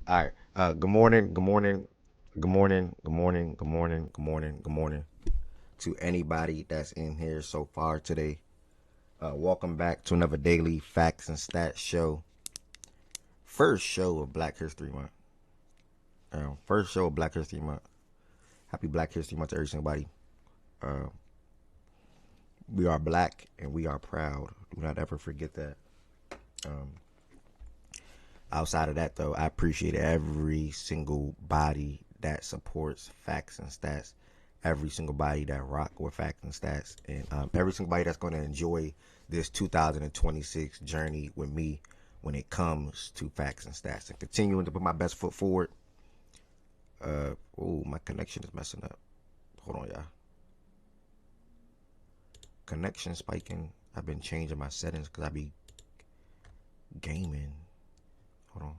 All right. Good morning. Good morning. Good morning. Good morning. Good morning. Good morning. Good morning to anybody that's in here so far today. Welcome back to another daily facts and stats show. First show of Black History Month. First show of Black History Month. Happy Black History Month to everybody. We are black and we are proud. Do not ever forget that. Outside of that, though, I appreciate every single body that supports facts and stats, every single body that rock with facts and stats, and every single body that's going to enjoy this 2026 journey with me when it comes to facts and stats, and continuing to put my best foot forward. Oh, my connection is messing up. Hold on, y'all. Connection spiking. I've been changing my settings because I be gaming. Hold on.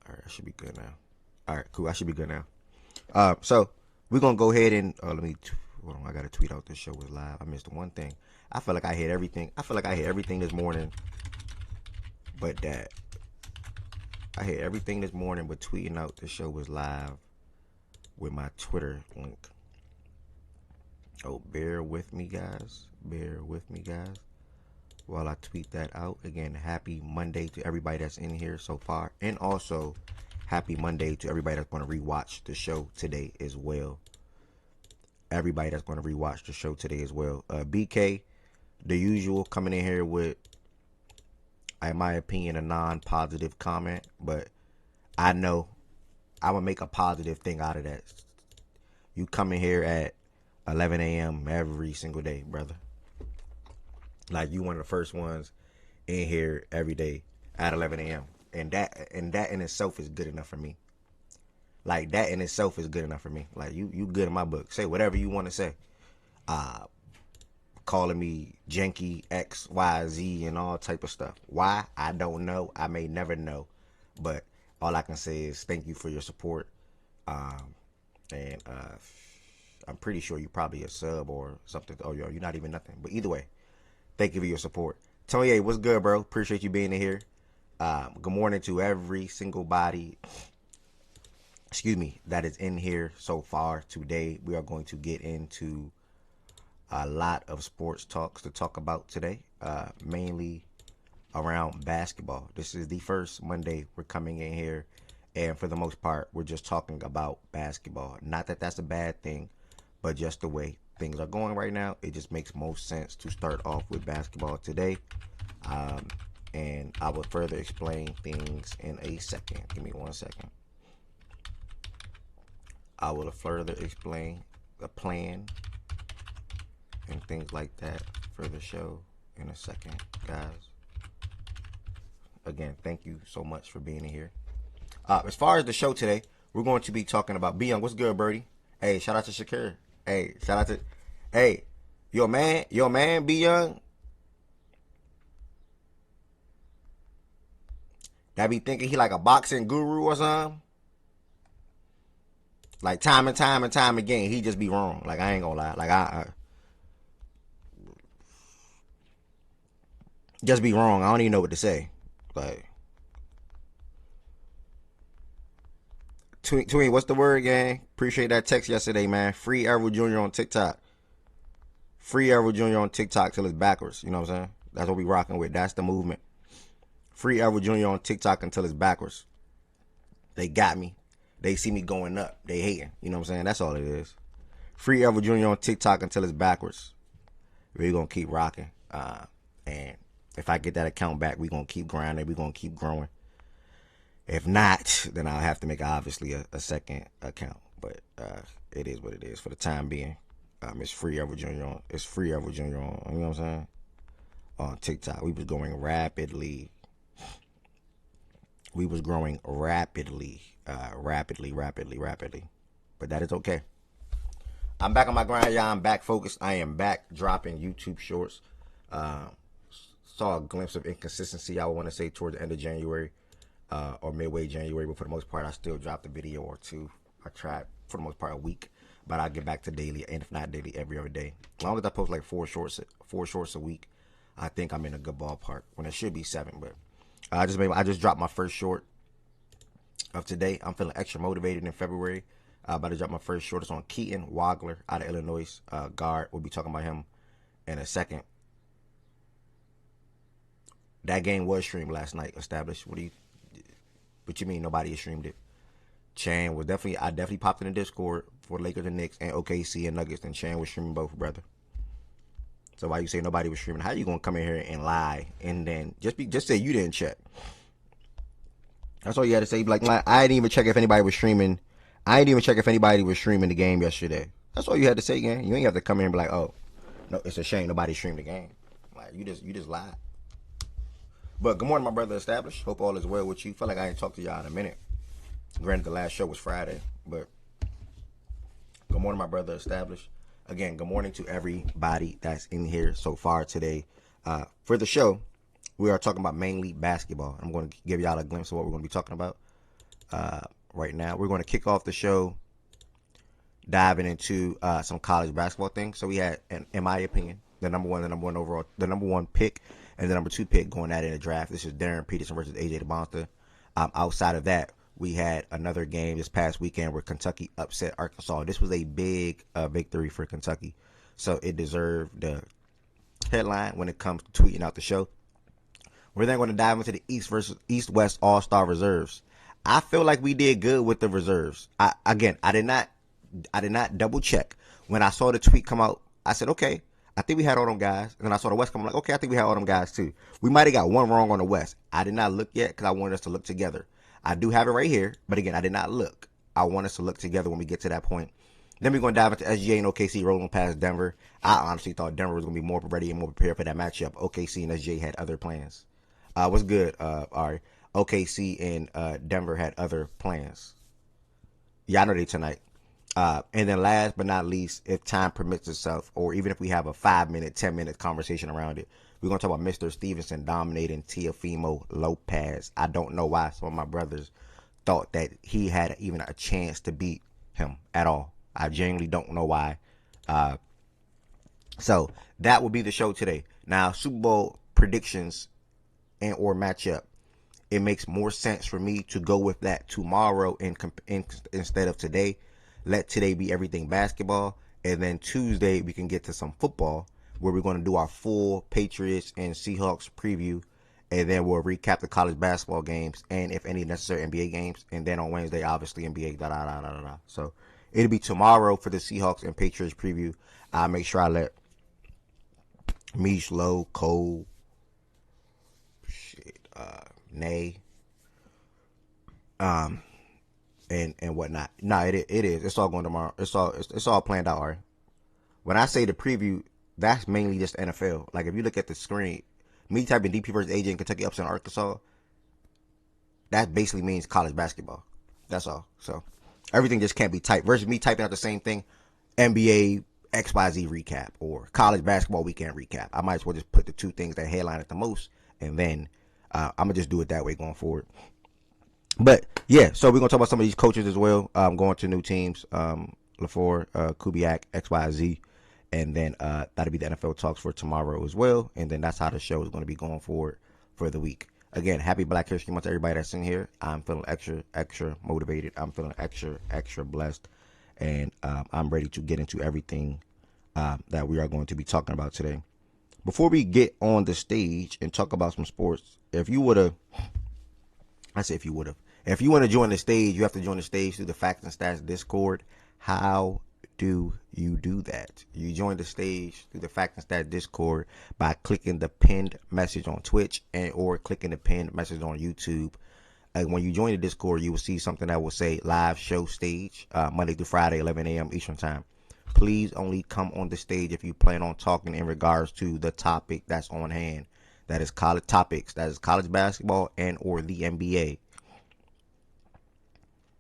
All right, I should be good now. All right, cool. I should be good now. So we're gonna go ahead and let me. Hold on, I gotta tweet out this show was live. I missed one thing. I feel like I hit everything. I feel like I hit everything this morning, but that I hit everything this morning, but tweeting out the show was live with my Twitter link. Oh, bear with me, guys. Bear with me, guys. While I tweet that out again, happy Monday to everybody that's in here so far, and also happy Monday to everybody that's going to rewatch the show today as well. Everybody that's going to rewatch the show today as well. BK, the usual, coming in here with, in my opinion, a non-positive comment, but I know I'm going to make a positive thing out of that. You come in here at 11 a.m. every single day, brother. Like, you one of the first ones in here every day at 11 a.m. And that in itself is good enough for me. Like, that in itself is good enough for me. Like, you good in my book. Say whatever you want to say. Calling me janky, X, Y, Z, and all type of stuff. Why? I don't know. I may never know. But all I can say is thank you for your support. And I'm pretty sure you're probably a sub or something. Oh, you're not even nothing. But either way, thank you for your support. Tony, what's good, bro? Appreciate you being in here. Good morning to every single body, that is in here so far today. We are going to get into a lot of sports talks to talk about today, mainly around basketball. This is the first Monday we're coming in here, and for the most part, we're just talking about basketball. Not that that's a bad thing, but just the way things are going right now, it just makes most sense to start off with basketball today. And I will further explain things in a second. Give me 1 second. I will further explain the plan and things like that for the show in a second, guys. Again, thank you so much for being in here. As far as the show today, we're going to be talking about B Young. What's good, Birdie? Hey, shout out to Shakur. Hey, shout out to, hey, your man, B Young. That be thinking he like a boxing guru or something. Like time and time again, he just be wrong. Like, I ain't gonna lie. Like, I just be wrong. I don't even know what to say. Like, Tween, what's the word, gang? Appreciate that text yesterday, man. Free Errol Jr. on TikTok. Free Errol Jr. on TikTok till it's backwards. You know what I'm saying? That's what we rocking with. That's the movement. Free Errol Jr. on TikTok until it's backwards. They got me. They see me going up. They hating. You know what I'm saying? That's all it is. Free Errol Jr. on TikTok until it's backwards. We're going to keep rocking. And if I get that account back, we're going to keep grinding. We're going to keep growing. If not, then I'll have to make obviously a second account. But it is what it is for the time being. It's Free Errol Jr. on. It's Free Errol Jr. on. You know what I'm saying? On TikTok, we was going rapidly. We was growing rapidly. But that is okay. I'm back on my grind, y'all. I'm back focused. I am back dropping YouTube shorts. Saw a glimpse of inconsistency, I would want to say, towards the end of January or midway January. But for the most part, I still dropped a video or two. I tried, for the most part, a week. but I'll get back to daily, and if not daily, every other day. As long as I post like four shorts a week, I think I'm in a good ballpark. When it should be 7, but I just dropped my first short of today. I'm feeling extra motivated in February. About to drop my first short. It's on Keaton Wagler out of Illinois, guard. We'll be talking about him in a second. That game was streamed last night. Established. What you mean nobody streamed it? Chan was I definitely popped in the Discord for Lakers and Knicks and OKC and Nuggets, and Chan was streaming both, brother. So why you say nobody was streaming? How you gonna come in here and lie and then just say you didn't check? That's all you had to say. Like, I didn't even check if anybody was streaming. I didn't even check if anybody was streaming the game yesterday. That's all you had to say, gang. You ain't have to come in and be like, oh, no, it's a shame nobody streamed the game. Like, you just lied. But good morning, my brother Established. Hope all is well with you. Feel like I ain't talked to y'all in a minute. Granted, the last show was Friday, but good morning, my brother Established. Again, good morning to everybody that's in here so far today. For the show, we are talking about mainly basketball. I'm going to give y'all a glimpse of what we're going to be talking about right now. We're going to kick off the show diving into some college basketball things. So we had, in my opinion, the number one overall, the number 1 pick and the number 2 pick going at it in the draft. This is Darren Peterson versus AJ DeBonster. Outside of that, we had another game this past weekend where Kentucky upset Arkansas. This was a big victory for Kentucky, so it deserved the headline when it comes to tweeting out the show. We're then going to dive into the East-West All-Star reserves. I feel like we did good with the reserves. I did not double check. When I saw the tweet come out, I said, okay, I think we had all them guys. And then I saw the West come, I'm like, okay, I think we had all them guys too. We might have got one wrong on the West. I did not look yet because I wanted us to look together. I do have it right here, but again, I did not look. I want us to look together when we get to that point. Then we're going to dive into SGA and OKC rolling past Denver. I honestly thought Denver was going to be more ready and more prepared for that matchup. OKC and SGA had other plans. What's good, Ari? OKC and Denver had other plans. Yeah, I know they tonight. And then last but not least, if time permits itself, or even if we have a 5-minute, 10-minute conversation around it, we're going to talk about Mr. Stevenson dominating Teofimo Lopez. I don't know why some of my brothers thought that he had even a chance to beat him at all. I genuinely don't know why. So that will be the show today. Now, Super Bowl predictions and or matchup. It makes more sense for me to go with that tomorrow instead of today. Let today be everything basketball. And then Tuesday, we can get to some football where we're going to do our full Patriots and Seahawks preview. And then we'll recap the college basketball games and if any necessary NBA games. And then on Wednesday, obviously NBA, So it'll be tomorrow for the Seahawks and Patriots preview. I'll make sure I let Mish, Low, Cole, Nay, and whatnot. No, it is. It's all going tomorrow. It's all planned out. All right. When I say the preview, that's mainly just NFL. Like if you look at the screen, me typing DP versus AJ in Kentucky upset Arkansas, that basically means college basketball. That's all. So everything just can't be typed. Versus me typing out the same thing, NBA XYZ recap or college basketball weekend recap. I might as well just put the two things that headline it the most, and then I'm gonna just do it that way going forward. But yeah, so we're gonna talk about some of these coaches as well. Going to new teams, LaFleur, Kubiak, XYZ, and then that'll be the NFL talks for tomorrow as well. And then that's how the show is going to be going forward for the week. Again, happy Black History Month to everybody that's in here. I'm feeling extra motivated. I'm feeling extra blessed, and I'm ready to get into everything that we are going to be talking about today. Before we get on the stage and talk about some sports, if you want to join the stage, you have to join the stage through the Facts and Stats Discord. How do you do that? You join the stage through the Facts and Stats Discord by clicking the pinned message on Twitch or clicking the pinned message on YouTube. When you join the Discord, you will see something that will say live show stage, Monday through Friday, 11 a.m. Eastern time. Please only come on the stage if you plan on talking in regards to the topic that's on hand. That is college topics. That is college basketball and or the NBA.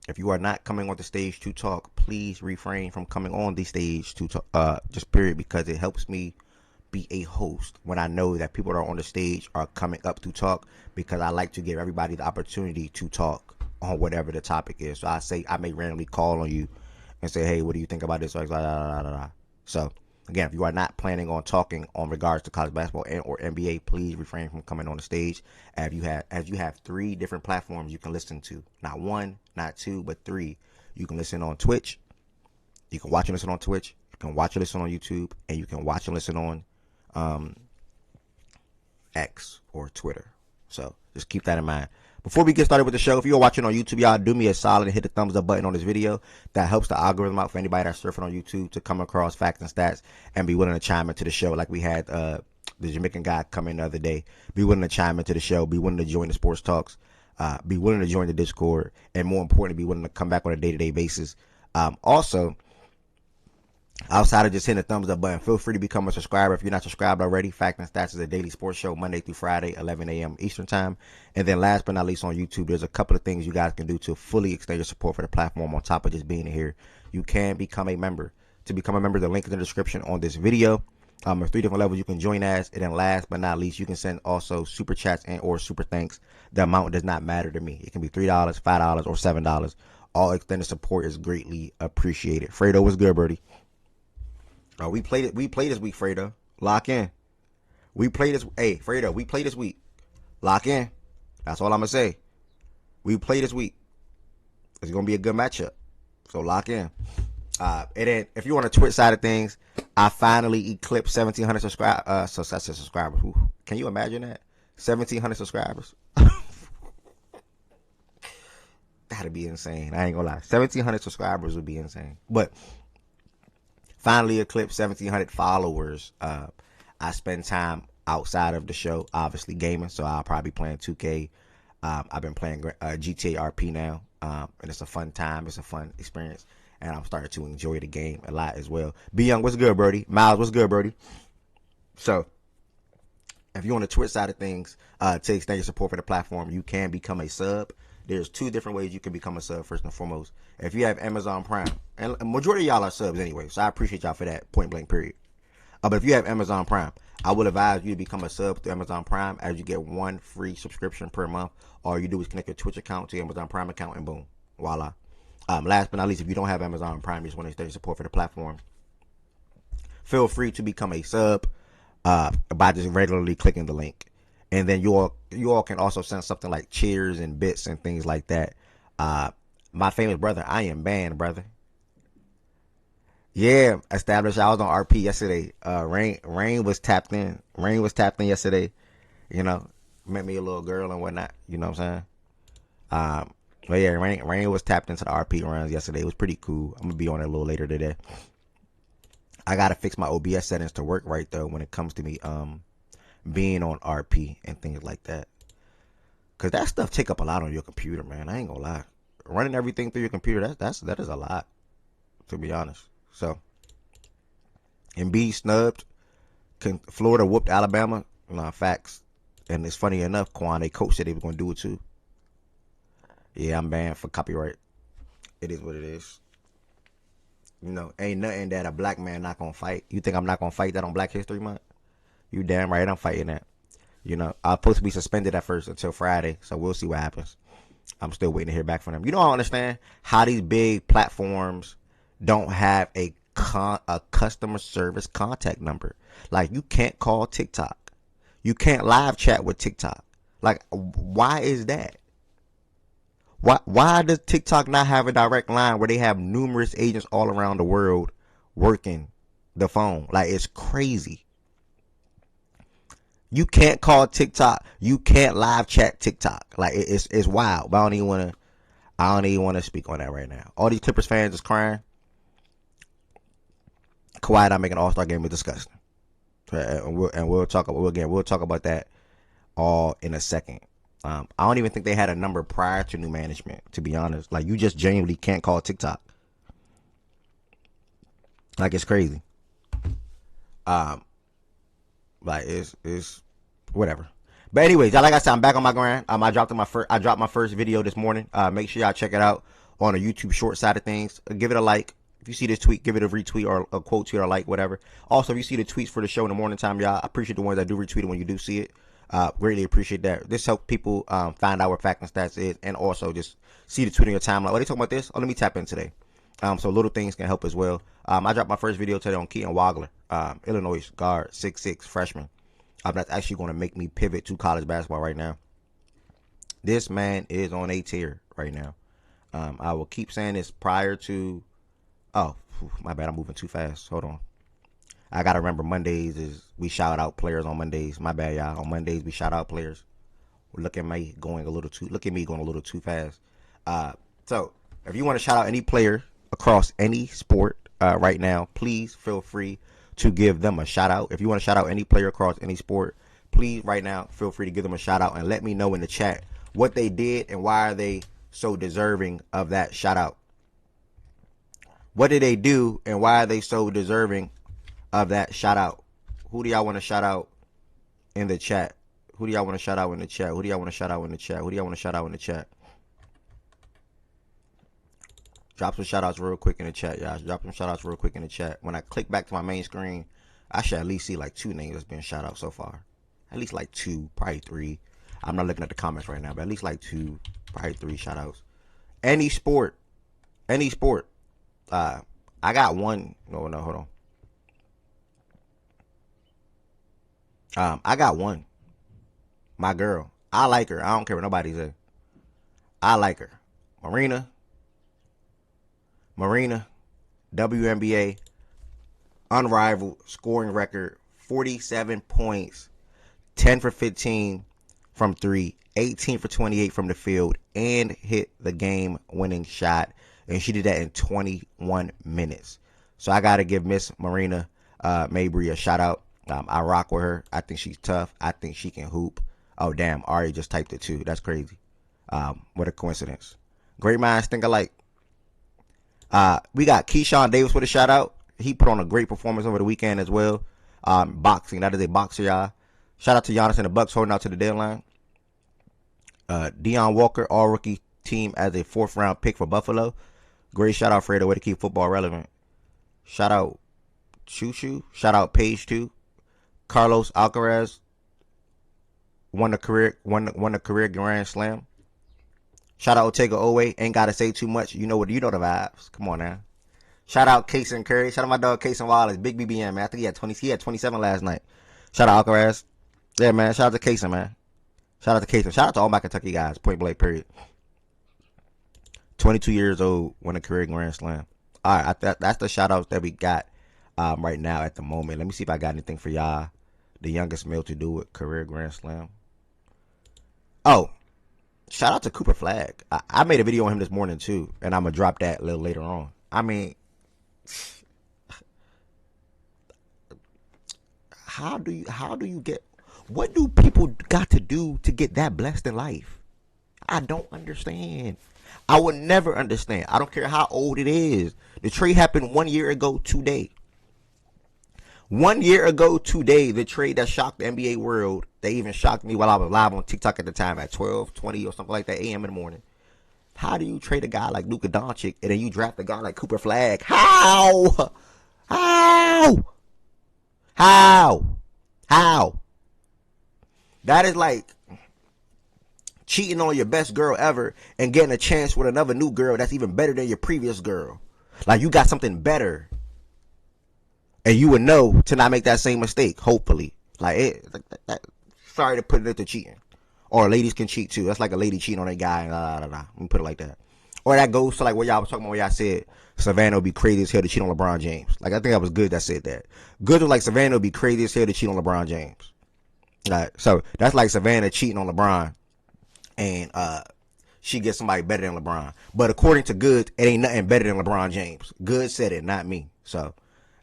If you are not coming on the stage to talk, please refrain from coming on the stage to talk, just period, because it helps me be a host when I know that people that are on the stage are coming up to talk, because I like to give everybody the opportunity to talk on whatever the topic is. So I may randomly call on you and say, hey, what do you think about this? So again, if you are not planning on talking on regards to college basketball and or NBA, please refrain from coming on the stage. As you have 3 different platforms you can listen to, not 1, not 2, but 3. You can listen on Twitch. You can watch and listen on Twitch. You can watch and listen on YouTube, and you can watch and listen on X or Twitter. So just keep that in mind. Before we get started with the show, if you're watching on YouTube, y'all do me a solid and hit the thumbs up button on this video. That helps the algorithm out for anybody that's surfing on YouTube to come across facts and stats and be willing to chime into the show, like we had the Jamaican guy come in the other day. Be willing to chime into the show. Be willing to join the sports talks. Be willing to join the Discord, and more importantly, be willing to come back on a day-to-day basis. Also, outside of just hitting the thumbs up button, feel free to become a subscriber if you're not subscribed already. Fact and Stats is a daily sports show Monday through Friday, 11 a.m. Eastern time. And then last but not least, on YouTube, there's a couple of things you guys can do to fully extend your support for the platform on top of just being here. You can become a member. To become a member, the link is in the description on this video. There's 3 different levels you can join as. And then last but not least, you can send also super chats and or super thanks. The amount does not matter to me. It can be $3, $5, or $7. All extended support is greatly appreciated. Fredo, what's good, Birdie? We played this week, Fredo. Lock in. We play this. Hey, Fredo, we play this week. Lock in. That's all I'm gonna say. We play this week. It's gonna be a good matchup. So lock in. And then if you want the Twitch side of things, I finally eclipsed 1,700 subscribers. So that's a subscriber. Can you imagine that? 1,700 subscribers. That'd be insane. I ain't gonna lie. 1,700 subscribers would be insane. But finally eclipsed 1,700 followers. I spend time outside of the show, obviously gaming, so I'll probably be playing 2K. I've been playing GTA RP now, and it's a fun time. It's a fun experience, and I'm starting to enjoy the game a lot as well. B Young, what's good, Brody? Miles, what's good, Brody? So, if you're on the Twitch side of things, to extend your support for the platform, you can become a sub. There's 2 different ways you can become a sub, first and foremost. If you have Amazon Prime, and a majority of y'all are subs anyway, so I appreciate y'all for that, point blank, period. But if you have Amazon Prime, I would advise you to become a sub through Amazon Prime, as you get 1 free subscription per month. All you do is connect your Twitch account to your Amazon Prime account, and boom, voila. Last but not least, if you don't have Amazon Prime, you just want to extend your support for the platform, feel free to become a sub by just regularly clicking the link. And then you all can also send something like cheers and bits and things like that. My famous brother, I am banned, brother. Yeah, established. I was on RP yesterday. Rain was tapped in. Rain was tapped in yesterday. You know, met me a little girl and whatnot. You know what I'm saying? But yeah, Rain was tapped into the RP runs yesterday. It was pretty cool. I'm gonna be on it a little later today. I gotta fix my OBS settings to work right though when it comes to me being on RP and things like that, cause that stuff take up a lot on your computer, man. I ain't gonna lie. Running everything through your computer, that is a lot, to be honest. So, Embiid snubbed. Florida whooped Alabama. Facts. And it's funny enough, Quan, they coach said they were gonna do it too. Yeah, I'm banned for copyright. It is what it is. You know, ain't nothing that a black man not gonna fight. You think I'm not gonna fight that on Black History Month? You damn right I'm fighting that. You know, I'm supposed to be suspended at first until Friday, so we'll see what happens. I'm still waiting to hear back from them. You don't understand how these big platforms don't have a customer service contact number. Like, you can't call TikTok. You can't live chat with TikTok. Like, why is that? Why does TikTok not have a direct line where they have numerous agents all around the world working the phone? Like, it's crazy. You can't call TikTok. You can't live chat TikTok. Like, it's wild. But I don't even want to speak on that right now. All these Clippers fans is crying. Kawhi not making an All-Star game is disgusting. And we'll talk about that all in a second. I don't even think they had a number prior to new management, to be honest. Like, you just genuinely can't call TikTok. Like, it's crazy. Like, it's whatever. But anyways, like I said, I'm back on my grind. I dropped my first video this morning. Make sure y'all check it out on the YouTube short side of things. Give it a like. If you see this tweet, give it a retweet or a quote tweet or like, whatever. Also, if you see the tweets for the show in the morning time, y'all, I appreciate the ones that do retweet it when you do see it. Greatly appreciate that. This helps people find out what Fact and Stats is, and also just see the tweet on your timeline. Oh, they talking about this? Oh, let me tap in today. So little things can help as well. I dropped my first video today on Keaton Wagler, Illinois guard, 6'6", freshman. That's actually going to make me pivot to college basketball right now. This man is on a tier right now. I will keep saying this prior to... Oh, my bad. I'm moving too fast. Hold on. I got to remember Mondays is... We shout out players on Mondays. My bad, y'all. On Mondays, we shout out players. Look at me going a little too fast. So, if you want to shout out any player across any sport right now, please feel free to give them a shout out. If you want to shout out any player across any sport, please right now feel free to give them a shout out and let me know in the chat what they did and why are they so deserving of that shout out. What did they do and why are they so deserving of that shout out? Who do y'all want to shout out in the chat? Who do y'all want to shout out in the chat? Who do y'all want to shout out in the chat? Who do y'all want to shout out in the chat? Drop some shout outs real quick in the chat, y'all. Drop some shout outs real quick in the chat. When I click back to my main screen, I should at least see like 2 names that's been shout out so far. At least like 2, probably 3. I'm not looking at the comments right now, but at least like 2, probably 3 shout outs. Any sport. Any sport. I got one. No, hold on. I got one. My girl. I like her. I don't care what nobody says. I like her. Marina, WNBA, unrivaled scoring record, 47 points, 10 for 15 from 3, 18 for 28 from the field, and hit the game-winning shot. And she did that in 21 minutes. So I got to give Miss Marina Mabry a shout-out. I rock with her. I think she's tough. I think she can hoop. Oh, damn. Ari just typed it, too. That's crazy. What a coincidence. Great minds think alike. We got Keyshawn Davis with a shout out. He put on a great performance over the weekend as well. Boxing. That is a boxer, y'all. Shout out to Giannis and the Bucks holding out to the deadline. Deion Walker, all rookie team as a 4th round pick for Buffalo. Great shout out, Fredo. Way to keep football relevant. Shout out Choo. Shout out Page 2. Carlos Alcaraz won the career Grand Slam. Shout out Otega Owe. Ain't got to say too much. You know the vibes. Come on now. Shout out Kason Curry. Shout out my dog Kason Wallace. Big BBM, man. I think he had 27 last night. Shout out Alcaraz. Yeah, man. Shout out to Kason, man. Shout out to Kason. Shout out to all my Kentucky guys. Point blank, period. 22 years old. Won a career Grand Slam. All right. That's the shout outs that we got right now at the moment. Let me see if I got anything for y'all. The youngest male to do it. Career Grand Slam. Oh. Shout out to Cooper Flag. I made a video on him this morning too, and I'm gonna drop that a little later on. I mean, how do you get? What do people got to do to get that blessed in life? I don't understand. I would never understand. I don't care how old it is. The trade happened 1 year ago today. 1 year ago today, the trade that shocked the NBA world. They even shocked me while I was live on TikTok at the time at 12:20 or something like that a.m. in the morning. How do you trade a guy like Luka Doncic and then you draft a guy like Cooper Flag? How? That is like cheating on your best girl ever and getting a chance with another new girl that's even better than your previous girl. Like you got something better. And you would know to not make that same mistake, hopefully. Sorry to put it into cheating. Or ladies can cheat too. That's like a lady cheating on a guy. Let me put it like that. Or that goes to like what y'all was talking about where y'all said Savannah would be crazy as hell to cheat on LeBron James. Like I think that was Good that said that. Good was like Savannah would be crazy as hell to cheat on LeBron James. So that's like Savannah cheating on LeBron. And she gets somebody better than LeBron. But according to Good, it ain't nothing better than LeBron James. Good said it, not me. So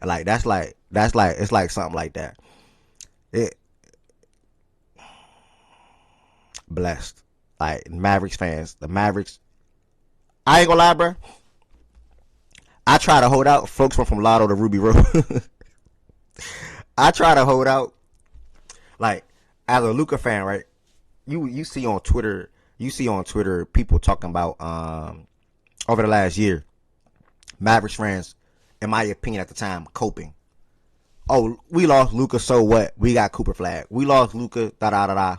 like it's like something like that. Blessed. Like Mavericks fans. The Mavericks. I ain't gonna lie, bro. I try to hold out. Folks from Lotto to Ruby Road. I try to hold out. Like, as a Luka fan, right? You see on Twitter people talking about over the last year, Mavericks fans, in my opinion at the time, coping. Oh, we lost Luka, so what? We got Cooper Flag. We lost Luka,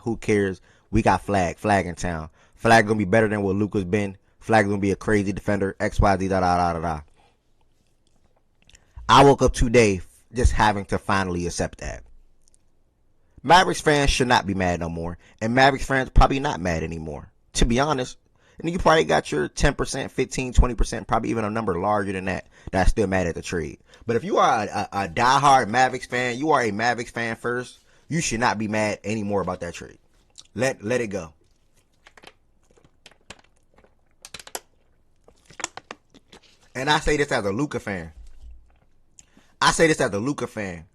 who cares? We got Flag in town. Flag gonna be better than what Luka's been. Flag gonna be a crazy defender, XYZ, I woke up today just having to finally accept that. Mavericks fans should not be mad no more, and Mavericks fans probably not mad anymore. To be honest, and you probably got your 10%, 15, 20%, probably even a number larger than that, that's still mad at the trade. But if you are a diehard Mavericks fan, you are a Mavericks fan first, you should not be mad anymore about that trade. Let it go. And I say this as a Luka fan.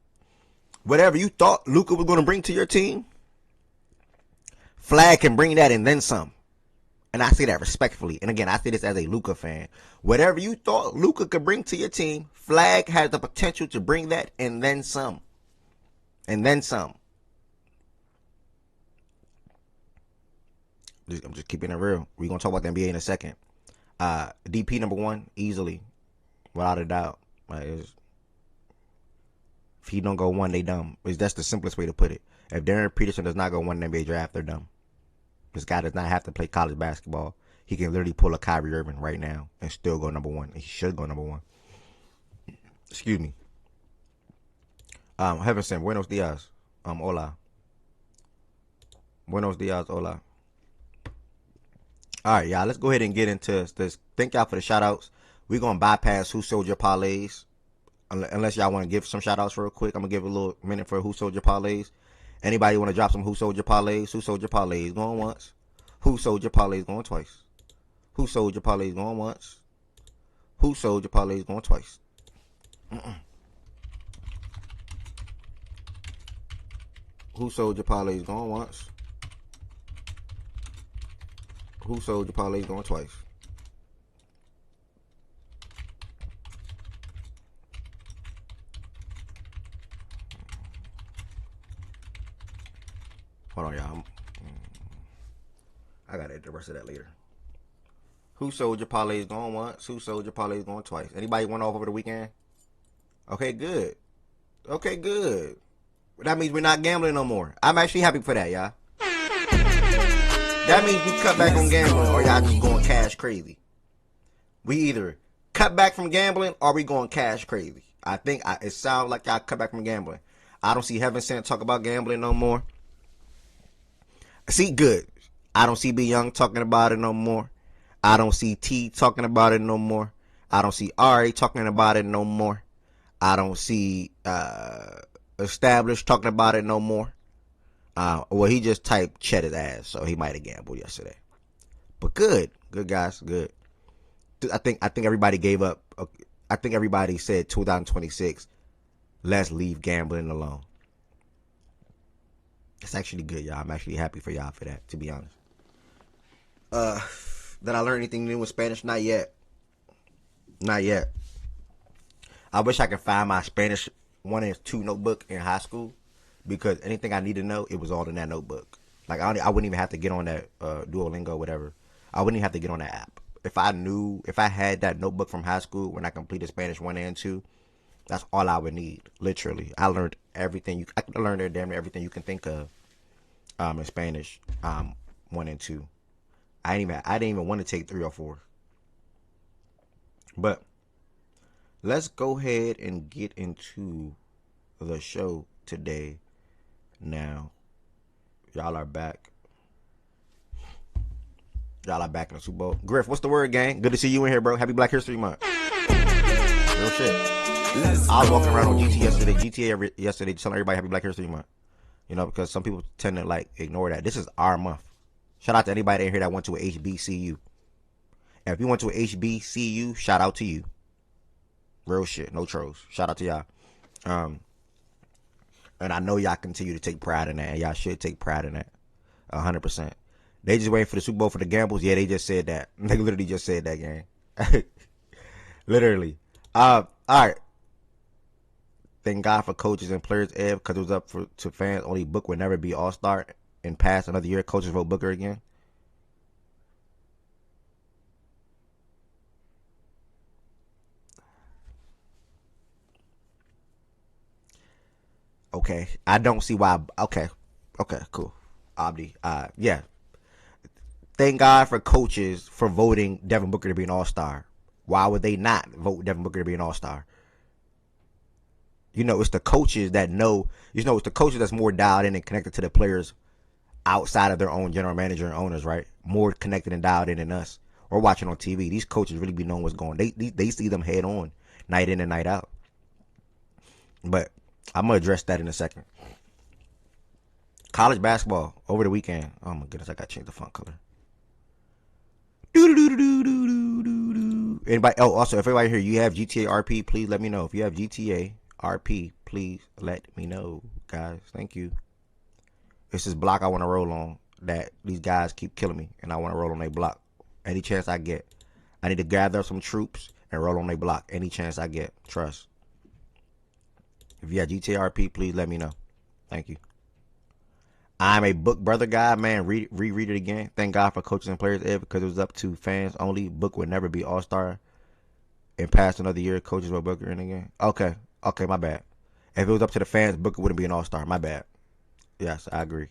Whatever you thought Luka was going to bring to your team, Flag can bring that and then some. And I say that respectfully. And again, I say this as a Luka fan. Whatever you thought Luka could bring to your team, Flag has the potential to bring that and then some. And then some. I'm just keeping it real. We're going to talk about the NBA in a second. DP number one, easily. Without a doubt. If he don't go one, they dumb. That's the simplest way to put it. If Darren Peterson does not go one in the NBA draft, they're dumb. This guy does not have to play college basketball. He can literally pull a Kyrie Irving right now and still go number one. He should go number one. Excuse me. Heaven sent. Buenos dias. Hola. Buenos dias. Hola. All right, y'all. Let's go ahead and get into this. Thank y'all for the shout outs. We're going to bypass Who Sold Your Parlays. Unless y'all want to give some shout outs real quick. I'm going to give a little minute for Who Sold Your Parlays. Anybody want to drop some Who Sold Your Parlays? Who Sold Your Parlays going once? Who Sold Your Parlays going twice? Who Sold Your Parlays going once? Who Sold Your Parlays going twice? Who sold your parlays going once? Who sold your parlays going twice? Hold on, y'all. I gotta hit the rest of that later. Who sold your parlays going once? Who sold your parlays going twice? Anybody went off over the weekend? Okay, good. Okay, good. That means we're not gambling no more. I'm actually happy for that, y'all. That means we cut back on gambling or y'all just going cash crazy. We either cut back from gambling or we going cash crazy. I think it sounds like y'all cut back from gambling. I don't see Heaven Sent talk about gambling no more. See, good. I don't see B Young talking about it no more. I don't see T talking about it no more. I don't see Ari talking about it no more. I don't see Established talking about it no more. Well, he just typed Cheddar ass, so he might have gambled yesterday. But good guys, good. I think everybody gave up. I think everybody said 2026. Let's leave gambling alone. It's actually good, y'all. I'm actually happy for y'all for that, to be honest. Did I learn anything new in Spanish? Not yet. Not yet. I wish I could find my Spanish 1 and 2 notebook in high school, because anything I need to know, it was all in that notebook. Like I wouldn't even have to get on that Duolingo or whatever. I wouldn't even have to get on that app. If I had that notebook from high school when I completed Spanish 1 and 2, that's all I would need. Literally, I learned everything. I learned damn near everything you can think of in Spanish 1 and 2. I didn't even want to take 3 or 4. But let's go ahead and get into the show today. Now, y'all are back. Y'all are back in the Super Bowl. Griff, what's the word, gang? Good to see you in here, bro. Happy Black History Month. Real shit. I was walking around on GTA yesterday, telling everybody Happy Black History Month. You know, because some people tend to ignore that. This is our month. Shout out to anybody in here that went to a HBCU. And if you went to a HBCU, shout out to you. Real shit, no trolls. Shout out to y'all. And I know y'all continue to take pride in that, and y'all should take pride in that. 100%. They just waiting for the Super Bowl for the gambles. Yeah, they just said that. They literally just said that, gang. Literally. All right. Thank God for coaches and players, Ed, because it was up to fans. Only Book would never be All-Star and pass another year. Coaches vote Booker again. Okay. I don't see why. Okay, cool. Abdi. Yeah. Thank God for coaches for voting Devin Booker to be an All-Star. Why would they not vote Devin Booker to be an All-Star? it's the coaches that know. It's the coaches that's more dialed in and connected to the players outside of their own general manager and owners, right? More connected and dialed in than us. Or watching on TV. These coaches really be knowing what's going on. They see them head on, night in and night out. But I'm gonna address that in a second. College basketball over the weekend. Oh my goodness, I gotta change the font color. Anybody? Oh, also, if everybody here you have GTA RP, please let me know. If you have GTA RP, please let me know, guys. Thank you. It's this block I want to roll on that these guys keep killing me, and I want to roll on their block any chance I get. I need to gather some troops and roll on their block any chance I get. Trust. If you have GTA RP, please let me know. Thank you. I'm a book brother guy, man. Reread it again. Thank God for coaches and players, Ed, because it was up to fans only. Book would never be all-star. And past another year, coaches will Booker in again. Okay, my bad. If it was up to the fans, Booker wouldn't be an all-star. My bad. Yes, I agree.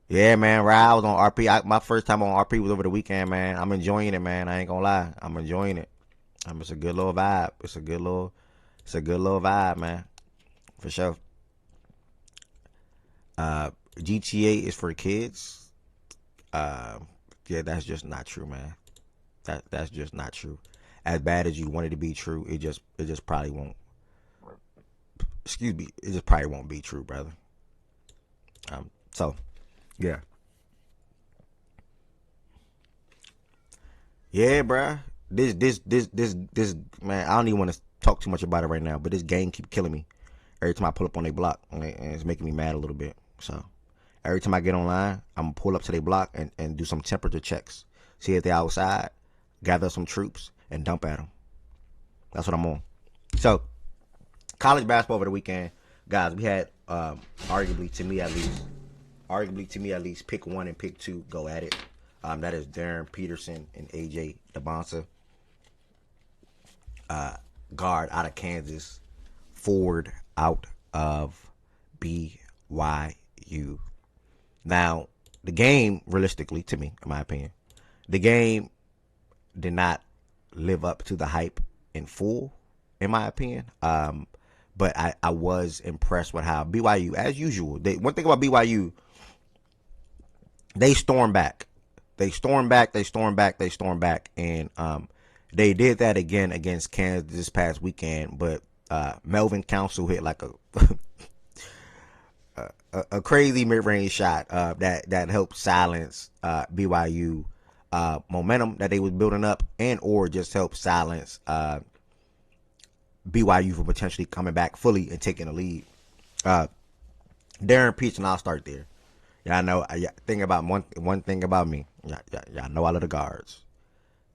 Yeah, man. Right, I was on RP. My first time on RP was over the weekend, man. I'm enjoying it, man. I ain't gonna lie. I'm enjoying it. It's a good little vibe. It's a good little vibe, man. For sure. GTA is for kids. Yeah, that's just not true, man. That's just not true. As bad as you want it to be true, it just probably won't. Excuse me, it just probably won't be true, brother. So, yeah. Yeah, bruh. This man, I don't even want to talk too much about it right now, but this game keep killing me. Every time I pull up on their block, and it's making me mad a little bit. So, every time I get online, I'm going to pull up to their block and do some temperature checks. See if they're outside, gather some troops, and dump at them. That's what I'm on. So, college basketball over the weekend. Guys, we had, arguably to me at least, pick one and pick two go at it. That is Darren Peterson and AJ DeBonsa. Guard out of Kansas. Forward out of BYU. Now, the game, realistically, to me, in my opinion, the game did not live up to the hype in full, in my opinion. But I was impressed with how BYU, as usual, one thing about BYU, they storm back. They storm back, and they did that again against Kansas this past weekend, but Melvin Council hit like a crazy mid-range shot that helped silence BYU momentum that they was building up, and or just help silence BYU from potentially coming back fully and taking the lead. Darren Peterson, I'll start there. Y'all know, think about one thing about me. Y'all know I love the guards.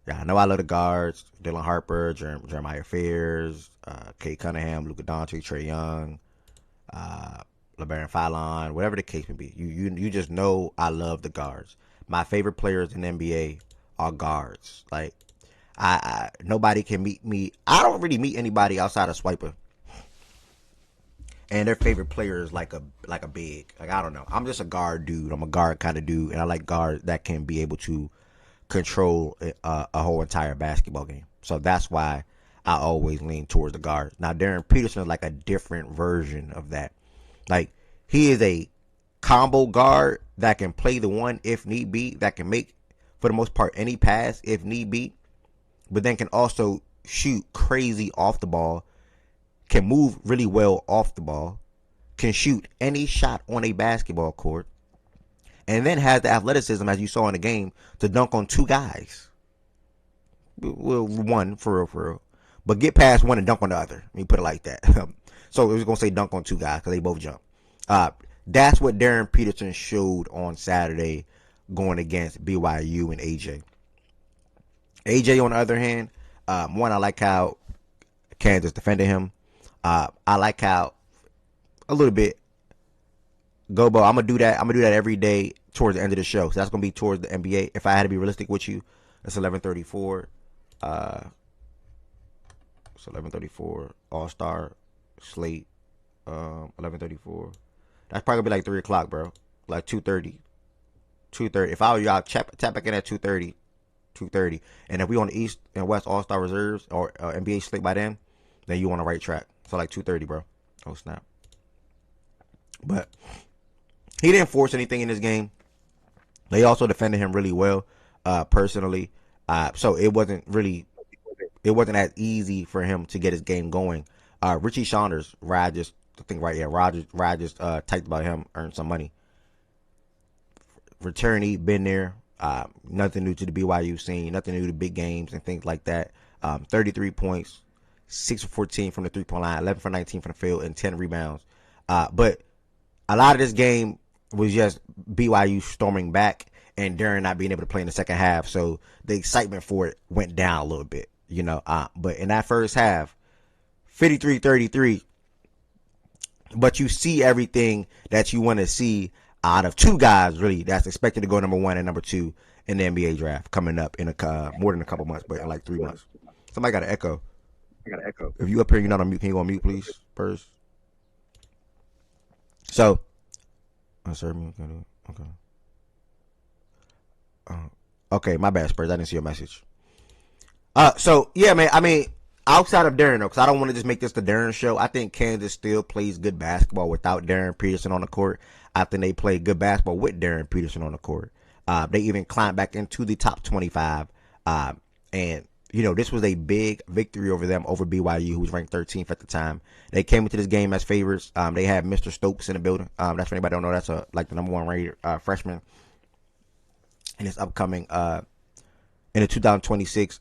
Dylan Harper, Jeremiah Fears, Kay Cunningham, Luka Doncic, Trae Young, LeBaron Fallon, whatever the case may be. You just know I love the guards. My favorite players in the NBA are guards. Like, I nobody can meet me. I don't really meet anybody outside of Swiper. And their favorite player is like a big. Like, I don't know. I'm just a guard dude. I'm a guard kind of dude, and I like guards that can be able to control a whole entire basketball game. So that's why I always lean towards the guard. Now, Darren Peterson is like a different version of that. Like, he is a combo guard that can play the one if need be, that can make, for the most part, any pass if need be, but then can also shoot crazy off the ball, can move really well off the ball, can shoot any shot on a basketball court, and then has the athleticism, as you saw in the game, to dunk on two guys. Well, one, for real. But get past one and dunk on the other. Let me put it like that. So I was going to say dunk on two guys because they both jump. That's what Darren Peterson showed on Saturday going against BYU and AJ. AJ, on the other hand, one, I like how Kansas defended him. I like how, a little bit, Gobo, I'm gonna do that every day towards the end of the show. So that's gonna be towards the NBA. If I had to be realistic with you, it's 11:34. It's 11:34 All-Star slate. 11:34. That's probably gonna be like 3:00, bro. Like 2:30. 2:30. If I were you, I'll tap back in at 2:30. And if we on the East and West All-Star reserves or NBA slate by then, then you on the right track. So like 230, bro. Oh snap! But he didn't force anything in this game. They also defended him really well, personally. So it wasn't as easy for him to get his game going. Richie Saunders, Rod just typed about him, earned some money. Returnee, been there. Nothing new to the BYU scene, nothing new to big games and things like that. 33 points, 6 for 14 from the 3-point line, 11 for 19 from the field, and 10 rebounds. But a lot of this game was just BYU storming back and Duren not being able to play in the second half. So the excitement for it went down a little bit, you know. But in that first half, 53-33, but you see everything that you want to see out of two guys, really, that's expected to go number 1 and number 2 in the NBA draft coming up in more than a couple months, but in like 3 months. Somebody got an echo. If you up here, you're not on mute. Can you go on mute, please, first? So, okay. Okay, my bad, Spurs. I didn't see your message. So yeah, man. I mean, outside of Duren, though, because I don't want to just make this the Duren show. I think Kansas still plays good basketball without Darren Peterson on the court. I think they play good basketball with Darren Peterson on the court. They even climbed back into the top 25. And you know, this was a big victory over them, over BYU, who was ranked 13th at the time. They came into this game as favorites. They had Mr. Stokes in the building. That's for anybody don't know. That's like the number 1 rated freshman in this upcoming in the 2026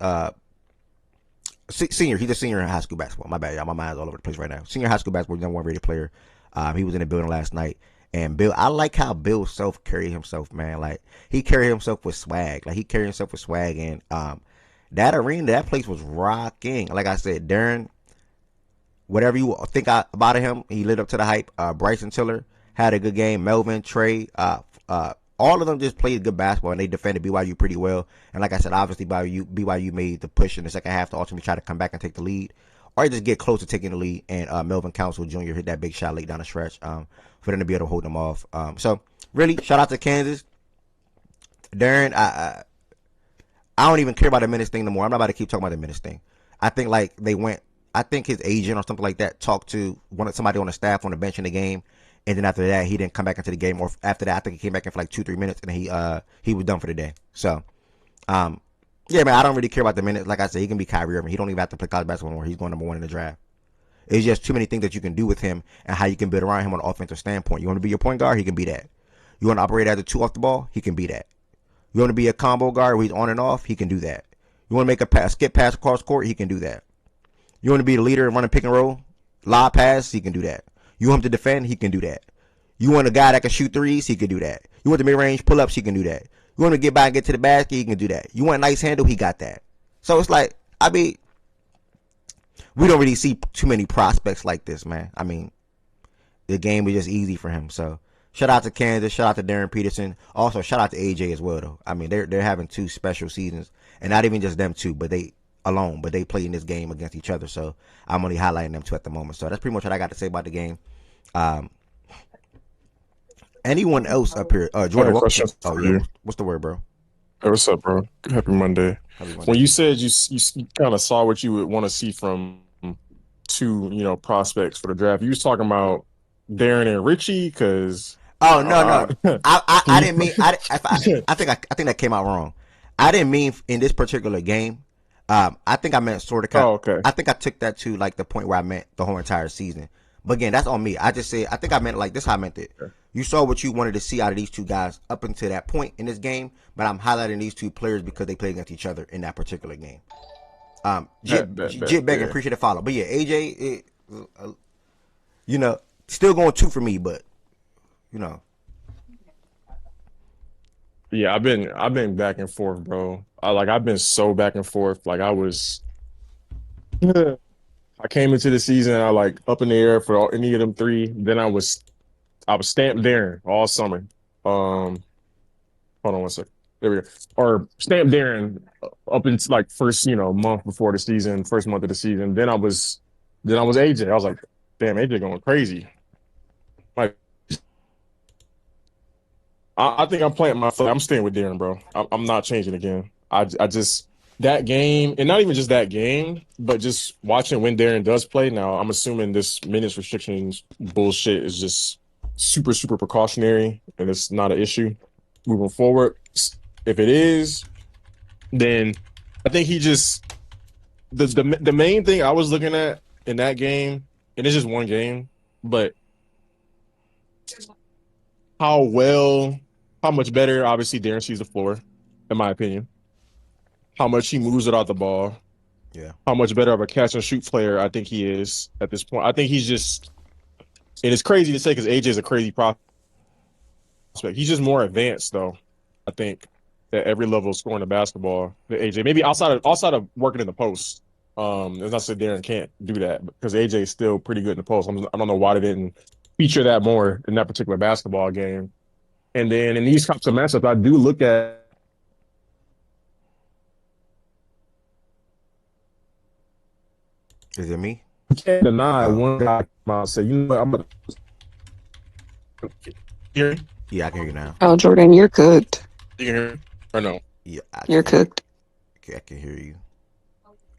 senior. He's a senior in high school basketball. My bad, y'all. My mind's all over the place right now. Senior high school basketball, number 1 rated player. He was in the building last night. And Bill, I like how Bill Self carried himself, man. Like, he carried himself with swag. And that arena, that place was rocking. Like I said, Duren, whatever you think about him, he lived up to the hype. Bryson Tiller had a good game. Melvin, Trey, all of them just played good basketball, and they defended BYU pretty well. And like I said, obviously BYU made the push in the second half to ultimately try to come back and take the lead, or just get close to taking the lead. And Melvin Council Jr. hit that big shot late down the stretch for them to be able to hold them off. So really, shout out to Kansas. Duren, I don't even care about the minutes thing no more. I'm not about to keep talking about the minutes thing. I think I think his agent or something like that talked to somebody on the staff on the bench in the game. And then after that, he didn't come back into the game. Or after that, I think he came back in for like 2-3 minutes, and he was done for the day. So, yeah, man, I don't really care about the minutes. Like I said, he can be Kyrie Irving. He don't even have to play college basketball anymore. He's going number 1 in the draft. It's just too many things that you can do with him and how you can build around him on an offensive standpoint. You want to be your point guard? He can be that. You want to operate as a 2 off the ball? He can be that. You want to be a combo guard where he's on and off? He can do that. You want to make a skip pass across court? He can do that. You want to be the leader and run a pick and roll? Lob pass? He can do that. You want him to defend? He can do that. You want a guy that can shoot threes? He can do that. You want the mid-range pull-ups? He can do that. You want to get by and get to the basket? He can do that. You want a nice handle? He got that. So it's like, I mean, we don't really see too many prospects like this, man. I mean, the game was just easy for him. So shout out to Kansas. Shout out to Darren Peterson. Also, shout out to AJ as well, though. I mean, they're having 2 special seasons. And not even just them 2, but they played in this game against each other. So I'm only highlighting them 2 at the moment. So that's pretty much what I got to say about the game. Anyone else up here? Jordan, what's the word, bro? Hey, what's up, bro? Happy Monday. When you said you kind of saw what you would want to see from 2, prospects for the draft, you was talking about Darren and Richie, because no, I didn't mean. I think that came out wrong. I didn't mean in this particular game. I think I meant sort of. Okay. I think I took that to like the point where I meant the whole entire season. But again, that's on me. I just said, I think I meant it like this. How I meant it. Okay. You saw what you wanted to see out of these 2 guys up until that point in this game, but I'm highlighting these 2 players because they played against each other in that particular game. Jit Begging, appreciate the follow. But yeah, AJ, still going 2 for me, but Yeah, I've been back and forth, bro. I've been so back and forth. Like I came into the season, up in the air for any of them 3. Then I was stamped Darren all summer. Hold on one second. There we go. Or stamped Darren up into first, month before the season, first month of the season. Then I was AJ. I was like, damn, AJ going crazy. Like, I think I'm planting my foot. I'm staying with Darren, bro. I'm not changing again. I just that game, and not even just that game, but just watching when Darren does play. Now, I'm assuming this minutes restrictions bullshit is just super, super precautionary, and it's not an issue moving forward. If it is, then I think he just the main thing I was looking at in that game, and it's just one game, but how well, how much better, obviously, Darren sees the floor, in my opinion. How much he moves it out the ball, Yeah. how much better of a catch and shoot player I think he is at this point. I think he's just, and it's crazy to say because AJ is a crazy prospect. He's just more advanced though. I think at every level of scoring the basketball than AJ. Maybe outside of working in the post. It's not that Darren can't do that because AJ is still pretty good in the post. I don't know why they didn't feature that more in that particular basketball game. And then in these types of matchups, I do look at Is it me? you can't deny Oh, one guy come out and say, you know what, I'm gonna hear me? yeah, I can hear you now. Oh, Jordan, you're cooked. You can hear me? Or no? Yeah, I can You're hear you. cooked. Okay, I can hear you.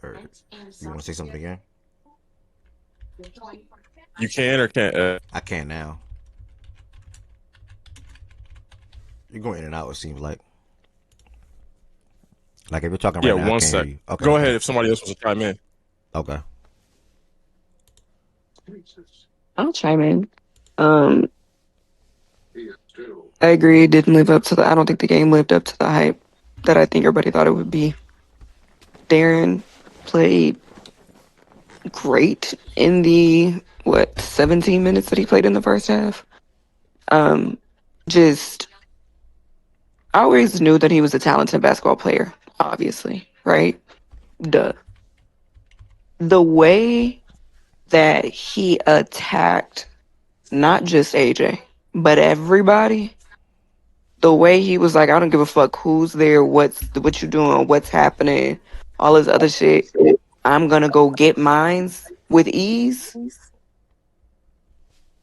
Or you want to say something again? You can or can't? I can now. You're going in and out. It seems like. Like if you're talking Yeah, right now, I one can't hear sec. you. Okay, Go okay, ahead if somebody else wants to chime in. okay. I'll chime in. Um, I agree. It didn't live up to the. I don't think the game lived up to the hype that I think everybody thought it would be. Darren played great in the 17 minutes that he played in the first half. Um, just I always knew that he was a talented basketball player. Obviously, right? Duh. The way that he attacked not just AJ, but everybody. The way he was like, I don't give a fuck who's there, what you doing, what's happening, all this other shit. I'm gonna go get mines with ease.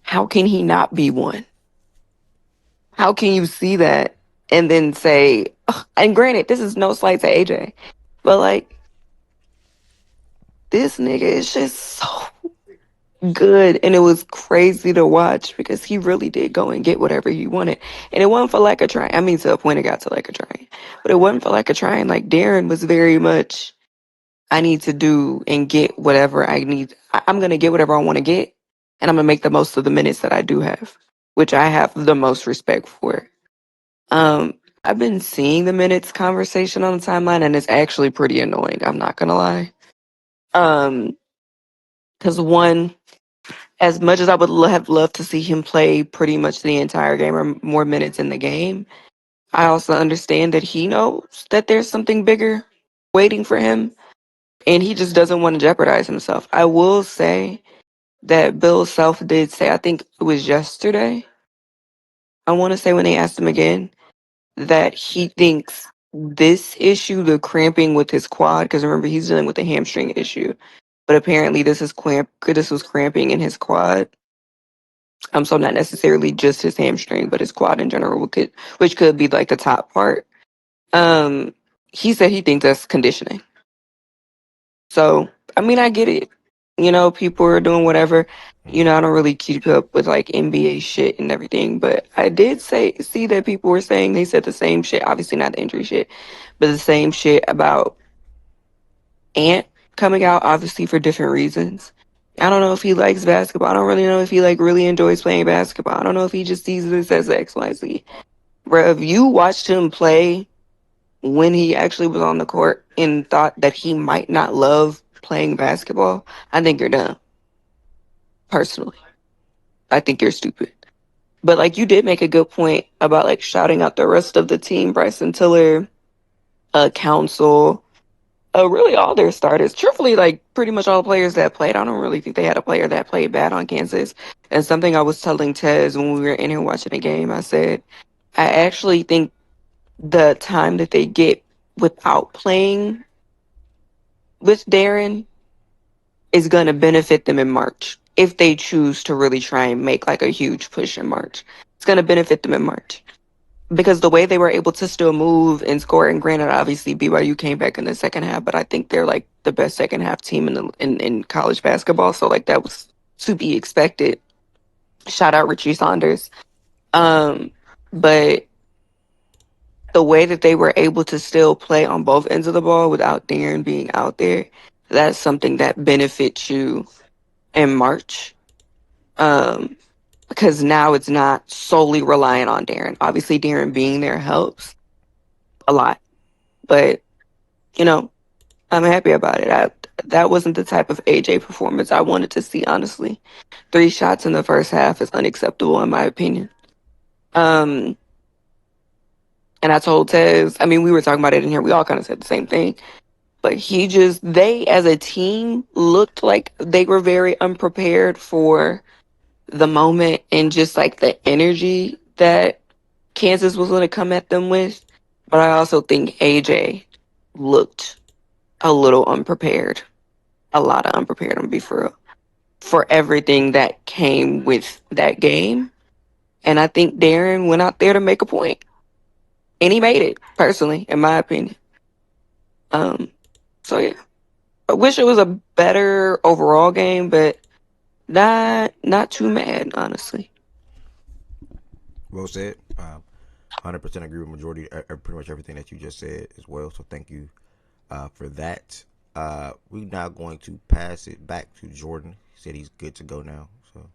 How can he not be one? How can you see that and then say, ugh, and granted, this is no slight to AJ, but like this nigga is just so good, and it was crazy to watch because he really did go and get whatever he wanted, and it wasn't for lack of trying. I mean, to a point, it got to lack of trying, but it wasn't for lack of trying. Like Darren was very much, I need to do and get whatever I need. I'm gonna get whatever I want to get, and I'm gonna make the most of the minutes that I do have, which I have the most respect for. I've been seeing the minutes conversation on the timeline, and it's actually pretty annoying. I'm not gonna lie. Um, because one, as much as I would have loved to see him play pretty much the entire game or more minutes in the game, I also understand that he knows that there's something bigger waiting for him, and he just doesn't want to jeopardize himself. I will say that Bill Self did say, I think it was yesterday, I want to say when they asked him again, that he thinks this issue, the cramping with his quad, because remember he's dealing with a hamstring issue, but apparently this was cramping in his quad. So not necessarily just his hamstring, but his quad in general, which could be like the top part. Um, he said he thinks that's conditioning. So I mean, I get it. You know, people are doing whatever. You Mm-hmm. know, I don't really keep up with like NBA shit and everything, but I did see that people were saying they said the same shit. Obviously, not the injury shit, but the same shit about Ant coming out. Obviously, for different reasons. I don't know if he likes basketball. I don't really know if he like really enjoys playing basketball. I don't know if he just sees this as XYZ. Bro, if you watched him play when he actually was on the court and thought that he might not love playing basketball, I think you're dumb. Personally, I think you're stupid. But like you did make a good point about like shouting out the rest of the team, Bryson Tiller, Council, really all their starters. Truthfully, like pretty much all players that played. I don't really think they had a player that played bad on Kansas. And something I was telling Tez when we were in here watching the game, I said, I actually think the time that they get without playing with Darren is going to benefit them in March if they choose to really try and make like a huge push in March. It's going to benefit them in March. because the way they were able to still move and score, and granted, obviously BYU came back in the second half, but I think they're like the best second half team in college basketball. So like that was to be expected. Shout out Richie Saunders. Um, but the way that they were able to still play on both ends of the ball without Darren being out there, that's something that benefits you in March. Um, because now it's not solely reliant on Darren. Obviously, Darren being there helps a lot, but you know, I'm happy about it. That wasn't the type of AJ performance I wanted to see, honestly. 3 shots in the first half is unacceptable, in my opinion. Um, and I told Tez, I mean, we were talking about it in here. We all kind of said the same thing. But they as a team looked like they were very unprepared for the moment and just like the energy that Kansas was going to come at them with. But I also think AJ looked a little unprepared, a lot of unprepared, I'm gonna be for real, for everything that came with that game. And I think Darren went out there to make a point, and he made it, personally, in my opinion. Um, so yeah, I wish it was a better overall game, but not too mad, honestly. Well said. 100% agree with majority, pretty much everything that you just said as well. So thank you for that. We're now going to pass it back to Jordan. He said he's good to go now. So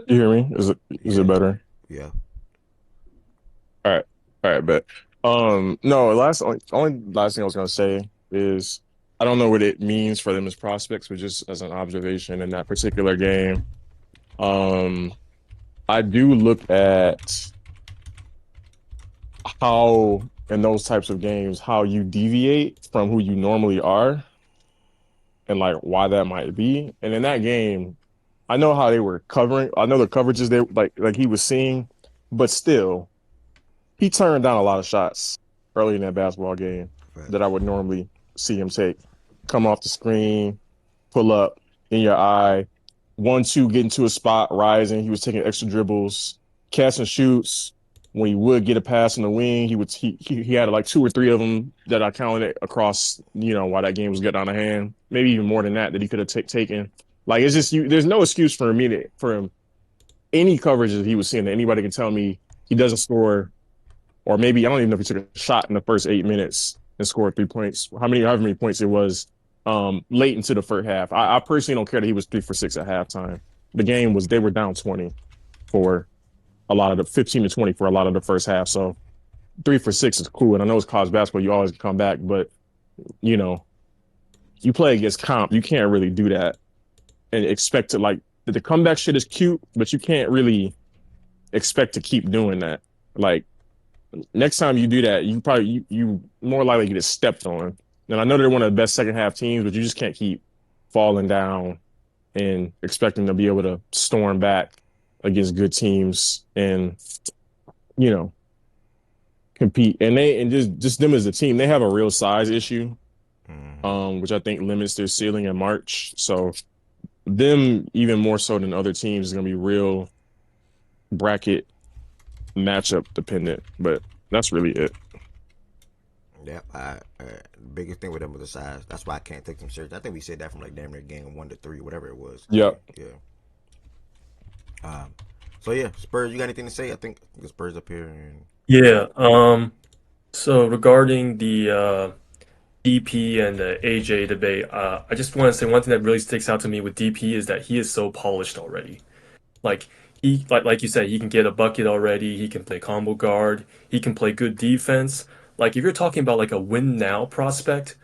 You hear me? Is yeah, it better? yeah. All right. All right, bet. No, only last thing I was gonna say is I don't know what it means for them as prospects, but just as an observation in that particular game, um, I do look at how in those types of games, how you deviate from who you normally are and like why that might be. And in that game, I know how they were covering. I know the coverages they like he was seeing, but still, he turned down a lot of shots early in that basketball game that I Facts. would normally see him take. Come off the screen, pull up in your eye, 1-2, get into a spot, rising. He was taking extra dribbles, catch and shoots. When he would get a pass in the wing, he had like two or three of them that I counted across, while that game was getting out of hand. Maybe even more than that he could have taken. Like it's just there's no excuse for me for him any coverage that he was seeing that anybody can tell me he doesn't score, or maybe I don't even know if he took a shot in the first 8 minutes and scored 3 points. However many points it was late into the first half. I personally don't care that he was 3 for 6 at halftime. The game was they were down 20 for a lot of the 15 to 20 for a lot of the first half. So 3 for 6 is cool. And I know it's college basketball, you always come back, but you know, you play against comp, you can't really do that and expect to like the comeback shit is cute, but you can't really expect to keep doing that. Like next time you do that, you more likely get stepped on. And I know they're one of the best second half teams, but you just can't keep falling down and expecting to be able to storm back against good teams and you know compete. And just them as a team, they have a real size issue, Mm-hmm. which I think limits their ceiling in March. So them even more so than other teams is gonna be real bracket matchup dependent. But that's really it. Yeah, the biggest thing with them was the size. That's why I can't take them serious. I think we said that from like damn near game 1 to 3, whatever it was. Yep. Yeah. So yeah, Spurs. You got anything to say? I think the Spurs up here, and Yeah. So regarding the DP and the AJ debate, I just want to say one thing that really sticks out to me with DP is that he is so polished already. Like like you said, he can get a bucket already. He can play combo guard. He can play good defense. Like if you're talking about like a win now prospect,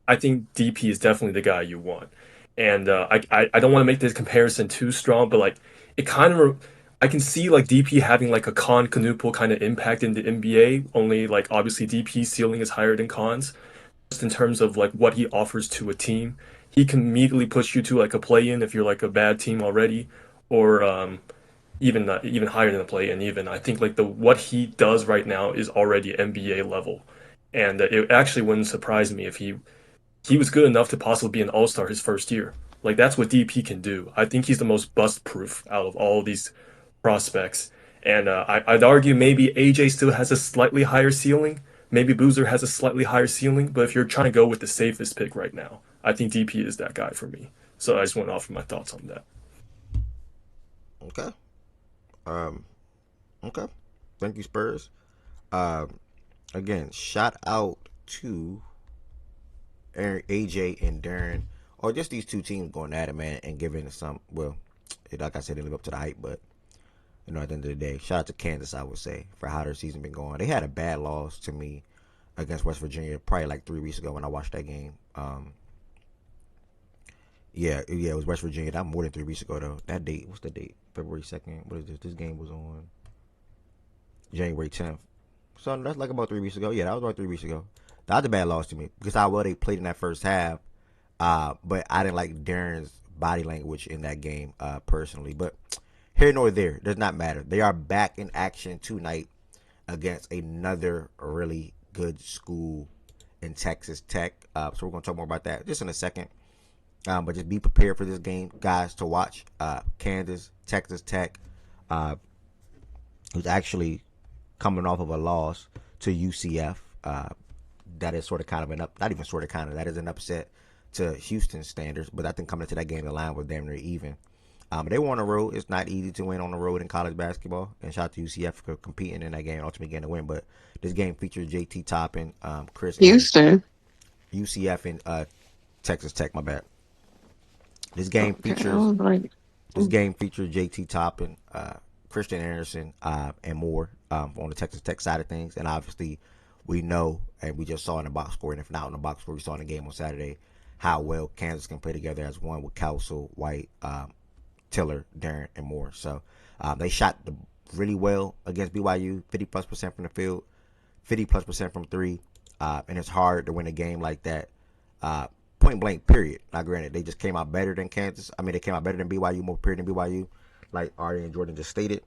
I think DP is definitely the guy you want. And I don't want to make this comparison too strong, but like it kind of I can see like DP having like a Con Canoodle kind of impact in the NBA. Only like obviously DP ceiling is higher than Con's, just in terms of like what he offers to a team. He can immediately push you to like a play-in if you're like a bad team already, or even higher than a play-in. Even I think like the what he does right now is already NBA level, and it actually wouldn't surprise me if he was good enough to possibly be an all-star his first year. Like that's what DP can do. I think he's the most bust-proof out of all of these prospects. And I'd argue maybe AJ still has a slightly higher ceiling. Maybe Boozer has a slightly higher ceiling. But if you're trying to go with the safest pick right now, I think DP is that guy for me. So I just want to offer my thoughts on that. Okay. Um. Okay. Thank you, Spurs. Um. Again, shout out to Aaron, AJ and Darren, or just these two teams going at it, man, and giving some. Well, like I said, they live up to the hype, but at the end of the day, shout out to Kansas, I would say, for how their season been going. They had a bad loss to me against West Virginia probably like 3 weeks ago when I watched that game. Yeah, it was West Virginia. That more than 3 weeks ago though. That date, what's the date? February 2nd. What is this? This game was on January 10th. So that's like about 3 weeks ago. Yeah, that was about 3 weeks ago. That was a bad loss to me because how well they played in that first half. But I didn't like Darren's body language in that game personally. But here nor there, does not matter. They are back in action tonight against another really good school in Texas Tech. So we're going to talk more about that just in a second. But just be prepared for this game, guys, to watch. Kansas, Texas Tech, who's actually coming off of a loss to UCF. That is sort of kind of not even sort of kind of, that is an upset to Houston standards. But I think coming into that game, the line was damn near even. They were on the road. It's not easy to win on the road in college basketball. And shout out to UCF for competing in that game and ultimately getting the win. But this game features JT Toppin, Chris Houston. UCF and Texas Tech, my bad. This game Okay, I features was like, JT Toppin, Christian Anderson, and more on the Texas Tech side of things. And obviously, we know, and we just saw in the box score, and if not in the box score, we saw in the game on Saturday, how well Kansas can play together as one with Council, White, Tiller, Darren, and more. So they shot really well against BYU, 50+% from the field, 50+% from three, and it's hard to win a game like that. Point blank, period. Now, granted, they just came out better than Kansas. I mean, they came out better than BYU, more period than BYU, like Ari and Jordan just stated,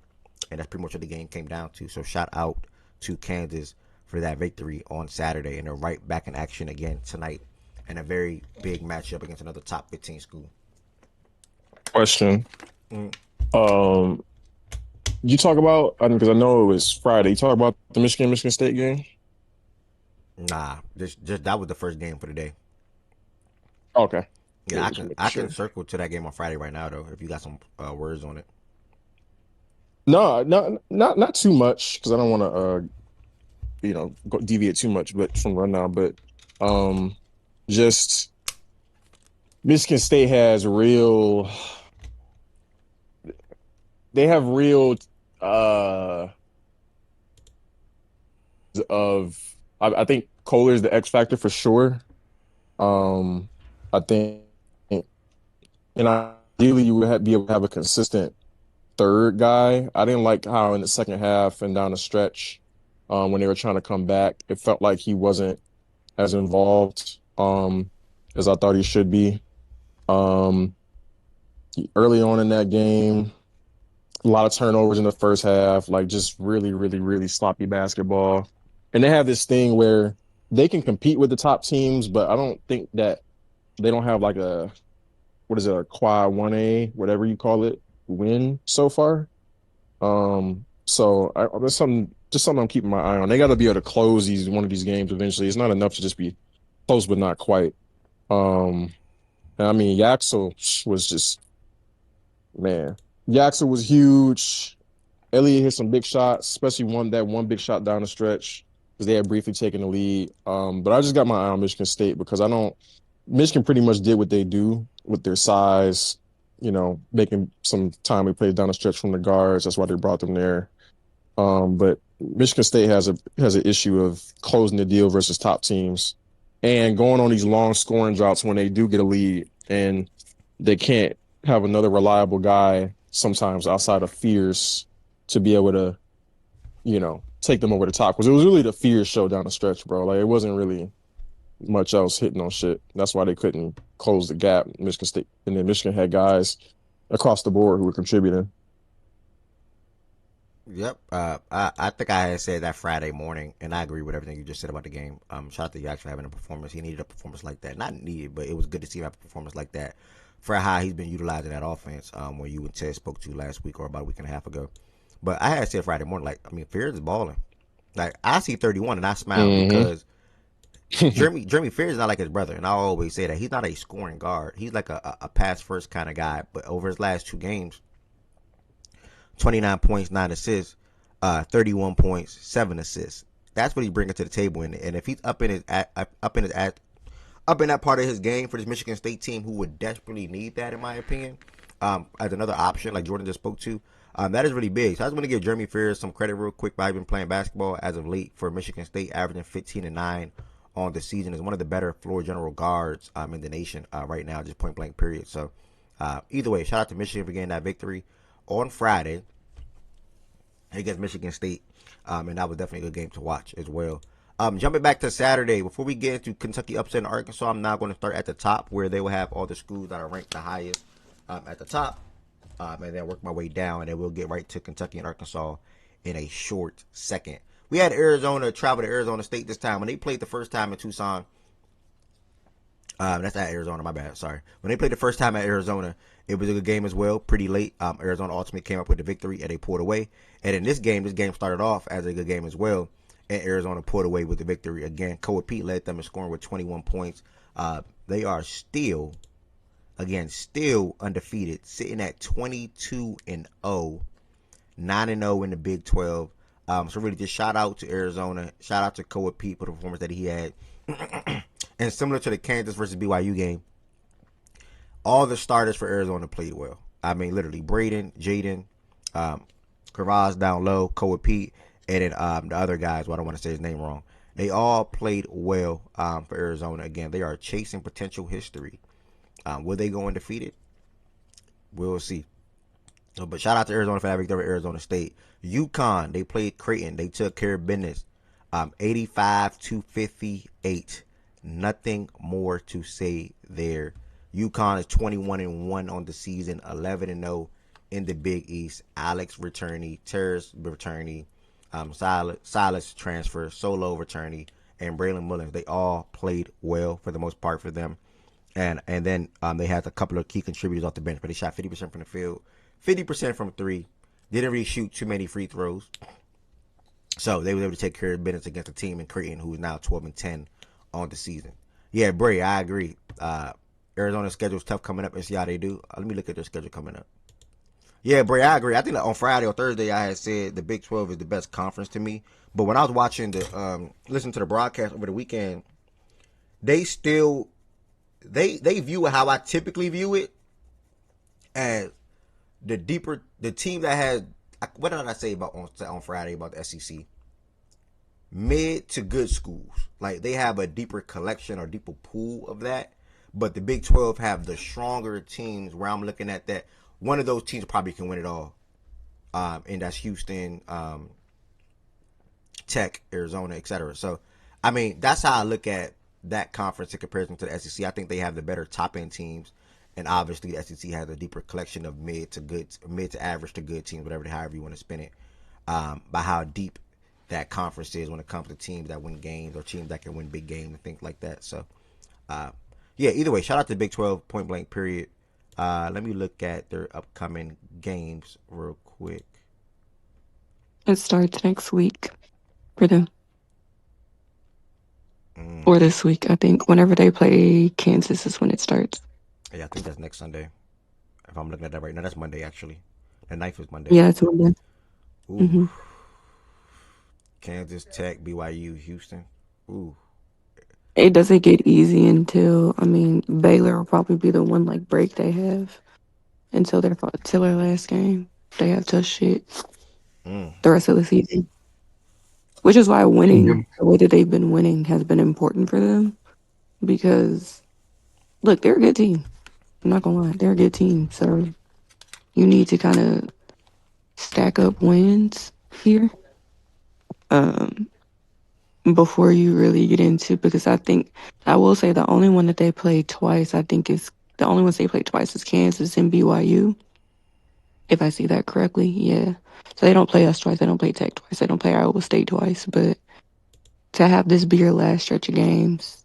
and that's pretty much what the game came down to. So shout out to Kansas for that victory on Saturday, and they're right back in action again tonight in a very big matchup against another top 15 school. Question. You talk about, because I know it was Friday. You talk about the Michigan State game. Nah, just that was the first game for the day. Okay. Yeah, I can circle to that game on Friday right now though, if you got some words on it. No, not too much because I don't want to deviate too much, but from rundown. But just Michigan State has real. They have real I think Kohler's the X factor for sure. I think, and ideally you would be able to have a consistent third guy. I didn't like how in the second half and down the stretch, when they were trying to come back, it felt like he wasn't as involved as I thought he should be. Early on in that game, a lot of turnovers in the first half, like just really, really, really sloppy basketball. And they have this thing where they can compete with the top teams, but I don't think that they don't have like a quad 1A, whatever you call it, win so far. So there's something I'm keeping my eye on. They got to be able to close one of these games eventually. It's not enough to just be close, but not quite. And I mean, Yaxel was just, man. Yaxel was huge. Elliott hit some big shots, especially one big shot down the stretch because they had briefly taken the lead. But I just got my eye on Michigan State because Michigan pretty much did what they do with their size, making some timely plays down the stretch from the guards. That's why they brought them there. But Michigan State has an issue of closing the deal versus top teams and going on these long scoring droughts when they do get a lead and they can't have another reliable guy sometimes outside of Fierce to be able to, take them over the top. Because it was really the Fierce show down the stretch, bro. Like, it wasn't really much else hitting on shit. That's why they couldn't close the gap. Michigan State, and then Michigan had guys across the board who were contributing. Yep. I think I had said that Friday morning, and I agree with everything you just said about the game. Shout out to Yax for having a performance. He needed a performance like that. Not needed, but it was good to see him have a performance like that for how he's been utilizing that offense when you and Ted spoke to last week or about a week and a half ago. But I had said Friday morning, like, I mean, Fears is balling. Like, I see 31 and I smile Mm-hmm. because Jeremy Fears is not like his brother, and I always say that he's not a scoring guard. He's like a pass first kind of guy. But over his last 2 games, 29 points, 9 assists, 31 points, 7 assists. That's what he's bringing to the table, and if he's up in that part of his game for this Michigan State team, who would desperately need that, in my opinion, as another option, like Jordan just spoke to, that is really big. So I just want to give Jeremy Fears some credit real quick by been playing basketball as of late for Michigan State, averaging 15 and 9 on the season. Is one of the better floor general guards in the nation right now, just point blank period. So either way, shout out to Michigan for getting that victory on Friday against Michigan State, and that was definitely a good game to watch as well. Jumping back to Saturday, before we get into Kentucky upset in Arkansas, I'm now going to start at the top where they will have all the schools that are ranked the highest at the top, and then work my way down, and then we'll get right to Kentucky and Arkansas in a short second. We had Arizona travel to Arizona State this time. When they played the first time in Tucson, that's at Arizona, my bad, sorry. When they played the first time at Arizona, it was a good game as well, pretty late. Arizona ultimately came up with the victory, and they pulled away. And in this game started off as a good game as well, and Arizona pulled away with the victory. Again, Koa Pete led them in scoring with 21 points. They are still undefeated, sitting at 22-0, 9-0 in the Big 12. So really just shout out to Arizona. Shout out to Koa Pete for the performance that he had. And similar to the Kansas versus BYU game, all the starters for Arizona played well. I mean, literally, Braden, Jaden, Kravaz down low, Koa Pete, and then the other guys, well, I don't want to say his name wrong. They all played well for Arizona. Again, they are chasing potential history. Will they go undefeated? We'll see. But shout out to Arizona for that victory over Arizona State. UConn, they played Creighton. They took care of business. 85-58. Nothing more to say there. UConn is 21-1 on the season, 11-0 in the Big East. Alex returnee, Terrace returnee, Silas transfer, Solo returnee, and Braylon Mullins. They all played well for the most part for them. And then they had a couple of key contributors off the bench, but they shot 50% from the field, 50% from three. Didn't really shoot too many free throws. So they were able to take care of business against a team in Creighton who is now 12-10 on the season. Yeah, Bray, I agree. Arizona's schedule is tough coming up and see how they do. Let me look at their schedule coming up. Yeah, Bray, I agree. I think that on Friday or Thursday I had said the Big 12 is the best conference to me. But when I was watching listen to the broadcast over the weekend, they still they view it how I typically view it, as the team that has, what did I say about on Friday about the SEC? Mid to good schools. Like, they have a deeper collection or deeper pool of that. But the Big 12 have the stronger teams where I'm looking at that. One of those teams probably can win it all. And that's Houston, Tech, Arizona, etc. So, I mean, that's how I look at that conference in comparison to the SEC. I think they have the better top end teams, and obviously the SEC has a deeper collection of mid to average to good teams, however you want to spin it. By how deep that conference is when it comes to teams that win games or teams that can win big games and things like that. So, yeah, either way, shout out to the Big 12 point blank period. Let me look at their upcoming games real quick. It starts next week for them. Or this week, I think. Whenever they play Kansas is when it starts. Yeah, I think that's next Sunday. If I'm looking at that right now, that's Monday actually. The 9th is Monday. Yeah, it's Monday. Ooh. Mm-hmm. Kansas, Tech, BYU, Houston. Ooh. It doesn't get easy until, I mean, Baylor will probably be the one like break they have until their last game. They have tough shit the rest of the season. Which is why winning the way that they've been winning has been important for them. Because, look, they're a good team. I'm not gonna lie, they're a good team. So you need to kind of stack up wins here before you really get into, because I will say the only one that they played twice, the only ones they played twice is Kansas and BYU. If I see that correctly, yeah. So they don't play us twice. They don't play Tech twice. They don't play Iowa State twice. But to have this be your last stretch of games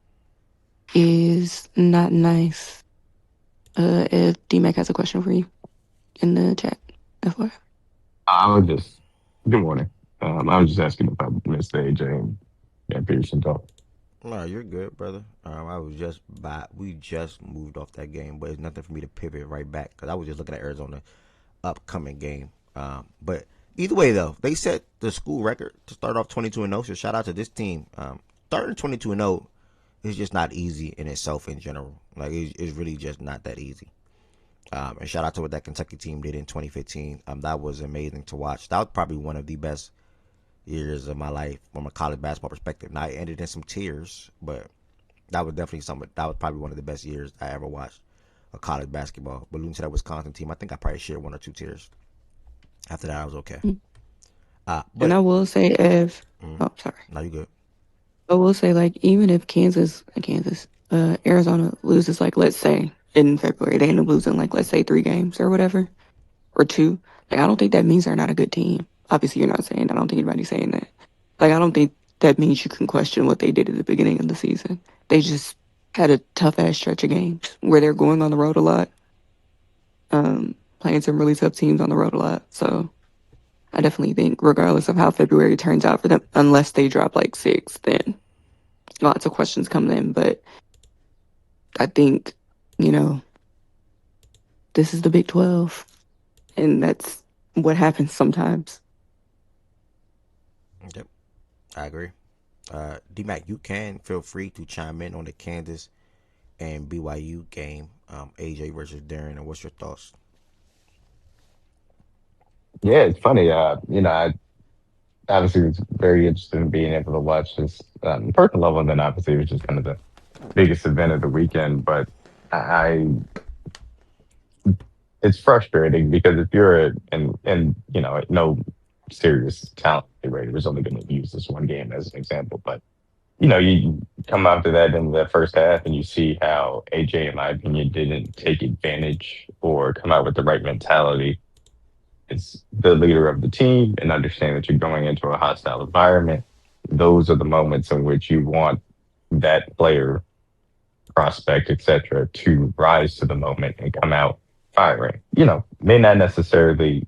is not nice. If D-Mac has a question for you in the chat, FYI. I would just Good morning. I was just asking if I missed the AJ and Peterson talk. No, you're good, brother. I was just we just moved off that game, but it's nothing for me to pivot right back because I was just looking at Arizona upcoming game. But either way, though, they set the school record to start off 22-0. So shout out to this team. Starting 22-0 is just not easy in itself in general. Like it's really just not that easy. And shout out to what that Kentucky team did in 2015. That was amazing to watch. That was probably one of the best years of my life from a college basketball perspective. Now it ended in some tears, but that was definitely something. That was probably one of the best years I ever watched of college basketball. But losing to that Wisconsin team, I think I probably shared one or two tears. After that, I was okay. And But I will say if, oh, sorry. now you good. I will say, like, even if Arizona loses, like, let's say in February, they end up losing, like, let's say 3 games or whatever, or two. Like, I don't think that means they're not a good team. Obviously, you're not saying that. I don't think anybody's saying that. Like, I don't think that means you can question what they did at the beginning of the season. They just had a tough ass stretch of games where they're going on the road a lot, playing some really tough teams on the road a lot. So I definitely think, regardless of how February turns out for them, unless they drop like 6, then lots of questions come in. But I think, you know, this is the Big 12, and that's what happens sometimes. Yep, I agree. D Mac, you can feel free to chime in on the Kansas and BYU game, AJ versus Darren, and what's your thoughts? Yeah, it's funny. I obviously was very interested in being able to watch this personal level, and then obviously it was just kind of the biggest event of the weekend. But I, it's frustrating because if you're and no serious talent, right, was only going to use this one game as an example, but you come after that in the first half and you see how AJ, in my opinion, didn't take advantage or come out with the right mentality as the leader of the team and understand that you're going into a hostile environment. Those are the moments in which you want that player, prospect, etc., to rise to the moment and come out firing. May not necessarily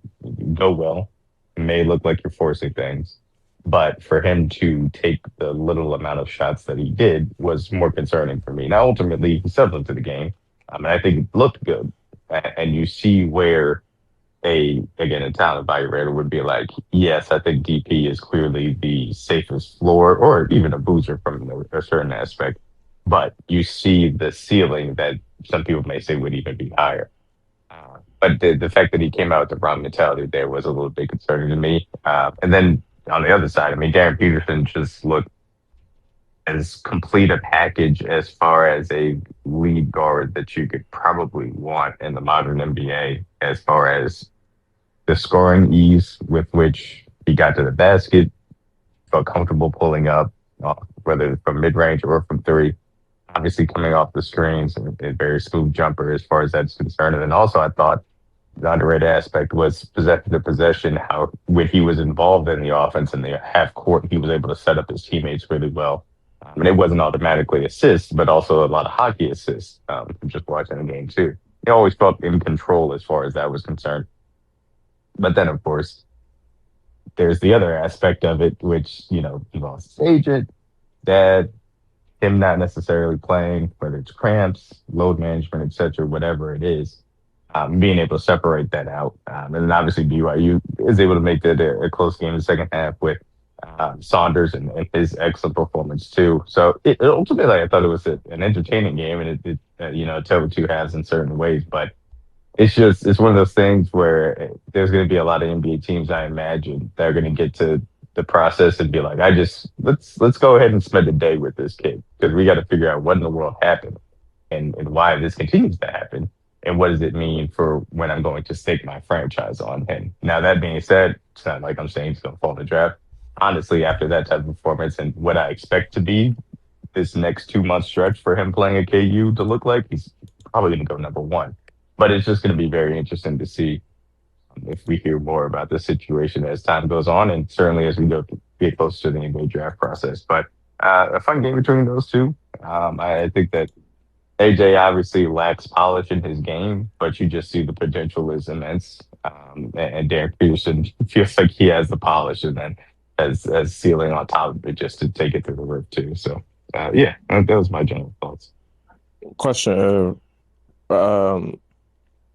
go well, it may look like you're forcing things, but for him to take the little amount of shots that he did was more concerning for me. Now, ultimately, he settled into the game. And I think it looked good. And you see where a talent evaluator would be like, yes, I think DP is clearly the safest floor or even a boozer from a certain aspect. But you see the ceiling that some people may say would even be higher. But the fact that he came out with the wrong mentality there was a little bit concerning to me. And then on the other side, I mean, Darren Peterson just looked as complete a package as far as a lead guard that you could probably want in the modern NBA as far as the scoring ease with which he got to the basket, felt comfortable pulling up, whether from mid range or from three. Obviously, coming off the screens and a very smooth jumper as far as that's concerned. And then also, I thought the underrated aspect was possession to possession, how when he was involved in the offense in the half court, he was able to set up his teammates really well. And it wasn't automatically assists, but also a lot of hockey assists. Just watching the game too, he always felt in control as far as that was concerned. But then, of course, there's the other aspect of it, which, he lost his agent, dad, him not necessarily playing, whether it's cramps, load management, etc., whatever it is, being able to separate that out. And then obviously BYU is able to make that a close game in the second half with Saunders and his excellent performance too. So ultimately, I thought it was an entertaining game, and it tale of two halves in certain ways, but it's one of those things where there's going to be a lot of NBA teams, I imagine, that are going to get to the process and be like, let's go ahead and spend a day with this kid because we got to figure out what in the world happened and why this continues to happen and what does it mean for when I'm going to stake my franchise on him. Now that being said, it's not like I'm saying he's going to fall in the draft. Honestly, after that type of performance and what I expect to be this next 2 month stretch for him playing at KU to look like, he's probably going to go number one. But it's just going to be very interesting to see if we hear more about the situation as time goes on, and certainly as we get closer to the NBA draft process. But a fun game between those two. I think that AJ obviously lacks polish in his game, but you just see the potential is immense. and Darren Peterson feels like he has the polish and then has ceiling on top of it just to take it through the roof too. So yeah, that was my general thoughts. Question: um,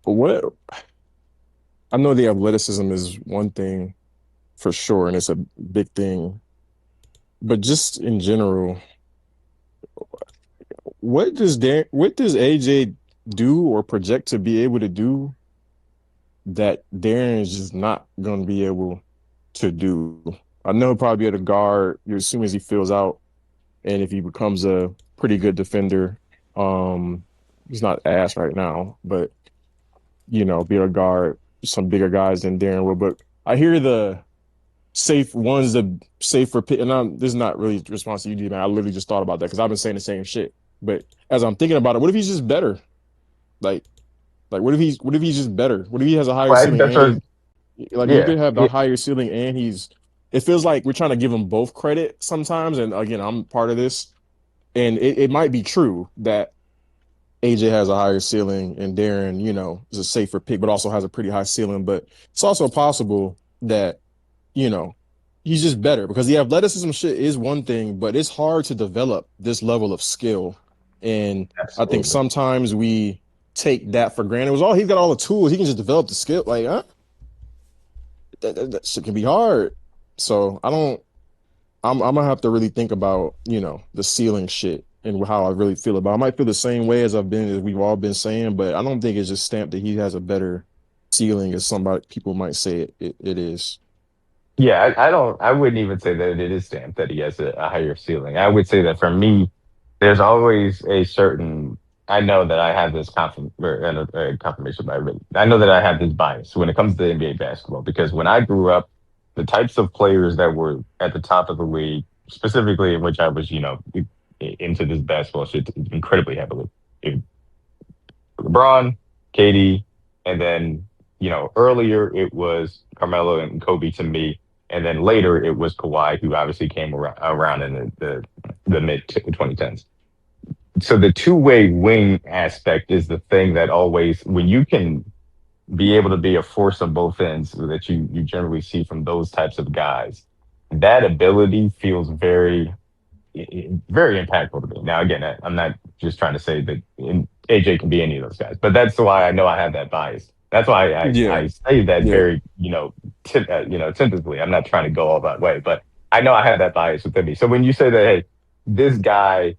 what I know the athleticism is one thing for sure, and it's a big thing. But just in general, what does AJ do or project to be able to do that Darren is just not going to be able to do? I know he'll probably be able to guard as soon as he fills out, and if he becomes a pretty good defender, he's not ass right now, but be able to guard some bigger guys than Darren will. But I hear the safe ones, the safer pick, and this is not really a response to you, D, man. I literally just thought about that because I've been saying the same shit. But as I'm thinking about it, what if he's just better? Like, what if he's just better? What if he has a higher Well, I think ceiling that's and what. he Yeah, could have the yeah, higher ceiling and it feels like we're trying to give him both credit sometimes. And again, I'm part of this. And it might be true that AJ has a higher ceiling and Darren, is a safer pick, but also has a pretty high ceiling. But it's also possible that, you know, he's just better because the athleticism shit is one thing, but it's hard to develop this level of skill. And I think absolutely. sometimes we take that for granted. It was all he's got all the tools. He can just develop the skill. Like, that shit can be hard. So I'm gonna have to really think about, the ceiling shit and how I really feel about it. I might feel the same way as we've all been saying, but I don't think it's just stamped that he has a better ceiling as people might say it is. Yeah, I don't. I wouldn't even say that it is stamped that he has a higher ceiling. I would say that for me, there's always a certain. I know that I have this confirmation, but I know that I have this bias when it comes to NBA basketball because when I grew up, the types of players that were at the top of the league, specifically in which I was, into this basketball shit incredibly heavily. LeBron, KD, and then earlier it was Carmelo and Kobe to me, and then later it was Kawhi, who obviously came around in the mid 2010s. So the two-way wing aspect is the thing that always, when you can be able to be a force on both ends that you generally see from those types of guys, that ability feels very impactful to me. Now, again, I'm not just trying to say that AJ can be any of those guys, but that's why I know I have that bias. That's why Yeah, I say that yeah. very, tentatively. I'm not trying to go all that way, but I know I have that bias within me. So when you say that, hey, this guy,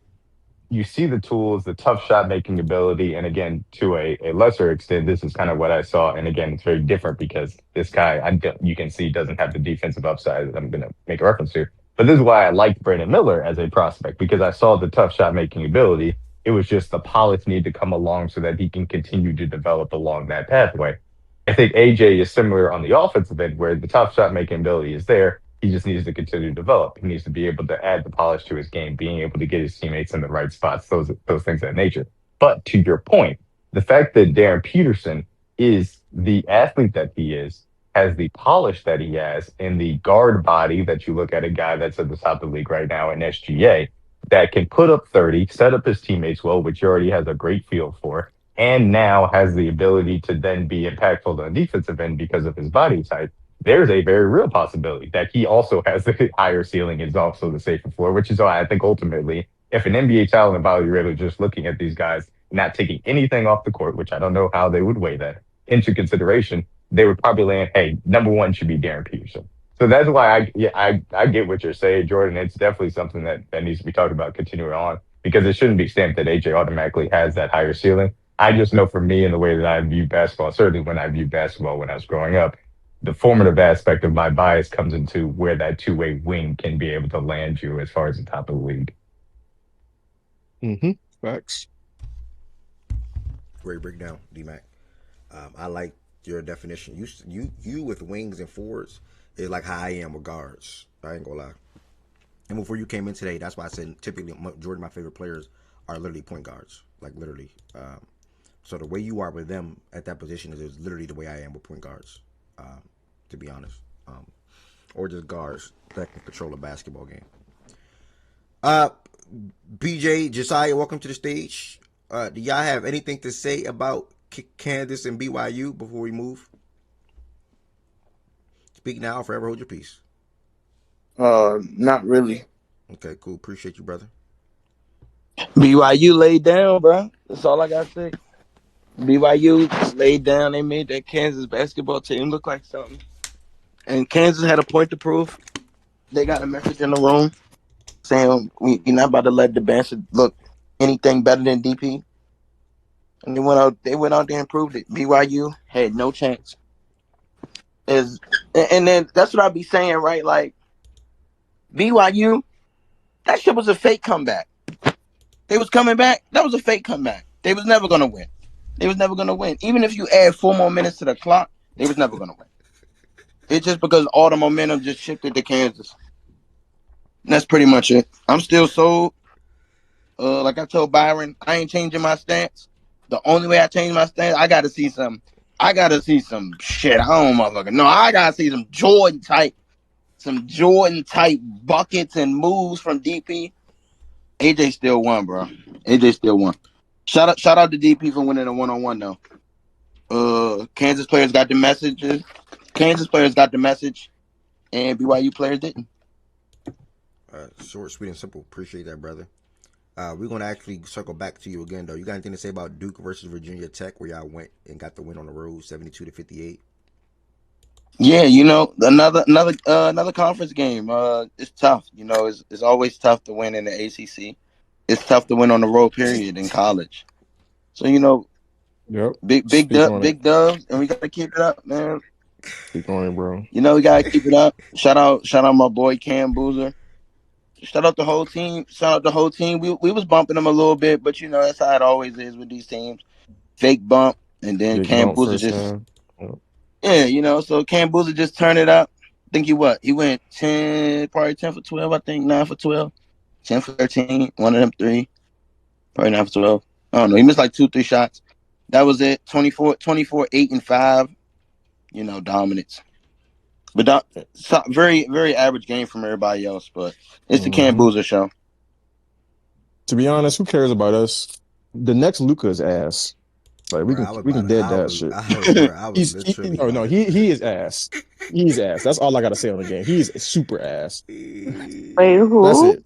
you see the tools, the tough shot making ability, and again, to a lesser extent, this is kind of what I saw. And again, it's very different because this guy, you can see, doesn't have the defensive upside that I'm going to make a reference to. But this is why I liked Brandon Miller as a prospect because I saw the tough shot making ability. It was just the polish need to come along so that he can continue to develop along that pathway. I think AJ is similar on the offensive end, where the tough shot making ability is there. He just needs to continue to develop. He needs to be able to add the polish to his game, being able to get his teammates in the right spots, those things of that nature. But to your point, the fact that Darren Peterson is the athlete that he is, has the polish that he has, in the guard body that you look at a guy that's at the top of the league right now in SGA that can put up 30, set up his teammates well, which he already has a great feel for, and now has the ability to then be impactful on the defensive end because of his body type, there's a very real possibility that he also has the higher ceiling and is also the safer floor, which is why I think ultimately, if an NBA talent evaluator just looking at these guys, not taking anything off the court, which I don't know how they would weigh that into consideration, they would probably land, hey, number one should be Darren Peterson. So that's why I get what you're saying, Jordan. It's definitely something that needs to be talked about continuing on because it shouldn't be stamped that AJ automatically has that higher ceiling. I just know for me and the way that I view basketball, certainly when I viewed basketball when I was growing up, the formative aspect of my bias comes into where that two-way wing can be able to land you as far as the top of the league. Facts. Great breakdown, D-Mac. I like your definition. You with wings and forwards is like how I am with guards. I ain't gonna lie. And before you came in today, that's why I said typically majority of my favorite players are literally point guards, like literally. So the way you are with them at that position is literally the way I am with point guards, to be honest, or just guards that can control a basketball game. BJ, Josiah, welcome to the stage. Do y'all have anything to say about Kansas and BYU before we move? Speak now or forever hold your peace. Not really. Okay, cool. Appreciate you, brother. BYU laid down, bro. That's all I gotta say. BYU laid down. They made that Kansas basketball team look like something. And Kansas had a point to prove. They got a message in the room saying we're not about to let the bench look anything better than DP. And they went out there and proved it. BYU had no chance. And then that's what I be saying, right? Like BYU, that shit was a fake comeback. They was coming back. That was a fake comeback. They was never gonna win. They was never gonna win. Even if you add 4 more minutes to the clock, they was never gonna win. It's just because all the momentum just shifted to Kansas. And that's pretty much it. I'm still sold. Like I told Byron, I ain't changing my stance. The only way I change my stance, I gotta see some shit. I don't motherfucker. No, I gotta see some Jordan type buckets and moves from DP. AJ still won, bro. AJ still won. Shout out to DP for winning a 1-on-1 though. Kansas players got the messages. And BYU players didn't. Short, sweet, and simple. Appreciate that, brother. We're gonna actually circle back to you again, though. You got anything to say about Duke versus Virginia Tech, where y'all went and got the win on the road, 72-58? Yeah, another conference game. It's tough. It's always tough to win in the ACC. It's tough to win on the road. Period in college. So Yep. big dubs, and we gotta keep it up, man. Speak on it, bro. We gotta keep it up. Shout out my boy Cam Boozer. Shout out the whole team. We was bumping them a little bit, but that's how it always is with these teams. Fake bump, and then Big Cam bump Boozer first just time. Yep. yeah, so Cam Boozer just turned it up. I think he went 10, probably 10 for 12. I think 9 for 12, 10 for 13. One of them 3, probably 9 for 12. I don't know. He missed like 2, 3 shots. That was it. 24, 8 and 5. Dominance. But very, very average game from everybody else. But it's the Cam Boozer show. To be honest, who cares about us? The next Luca's ass. Like we can dead that shit. He is ass. He's ass. That's all I gotta say on the game. He's super ass. Wait, who? That's it.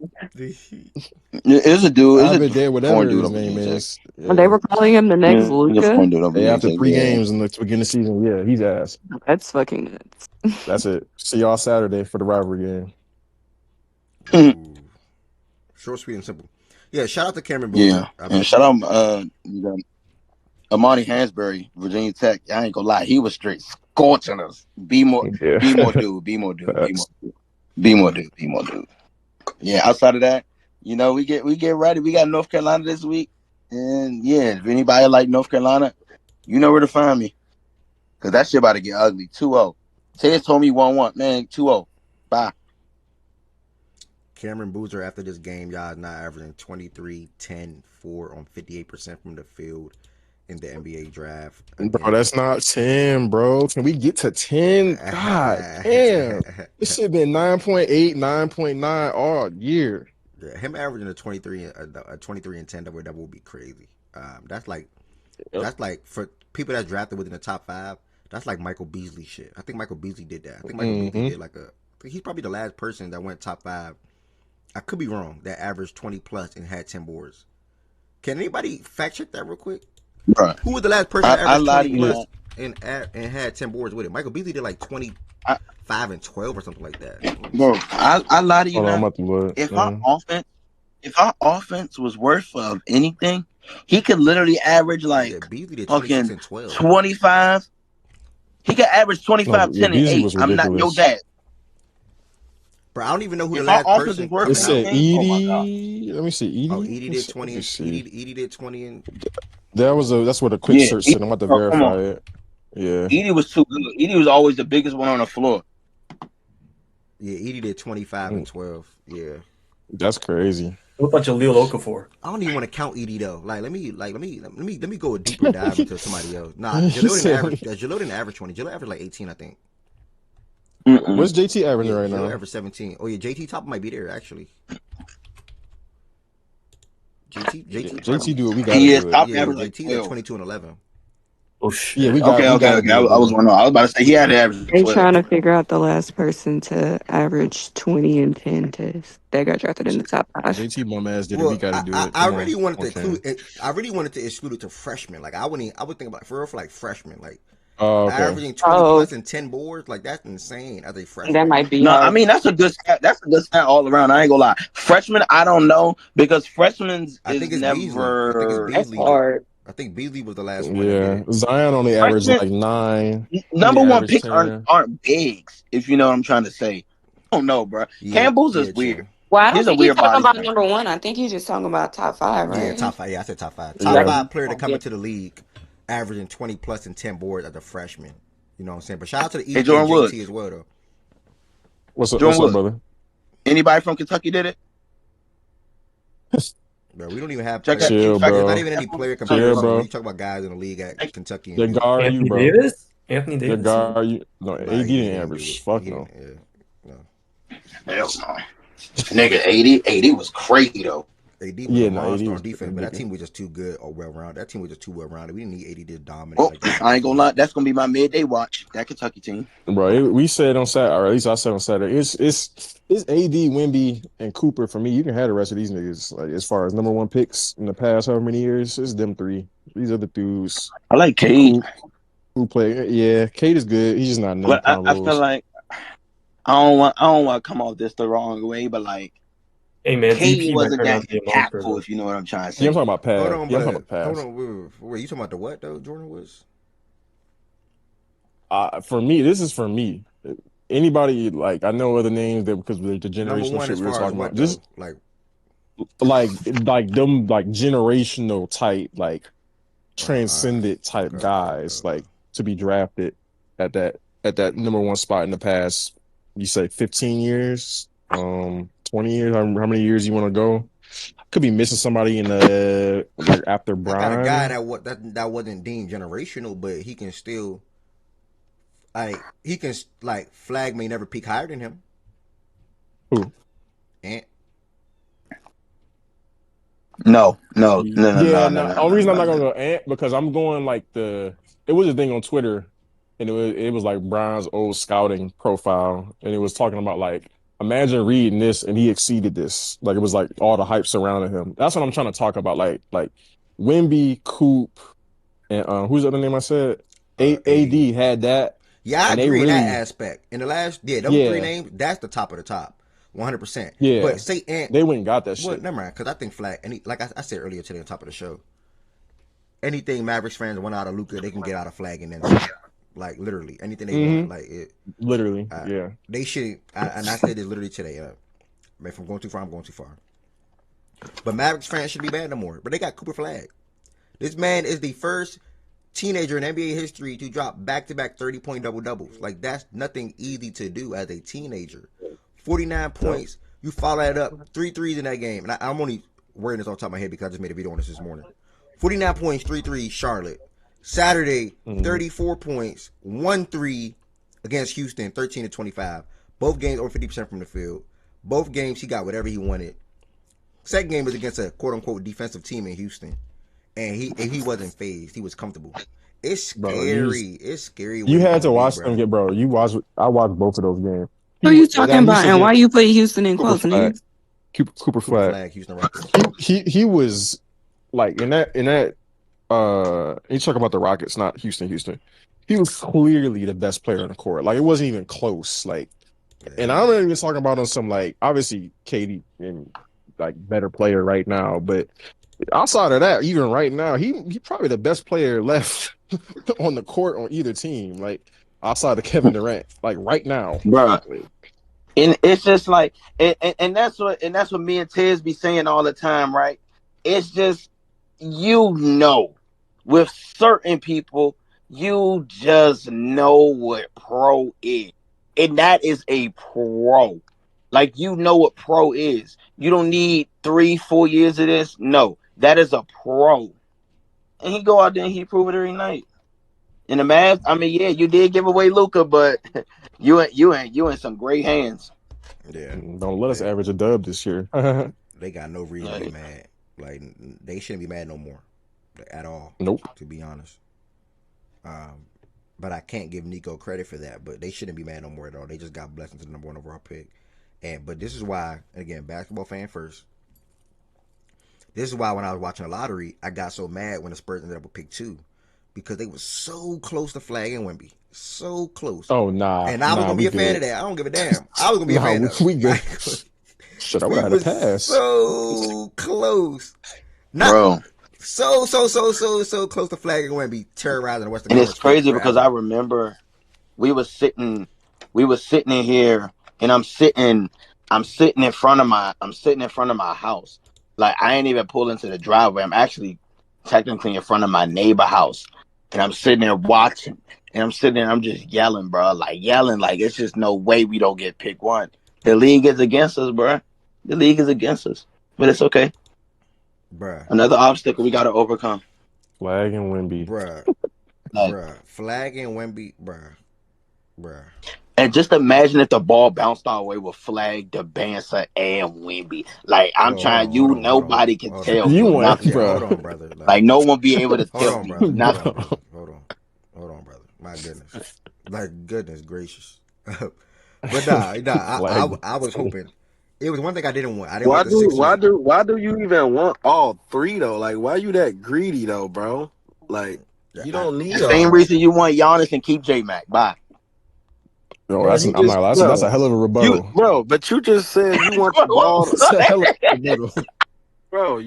It's a dude. It's David Day, whatever his name is. Yeah. They were calling him the next Luca. After 3 games in the beginning of the season, yeah, he's ass. That's fucking nuts. That's it. See y'all Saturday for the rivalry game. Short, sweet, and simple. Yeah, shout out to Cameron Boozer. Yeah, and shout out Amani Hansberry, Virginia Tech. I ain't gonna lie, he was straight scorching us. Be more dude. Yeah, outside of that, we get ready. We got North Carolina this week, and yeah, if anybody like North Carolina, you know where to find me, cause that shit about to get ugly. 2-0. Tez told me 1-1, man. 2-0. Bye. Cameron Boozer, after this game, y'all is now averaging 23, 10, 4 on 58% from the field in the NBA draft. Bro, that's not 10, bro. Can we get to 10? God damn. This shit been 9.8, 9.9 all year. Yeah, him averaging a 23 and 10 double would be crazy. That's like for people that's drafted within the top 5, that's like Michael Beasley shit. I think Michael Beasley did that. I think Michael Beasley did he's probably the last person that went top 5. I could be wrong. That averaged 20 plus and had 10 boards. Can anybody fact check that real quick? Right. Who was the last person that averaged 20 plus and had 10 boards with it? Michael Beasley did like 25 and 12 or something like that. Bro, I lie to you now. If our offense was worth of anything, he could literally average Beasley did 26 and 12. 25. He could average 25, 10, and 8. I'm not your dad. Bro, I don't even know who the last person. It said Edie. Let me see. Edie. Oh, Edie did 20. Edie did 20 and. That's what a quick search said. I'm about to verify it. Yeah. Edie was too good. Edie was always the biggest one on the floor. Yeah, Edie did 25 and 12. Yeah. That's crazy. What about Jaleel Okafor? I don't even want to count Edie though. Let me go a deeper dive into somebody else. Nah, Jaleel didn't average 20. Jaleel averaged like 18, I think. What's JT averaging right now? Average 17. Oh yeah, JT top might be there actually. JT do what we got. He is top average. JT at 22 and 11. Oh Yeah, shit. we Okay. got to do I it, was brother. wondering. I was about to say he had to average They 12. trying to figure out the last person to average 20 and 10 test. They got drafted in the top 5. JT bum ass did it. We Well, got to do it. I Come really on, wanted to Cam. include it. I really wanted to exclude it to freshmen. Like I would think about for real for like freshmen, like Oh, okay. averaging 20 Oh, plus and 10 boards. Like that's insane as a that freshman. might be No, I hard. mean that's a good stat. That's a good stat all around. I ain't gonna lie. Freshman, I don't know because freshmen I is think it's Beasley. I think it's never That's Beasley. hard. I think Beasley was the last one to get Yeah, it. Zion only averaged freshman. like 9. He Number one averaged picks 10. aren't bigs. If you know what I'm trying to say. I don't know, bro. Yeah, Campbell's yeah, is weird. Chin. Well, I don't He's a think he's weird talking body about type. number 1. I think he's just talking about top 5, Yeah, right? top 5. Yeah, I said top 5. Top Yeah. 5 player to come Yeah. into the league, averaging 20 plus and 10 boards as a freshman. You know what I'm saying? But shout out to the Hey, EJ and Jordan JT Woods. as well, though. What's up? Jordan What's up, Woods. brother? Anybody from Kentucky did it? Bro, we don't even have Check players. that. Chill, Check There's bro. not even that. any player Chill, comparisons when bro. you talk about guys in the league at Kentucky and The Duke. guard you, Anthony bro. Davis? Anthony The Davis? guard you. No, Nah, AD he didn't didn't do average. it. Fuck He no. didn't. Yeah, no. Hell no. Nigga, 80 was crazy though. AD was a Yeah, no, AD monster was on defense, but that nigga. team was just too good or well rounded. That team was just too well rounded. We didn't need AD to dominate Oh, like that. I ain't gonna lie. That's gonna be my midday watch. That Kentucky team. Bro, we said on Saturday, or at least I said on Saturday, it's AD, Wemby, and Cooper for me. You can have the rest of these niggas. Like as far as number 1 picks in the past however many years, it's them 3. These other dudes I like Cade, who play. Yeah, Kate is good. He's just not in them but I feel combos. like I don't want to come off this the wrong way, but like Hey man, Cade DP might wasn't turn that out to be a monster impactful. though. If you know what I'm trying to Yeah, I'm say. talking about Hold pass. on, Yeah, I'm but talking about hold pass. on. Wait, you talking about the what though? Jordan was. For me, this is for me. Anybody like I know other names that because of the Number generational one shit as we were far as talking what about. though? Just like them like generational type like transcendent type guys okay. like to be drafted at that number 1 spot in the past. You say 15 years, 20 years. How many years you want to go? Could be missing somebody in the like after I got a guy Brian. that wasn't deemed generational, but he can still like flag may never peak higher than him. Who? And No. Yeah, no. Only reason I'm not gonna No. go Ant because I'm going like it was a thing on Twitter, and it was like Brian's old scouting profile, and it was talking about like imagine reading this and he exceeded this. Like it was like all the hype surrounding him. That's what I'm trying to talk about. Like Wimby, Coop, and who's the other name I said? AD. AD had that, Yeah, I and they agree in that really aspect. In the last, them three yeah names, that's the top of the top, 100%. yeah But say Ant, they went and got that well, shit. never mind, because I think flag. Like I said earlier today on top of the show, anything Mavericks fans want out of Luka, they can get out of flag and then some. Like literally anything they want. Like it, Literally, yeah. they should. And I said this literally today. If I'm going too far, I'm going too far. But Mavericks fans should be mad no more. But they got Cooper Flag. This man is the first teenager in NBA history to drop back-to-back 30-point double-doubles. Like, that's nothing easy to do as a teenager. 49 points. You follow that up. 3 threes in that game. And I'm only wearing this on top of my head because I just made a video on this morning. 49 points, 3 threes, Charlotte. Saturday, 34 points, 1 3 against Houston, 13-25. Both games over 50% from the field. Both games he got whatever he wanted. Second game was against a quote-unquote defensive team in Houston. And he wasn't phased. He was comfortable. It's scary. It's scary. You had to Be, watch them get, bro. I watched both of those games. Who you talking about, and why you put Houston in Cooper quotes, Flag. nigga? Cooper Flag. Houston Rockets. He was like in that you talk about the Rockets, not Houston. He was clearly the best player on the court. Like it wasn't even close. Like, and I'm not even talking about on some like obviously Katie and like better player right now, but outside of that, even right now, he probably the best player left on the court on either team. Like outside of Kevin Durant, like right now, bro. And it's just like, and that's what me and Tiz be saying all the time, right? It's just with certain people, you just know what pro is, and that is a pro. Like you know what pro is. You don't need 3-4 years of this. No, that is a pro. And he go out there and he prove it every night. In the math, I mean, yeah, you did give away Luka, but you in some great hands. Yeah. Don't let us average a dub this year. They got no reason to be mad. Like they shouldn't be mad no more, at all. Nope. To be honest. But I can't give Nico credit for that. But they shouldn't be mad no more at all. They just got blessed into the number 1 overall pick. But this is why, again, basketball fan first. This is why when I was watching the lottery, I got so mad when the Spurs ended up with pick 2. Because they were so close to flagging Wemby. So close. Oh, nah. And I was going to be a fan of that. I don't give a damn. I was going to be a fan of it. We good. Shit, I would have had a pass. So close. Bro. So close to flagging Wemby, terrorizing the Western And Conference. it's crazy because I remember we were sitting in here, and I'm sitting in front of my house. Like, I ain't even pulled into the driveway. I'm actually technically in front of my neighbor house, and I'm sitting there watching, and I'm just yelling, bro, like it's just no way we don't get pick 1. The league is against us, bro. The league is against us, but it's okay. Bruh. Another obstacle we got to overcome. Flag and Wemby. Bruh. Flag and Wemby. Bruh. And just imagine if the ball bounced our way with Flag, DeBansa, and Wimby. Like, nobody can tell you me nothing. Hold on, brother. Like, no one be able to tell me brother. nothing. Hold on, brother. My goodness. Like, goodness gracious. But I was hoping. It was one thing I didn't want. I didn't want the Sixers. Why do you even want all 3 though? Like, why you that greedy though, bro? Like, you don't need the same reason you want Giannis and keep J-Mac. Bye. No, that's a hell of a rebuttal. Bro, but you just said you want the ball. That's a hell of a rebuttal. Bro,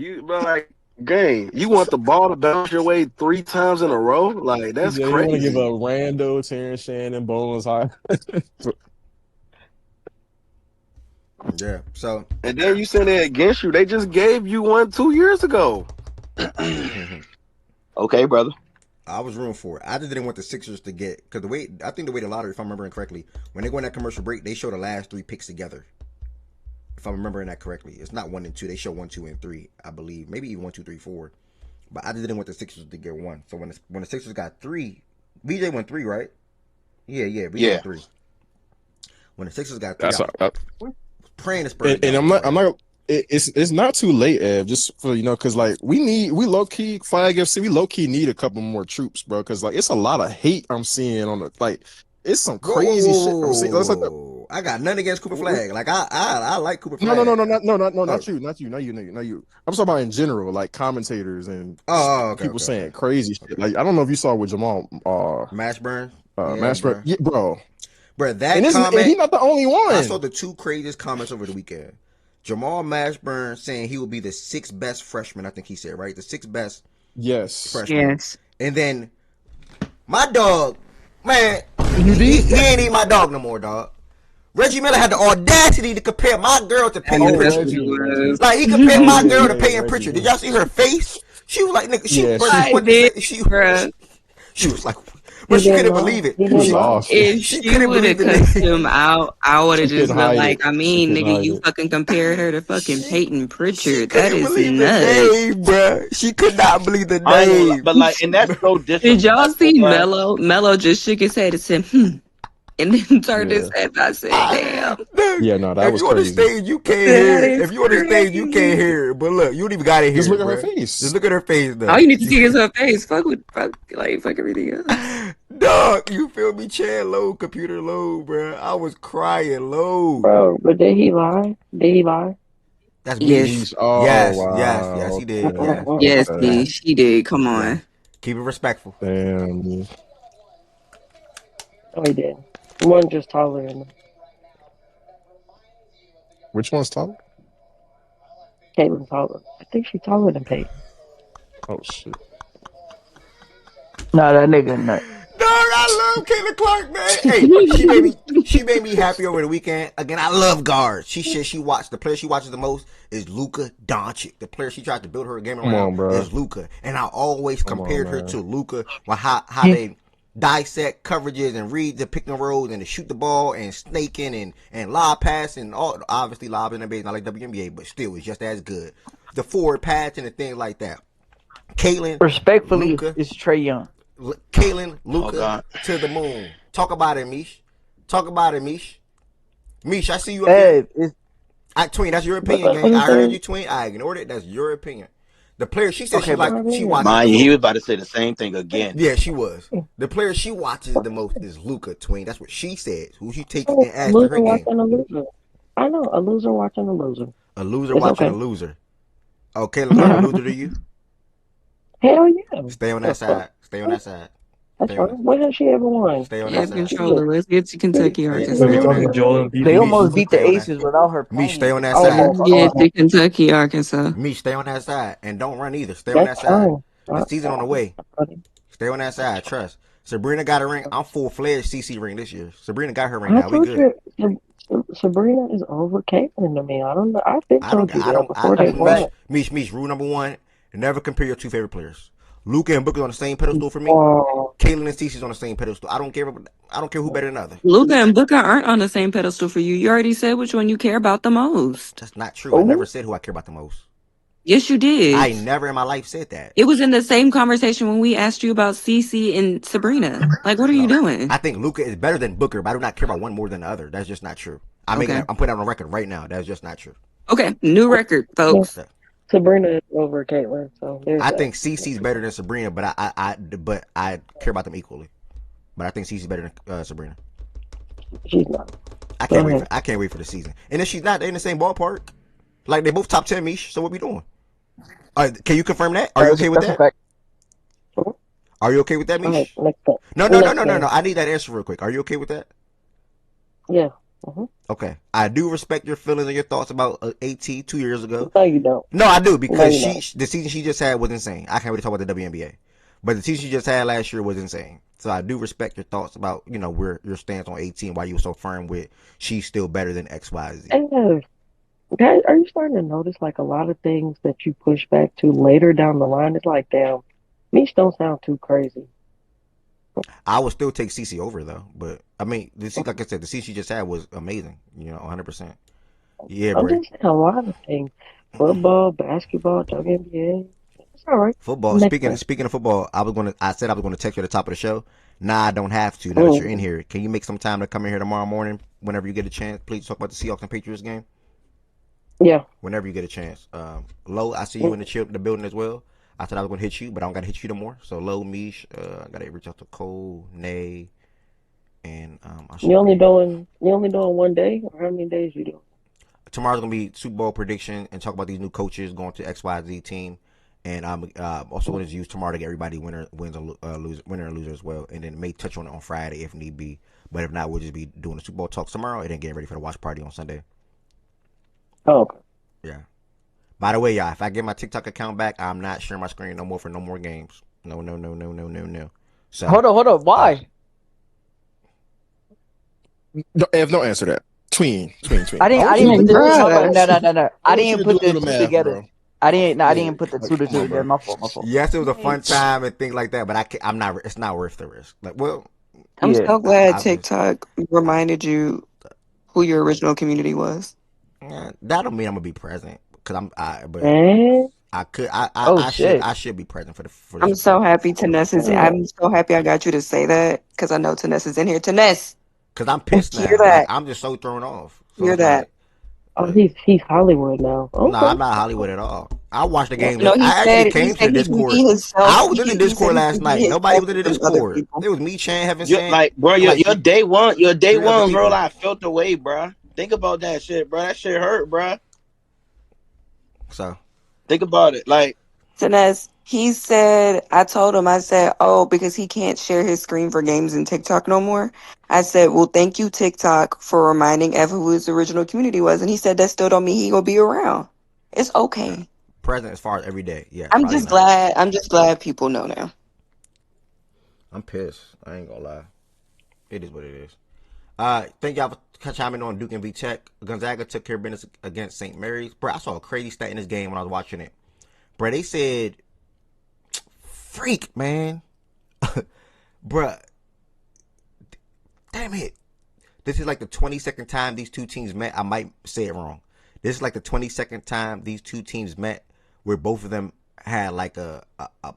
gang, you want the ball to bounce your way 3 times in a row? Like, that's crazy. You want to give a rando Terrence Shannon bonus high. Yeah. So. And then you said they're against you. They just gave you one 2 years ago. Okay, brother. I was rooting for it. I just didn't want the Sixers to get, because the way the lottery, if I'm remembering correctly, when they go in that commercial break, they show the last 3 picks together. If I'm remembering that correctly, it's not 1 and 2. They show 1, 2, and 3, I believe. Maybe even 1, 2, 3, 4. But I just didn't want the Sixers to get 1. So when the Sixers got 3, BJ went 3, right? Yeah. BJ went 3. When the Sixers got 3, I was praying the Spurs. And I'm not. It's not too late, Ev. Just for because like we low key Flag FC. We low key need a couple more troops, bro. Because like it's a lot of hate I'm seeing on the like. It's some crazy shit I'm seeing. I got nothing against Cooper Flag. Like I like Cooper Flag. No, not you. I'm talking about in general, like commentators and people saying crazy shit. Like I don't know if you saw with Jamal Mashburn. Mashburn, yeah, bro. That comment. And he's not the only one. I saw the 2 craziest comments over the weekend. Jamal Mashburn saying he will be the 6th best freshman. I think he said, right? The 6th best freshman. Yes. And then my dog, man, he ain't even my dog no more, dog. Reggie Miller had the audacity to compare my girl to Peyton Pritchard. Like, he compared my girl to Peyton Pritchard. Did y'all see her face? She was like, nigga, she was like, but she couldn't believe it. If she would have cussed him out, I would have just been like, nigga, you fucking compared her to fucking Peyton Pritchard. That is nuts. Bro. She could not believe the name. But like, and that's so disrespectful. Did y'all see Melo? Melo just shook his head and said, and then turned his head. I said, damn. Yeah, no, that was crazy. If you on the stage, you can't hear it. If you on the stage, you can't hear it. But look, you don't even gotta hear it. Just look at her face. Just look at her face, though. All you need to see is her face. Fuck everything else. Dog, you feel me? Chair low, computer low, bro. I was crying low. Bro, but did he lie? That's yes. Oh, yes, wow. yes, he did. Yes, she did. Come on. Keep it respectful. Damn. Oh, he did. One just taller than him. Which one's taller? Caitlin's taller. I think she's taller than Peyton. Oh shit. Nah, that nigga nut. Dog, I love Caitlin Clark, man. Hey, she made me happy over the weekend. Again, I love guards. She said the player she watches the most is Luka Doncic. The player she tried to build her game around is Luka. And I always compared her to Luka, how they dissect coverages and read the pick and rolls and to shoot the ball and snaking and lob passing and all. Obviously, lob in the base not like WNBA, but still it's just as good. The forward passing and things like that. Caitlin, respectfully, Luka, it's Trae Young. Caitlin, Luka to the moon. Talk about it, Mish. Mish, I see you up here. Tween, that's your opinion, gang. I heard you, Tween. I ignored it. That's your opinion. The player she said Okay, she watches mind the you, he most. was about to say the same thing again. Yeah, she was. The player she watches the most is Luka Tween. That's what she says. Who she takes Oh, and a adds to her loser game. watching a loser. I know a loser watching a loser. A loser It's watching a okay. loser. Oh, Kayla's not a loser to you? Hell yeah. Stay on The that fuck? side. Stay on that side. That's Stay fine. on that. When has she ever won? Stay on Yeah, that side. controller. Let's get to Kentucky, Stay on Arkansas. that. Joel Embiid They to almost me. beat the Stay on that. Aces without her Mish, stay playing. on that Oh, side. Let's get to Kentucky, Arkansas. Mish, stay on that side. And don't run either. Stay on that that's side. fine. The season on the way. Stay on that side. Trust. Sabrina got a ring. I'm full-fledged CC ring this year. Sabrina got her ring I now. We told good. you, Sabrina is over Caitlin to me. I don't know. I've been told you that before they won. Mish, rule number one, never compare your two favorite players. Luka and Booker on the same pedestal for me. Oh, Caitlin and Cece's on the same pedestal. I don't care who better than the other. Luka and Booker aren't on the same pedestal for you. You already said which one you care about the most. That's not true. I never said who I care about the most. Yes, you did. I never in my life said that. It was in the same conversation when we asked you about Cece and Sabrina. Like, what are you doing? I think Luka is better than Booker, but I do not care about one more than the other. That's just not true. I'm putting that on record right now. That's just not true. Okay, new record, folks. Sabrina is over Caitlin, so I think Cece's better than Sabrina, but I care about them equally. But I think Cece's better than Sabrina. She's not. I can't wait for the season. And if she's not, they in the same ballpark. Like they both top 10, Mish. So what we doing? Can you confirm that? Are you okay with that? Are you okay with that, Mish? No. I need that answer real quick. Are you okay with that? Yeah. Okay. I do respect your feelings and your thoughts about AT 2 years ago. No, you don't. No, I do because the season she just had was insane. I can't really talk about the WNBA, but the season she just had last year was insane. So I do respect your thoughts about where your stance on 18, why you were so firm with she's still better than XYZ. Guys, are you starting to notice like a lot of things that you push back to later down the line? It's like, damn, Mish don't sound too crazy. I would still take CC over though, but I mean, like I said, the season she just had was amazing. 100%. Yeah, I'm bro. just saying a lot of things: football, basketball, WNBA. It's all right. Football. Speaking of football, I said I was gonna text you at the top of the show. Nah, I don't have to. Now that you're in here, can you make some time to come in here tomorrow morning whenever you get a chance? Please talk about the Seahawks and Patriots game. Yeah. Whenever you get a chance. Lo, I see you in the building as well. I said I was going to hit you, but I don't got to hit you no more. So, Lo, Mish, I got to reach out to Cole, Nay, and You only doing one day, or how many days you doing? Tomorrow's going to be Super Bowl prediction and talk about these new coaches going to XYZ team. And I'm also going to use tomorrow to get everybody winner and loser as well. And then may touch on it on Friday if need be. But if not, we'll just be doing the Super Bowl talks tomorrow and then getting ready for the watch party on Sunday. Oh, okay. Yeah. By the way, y'all, if I get my TikTok account back, I'm not sharing my screen no more for no more games. No. So Hold on. Why? Ev, don't answer that. Tween. I didn't put the no. I didn't put the two math, together. bro. I didn't put the two together. My fault. Yes, it was a fun time and things like that, but I'm not. It's not worth the risk. Like, well, I'm so glad TikTok reminded you who your original community was. That don't mean I'm gonna be present because I should be present for the. I'm so happy Taness is. I'm so happy I got you to say that because I know Taness is in here. Taness, because I'm pissed now. Hear that? Like, I'm just so thrown off. So hear that? He's Hollywood now. Okay. No, I'm not Hollywood at all. I watched the game. No, I actually came to the he Discord. I was in the Discord last night. Nobody was in the Discord. It was me, Chan, Heaven, Sam. Like, bro, your day one, bro. I felt the way, bro. Think about that shit, bro. That shit hurt, bro. So, think about it. Like, Taness, he said, I told him, I said, oh, because he can't share his screen for games in TikTok no more. I said, well, thank you, TikTok, for reminding Ev who his original community was. And he said, that still don't mean he gonna be around. It's okay. Present as far as every day. Yeah. I'm just glad people know now. I'm pissed. I ain't gonna lie. It is what it is. Thank y'all for chiming on Duke and V Tech. Gonzaga took care of business against St. Mary's. Bro, I saw a crazy stat in this game when I was watching it. Bro, they said, freak, man. Bro, damn it. This is like the 22nd time these two teams met. I might say it wrong. This is like the 22nd time these two teams met where both of them had like a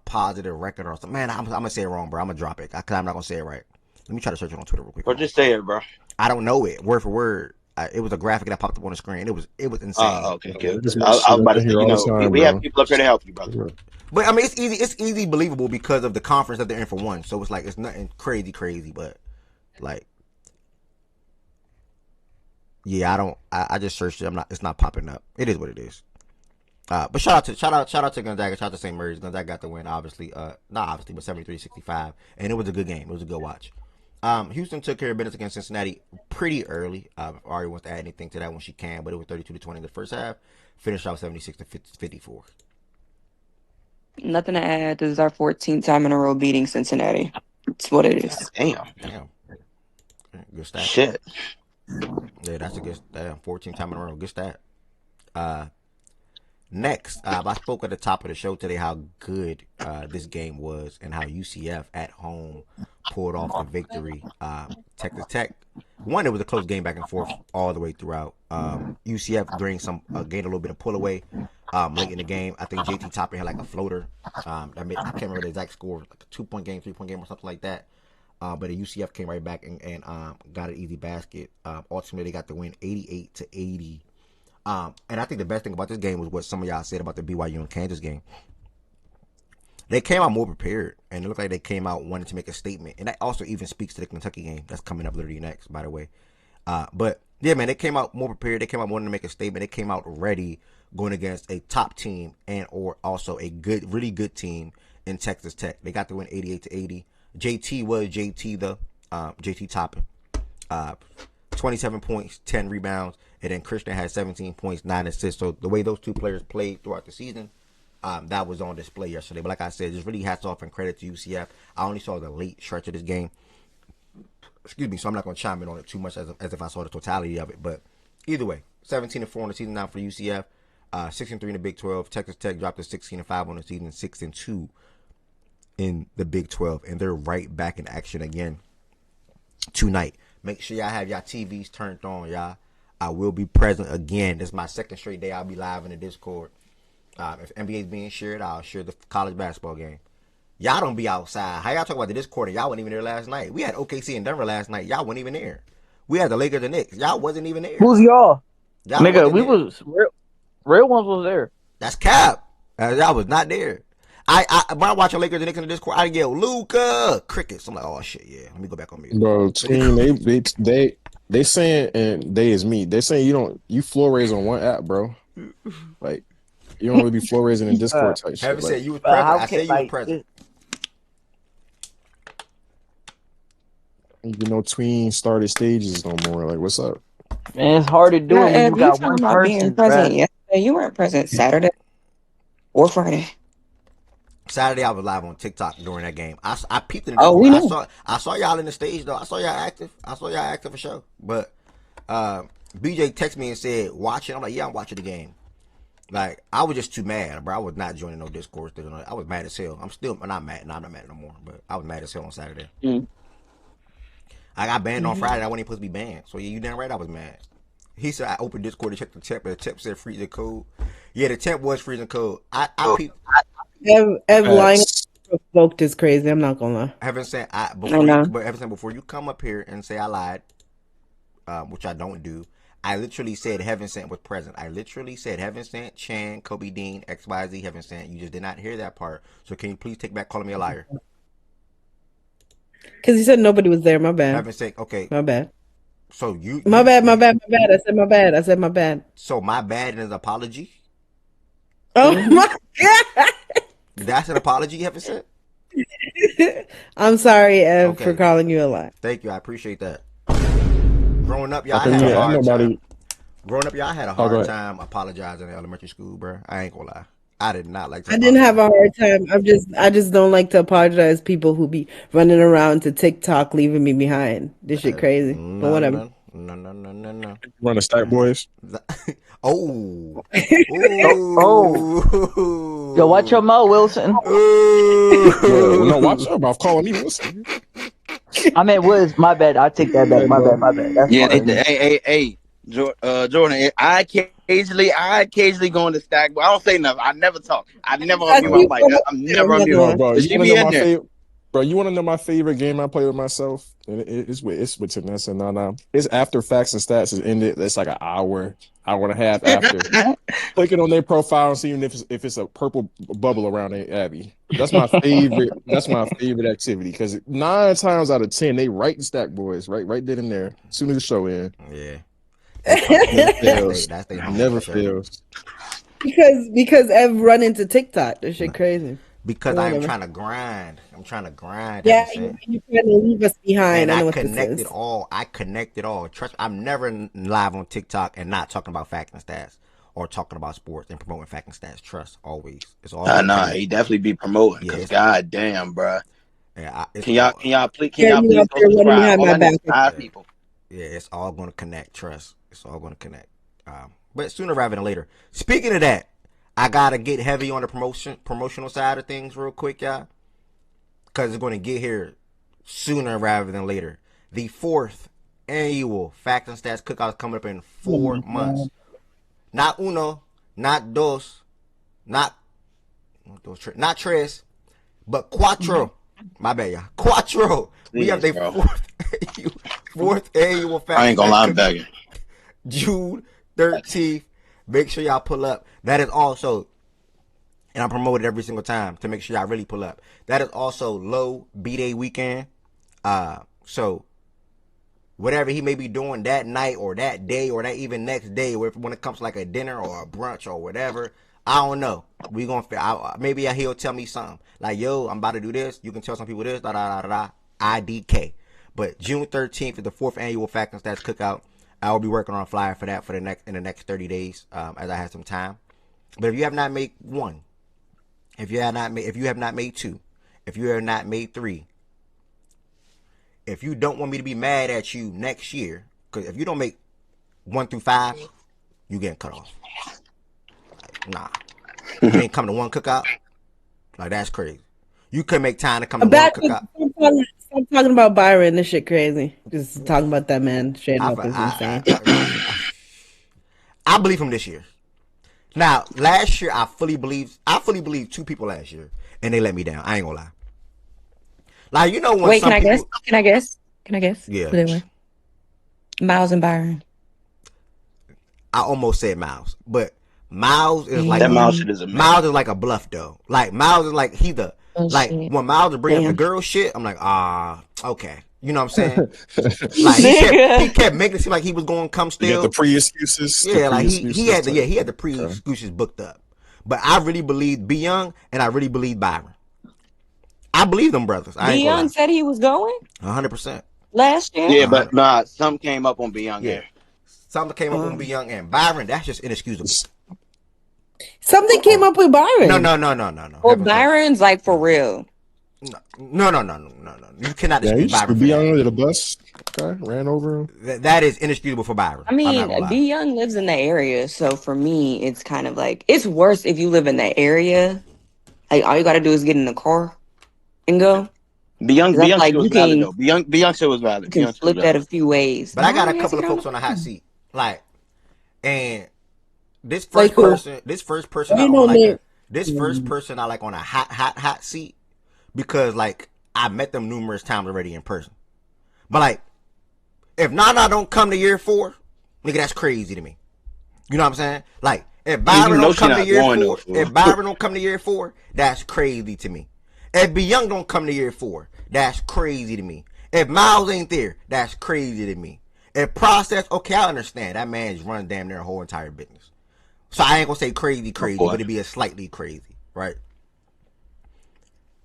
positive record or something. Man, I'm going to say it wrong, bro. I'm going to drop it because I'm not going to say it right. Let me try to search it on Twitter real quick. Or just say it, bro. I don't know it word for word. It was a graphic that popped up on the screen. It was insane. Okay. Yeah, this I shit was about up to in say, here all the we time, have bro. people up here to help you, brother. But I mean, it's easy believable because of the conference that they're in for one. So it's like it's nothing crazy, but like, yeah, I just searched it. It's not popping up. It is what it is. But shout out to Gonzaga. Shout out to St. Mary's. Gonzaga got the win, obviously. Not obviously, but 73-65, and it was a good game. It was a good watch. Houston took care of business against Cincinnati pretty early. Ari wants to add anything to that when she can, but it was 32-20 in the first half. Finished out 76-54. Nothing to add. This is our 14th time in a row beating Cincinnati. It's what it is. Damn. Good stat. Shit. Yeah, that's a good 14 time in a row. Good stat. Next, I spoke at the top of the show today how good this game was and how UCF at home pulled off the victory. Texas Tech, it was a close game back and forth all the way throughout. UCF gained a little bit of pull away late in the game. I think JT Toppin had like a floater. I can't remember the exact score, like a 2-point game, 3-point game, or something like that. But the UCF came right back and got an easy basket. Ultimately, they got the win 88-80. And I think the best thing about this game was what some of y'all said about the BYU and Kansas game. They came out more prepared, and it looked like they came out wanting to make a statement. And that also even speaks to the Kentucky game that's coming up literally next, by the way. But yeah, man, they came out more prepared. They came out wanting to make a statement. They came out ready going against a top team and or also a really good team in Texas Tech. They got the win 88-80. JT was JT though. JT Toppin. 27 points, 10 rebounds, and then Christian had 17 points, 9 assists. So the way those two players played throughout the season, that was on display yesterday. But like I said, just really hats off and credit to UCF. I only saw the late stretch of this game. Excuse me, so I'm not going to chime in on it too much as if I saw the totality of it. But either way, 17-4 on the season now for UCF, 6-3 in the Big 12. Texas Tech dropped to 16-5 on the season, 6-2 in the Big 12, and they're right back in action again tonight. Make sure y'all have y'all TVs turned on, y'all. I will be present again. This is my second straight day I'll be live in the Discord. If NBA is being shared, I'll share the college basketball game. Y'all don't be outside. How y'all talk about the Discord and y'all wasn't even there last night? We had OKC in Denver last night. Y'all wasn't even there. We had the Lakers and Knicks. Y'all wasn't even there. Who's y'all? Nigga, we was real ones was there. That's cap. Y'all was not there. When I watch the Lakers and Knicks in the Discord, I yell Luka crickets. I'm like, oh shit, yeah. Let me go back on mute. Bro, team, they saying, and they is me. They saying you floor raise on one app, bro. Like you don't really be floor raising in Discord type shit. Haven't like, said you was present. I said you was present. Tween started stages no more. Like, what's up? Man, it's hard to do it when you got one person. Being present yesterday, you weren't present Saturday or Friday. Saturday I was live on TikTok during that game. I peeped in. We know. I saw y'all in the stage though. I saw y'all active. For sure. But BJ texted me and said, "Watch it." I'm like, "Yeah, I'm watching the game." Like I was just too mad, bro. I was not joining no Discord. I was mad as hell. I'm not mad. No, I'm not mad no more. But I was mad as hell on Saturday. I got banned on Friday. I wasn't even supposed to be banned. So yeah, you damn right I was mad. He said I opened Discord to check the temp, but the temp said freezing cold. Yeah, the temp was freezing cold. I peeped. Ev lying provoked is crazy. I'm not gonna lie. Heaven sent before you come up here and say I lied, which I don't do. I literally said Heaven Sent was present. I literally said Heaven Sent, Chan, Kobe Dean, XYZ, Heaven Sent. You just did not hear that part. So can you please take back calling me a liar? Because you said nobody was there. My bad. Heaven Sent. Okay. My bad. So My bad. I said my bad. So my bad is an apology? Oh my God. That's an apology, Heaven Sent? I'm sorry, Ev, for calling you a lie. Thank you. I appreciate that. Growing up, y'all had a hard time. Growing up, y'all had a hard time apologizing in elementary school, bro. I ain't gonna lie. I did not like to. I didn't have a hard time. I just don't like to apologize. People who be running around to TikTok, leaving me behind. This shit crazy. But whatever. No. Run the Stack Boys. Oh. Yo, watch your mouth, Wilson. No, watch your mouth. Calling me Wilson. I mean, Wiz, my bad. I take that back. My bad. That's hey, Jordan. I occasionally go into Stack, but I don't say nothing. I never talk. I never unmute my mic. I'm never unmute. Bro, She be in there. Bro, you want to know my favorite game I play with myself? And it's with Tanessa. No. It's after Facts and Stats is ended. It's like an hour and a half after. Clicking on their profile and seeing if it's a purple bubble around their Abby. That's my favorite. That's my favorite activity because 9 times out of 10 they right and stack boys right then and there. As soon as the show in, Yeah. never fails. That's they Never show. fails. Because Ev run into TikTok. That shit crazy. Because I'm Whatever. trying to grind. I'm trying to grind. Yeah, That's you're it. trying to leave us behind. And I know I what this connect is. it all. Trust me, I'm never live on TikTok and not talking about facts and stats or talking about sports and promoting facts and stats. Trust, always. It's all. Nah, he definitely be promoting. Yeah, Cause goddamn, bro. Yeah, Can y'all please Yeah, you go out there running subscribe? behind All my I need is back. 5 people. Yeah, it's all going to connect. Trust, it's all going to connect. But sooner rather than later. Speaking of that, I gotta get heavy on the promotional side of things real quick, y'all, because it's going to get here sooner rather than later. The 4th annual Facts and Stats Cookout is coming up in 4 months. Not uno, not dos, not tres, but cuatro. My bad, y'all. Cuatro. We have the fourth annual Facts. I ain't gonna lie, I'm begging. June 13th. Make sure y'all pull up. That is also, and I promote it every single time to make sure y'all really pull up. That is also low B-Day weekend. So whatever he may be doing that night or that day or that even next day, when it comes to like a dinner or a brunch or whatever, I don't know. We gonna maybe he'll tell me something like, "Yo, I'm about to do this." You can tell some people this. Da da da da. IDK. But June 13th is the 4th annual Facts and Stats Cookout. I will be working on a flyer for that in the next 30 days, as I have some time. But if you have not made 1, if you have not made 2, if you have not made 3, if you don't want me to be mad at you next year, because if you don't make 1 through 5, you getting cut off. Like, nah, you ain't coming to one cookout. Like, that's crazy. You couldn't make time to come to one cookout. Stop talking about Byron. This shit crazy. Just talking about that man straight up is insane. I believe him this year. Now, last year I fully believed 2 people last year, and they let me down. I ain't gonna lie. Like, you know when Can I guess? Yeah. Who they were? Miles and Byron. I almost said Miles, but Miles is like that Miles shit is a Miles is like a bluff though. Like Miles is like shit. When Miles bring up the girl shit, I'm like, okay. You know what I'm saying? Like he kept making it seem like he was going to come still. You got the pre-excuses. Yeah, like he had the pre-excuses booked up. But I really believe B Young and I really believe Byron. I believe them brothers. B Young said he was going 100% last year. Yeah, but nah, something came up on B Young. Yeah, something came up on B Young and Byron. That's just inexcusable. Something came up with Byron. No. Well, Byron's like for real. No. You cannot excuse Byron. B Young under the bus. Okay, ran over him. That is inexcusable for Byron. I mean, B Young lives in the area, so for me, it's kind of like it's worse if you live in that area. Like all you got to do is get in the car and go. B Young like was you valid can. though. B Young shit was valid. You can flip that a few ways. But I got a couple of folks on the hot seat, like, and this first person I like on a hot seat because like I met them numerous times already in person. But like, if Nana don't come to year 4, nigga, that's crazy to me. You know what I'm saying? Like, if Byron don't come to year 4, that's crazy to me. If B Young don't come to year 4, that's crazy to me. If Miles ain't there, that's crazy to me. If Process, okay, I understand. That man's running damn near a whole entire business. So I ain't gonna say crazy, but it'd be a slightly crazy, right?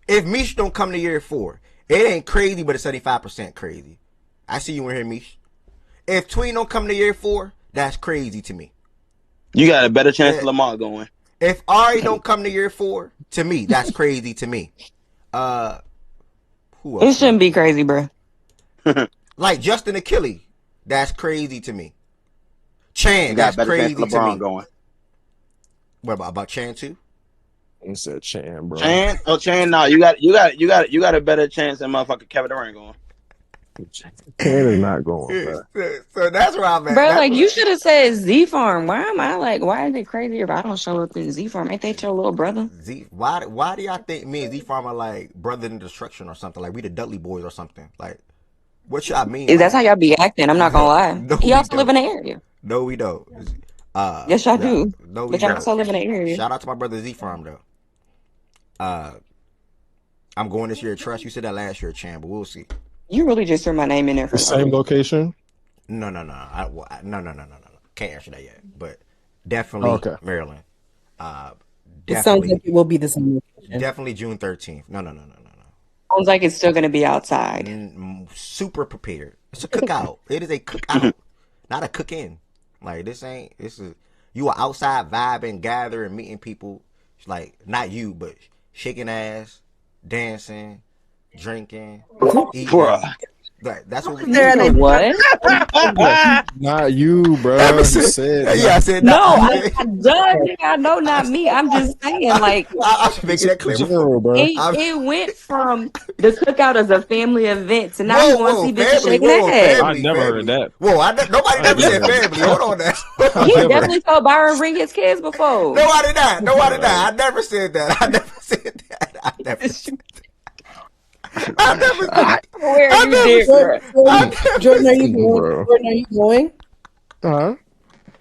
If Mish don't come to year 4, it ain't crazy, but it's 75% crazy. I see you in here, Mish. If Tween don't come to year 4, that's crazy to me. You got a better chance of Lamar going. If Ari don't come to year 4, to me, that's crazy to me. Who else? It shouldn't be crazy, bro. Like Justin Achille, that's crazy to me. Chan, that's crazy to me. Going. What about Chan too? I said Chan, bro. Chan, no, you got a better chance than motherfucking Kevin Durant going. Ken is not going, bro. So that's where I'm at. Bro, That's like where, you should have said Z Farm. Why am I like? Why is it crazy if I don't show up in Z Farm? Ain't they your little brother? why do y'all think me and Z Farm are like brother in destruction or something? Like we the Dudley boys or something? Like what y'all mean by That's how that? y'all be acting. I'm not gonna lie. No, He we also live in don't. the area. No, we don't. Yes, y'all Yeah, do. no, we But y'all don't. also live in the area. Shout out to my brother Z Farm though. I'm going this year at Trust. You said that last year at Chan, but we'll see. You really just threw my name in there for The same location. No. No. Can't answer that yet, but definitely Okay. Maryland. It sounds like it will be the same location. Definitely June 13th. No. Sounds like it's still gonna be outside. Super prepared. It's a cookout. It is a cookout, not a cook-in. Like this is you are outside vibing, gathering, meeting people. Like not you, but shaking ass, dancing, drinking, eating. Bruh. That's what we Nigga, do. what? Not you, bro. Ever He since- said, yeah, I said No, not. I'm done. Nigga, I know not me. I'm just saying, like, I should make that clear. general, bro. it went from the cookout as a family event to now you want to see bitches family, shaking whoa, ass. I never heard of that. Whoa, nobody I never said never- family. Hold on now. He never- definitely told Byron bring his kids before. No, I did not. I never said that. I never said that. I never said Where I you never did, said- bro. Jordan, are you going? Bro. Jordan, are you going? Huh?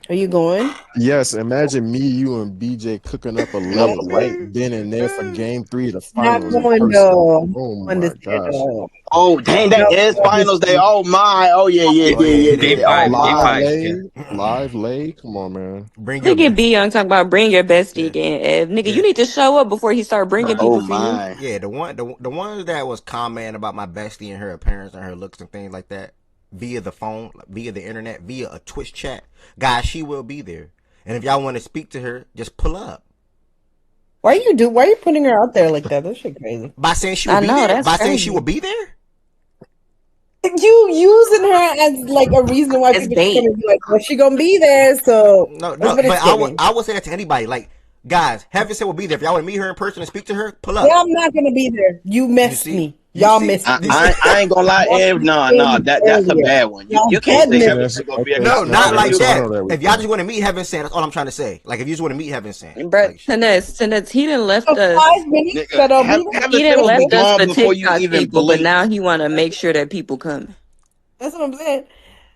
Are you going? Yes, imagine me, you, and BJ cooking up a level right then and there for Game 3 of the Not finals. in going person. though. Oh my Understand gosh! though. Oh, dang, that is finals day. Oh, my. Oh, yeah. Game Oh, five, game my. five. Live lay. Come on, man. Bring your Look at B Young talking about bring your bestie Yeah. again. Ev. Nigga, Yeah. you need to show up before he start bringing people Oh, for you. my. Yeah, the ones that was commenting about my bestie and her appearance and her looks and things like that via the phone, via the internet, via a Twitch chat, guys, she will be there. And if y'all want to speak to her, just pull up. Why are you putting her out there like that? That shit crazy. By saying she will be there. By saying she will be there. You using her as like a reason why As people bait. gonna be like, well, she gonna be there, so No, that's what it's but giving. I would say that to anybody. Like, guys, Heaven said will be there. If y'all want to meet her in person and speak to her, pull up. Yeah, I'm not gonna be there. You missed see? me. You Y'all see? missed me. I ain't gonna lie, Ev. No, that's a bad one. You can't say everything's gonna be a No, not like I that. know that we If y'all can. just want to meet Heaven Sand, that's all I'm trying to say. Like, if you just want to meet Heaven Sand. Bro, Like, Tennis, he done left For us. 5 minutes, so don't be there. He done left us gone for before you TikTok even people, but blink. now he want to make sure that people come. That's what I'm saying.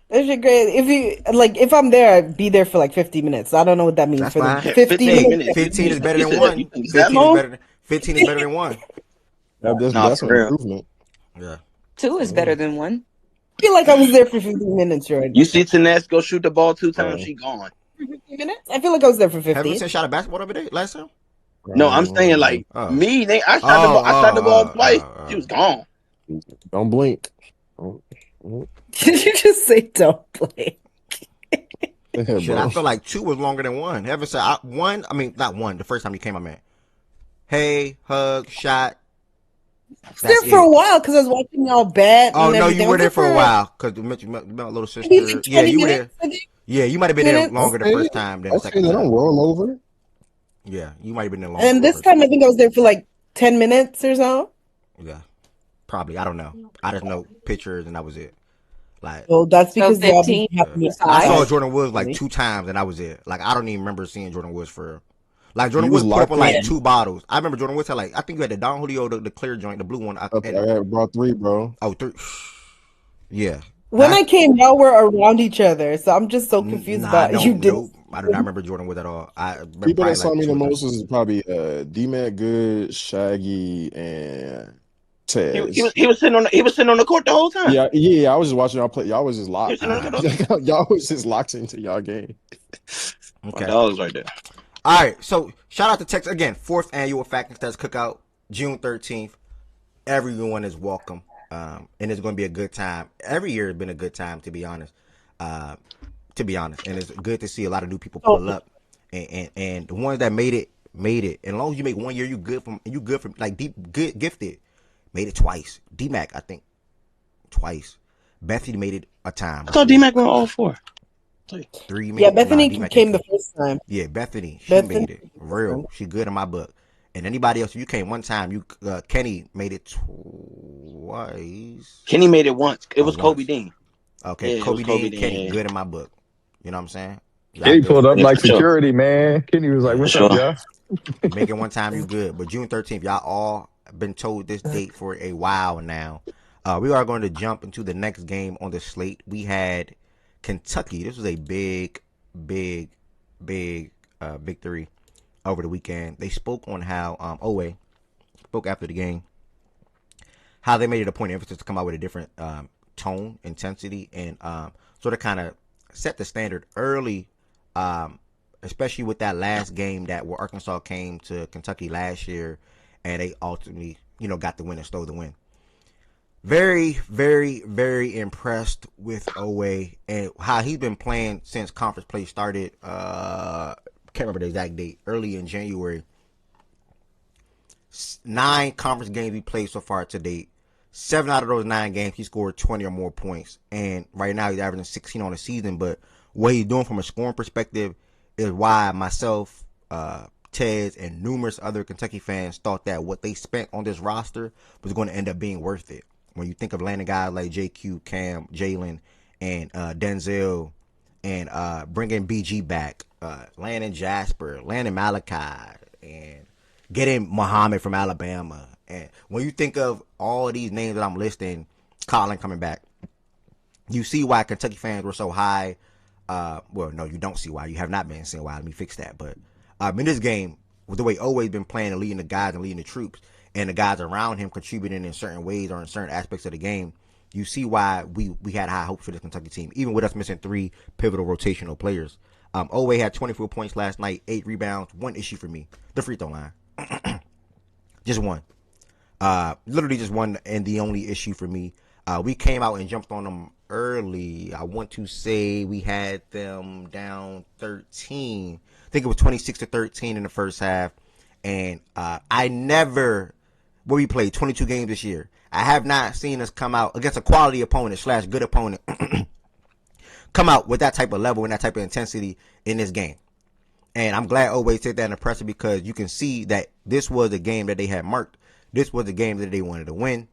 That shit crazy. If I'm there, I'd be there for like 50 minutes. I don't know what that means That's for fine. them. 50 minutes. 15 is better than You one. think it's that long? 15 is better than one. That's for an real. improvement. Yeah. 2 is better than 1. I feel like I was there for 15 minutes, Jordan. You see Taness go shoot the ball 2 times, she gone. 15 minutes? I feel like I was there for Heaven 15. Sand shot a basketball over there last time? No, I'm saying like Oh. me. I shot the ball twice. She was gone. Don't blink. Did you just say don't play? Shit, I feel like 2 was longer than 1. Heaven Sand, not 1. The first time you came, I meant. Hey, hug, shot. I was there for a while because I was watching y'all bet. Oh and no, everything. you were there for a a while because you met my little sister. Maybe like Yeah, 20 you were there. minutes, I think. Yeah, you might have been there Minutes. longer the first time than the second They time. don't roll over. Yeah, you might have been there longer. And the this first time I think I was there for like 10 minutes or so. Yeah, probably. I don't know. I just know pictures and that was it. Like, Well, that's because So y'all 15 be happy. I saw Jordan Woods like 2 times and that was it. Like, I don't even remember seeing Jordan Woods for. Like Jordan He was Woods put up on like locked in. 2 bottles. I remember Jordan Woods had like I think you had the Don Julio, the clear joint, the blue one. I brought 3, bro. Oh, 3. Yeah. When I came, y'all were around each other, so I'm just so confused about you. Nope. I do not remember Jordan Woods at all. I remember People that probably, saw like, me 2 the of them. most is probably D-Mac Good, Shaggy, and Tez. He was sitting on the court the whole time. Yeah. I was just watching y'all play. Y'all was just locked. He was sitting on the Y'all was just locked into y'all game. Okay. My dog's right there. All right, so shout out to Texas again. 4th annual Fact and Stats Cookout, June 13th. Everyone is welcome, and it's going to be a good time. Every year has been a good time, to be honest. And it's good to see a lot of new people pull up, and the ones that made it. And as long as you make 1 year, you good from like good gifted. Made it twice. D-Mac, I think, twice. Bethany made it a time. I thought D-Mac went all 4. 3. Yeah, Bethany came the first time. Yeah, Bethany, she made it real. She good in my book. And anybody else, if you came one time, Kenny made it twice. Kenny made it once. It was Kobe Once. Dean. Okay, Yeah, it was Kobe Kobe Dean, Dean. Kenny, Yeah, good in my book. You know what I'm saying? Y'all Kenny good pulled for up yeah, me. like for sure. security, man. Kenny was like, Yeah. For "What's up, sure. y'all?" Make it one time, you good. But June 13th, y'all all been told this date for a while now. We are going to jump into the next game on the slate. We had Kentucky. This was a big, big, big victory over the weekend. They spoke on how Owe spoke after the game, how they made it a point of emphasis to come out with a different tone, intensity, and sort of kind of set the standard early, especially with that last game that where Arkansas came to Kentucky last year, and they ultimately, got the win and stole the win. Very, very, very impressed with Owe and how he's been playing since conference play started. Can't remember the exact date. Early in January. 9 conference games he played so far to date. 7 out of those 9 games, he scored 20 or more points. And right now, he's averaging 16 on the season. But what he's doing from a scoring perspective is why myself, Tez, and numerous other Kentucky fans thought that what they spent on this roster was going to end up being worth it. When you think of landing guys like JQ, Cam, Jalen, and Denzel, and bringing BG back, landing Jasper, landing Malachi, and getting Muhammad from Alabama. And when you think of all of these names that I'm listing, Colin coming back, you see why Kentucky fans were so high. Well, no, you don't see why. You have not been seeing why. Let me fix that. But in this game, with the way Always been playing and leading the guys and leading the troops, and the guys around him contributing in certain ways or in certain aspects of the game, you see why we had high hopes for this Kentucky team, even with us missing 3 pivotal rotational players. Owe had 24 points last night, 8 rebounds. One issue for me, the free throw line. Just one. Literally just one, and the only issue for me. We came out and jumped on them early. I want to say we had them down 13. I think it was 26-13 in the first half. And we played 22 games this year. I have not seen us come out against a quality opponent / good opponent, come out with that type of level and that type of intensity in this game. And I'm glad Always said that in the presser, because you can see that this was a game that they had marked. This was the game that they wanted to win.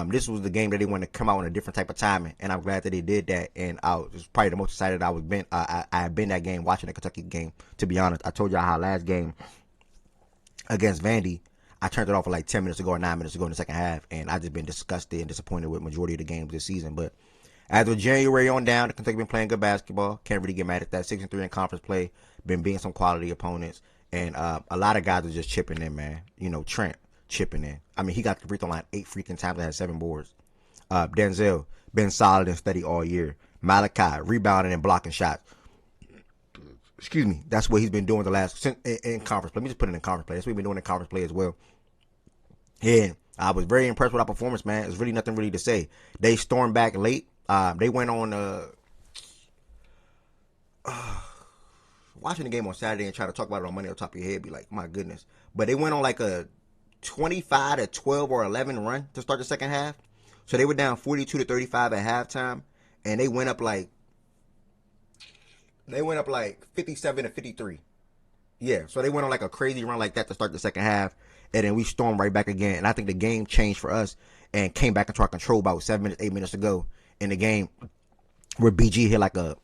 This was the game that they wanted to come out in a different type of timing, and I'm glad that they did that. And I was probably the most excited I had been that game, watching the Kentucky game. To be honest, I told y'all how last game against Vandy, I turned it off for like 10 minutes ago or 9 minutes ago in the second half, and I just been disgusted and disappointed with majority of the games this season. But as of January on down, the Kentucky been playing good basketball. Can't really get mad at that. 6-3 in conference play. Been beating some quality opponents, and a lot of guys are just chipping in, man. Trent chipping in. I mean, he got the free throw line 8 freaking times and had 7 boards. Denzel been solid and steady all year. Malachi rebounding and blocking shots. Excuse me. That's what he's been doing the last in conference play. Let me just put it in conference play. That's what he's been doing in conference play as well. And I was very impressed with our performance, man. There's really nothing really to say. They stormed back late. They went on watching the game on Saturday and try to talk about it on Monday on top of your head, be like, my goodness. But they went on like a 25-12 or 11 run to start the second half. So they were down 42-35 at halftime, and they went up like 57-53. Yeah, so they went on like a crazy run like that to start the second half, and then we stormed right back again. And I think the game changed for us and came back into our control about 8 minutes ago in the game, where BG hit like a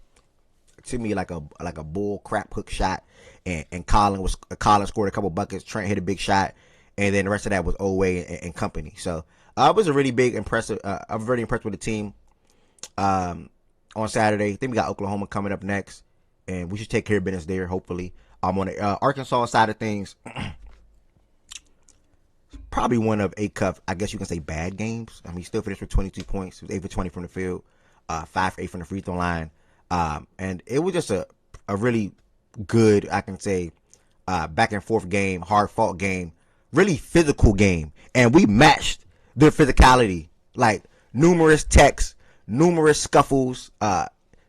bull crap hook shot, and Colin scored a couple buckets. Trent hit a big shot, and then the rest of that was Owe and company. So it was a really big impressive. I'm very impressed with the team. On Saturday, I think we got Oklahoma coming up next, and we should take care of business there. Hopefully, on the Arkansas side of things, probably one of A-Cup, I guess you can say, bad games. I mean, he still finished with 22 points. He was 8 for 20 from the field, 5 for 8 from the free throw line. And it was just a really good, I can say, back and forth game, hard fought game, really physical game. And we matched their physicality, like numerous texts, numerous scuffles.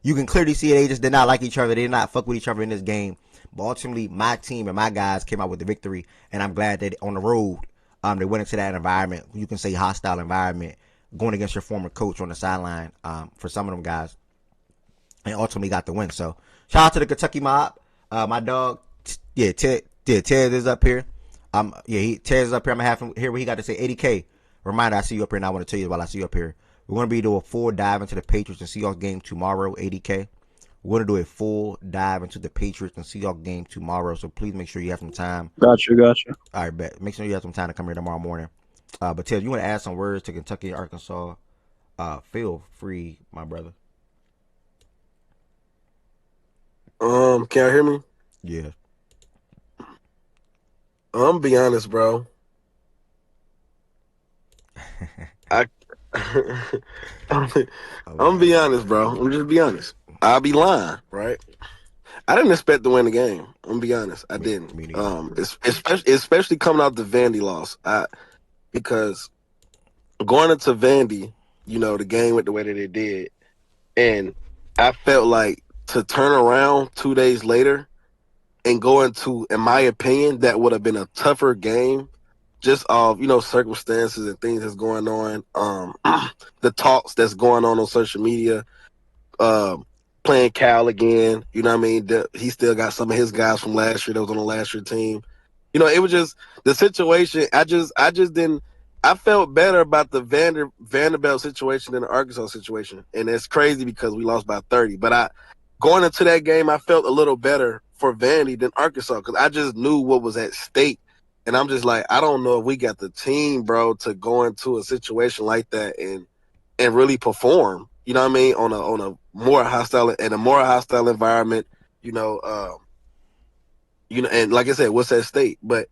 You can clearly see they just did not like each other. They did not fuck with each other in this game. But ultimately, my team and my guys came out with the victory. And I'm glad that on the road, they went into that environment. You can say hostile environment, going against your former coach on the sideline, for some of them guys, and ultimately got the win. So shout out to the Kentucky mob. My dog, Ted is up here. Ted is up here. I'm gonna have him hear what he got to say. 80K. Reminder, I see you up here, and I want to tell you while I see you up here. We're going to be doing a full dive into the Patriots and Seahawks game tomorrow, 80K. We're going to do a full dive into the Patriots and Seahawks game tomorrow, so please make sure you have some time. Gotcha. All right, bet. Make sure you have some time to come here tomorrow morning. But Ted, if you want to add some words to Kentucky and Arkansas, feel free, my brother. Can you hear me? Yeah. I'm gonna be honest, bro. I'm gonna be honest, bro. I'm just be honest. I'll be lying, right? I didn't expect to win the game. I'm gonna be honest. I didn't. Especially coming out the Vandy loss. Because going into Vandy, the game went the way that it did, and I felt like to turn around 2 days later and go into, in my opinion, that would have been a tougher game, just of circumstances and things that's going on, the talks that's going on social media, playing Cal again. You know what I mean? He still got some of his guys from last year that was on the last year team. It was just the situation. I just didn't. I felt better about the Vanderbilt situation than the Arkansas situation, and it's crazy because we lost by 30. But going into that game, I felt a little better for Vandy than Arkansas because I just knew what was at stake, and I'm just like, I don't know if we got the team, bro, to go into a situation like that and really perform. You know what I mean? On a more hostile environment. And like I said, what's at stake? But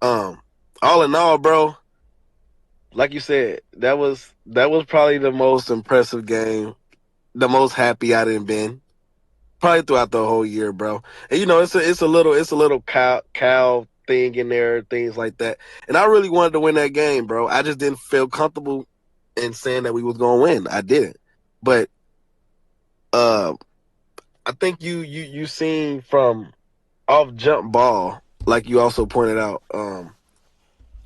all in all, bro, like you said, that was probably the most impressive game, the most happy I done been probably throughout the whole year, bro. And it's a little Cal thing in there, things like that. And I really wanted to win that game, bro. I just didn't feel comfortable in saying that we was gonna win. I didn't, but I think you seen from off jump ball, like you also pointed out,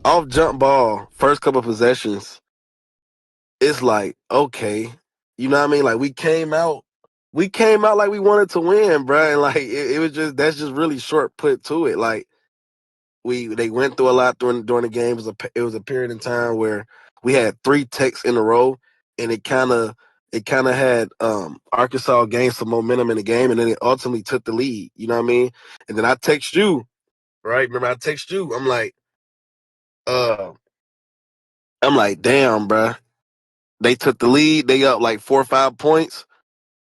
off jump ball, first couple of possessions, it's like, okay, you know what I mean? Like we came out like we wanted to win, bro. And like it was just, that's just really short put to it. Like they went through a lot during the game. It was a period in time where we had 3 techs in a row, and it kind of had Arkansas gain some momentum in the game, and then it ultimately took the lead. You know what I mean? And then I text you, right? Remember I text you? I'm like, damn, bro. They took the lead. They up like 4 or 5 points.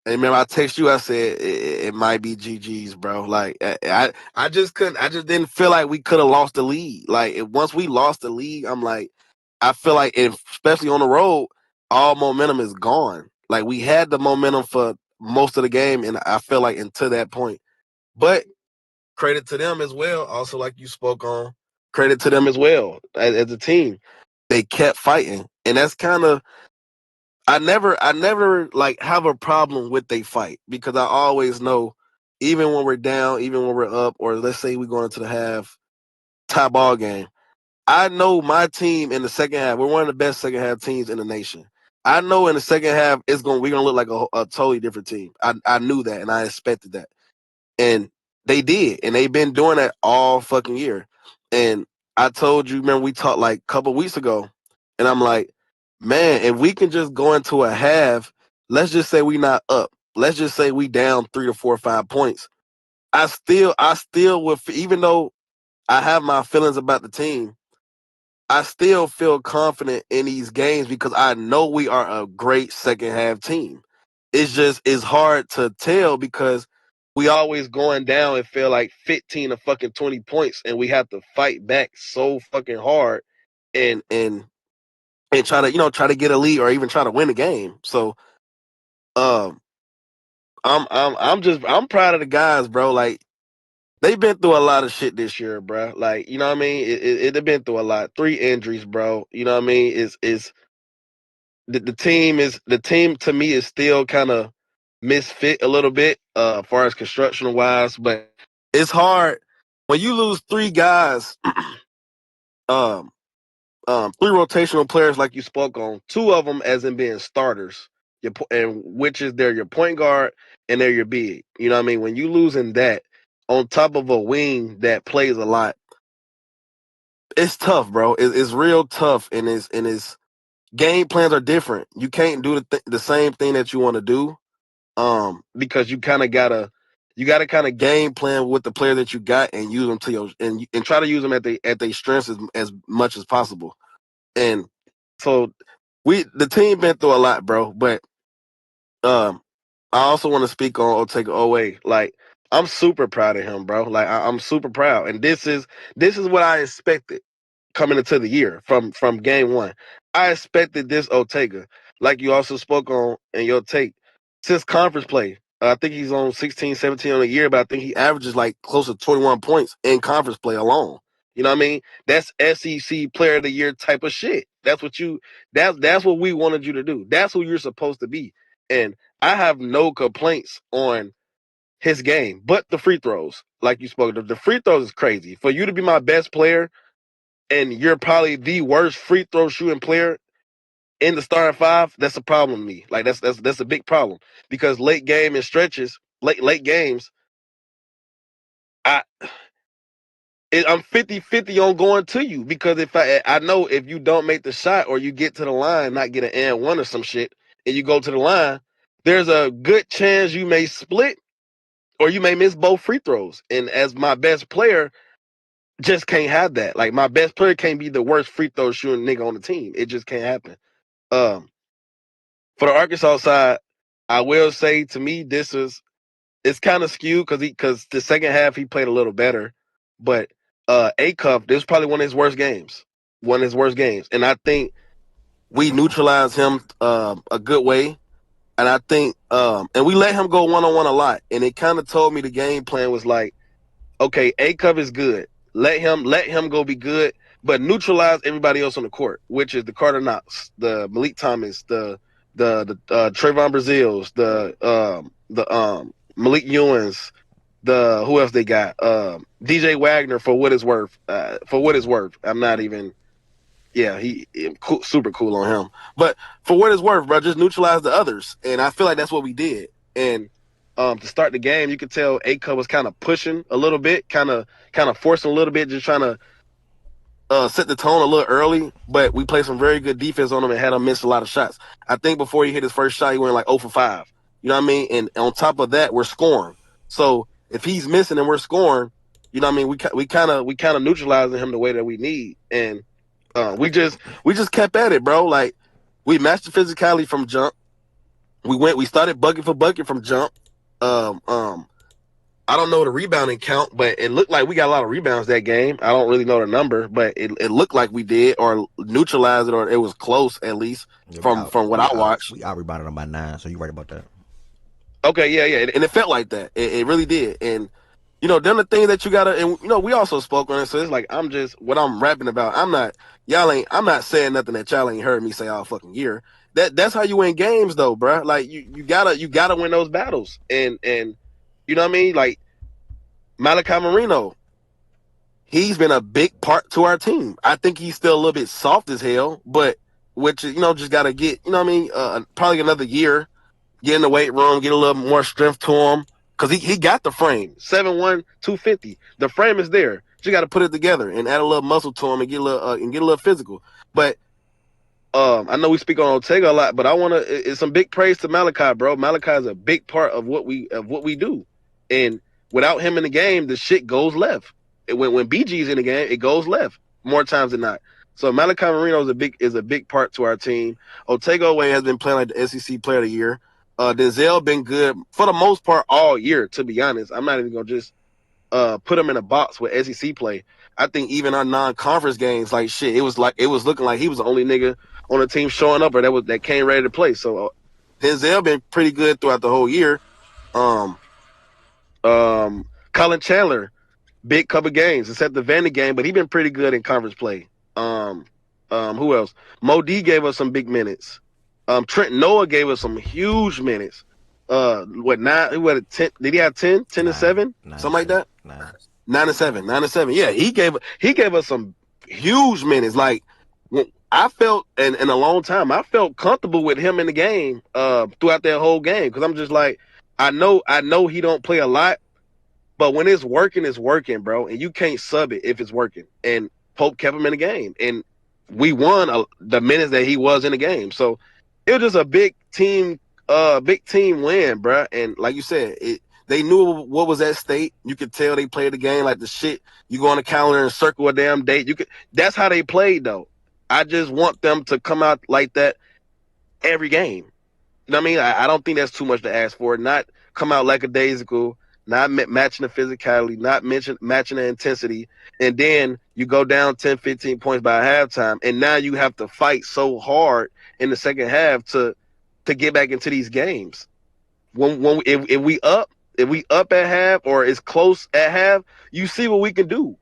And remember, I text you. I said it might be GG's, bro. Like I just couldn't. I just didn't feel like we could have lost the lead. Like once we lost the lead, I'm like, I feel like, especially on the road, all momentum is gone. Like we had the momentum for most of the game, and I feel like until that point. But credit to them as well. Also, like you spoke on, credit to them as well as a team. They kept fighting, and that's kind of. I never like have a problem with they fight because I always know, even when we're down, even when we're up, or let's say we're going into the half tie ball game, I know my team in the second half, we're one of the best second half teams in the nation. I know in the second half we're gonna look like a totally different team. I knew that and I expected that. And they did, and they've been doing that all fucking year. And I told you, remember we talked like a couple weeks ago, and I'm like, man, if we can just go into a half, let's just say we not up. Let's just say we down 3 to 4 or 5 points. I still would, even though I have my feelings about the team, I still feel confident in these games because I know we are a great second half team. It's hard to tell because we always going down and feel like 15 or fucking 20 points, and we have to fight back so fucking hard and try to try to get a lead or even try to win the game. So um I'm proud of the guys, bro. Like they've been through a lot of shit this year, bro. Like, you know what I mean? They've been through a lot. 3 injuries, bro. You know what I mean? Is the team to me is still kind of misfit a little bit as far as construction wise, but it's hard when you lose 3 guys, um 3 rotational players like you spoke on, 2 of them as in being starters, and which is they're your point guard and they're your big. You know what I mean? When you losing that on top of a wing that plays a lot, it's tough, bro. It's real tough, and his game plans are different. You can't do the same thing that you want to do, because you kind of gotta kind of game plan with the player that you got and use them to your and try to use them at their strengths as much as possible. And so the team been through a lot, bro. But I also want to speak on Otega Owe. Like, I'm super proud of him, bro. Like, I'm super proud, and this is what I expected coming into the year from game one. I expected this Otega, like you also spoke on in your take, since conference play. I think he's on 16, 17 on the year, but I think he averages like close to 21 points in conference play alone. You know what I mean? That's SEC player of the year type of shit. That's what we wanted you to do. That's who you're supposed to be. And I have no complaints on his game, but the free throws, like you spoke, the free throws is crazy. For you to be my best player and you're probably the worst free throw shooting player in the starting five, that's a problem with me. Like, that's a big problem, because late game and stretches, late games, I'm 50-50 on going to you, because if I know if you don't make the shot or you get to the line, not get an and one or some shit, and you go to the line, there's a good chance you may split or you may miss both free throws. And as my best player, just can't have that. Like, my best player can't be the worst free throw shooting nigga on the team. It just can't happen. For the Arkansas side, I will say, to me, it's kind of skewed because the second half he played a little better, but A-Cup, this is probably one of his worst games. And I think we neutralized him a good way. And I think and we let him go one-on-one a lot. And it kind of told me the game plan was like, okay, A-Cup is good. Let him go be good, but neutralize everybody else on the court, which is the Carter Knox, the Malik Thomas, the Trayvon Brazils, the Malik Ewins, the who else they got? DJ Wagner, for what it's worth. I'm not even. Yeah, super cool on him. But for what it's worth, bro, just neutralize the others, and I feel like that's what we did. And to start the game, you could tell A-Cup was kind of pushing a little bit, kind of forcing a little bit, just trying to set the tone a little early. But we played some very good defense on him and had him miss a lot of shots. I think before he hit his first shot, he went like 0 for 5. You know what I mean? And on top of that, we're scoring. So if he's missing and we're scoring, you know what I mean? We kind of neutralizing him the way that we need. And we just kept at it, bro. Like, we matched the physicality from jump. We started bucket for bucket from jump. I don't know the rebounding count, but it looked like we got a lot of rebounds that game. I don't really know the number, but it looked like we did, or neutralized it, or it was close, at least from what I watched. We out rebounded them by 9, so you're right about that. Okay, yeah, and it felt like that. It really did. And then the thing that you gotta, and we also spoke on it, so it's like what I'm rapping about. I'm not saying nothing that y'all ain't heard me say all fucking year. That's how you win games, though, bro. Like, you gotta win those battles, and you know what I mean? Like, Malachi Marino, he's been a big part to our team. I think he's still a little bit soft as hell, but which is, just gotta get, probably another year, get in the weight room, get a little more strength to him. Because he got the frame, 7'1", 250. The frame is there. You got to put it together and add a little muscle to him and get a little physical. But I know we speak on Otega a lot, but I want to. It's some big praise to Malachi, bro. Malachi is a big part of what we do, and without him in the game, the shit goes left. When BG's in the game, it goes left more times than not. So Malachi Marino is a big part to our team. Otega Owe has been playing like the SEC Player of the Year. Denzel been good for the most part all year, to be honest. I'm not even gonna just put him in a box with SEC play. I think even our non-conference games, like shit, it was looking like he was the only nigga on the team showing up, or that came ready to play. So Denzel been pretty good throughout the whole year. Colin Chandler, big couple games, except the Vandy game, but he been pretty good in conference play. Who else? Mo D gave us some big minutes. Trent Noah gave us some huge minutes. What, 9? What, 10? Did he have 10? 10 and 7? Something like that? 9 and 7. 9 and 7. Yeah, he gave us some huge minutes. Like, I felt, in a long time, I felt comfortable with him in the game throughout that whole game, because I'm just like, I know he don't play a lot, but when it's working, bro, and you can't sub it if it's working. And Pope kept him in the game, and we won the minutes that he was in the game. So it was just a big team win, bruh. And like you said, they knew what was at stake. You could tell they played the game like the shit. You go on the calendar and circle a damn date. That's how they played, though. I just want them to come out like that every game. You know what I mean? I don't think that's too much to ask for. Not come out lackadaisical, not matching the physicality, not matching the intensity, and then you go down 10, 15 points by halftime, and now you have to fight so hard in the second half to get back into these games. If we up at half or it's close at half, you see what we can do.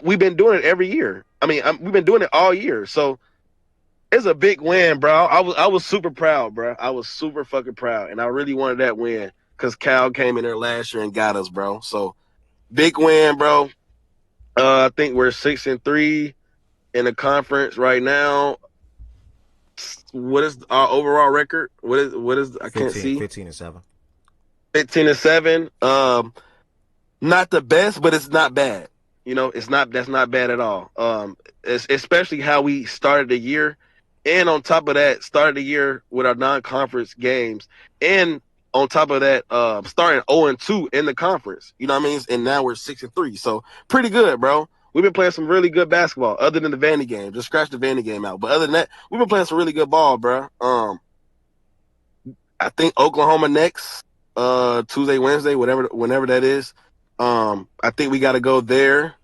We've been doing it every year. I mean, we've been doing it all year. So it's a big win, bro. I was super proud, bro. I was super fucking proud, and I really wanted that win because Cal came in there last year and got us, bro. So big win, bro. I think we're 6-3 in the conference right now. What is our overall record? What is I can't see. 15-7. 15-7. Not the best, but it's not bad. You know, that's not bad at all. Especially how we started the year. And on top of that, started the year with our non-conference games. And on top of that, starting 0-2 in the conference. You know what I mean? And now we're 6-3. So pretty good, bro. We've been playing some really good basketball, other than the Vandy game. Just scratch the Vandy game out. But other than that, we've been playing some really good ball, bro. I think Oklahoma next, Tuesday, Wednesday, whenever that is. I think we got to go there.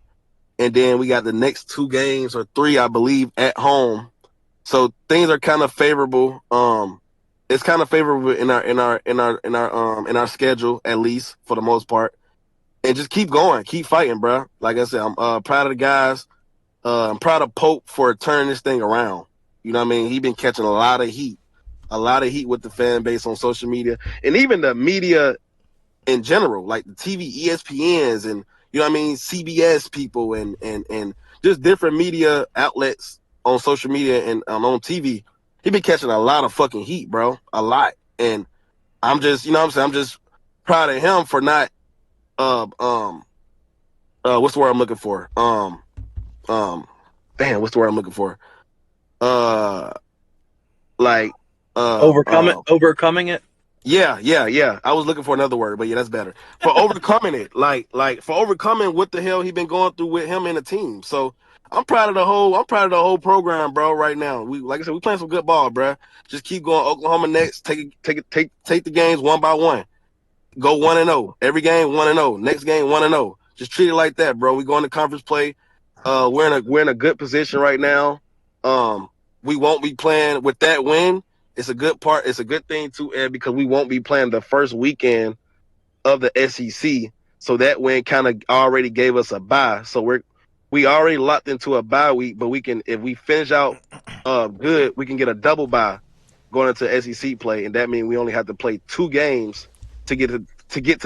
And then we got the next 2 games or 3, I believe, at home. So things are kind of favorable. It's kind of favorable in our schedule, at least for the most part. And just keep going, keep fighting, bro. Like I said, I'm proud of the guys. I'm proud of Pope for turning this thing around. You know what I mean? He's been catching a lot of heat with the fan base on social media and even the media in general, like the TV, ESPNs, and you know what I mean, CBS people and just different media outlets on social media and on TV. He been catching a lot of fucking heat, bro, a lot. And I'm just, you know what I'm saying, I'm just proud of him for not what's the word I'm looking for? Damn, what's the word I'm looking for? Overcoming it. Yeah. I was looking for another word, but yeah, that's better. For overcoming it, like for overcoming what the hell he been going through with him and the team. So I'm proud of the whole program, bro. Right now, like I said, we playing some good ball, bro. Just keep going. Oklahoma next. Take the games one by one. Go 1-0 every game. 1-0 next game. 1-0. Just treat it like that, bro. We go into conference play. We're in a good position right now. We won't be playing with that win. It's a good part. It's a good thing too, Ed, because we won't be playing the first weekend of the SEC. So that win kind of already gave us a bye. So we already locked into a bye week, but we can, if we finish out good, we can get a double bye going into SEC play, and that means we only have to play 2 games to get to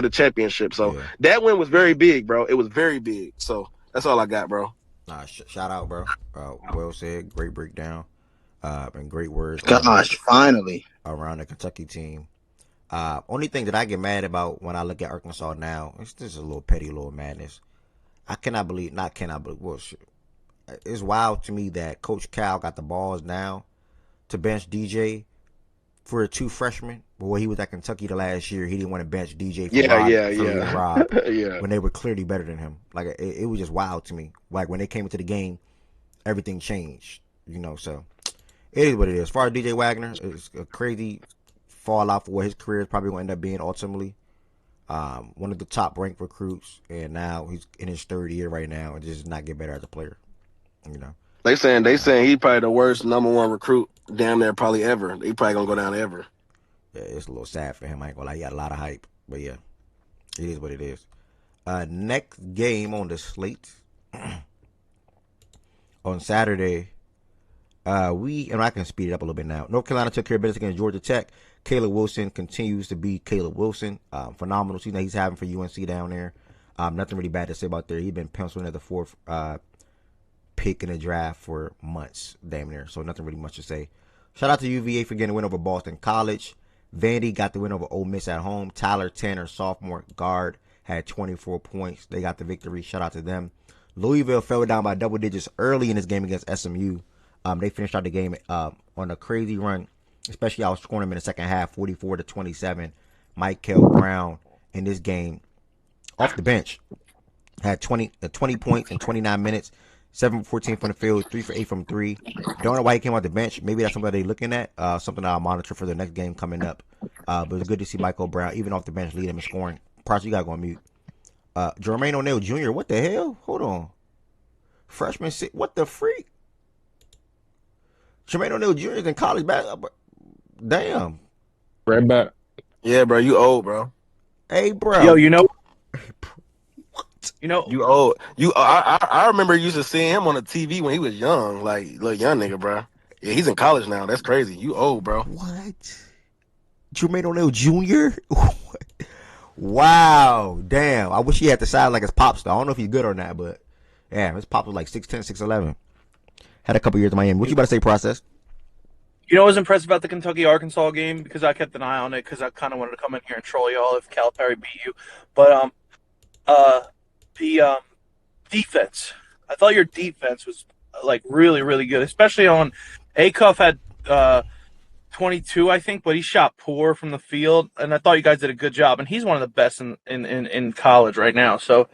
the championship. So that win was very big, bro. It was very big. So that's all I got, bro. Shout out, bro. Well said. Great breakdown. And great words. Gosh, finally. Around the Kentucky team. Only thing that I get mad about when I look at Arkansas now, it's just a little petty little madness. Well, shit. It's wild to me that Coach Cal got the balls now to bench DJ for 2 freshmen. But when he was at Kentucky the last year, he didn't want to bench DJ for Rob when they were clearly better than him. Like it was just wild to me. Like when they came into the game, everything changed. You know, so it is what it is. As far as DJ Wagner, it's a crazy fallout for what his career is probably going to end up being ultimately. One of the top ranked recruits, and now he's in his 3rd year right now, and just not get better as a player. You know, they saying he's probably the worst #1 recruit damn near probably ever. He probably gonna go down ever. Yeah, it's a little sad for him. I ain't gonna lie, he got a lot of hype, but yeah, it is what it is. Next game on the slate on Saturday. I can speed it up a little bit now. North Carolina took care of business against Georgia Tech. Caleb Wilson continues to be Caleb Wilson. Phenomenal season that he's having for UNC down there. Nothing really bad to say about there. He's been penciled at the 4th pick in the draft for months, damn near. So nothing really much to say. Shout out to UVA for getting a win over Boston College. Vandy got the win over Ole Miss at home. Tyler Tanner, sophomore guard, had 24 points. They got the victory. Shout out to them. Louisville fell down by double digits early in this game against SMU. They finished out the game on a crazy run, especially outscoring them in the second half, 44-27. Michael Brown in this game off the bench had 20 points in 29 minutes, 7 for 14 from the field, 3 for 8 from 3. Don't know why he came off the bench. Maybe that's something they're looking at, something I'll monitor for the next game coming up. But it's good to see Michael Brown, even off the bench, lead him in scoring. Parts, you got to go on mute. Jermaine O'Neal Jr., what the hell? Hold on. Freshman, what the freak? Jermaine O'Neal Jr. is in college basketball. Damn. Right back. Yeah, bro, you old, bro. Hey, bro. Yo, you old. You old. I remember used to seeing him on the TV when he was young, like little young nigga, bro. Yeah, he's in college now. That's crazy. You old, bro. What? Jermaine O'Neal Jr.? Wow. Damn. I wish he had the size like his pops, though. I don't know if he's good or not, but yeah, his pops was like 6'10", 6'11". Had a couple years in Miami. What you about to say, Process? You know what was impressive about the Kentucky-Arkansas game? Because I kept an eye on it because I kind of wanted to come in here and troll y'all if Calipari beat you. But the defense. I thought your defense was like really, really good, especially on Acuff had 22, I think, but he shot poor from the field, and I thought you guys did a good job. And he's one of the best in college right now. So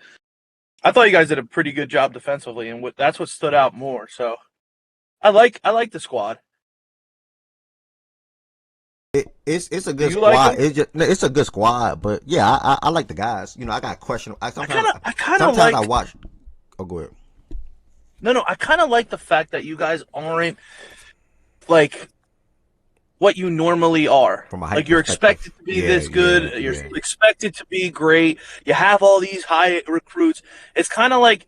I thought you guys did a pretty good job defensively, and that's what stood out more. So I like the squad. It's a good squad. Like it's a good squad, but yeah, I like the guys. You know, I got question. Sometimes I watch. Oh, go ahead. No, I kind of like the fact that you guys aren't like what you normally are. Like you're expected to be this good. You're expected to be great. You have all these high recruits. It's kind of like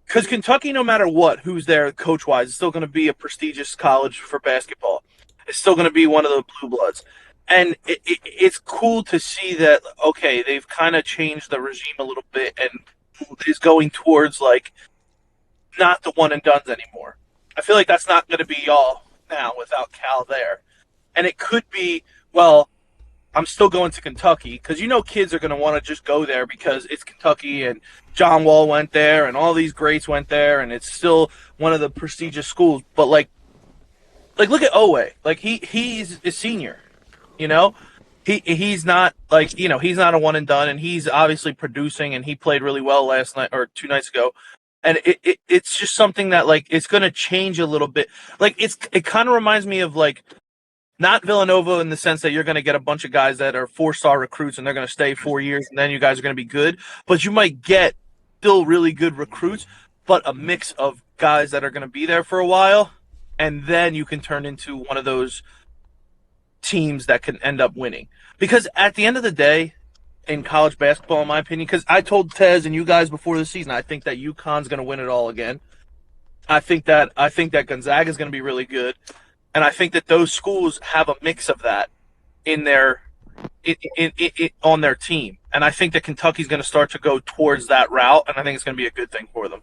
because Kentucky, no matter what, who's there coach-wise, is still going to be a prestigious college for basketball. It's still going to be one of the blue bloods. And it's cool to see that, okay, they've kind of changed the regime a little bit and is going towards, like, not the one-and-dones anymore. I feel like that's not going to be y'all now without Cal there. And it could be, well, I'm still going to Kentucky because you know kids are going to want to just go there because it's Kentucky and John Wall went there and all these greats went there and it's still one of the prestigious schools. But, like look at Owe. Like he's a senior, you know. He's not like he's not a one and done, and he's obviously producing, and he played really well last night or 2 nights ago, and it's just something that like it's going to change a little bit. Like it kind of reminds me of like not Villanova in the sense that you're going to get a bunch of guys that are 4-star recruits and they're going to stay 4 years and then you guys are going to be good, but you might get still really good recruits, but a mix of guys that are going to be there for a while. And then you can turn into one of those teams that can end up winning. Because at the end of the day, in college basketball, in my opinion, because I told Tez and you guys before the season, I think that UConn's going to win it all again. I think that Gonzaga is going to be really good, and I think that those schools have a mix of that in their on their team. And I think that Kentucky's going to start to go towards that route, and I think it's going to be a good thing for them.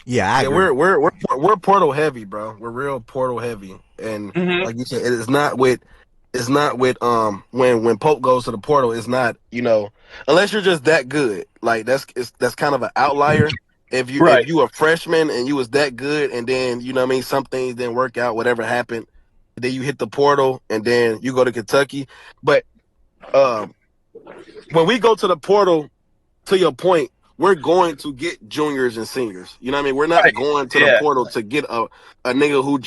Yeah, I agree. We're portal heavy, bro. We're real portal heavy, and like you said, it's not with when Pope goes to the portal, it's not unless you're just that good. Like that's kind of an outlier. If you a freshman and you was that good, and then some things didn't work out, whatever happened, then you hit the portal, and then you go to Kentucky. But when we go to the portal, to your point, we're going to get juniors and seniors. You know what I mean? We're not going to the portal to get a nigga who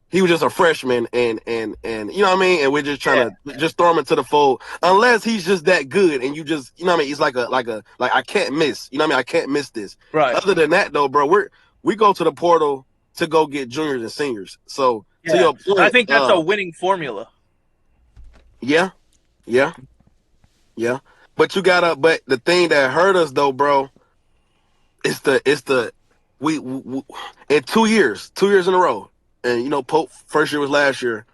he was just a freshman and you know what I mean? And we're just trying to just throw him into the fold. Unless he's just that good and you just, you know what I mean? He's like I can't miss. You know what I mean? I can't miss this. Right. Other than that though, bro, we go to the portal to go get juniors and seniors. So to your point, I think that's a winning formula. Yeah. But but the thing that hurt us though, bro, we in 2 years in a row, and Pope first year was last year,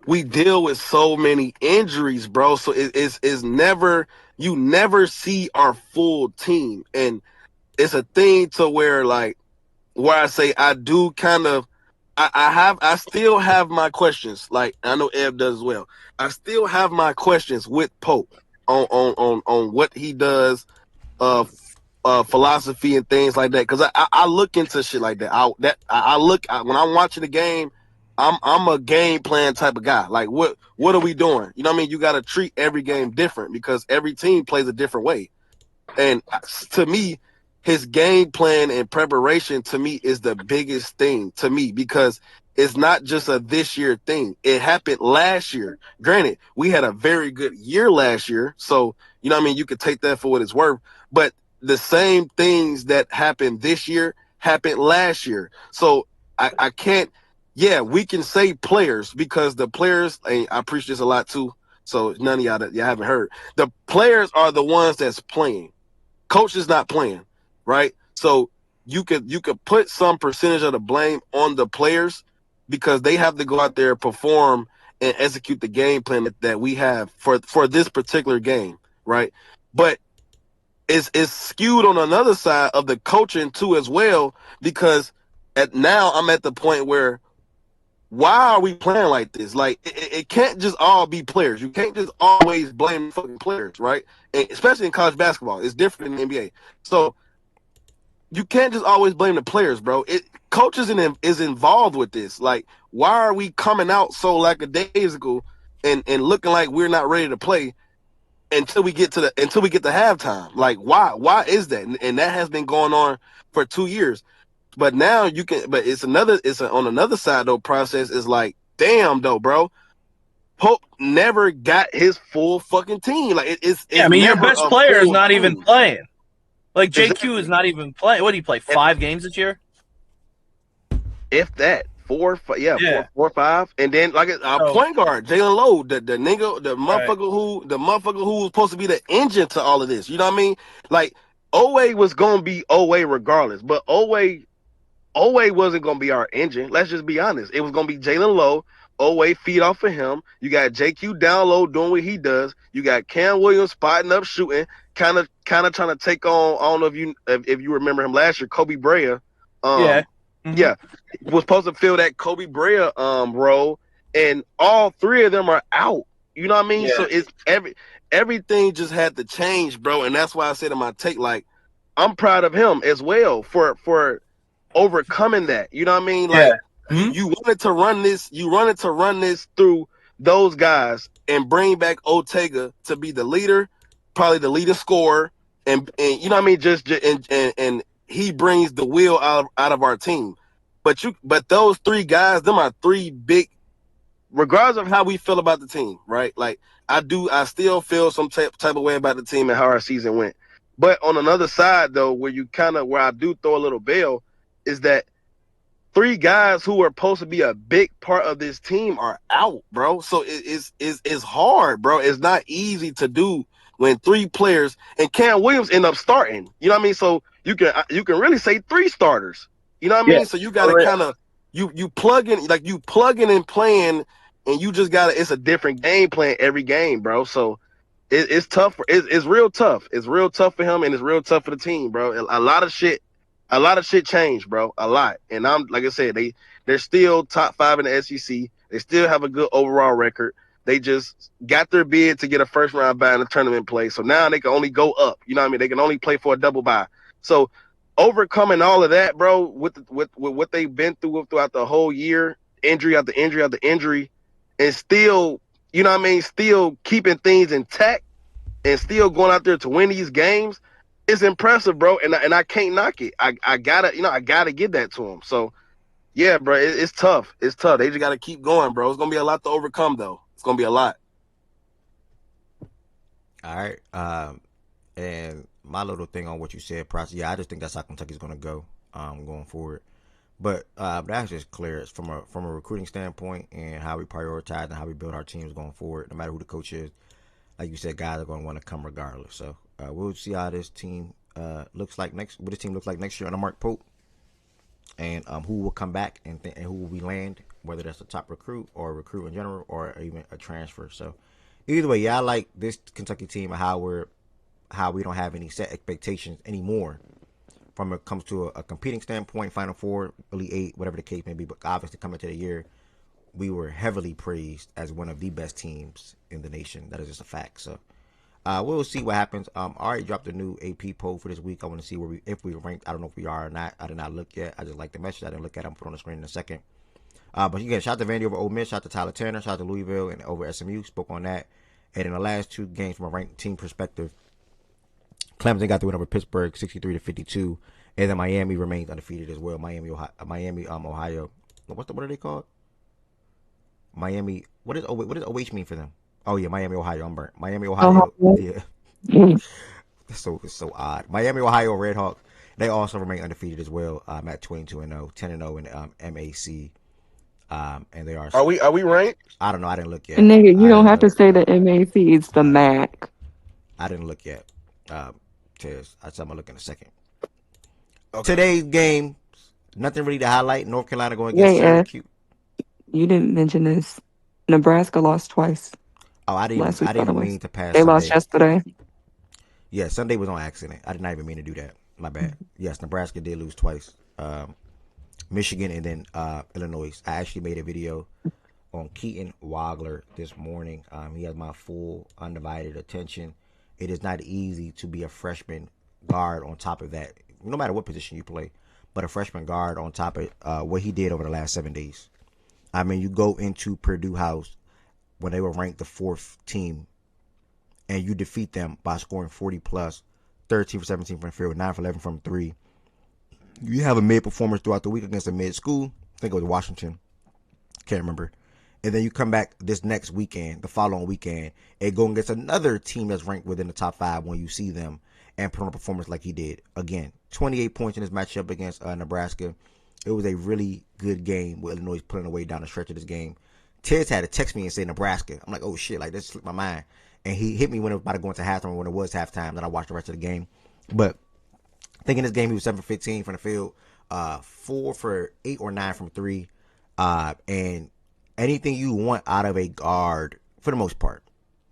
we deal with so many injuries, bro. So it's never, you never see our full team, and it's a thing to where I say I do kind of, I still have my questions. Like I know Eb does as well. I still have my questions with Pope on what he does philosophy and things like that. Because I look into shit like that. When I'm watching the game, I'm a game plan type of guy. Like what are we doing? You know what I mean? You got to treat every game different because every team plays a different way. And to me, his game plan and preparation to me is the biggest thing to me because it's not just a this year thing. It happened last year. Granted, we had a very good year last year. So, you know what I mean? You could take that for what it's worth. But the same things that happened this year happened last year. So I can't, yeah, we can say players because the players, and I preach this a lot too. So none of y'all haven't heard. The players are the ones that's playing. Coach is not playing, right? So you could put some percentage of the blame on the players because they have to go out there, perform, and execute the game plan that we have for this particular game, right? But it's skewed on another side of the coaching too as well because now I'm at the point where why are we playing like this? Like it can't just all be players. You can't just always blame fucking players, right? And especially in college basketball, it's different in the NBA. So you can't just always blame the players, bro. Coaches is involved with this. Like, why are we coming out so lackadaisical and looking like we're not ready to play until we get to halftime? Like, why is that? And that has been going on for 2 years. But now you can. But on another side though. Process is like, damn though, bro. Pope never got his full fucking team. Like it's I mean, your never best a player is full not team. even playing. Like JQ Exactly. is not even playing. What did he play? 5 games this year? If that 4, 4, 5, and then like our point guard Jalen Lowe, the nigga, the motherfucker who was supposed to be the engine to all of this. You know what I mean? Like Owe was gonna be Owe regardless, but Owe wasn't gonna be our engine. Let's just be honest. It was gonna be Jalen Lowe. Owe feed off of him. You got JQ down low doing what he does. You got Cam Williams spotting up, shooting, kind of trying to take on. I don't know if you remember him last year, Kobe Brea. Yeah. Yeah, was supposed to fill that Kobe Brea role, and all 3 of them are out. You know what I mean? Yeah. So it's everything just had to change, bro. And that's why I said in my take, like, I'm proud of him as well for overcoming that. You know what I mean? Like you wanted to run this, through those guys and bring back Ortega to be the leader, probably the leader scorer, and you know what I mean? Just and he brings the wheel out of our team. But those 3 guys, them are 3 big, regardless of how we feel about the team, right? Like I still feel some type of way about the team and how our season went. But on another side though, where I do throw a little bail is that 3 guys who are supposed to be a big part of this team are out, bro. So it's hard, bro. It's not easy to do when 3 players and Cam Williams end up starting. You know what I mean? So you can really say 3 starters. You know what I mean? So you got to kind of you plug in and playing, and you just got to. It's a different game plan every game, bro. So it's tough. It's real tough. It's real tough for him, and it's real tough for the team, bro. A lot of shit changed, bro. A lot. And I'm like I said, they're still top 5 in the SEC. They still have a good overall record. They just got their bid to get a first round bye in the tournament play. So now they can only go up. You know what I mean? They can only play for a double bye. So overcoming all of that, bro, with what they've been throughout the whole year, injury after injury after injury, and still, you know what I mean, still keeping things intact and still going out there to win these games, it's impressive, bro. And I can't knock it. I gotta give that to them. So yeah, bro, it's tough. It's tough. They just gotta keep going, bro. It's gonna be a lot to overcome, though. It's gonna be a lot. All right. And my little thing on what you said, Price. Yeah, I just think that's how Kentucky's going to go going forward. But that's just clear. It's from a recruiting standpoint and how we prioritize and how we build our teams going forward. No matter who the coach is, like you said, guys are going to want to come regardless. So we'll see how this team looks like next. What this team looks like next year under Mark Pope, and who will come back and who will we land, whether that's a top recruit or a recruit in general or even a transfer. So either way, yeah, I like this Kentucky team and how we don't have any set expectations anymore from it comes to a competing standpoint, Final Four, Elite Eight, whatever the case may be. But obviously coming to the year, we were heavily praised as one of the best teams in the nation. That is just a fact. So We'll see what happens. I already dropped a new AP poll for this week. I want to see if we ranked. I don't know if we are or not. I did not look yet. I just like the message. I didn't look at them. Put on the screen in a second. But again, shout out to Vandy over Ole Miss. Shout out to Tyler Tanner. Shout out to Louisville and over SMU. Spoke on that. And in the last two games, from a ranked team perspective, Clemson got the win over Pittsburgh, 63-52, and then Miami remains undefeated as well. Miami, Ohio. What are they called? Miami. What does OH mean for them? Oh yeah, Miami, Ohio. I'm burnt. Miami, Ohio. Yeah. It's so odd. Miami, Ohio, Red Hawks. They also remain undefeated as well. At 22-0, 10-0 in MAC. And they are. Are we ranked? I don't know. I didn't look yet. Nigga, you don't have to say the MAC. It's the MAC. I didn't look yet. Tez, I'm gonna look in a second. Okay. Today's game, nothing really to highlight. North Carolina going against Syracuse. You didn't mention this. Nebraska lost twice. Oh, I didn't even mean to pass. They lost yesterday. Yeah, Sunday was on accident. I did not even mean to do that. My bad. Yes, Nebraska did lose twice. Michigan and then Illinois. I actually made a video on Keaton Wagler this morning. He has my full undivided attention. It is not easy to be a freshman guard on top of that, no matter what position you play, but a freshman guard on top of what he did over the last 7 days. I mean, you go into Purdue House when they were ranked the 4th team, and you defeat them by scoring 40 plus, 13 for 17 from the field, 9 for 11 from 3. You have a mid performance throughout the week against a mid school. I think it was Washington. Can't remember. And then you come back this next weekend, the following weekend, and go against another team that's ranked within the top 5 when you see them and put on a performance like he did. Again, 28 points in this matchup against Nebraska. It was a really good game with Illinois pulling away down the stretch of this game. Tez had to text me and say Nebraska. I'm like, oh shit, like this slipped my mind. And he hit me when it was about to go into halftime, when it was halftime. Then I watched the rest of the game. But I think in this game he was 7 for 15 from the field, 4 for 8 or 9 from 3, and anything you want out of a guard for the most part.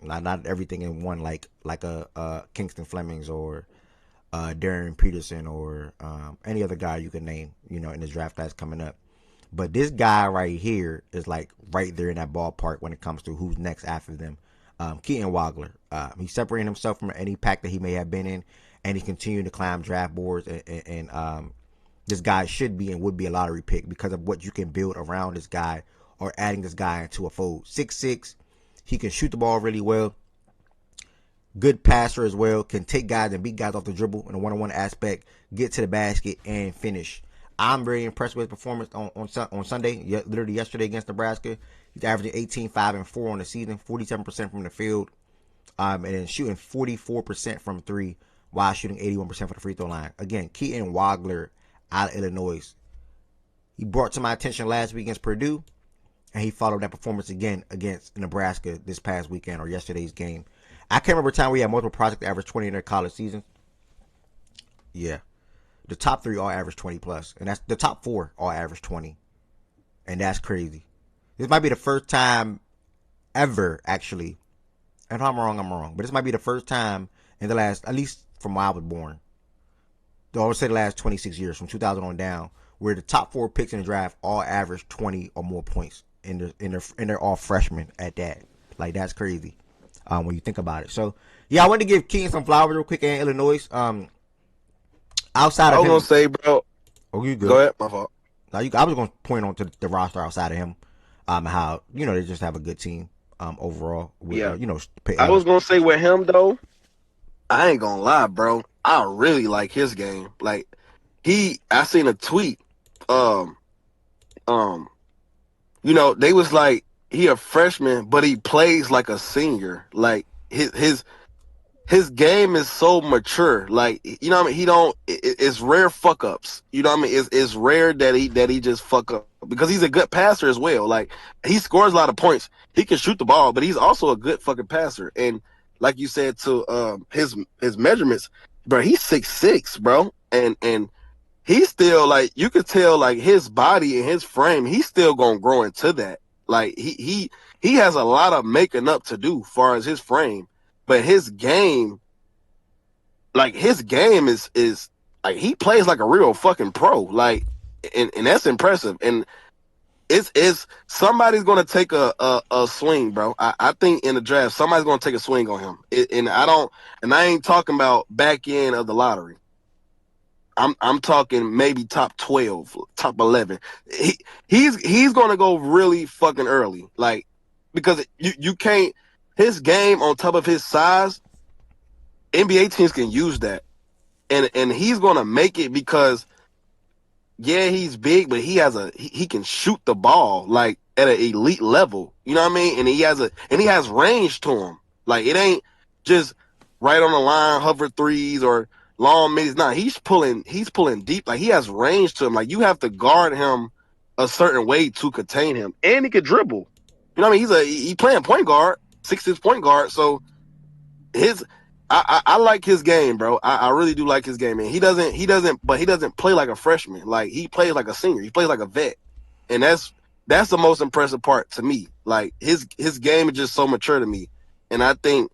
Not everything in one, like a Kingston Flemings or Darren Peterson or any other guy you can name, in this draft class coming up. But this guy right here is like right there in that ballpark when it comes to who's next after them. Keaton Wagler. He's separating himself from any pack that he may have been in, and he's continuing to climb draft boards. And this guy should be and would be a lottery pick because of what you can build around this guy or adding this guy into a fold. 6'6", he can shoot the ball really well. Good passer as well. Can take guys and beat guys off the dribble in a one-on-one aspect. Get to the basket and finish. I'm very impressed with his performance on Sunday, literally yesterday against Nebraska. He's averaging 18, 5, and 4 on the season, 47% from the field, and then shooting 44% from 3 while shooting 81% for the free throw line. Again, Keaton Wagler out of Illinois. He brought to my attention last week against Purdue, and he followed that performance again against Nebraska this past weekend or yesterday's game. I can't remember a time we had multiple projects average 20 in their college season. Yeah. The top 3 all average 20 plus. And that's the top 4 all average 20. And that's crazy. This might be the first time ever, actually. And if I'm wrong. But this might be the first time in the last, at least from when I was born, I would say the last 26 years, from 2000 on down, where the top 4 picks in the draft all average 20 or more points. And they're all freshmen at that. Like, that's crazy when you think about it. So, yeah, I wanted to give Keaton some flowers real quick in Illinois. Outside of him, I was gonna say, bro. Oh, you good? Go ahead, my fault. I was gonna point on to the roster outside of him, how they just have a good team, overall. With, yeah, I was gonna say with him though, I ain't gonna lie, bro. I really like his game. Like I seen a tweet. They was like he a freshman, but he plays like a senior. Like his game is so mature. Like, you know what I mean? It's rare fuck ups. You know what I mean? It's rare that he just fuck up because he's a good passer as well. Like, he scores a lot of points. He can shoot the ball, but he's also a good fucking passer. And like you said to his measurements, bro, he's 6'6", bro. And he's still like, you could tell like his body and his frame, he's still gonna grow into that. Like he has a lot of making up to do as far as his frame. But his game is like he plays like a real fucking pro. Like, and that's impressive. And it's somebody's gonna take a swing, bro. I think in the draft somebody's gonna take a swing on him. And I ain't talking about back end of the lottery. I'm talking maybe top 12, top 11. He's gonna go really fucking early, like because you can't. His game on top of his size, NBA teams can use that, and he's gonna make it because. Yeah, he's big, but he can shoot the ball like at an elite level. You know what I mean? And he has range to him. Like it ain't just right on the line, hover threes or long mids. Nah, he's pulling deep. Like he has range to him. Like you have to guard him a certain way to contain him. And he can dribble. You know what I mean? He's playing point guard, 6'6" point guard. So I like his game, bro. I really do like his game, man. He doesn't play like a freshman. Like he plays like a senior. He plays like a vet, and that's the most impressive part to me. Like his game is just so mature to me, and I think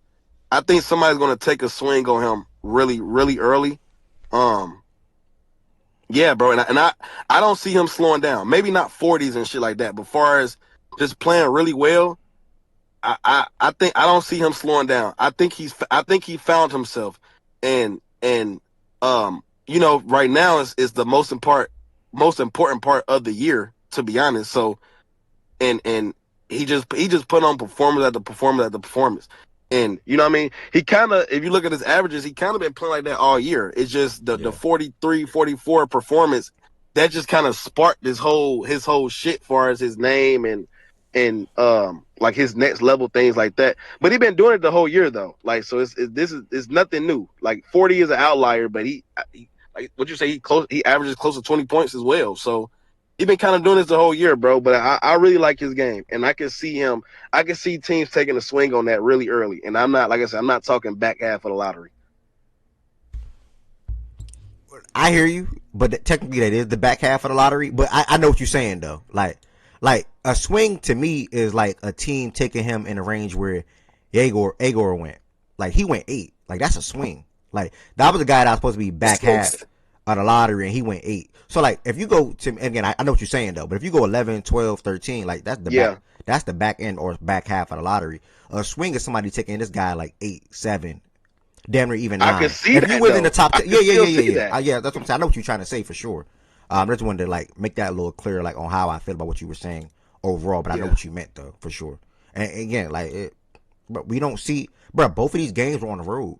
somebody's gonna take a swing on him really, really early. Yeah, bro, and I don't see him slowing down. Maybe not 40s and shit like that, but far as just playing really well. I think I don't see him slowing down. I think he found himself, and right now is the most important part of the year, to be honest. So, and he just put on performance after performance after performance, and you know what I mean. He kind of, if you look at his averages, he kind of been playing like that all year. It's just the 43, 44 performance that just kind of sparked his whole shit, far as his name and like his next level things like that. But he been doing it the whole year though. Like so, it's nothing new. Like 40 is an outlier, but he like what you say, he averages close to 20 points as well. So he been kind of doing this the whole year, bro. But I really like his game, and I can see teams taking a swing on that really early. And I'm not, like I said, I'm not talking back half of the lottery. I hear you, but technically that is the back half of the lottery. But I know what you're saying though. Like a swing to me is like a team taking him in a range where Agor went. Like he went 8. Like that's a swing. Like that was a guy that was supposed to be back half of the lottery and he went 8. So like if you go to, again, I know what you're saying though, but if you go 11, 12, 13, like that's the back end or back half of the lottery. A swing is somebody taking this guy like 8, 7, damn near even 9. I can see if that, you within the top 10, yeah, that. that's what I'm saying. I know what you're trying to say for sure. I just wanted to like make that a little clear, like on how I feel about what you were saying overall, but I know what you meant though for sure. And again, like but we don't see, bro. Both of these games were on the road.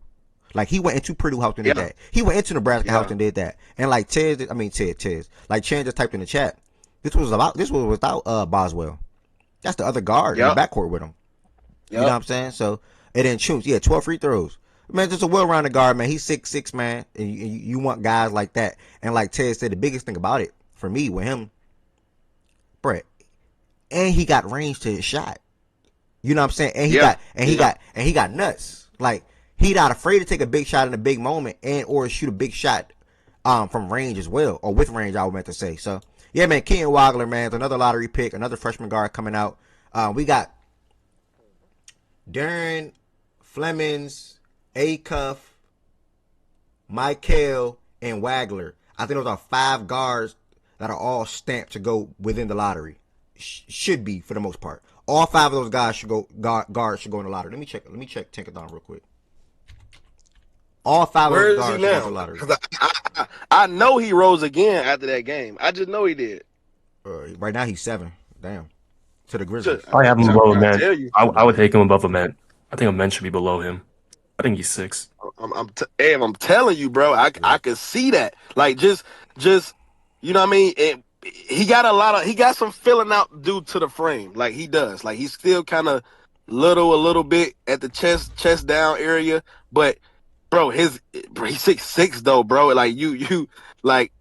Like he went into Purdue House and did that. He went into Nebraska House and did that. And like Tez, like Chan just typed in the chat. This was without Boswell. That's the other guard in the backcourt with him. You know what I'm saying? So and then Chunks, 12 free throws. Man, just a well-rounded guard, man. He's 6'6", man, and you want guys like that. And like Ted said, the biggest thing about it for me with him, Brett, and he got range to his shot. You know what I'm saying? And he got nuts. Like he not afraid to take a big shot in a big moment and or shoot a big shot from range as well, or with range, I was meant to say. So yeah, man, Keaton Wagler, man, it's another lottery pick, another freshman guard coming out. We got Darren Flemings, Acuff, Michael, and Wagler. I think those are 5 guards that are all stamped to go within the lottery. Should be for the most part. All 5 of those guys should go. Guards should go in the lottery. Let me check Tinkathon real quick. All 5 of those guards should go in the lottery. I know he rose again after that game. I just know he did. Right now he's 7. Damn. To the Grizzlies. I have him below a man. I would take him above a man. I think a man should be below him. I think he's 6. I'm telling you, bro. I can see that. Like just you know what I mean. He got some filling out due to the frame. Like he does. Like he's still kind of a little bit at the chest down area. But bro, he's 6'6" though, bro. Like you like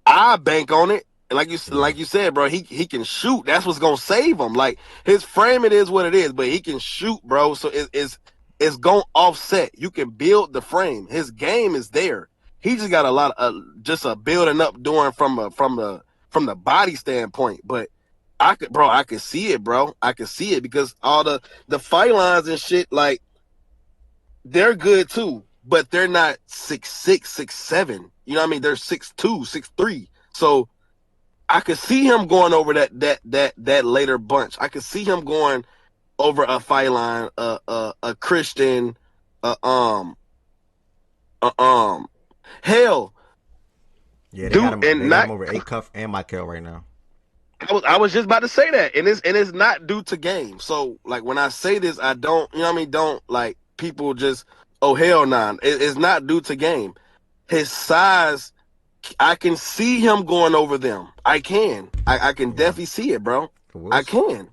I bank on it. And like you said, bro, he can shoot. That's what's gonna save him. Like his frame, it is what it is, but he can shoot, bro. So it's gonna offset. You can build the frame. His game is there. He just got a lot of just a building up doing from the body standpoint. But I could see it, bro. I could see it because all the fight lines and shit, like they're good too, but they're not 6'6", 6'7". You know what I mean? They're 6'2", 6'3". So I could see him going over that later bunch. I could see him going over a Phyline, a Christian, hell. Yeah, they got him over Acuff and Michael right now. I was just about to say that, and it's not due to game. So like when I say this, I don't, you know what I mean? Don't like people just, oh hell nah. It's not due to game. His size, I can see him going over them. I can definitely see it, bro. I can.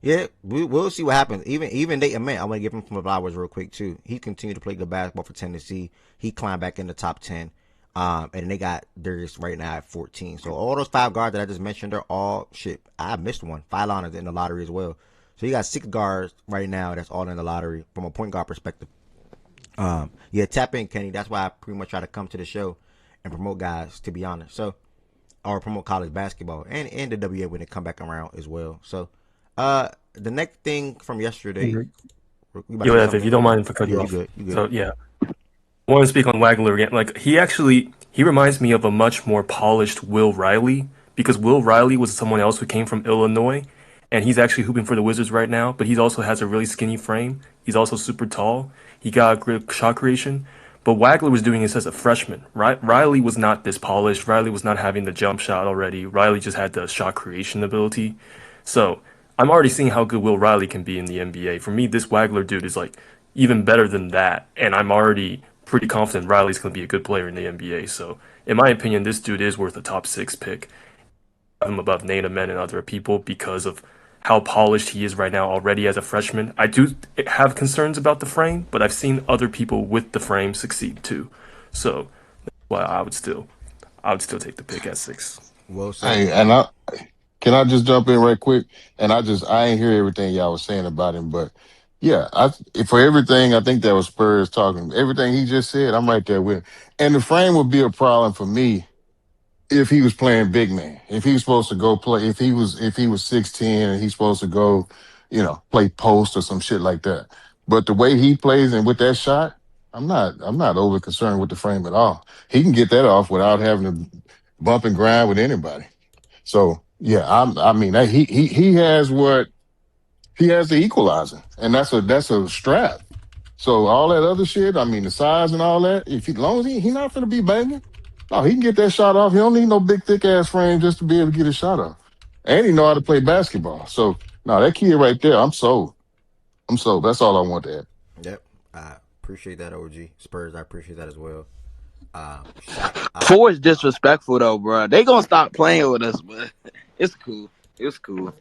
Yeah, we'll see what happens. Even Nate Ament, I want to give him some flowers real quick too. He continued to play good basketball for Tennessee. He climbed back in the top 10. And they got Darius right now at 14. So all those 5 guards that I just mentioned are all shit. I missed one. Phyline is in the lottery as well. So you got 6 guards right now that's all in the lottery from a point guard perspective. Yeah, tap in, Kenny. That's why I pretty much try to come to the show and promote guys, to be honest. So, or promote college basketball and the WA when they come back around as well. So, the next thing from yesterday. Yo, if you don't mind if I cut you off. You good. So yeah. I want to speak on Wagler again. Like he reminds me of a much more polished Will Riley, because Will Riley was someone else who came from Illinois, and he's actually hooping for the Wizards right now. But he also has a really skinny frame. He's also super tall. He got great shot creation. But Wagler was doing this as a freshman. Riley was not this polished. Riley was not having the jump shot already. Riley just had the shot creation ability. So I'm already seeing how good Will Riley can be in the NBA. For me, this Wagler dude is like even better than that, and I'm already pretty confident Riley's going to be a good player in the NBA. So, in my opinion, this dude is worth a top 6 pick. I'm above Nate Ament and other people because of how polished he is right now already as a freshman. I do have concerns about the frame, but I've seen other people with the frame succeed too. So, that's why I would still take the pick at 6. Well said. Hey, and can I just jump in right quick? And I ain't hear everything y'all was saying about him, but yeah, for everything, I think that was Spurs talking. Everything he just said, I'm right there with him. And the frame would be a problem for me if he was playing big man. If he was supposed to go play, if he was 6'10" and he's supposed to go, play post or some shit like that. But the way he plays and with that shot, I'm not over concerned with the frame at all. He can get that off without having to bump and grind with anybody. So yeah, he has the equalizer, and that's a strap. So all that other shit, the size and all that, as long as he not gonna be banging, no, he can get that shot off. He don't need no big thick ass frame just to be able to get a shot off. And he know how to play basketball. So no, that kid right there, I'm sold. That's all I want to add. Yep, I appreciate that, OG Spurs. I appreciate that as well. 4 is disrespectful though, bro. They gonna stop playing with us, but it's cool. It's cool.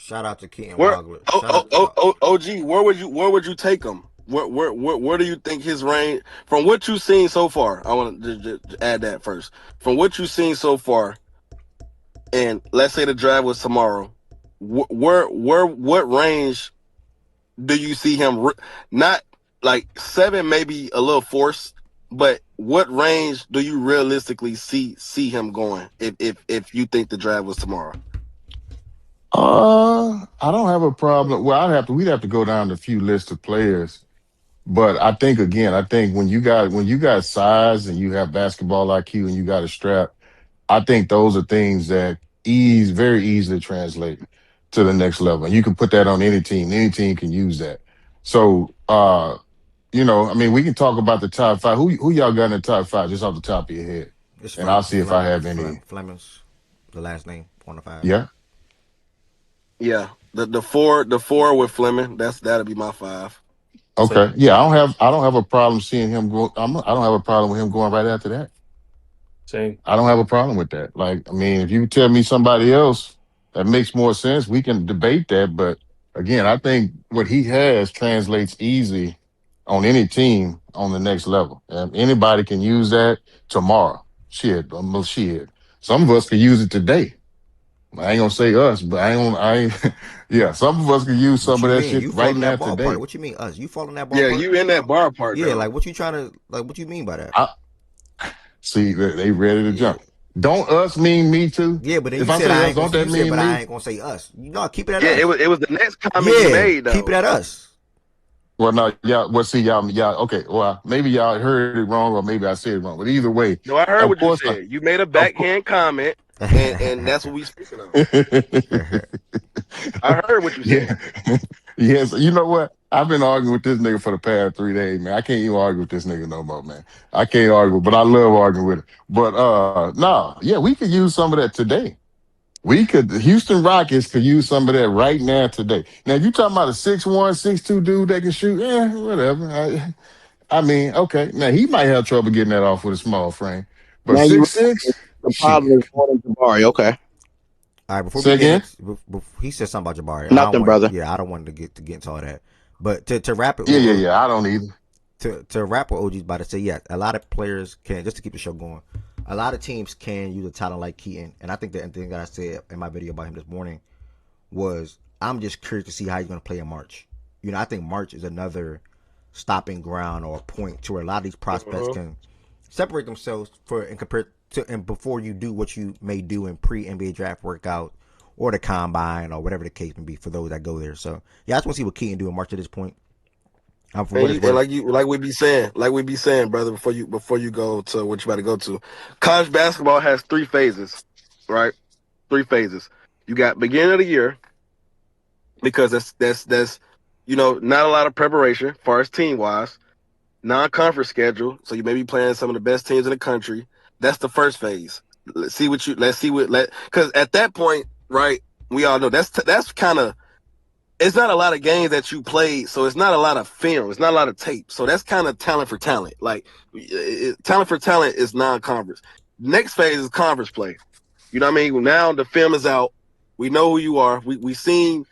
Shout out to Keaton Wagler. OG, where would you take him? Where do you think his range, from what you've seen so far? I want to add that first. From what you've seen so far, and let's say the draft was tomorrow, what range do you see him? Not like 7, maybe a little forced, but what range do you realistically see him going if you think the draft was tomorrow? I don't have a problem. Well, we'd have to go down a few lists of players. But I think when you got size and you have basketball IQ and you got a strap, I think those are things that very easily translate to the next level. And you can put that on any team. Any team can use that. So we can talk about the top 5. Who y'all got in the top 5 just off the top of your head? And I'll see if I have any. Fleming's the last name on the 5. Yeah. Yeah. The four with Fleming, that'll be my 5. Okay. Yeah, I don't have a problem seeing him go. I don't have a problem with him going right after that. Same. I don't have a problem with that. If you tell me somebody else that makes more sense, we can debate that. But again, I think what he has translates easy on any team on the next level. Anybody can use that tomorrow. Shit. Some of us can use it today. I ain't gonna say us, but yeah, some of us can use some of that shit right now today. What you mean us? You fall in that ball? Yeah, you in that bar part. Yeah, though. like what you mean by that? See, they ready to jump. Don't us mean me too? Yeah, but then if you I said say I us, ain't don't gonna, that mean me? I ain't gonna say us. Keep it at us. Yeah, it was the next comment you made though. Keep it at us. Well, no, y'all. Okay, well, maybe y'all heard it wrong, or maybe I said it wrong. But either way, no, I heard what you said. You made a backhand comment. and that's what we speaking of. I heard what you said. Yeah. Yes. You know what? I've been arguing with this nigga for the past 3 days, man. I can't even argue with this nigga no more, man. I can't argue, but I love arguing with him. But no, yeah, we could use some of that today. The Houston Rockets could use some of that right now today. Now, if you talking about a 6'1", 6'2" dude that can shoot, whatever. I mean, okay. Now he might have trouble getting that off with a small frame. But Now you 6'6", the shit. problem is more than Jabari. Okay. All right, before we Say get again? into, he said something about Jabari. Nothing, brother. I don't want to get into all that. But to wrap it, Yeah. I don't either. To wrap what OG's about to say, yeah, a lot of players can, just to keep the show going, a lot of teams can use a talent like Keaton. And I think the thing that I said in my video about him this morning was, I'm just curious to see how he's going to play in March. You know, I think March is another stopping ground or point to where a lot of these prospects can separate themselves and before you do what you may do in pre-NBA draft workout or the combine or whatever the case may be for those that go there. So yeah, I just want to see what Keaton do in March at this point. And like we be saying, brother, before you go to what you about to go to, college basketball has 3 phases, right? 3 phases. You got beginning of the year, because that's not a lot of preparation as far as team wise, non-conference schedule, so you may be playing some of the best teams in the country. That's the first phase. Because at that point, right? We all know that's kind of. It's not a lot of games that you played, so it's not a lot of film. It's not a lot of tape. So that's kind of talent for talent. Like, talent for talent is non-conference. Next phase is conference play. You know what I mean? Now the film is out. We know who you are. We seen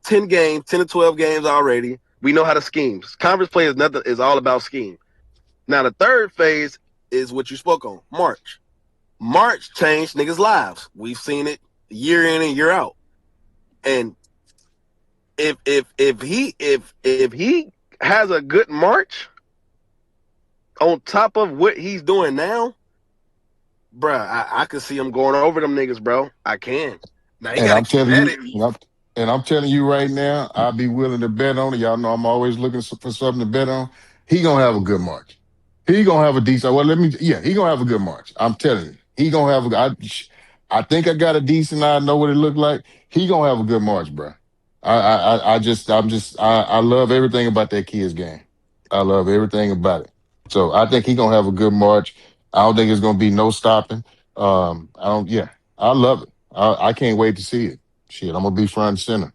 10 to 12 games already. We know how to scheme. Conference play is all about scheme. Now the third phase is what you spoke on, March. March changed niggas' lives. We've seen it year in and year out. And if he has a good March on top of what he's doing now, bruh, I can see him going over them niggas, bro. I can. Now he gotta keep at it. And I'm telling you right now, I'll be willing to bet on it. Y'all know I'm always looking for something to bet on. He gonna have a good March. He gonna have a decent. Well, he gonna have a good March. I'm telling you, he gonna have I think I got a decent. I know what it looked like. He gonna have a good March, bro. I love everything about that kid's game. I love everything about it. So I think he gonna have a good March. I don't think it's gonna be no stopping. I love it. I can't wait to see it. Shit, I'm gonna be front and center.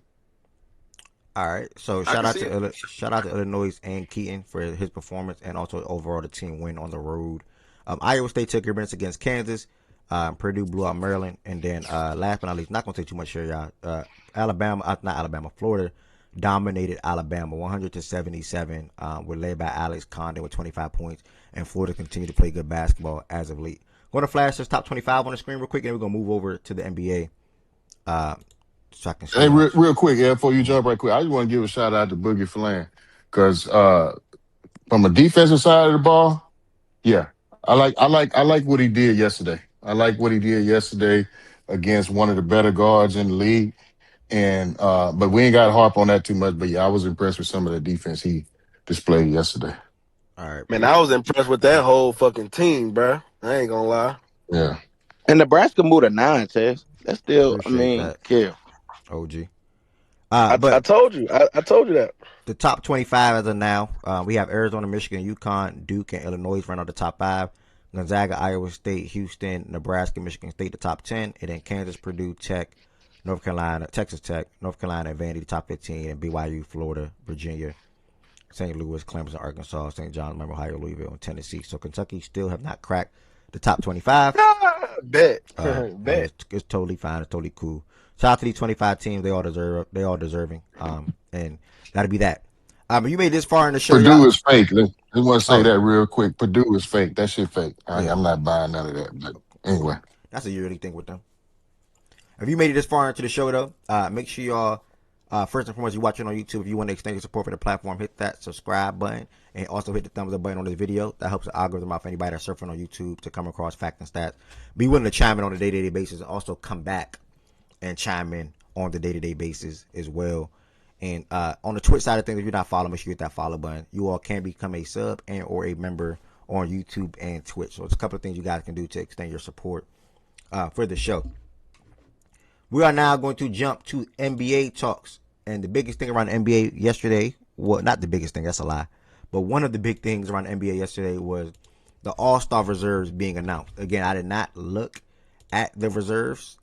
All right, so shout out to Illinois and Keaton for his performance and also overall the team win on the road. Iowa State took advantage against Kansas. Purdue blew out Maryland, and then last but not least, not gonna take too much here, y'all. Florida dominated Alabama 100-77. Were led by Alex Condon with 25 points, and Florida continued to play good basketball as of late. Going to flash this top 25 on the screen real quick, and then we're gonna move over to the NBA. So I can hey, real quick, before you jump right quick, I just want to give a shout out to Boogie Flan because from a defensive side of the ball, yeah, I like what he did yesterday. I like what he did yesterday against one of the better guards in the league. And but we ain't got to harp on that too much. But yeah, I was impressed with some of the defense he displayed yesterday. All right, man, I was impressed with that whole fucking team, bro. I ain't gonna lie. Yeah. And Nebraska moved to 9, Tess. That's still, kill. OG. I told you. I told you that. The top 25 as of now, we have Arizona, Michigan, UConn, Duke, and Illinois run out the top 5. Gonzaga, Iowa State, Houston, Nebraska, Michigan State, the top 10. And then Kansas, Purdue, Tech, North Carolina, Texas Tech, North Carolina, and Vandy, the top 15. And BYU, Florida, Virginia, St. Louis, Clemson, Arkansas, St. John's, Ohio, Louisville, and Tennessee. So Kentucky still have not cracked the top 25. Bet. It's totally fine. It's totally cool. Shout out to these 25 teams. They all deserving. And that'll be that. You made this far in the show. Purdue is fake. I just want to say that real quick. Purdue is fake. That shit fake. I'm not buying none of that. But anyway. That's a yearly thing with them. If you made it this far into the show, though, make sure y'all, first and foremost, you're watching on YouTube. If you want to extend your support for the platform, hit that subscribe button and also hit the thumbs up button on this video. That helps the algorithm out for anybody that's surfing on YouTube to come across facts and stats. Be willing to chime in on a day-to-day basis and also come back and chime in on the day-to-day basis as well. And on the Twitch side of things, if you're not following, make sure you hit that follow button. You all can become a sub and or a member on YouTube and Twitch. So it's a couple of things you guys can do to extend your support for the show. We are now going to jump to NBA talks. And the biggest thing around the NBA yesterday, well, not the biggest thing, that's a lie, but one of the big things around the NBA yesterday was the All-Star reserves being announced. Again, I did not look at the reserves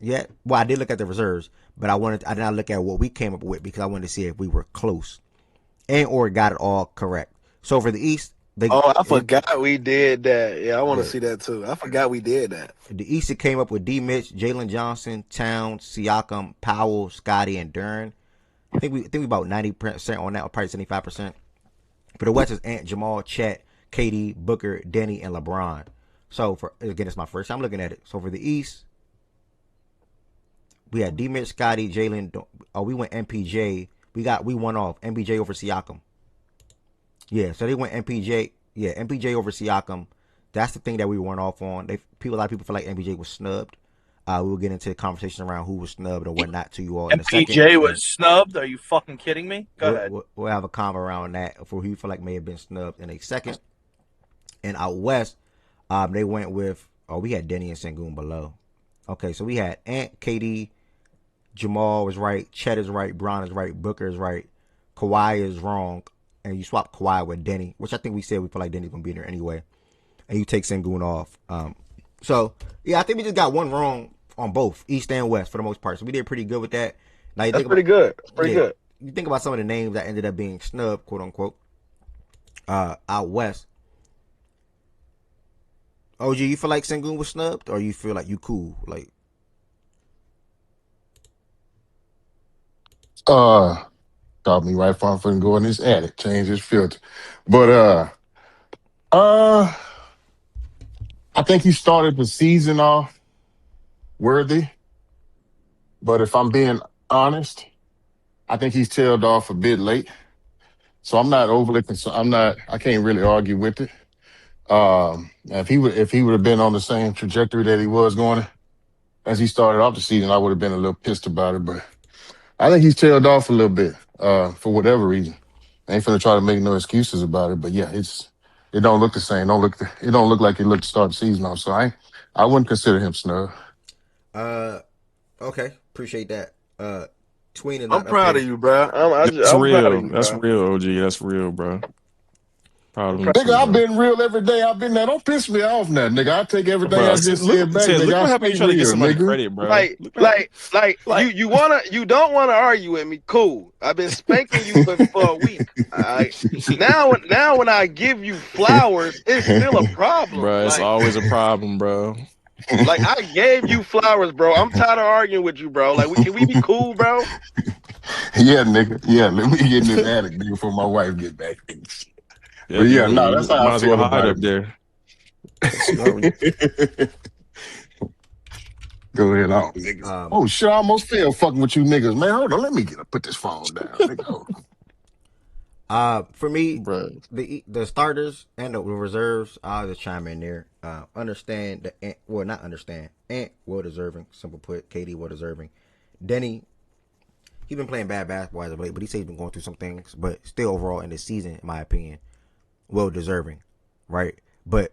yet. Well, I did look at the reserves, but I did not look at what we came up with because I wanted to see if we were close and or got it all correct. So for the East, I forgot we did that. Yeah, I want to see that too. I forgot we did that. The East, it came up with D. Mitch, Jalen Johnson, Towns, Siakam, Powell, Scotty, and Duran. I think we about 90% on that, or probably 75%. For the West is Ant, Jamal, Chet, KD, Booker, Denny, and LeBron. So again, it's my first time looking at it. So for the East, we had D. Mitch, Scotty, Jalen. Oh, we went MPJ. We won off MPJ over Siakam. Yeah, so they went MPJ. Yeah, MPJ over Siakam. That's the thing that we went off on. A lot of people feel like MPJ was snubbed. We will get into the conversation around who was snubbed or whatnot to you all. MPJ was snubbed? Are you fucking kidding me? Go ahead. We'll have a convo around that for who you feel like may have been snubbed in a second. And out west, they went with, we had Denny and Sengun below. Okay, so we had Ant, KD, Jamal was right, Chet is right, Brown is right, Booker is right, Kawhi is wrong, and you swap Kawhi with Denny, which I think we said we feel like Denny's going to be in there anyway. And you take Sengun off. So, yeah, I think we just got one wrong on both, East and West, for the most part. So we did pretty good with that. Now, That's pretty good. Pretty good. You think about some of the names that ended up being snubbed, quote unquote, out West. OG, you feel like Sengun was snubbed, or you feel like you cool? Like, Caught me right before I'm finna go in this attic, change this filter. But I think he started the season off worthy. But if I'm being honest, I think he's tailed off a bit late. So I'm not overly concerned. I can't really argue with it. If he would have been on the same trajectory that he was going as he started off the season, I would have been a little pissed about it. But I think he's tailed off a little bit for whatever reason. I ain't finna try to make no excuses about it, but yeah, it don't look the same. It don't look like it looked to start the season off. So I wouldn't consider him snub. Okay, appreciate that. Tween and I'm proud of you, bro. That's I'm real. proud of you, That's bro. real, OG. That's real, bro. Proud of him Nigga, too, I've bro. been real every day. I've been there. Don't piss me off now, nigga. I take everything Bro, I just look, said back, look nigga. what I happened. You stay trying to get real, somebody nigga. credit, bro. You don't wanna argue with me. Cool. I've been spanking you for a week. All right. Now when I give you flowers, it's still a problem. Bro, it's always a problem, bro. Like I gave you flowers, bro. I'm tired of arguing with you, bro. Like can we be cool, bro? Yeah, nigga. Yeah, let me get in this attic, nigga, before my wife get back. Yeah, But yeah, you no, that's how might I as well feel hide about up it. there. Go ahead on, niggas. Oh shit, I almost fell fucking with you niggas, man. Hold on, let me put this phone down, nigga. Hold on. For me, Right. the starters and the reserves, I'll just chime in there. Understand not understand. Ant well deserving. Simple put. KD well deserving. Denny, he's been playing bad basketball as of late, but he said he's been going through some things. But still, overall in the season, in my opinion, well deserving, right? But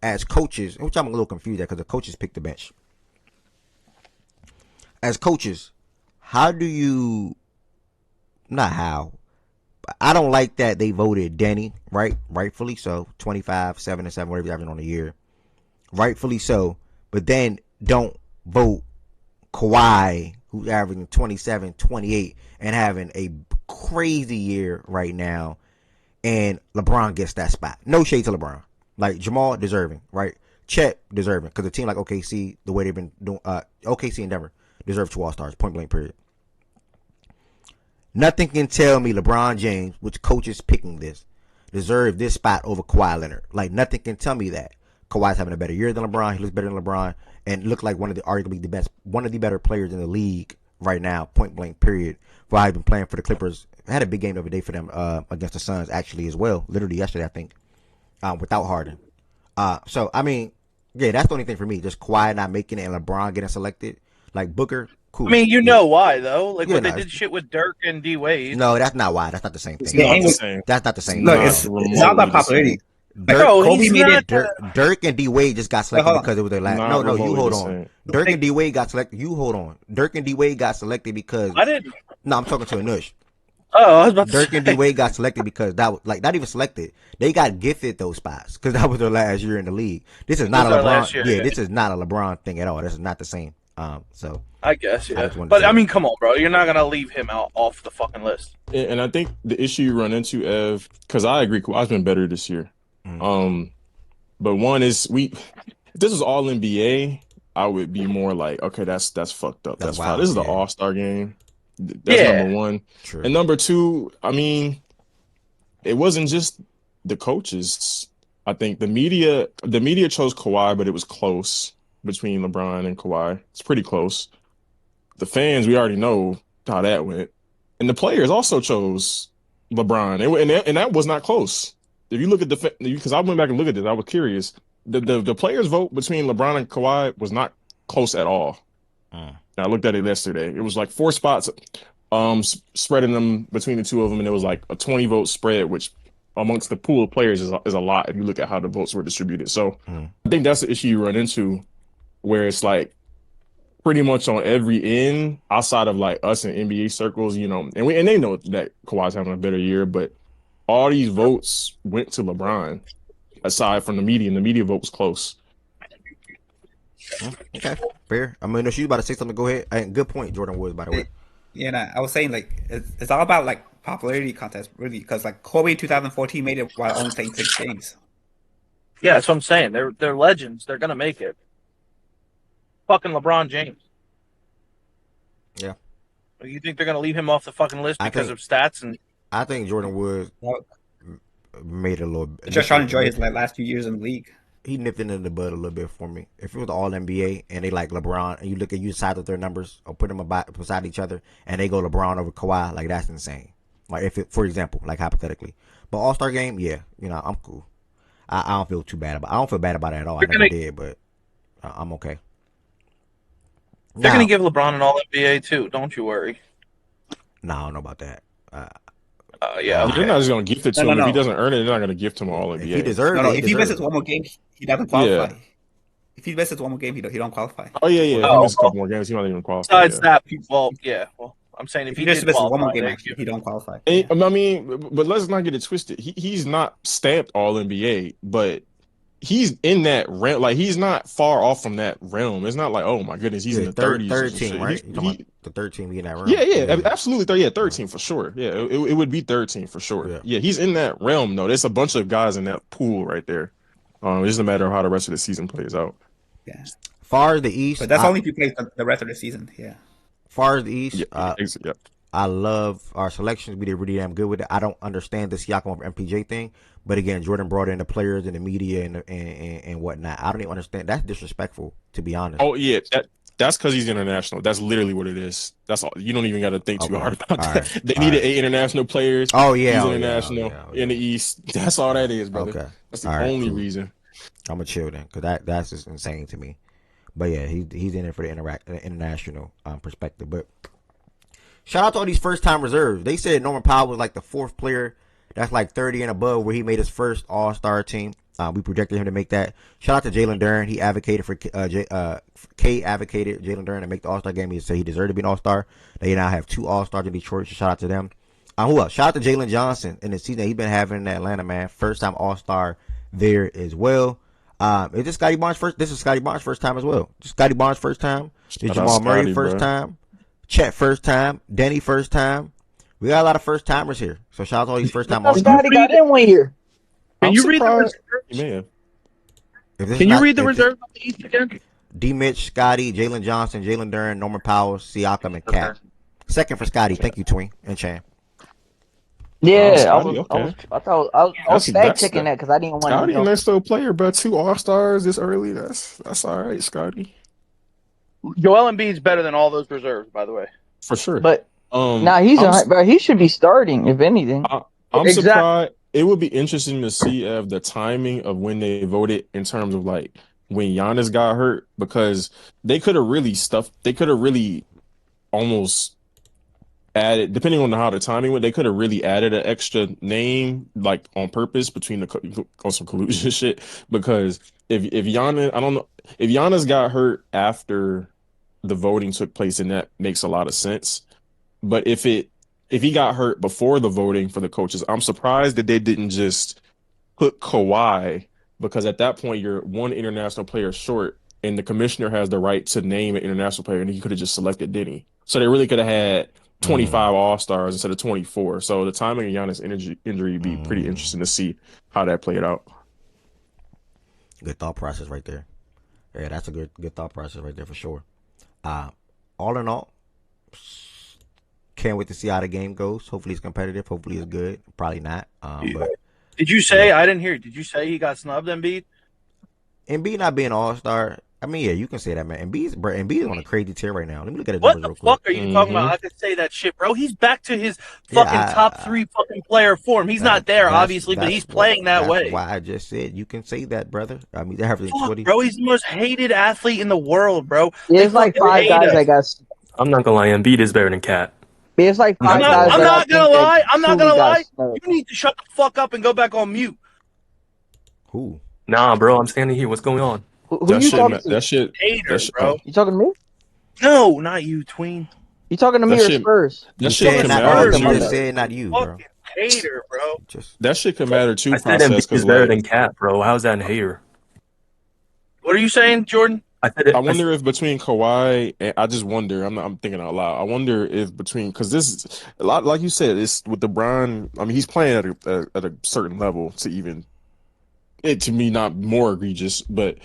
as coaches, which I'm a little confused at because the coaches picked the bench. As coaches, how do you? Not how. I don't like that they voted Denny, right? Rightfully so. 25, 7 and 7, whatever he's having on the year. Rightfully so. But then don't vote Kawhi, who's averaging 27, 28, and having a crazy year right now. And LeBron gets that spot. No shade to LeBron. Like Jamal, deserving, right? Chet, deserving. Because a team like OKC, the way they've been doing, OKC and Denver, deserve 2 All-Stars, point blank, period. Nothing can tell me LeBron James, which coach is picking this, deserve this spot over Kawhi Leonard. Like, nothing can tell me that. Kawhi's having a better year than LeBron. He looks better than LeBron and looked like arguably one of the better players in the league right now, point blank, period. For how he's been playing for the Clippers. Had a big game the other day for them against the Suns, actually, as well. Literally yesterday, I think, without Harden. So, I mean, yeah, that's the only thing for me. Just Kawhi not making it and LeBron getting selected. Like, Booker, cool. I mean, you know why, though? Like, Yeah, when no, they did shit with Dirk and D Wade. No, that's not why. That's not the same thing. It's not the same. That's not the same. Look, thing. it's all about popularity. Kobe made it. Dirk and D Wade just got selected because it was their last. Not No, you remotely hold the on. same. Dirk and D Wade got selected. You hold on. Dirk and D Wade got selected because I didn't. No, I'm talking to Anush. Oh, I was about to Dirk say. and D Wade got selected because that was like not even selected. They got gifted those spots because that was their last year in the league. This is not a LeBron. Yeah, this is not a LeBron thing at all. This is not the same. So I guess, yeah. But I mean, come on, bro. You're not gonna leave him out off the fucking list. And I think the issue you run into, Ev, because I agree, Kawhi's been better this year. But one is if this was all NBA, I would be more like, okay, that's fucked up. That's fine. This is the All-Star game. That's number one. True. And number two, I mean, it wasn't just the coaches. I think the media chose Kawhi, but it was close between LeBron and Kawhi. It's pretty close. The fans, we already know how that went. And the players also chose LeBron. And that was not close. If you look at because I went back and looked at this, I was curious. The players' vote between LeBron and Kawhi was not close at all. I looked at it yesterday. It was like 4 spots, spreading them between the two of them, and it was like a 20-vote spread, which amongst the pool of players is a lot if you look at how the votes were distributed. So I think that's the issue you run into, where it's like pretty much on every end outside of like us in NBA circles, and they know that Kawhi's having a better year, but all these votes went to LeBron aside from the media, and the media vote was close. Okay, fair. I mean, if you about to say something, go ahead. Good point, Jordan Woods, by the way. Yeah, I was saying like it's all about like popularity contest, really, because like Kobe in 2014 made it while only playing 6 games. Yeah, that's what I'm saying. They're legends. They're gonna make it. Fucking LeBron James. Yeah. You think they're gonna leave him off the fucking list because of stats? And I think Jordan Woods made it a little. Just trying to enjoy his last few years in the league. He nipped it in the bud a little bit for me. If it was all NBA and they like LeBron, and you look at you side of their numbers or put them beside each other, and they go LeBron over Kawhi, like that's insane. Like if it, for example, like hypothetically, but All-Star game, yeah, I'm cool. I don't feel too bad about. I don't feel bad about it at all. I never did, but I'm okay. They're gonna give LeBron an All NBA too. Don't you worry. No, I don't know about that. Yeah, They're not just gonna gift it to him. If he doesn't earn it, they're not gonna gift him All NBA. If he deserves it, if he misses one more game, he doesn't qualify. Yeah. If he misses one more game, he don't qualify. Oh yeah. If he misses a couple more games, he might even qualify. Besides that, I'm saying if he just did misses qualify, one more game, actually, he don't qualify. I mean, but let's not get it twisted. He's not stamped All NBA, but he's in that realm. Like he's not far off from that realm. It's not like, oh my goodness, he's in the 30s. Third team, right? The third team in that realm. Yeah, absolutely. Third team for sure. Yeah, it would be third team for sure. Yeah, he's in that realm though. There's a bunch of guys in that pool right there. It's just a matter of how the rest of the season plays out. Yeah. Far as the East, but that's only if you play the rest of the season. Yeah. Far as the East, I love our selections. We did really damn good with it. I don't understand the Siakam over MPJ thing, but again, Jordan brought in the players and the media and whatnot. I don't even understand. That's disrespectful, to be honest. Oh yeah, that's because he's international. That's literally what it is. That's all. You don't even got to think too hard about that. Right. They needed 8 international players. Oh yeah, he's international in the East. That's all that is, brother. Okay, that's the only reason. I'm gonna chill then, because that's just insane to me. But yeah, he's in it for the international perspective. But shout out to all these first time reserves. They said Norman Powell was like the 4th player that's like 30 and above where he made his first All-Star team. We projected him to make that. Shout out to Jalen Duren. He advocated for K advocated Jalen Duren to make the All-Star game. He said he deserved to be an All-Star. They now have 2 All-Stars in Detroit. So shout out to them. Who else? Shout out to Jalen Johnson in the season he's been having in Atlanta, man. First time All-Star there as well. Is this Scotty Barnes first? This is Scotty Barnes' first time as well. Scotty Barnes' first time. This Jamal Murray first time. Chet first time. Denny first time. We got a lot of first timers here. So shout out to all these first time All-Stars. Scotty got in 1 year. Can you read the reserves? Can you read the reserves of the East again? D. Mitch, Scotty, Jalen Johnson, Jalen Duren, Norman Powell, Siakam, and Cat. Second for Scotty. Thank you, Twing and Chan. Yeah, I was fact checking that because I didn't want to. Scotty, a nice little player, but 2 All-Stars this early. That's all right, Scotty. Joel Embiid's better than all those reserves, by the way. For sure. But he should be starting, if anything. I'm surprised. It would be interesting to see the timing of when they voted in terms of like when Giannis got hurt, because they could have really almost added, depending on how the timing went, they could have really added an extra name like on purpose between on some collusion shit. Because if Giannis, I don't know if Giannis got hurt after the voting took place, and that makes a lot of sense. But if he got hurt before the voting for the coaches, I'm surprised that they didn't just put Kawhi, because at that point you're one international player short, and the commissioner has the right to name an international player, and he could have just selected Denny. So they really could have had 25 All-Stars instead of 24. So the timing of Giannis' injury would be pretty interesting to see how that played out. Good thought process right there. Yeah, that's a good thought process right there for sure. All in all, can't wait to see how the game goes. Hopefully it's competitive. Hopefully it's good. Probably not. But did you say, I didn't hear, did you say he got snubbed, Embiid? Embiid not being an All-Star, I mean, yeah, you can say that, man. Embiid is on a crazy tear right now. Let me look at his what numbers the fuck are you talking about? I could say that shit, bro. He's back to his fucking top 3 fucking player form. He's not there, obviously, but he's playing that way. That's why I just said you can say that, brother. I mean, they're having 20. Bro, he's the most hated athlete in the world, bro. There's like 5 guys I guess. I'm not gonna lie, Embiid is better than Cat. It's like 5 guys. I'm not gonna lie. I'm not gonna lie. You need to shut the fuck up and go back on mute. Who? Nah, bro, I'm standing here. What's going on? Who you talking to? That shit. Bro. You talking to me? No, not you, tween. You talking to me or Spurs? That shit can matter too. You just said not you, bro. Hater, bro. That shit can matter too. I said Embiid is better than Cat, bro. How's that a hater? What are you saying, Jordan? I wonder if between Kawhi and I just wonder. I'm thinking out loud. I wonder if between, because this is a lot, like you said, it's with LeBron. I mean, he's playing at a certain level to even it to me not more egregious, but